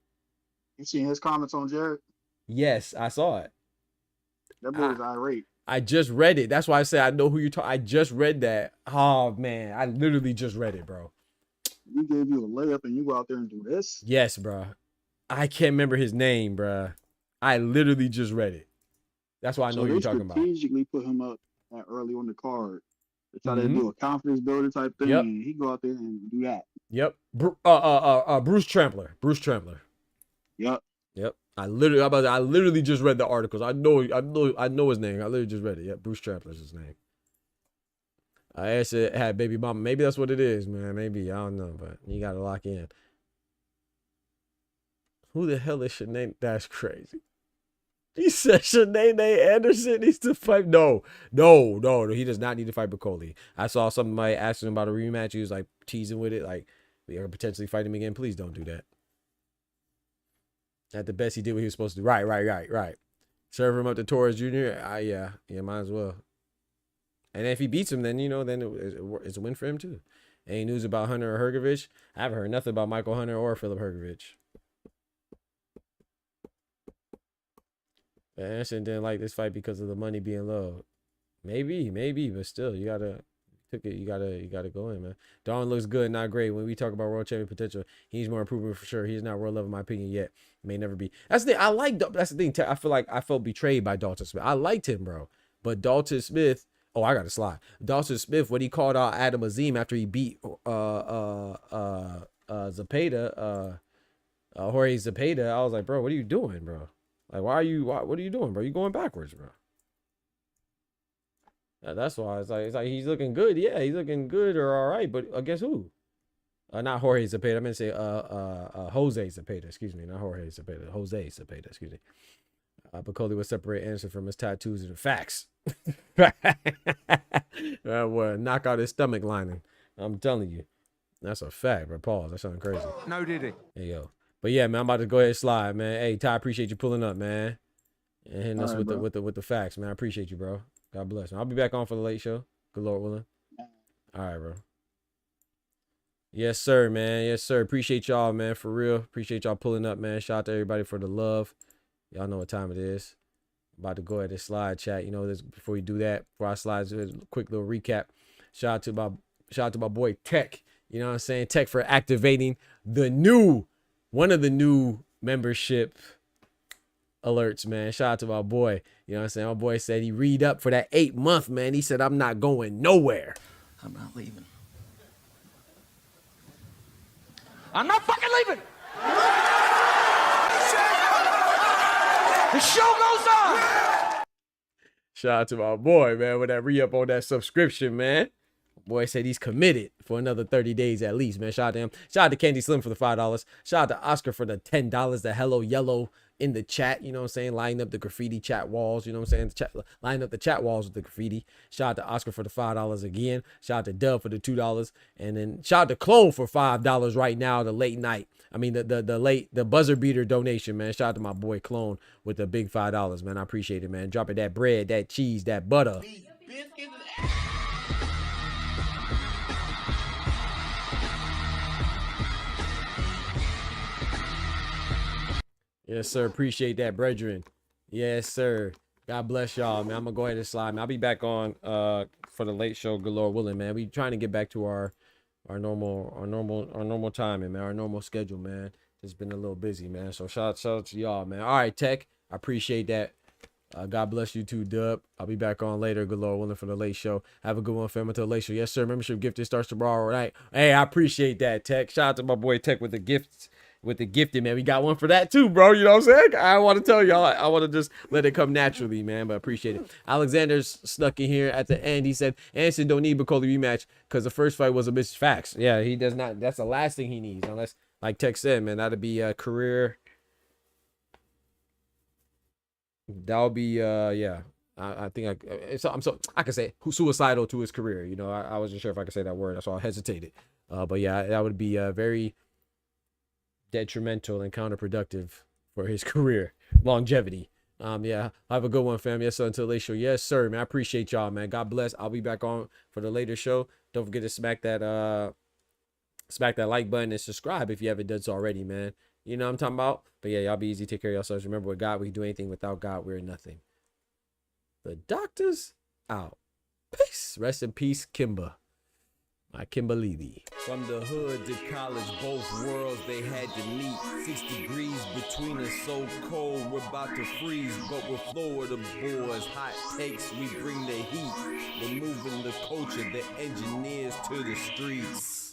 You seen his comments on Jared? Yes, I saw it. That boy was irate. I just read it. That's why I said I know who you're talking. I just read that. Oh man, I literally just read it, bro. We gave you a layup and you go out there and do this? Yes, bro. I can't remember his name, bro. I literally just read it. That's why I know who you're talking about. Strategically put him up early on the card. They try to do a confidence builder type thing, and he go out there and do that. Yep. Bruce Trampler. Bruce Trampler. Yep. Yep. I literally just read the articles. I know his name. I literally just read it. Yep. Bruce Trampler is his name. I asked it had baby mama. Maybe that's what it is, man. Maybe I don't know, but you gotta lock in. Who the hell is Shanae? That's crazy. He said Shanae Anderson needs to fight. No. He does not need to fight Bacoli. I saw somebody asking him about a rematch. He was like teasing with it, like we are potentially fight him again. Please don't do that. At the best, he did what he was supposed to do. Right. Serve him up to Torres Jr. Yeah, might as well. And if he beats him, then it's a win for him too. Any news about Hunter or Hrgovic? I haven't heard nothing about Michael Hunter or Philip Hrgovic. Anderson didn't like this fight because of the money being low. Maybe, but still, you gotta go in, man. Dawn looks good, not great. When we talk about world champion potential, he's more improvement for sure. He's not world level, in my opinion, yet. May never be. That's the thing. That's the thing. I feel like I felt betrayed by Dalton Smith. I liked him, bro, but Dalton Smith. Oh, I got to slide. Dalton Smith, when he called out Adam Azim after he beat Zepeda, Jorge Zepeda, I was like, bro, what are you doing, bro? Like, what are you doing, bro? You going backwards, bro. That's why it's like he's looking good. Yeah, he's looking good or all right, but guess who? Not Jorge Zepeda. I meant to say Jose Zepeda. Excuse me, not Jorge Zepeda. Jose Zepeda. Excuse me. Bacoli would separate Anderson from his tattoos and the facts. Would knock out his stomach lining. I'm telling you, that's a fact, bro. Pause. That sounds crazy. No, did he? Hey yo. But yeah, man, I'm about to go ahead and slide, man. Hey, Ty, appreciate you pulling up, man, and hitting us with the facts, man. I appreciate you, bro. God bless. I'll be back on for the late show. Good Lord willing. All right, bro. Yes, sir, man. Yes, sir. Appreciate y'all, man. For real. Appreciate y'all pulling up, man. Shout out to everybody for the love. Y'all know what time it is. About to go ahead and slide, chat. You know this. Before we do that, before I slide, a quick little recap. Shout out to my boy Tech. You know what I'm saying? Tech for activating one of the new membership alerts, man. Shout out to my boy. You know what I'm saying? My boy said he read up for that 8 month, man. He said, I'm not going nowhere. I'm not leaving. I'm not fucking leaving. The show goes on. Shout out to my boy, man, with that re-up on that subscription, man. Boy said he's committed for another 30 days at least, man. Shout out to him. Shout out to Candy Slim for the $5. Shout out to Oscar for the $10. The hello yellow in the chat, you know what I'm saying? Line up the graffiti chat walls, you know what I'm saying? Line up the chat walls with the graffiti. Shout out to Oscar for the $5 again. Shout out to Dub for the $2. And then shout out to Clone for $5 right now, the late night. I mean, the buzzer beater donation, man. Shout out to my boy Clone with the big $5, man. I appreciate it, man. Dropping that bread, that cheese, that butter. Yes, sir. Appreciate that, brethren. Yes, sir. God bless y'all, man. I'm gonna go ahead and slide, man. I'll be back on for the late show, good Lord willing, man. We trying to get back to our normal timing, man. Our normal schedule, man. It's been a little busy, man. So shout out to y'all, man. All right, Tech. I appreciate that. God bless you too, Dub. I'll be back on later. Good Lord willing for the late show. Have a good one, fam. Until the late show. Yes, sir. Membership gifted starts tomorrow night. Hey, I appreciate that, Tech. Shout out to my boy Tech with the gifts. With the gifted, man. We got one for that too, bro. You know what I'm saying? I want to tell y'all. I want to just let it come naturally, man. But I appreciate it. Alexander's snuck in here at the end. He said, Anderson don't need Bacoli rematch because the first fight was a miss. Facts. Yeah, he does not. That's the last thing he needs. Unless, like Tech said, man, that'd be a career. That'll be yeah. I think I can say suicidal to his career. You know, I wasn't sure if I could say that word. That's why I hesitated. But yeah, that would be very detrimental and counterproductive for his career longevity. Yeah, have a good one, fam. Yes, sir. Until the late show. Yes, sir, man. I appreciate y'all, man. God bless. I'll be back on for the later show. Don't forget to smack that like button and subscribe if you haven't done so already, man. You know what I'm talking about? But yeah, y'all be easy. Take care of yourselves. Remember, with God, we can do anything. Without God, we're nothing. The doctor's out. Peace. Rest in peace, Kimba. My Kimberly. From the hood to college, both worlds they had to meet. 6 degrees between us, so cold, we're about to freeze. But we're Florida boys, hot takes, we bring the heat. We're moving the culture, the engineers to the streets.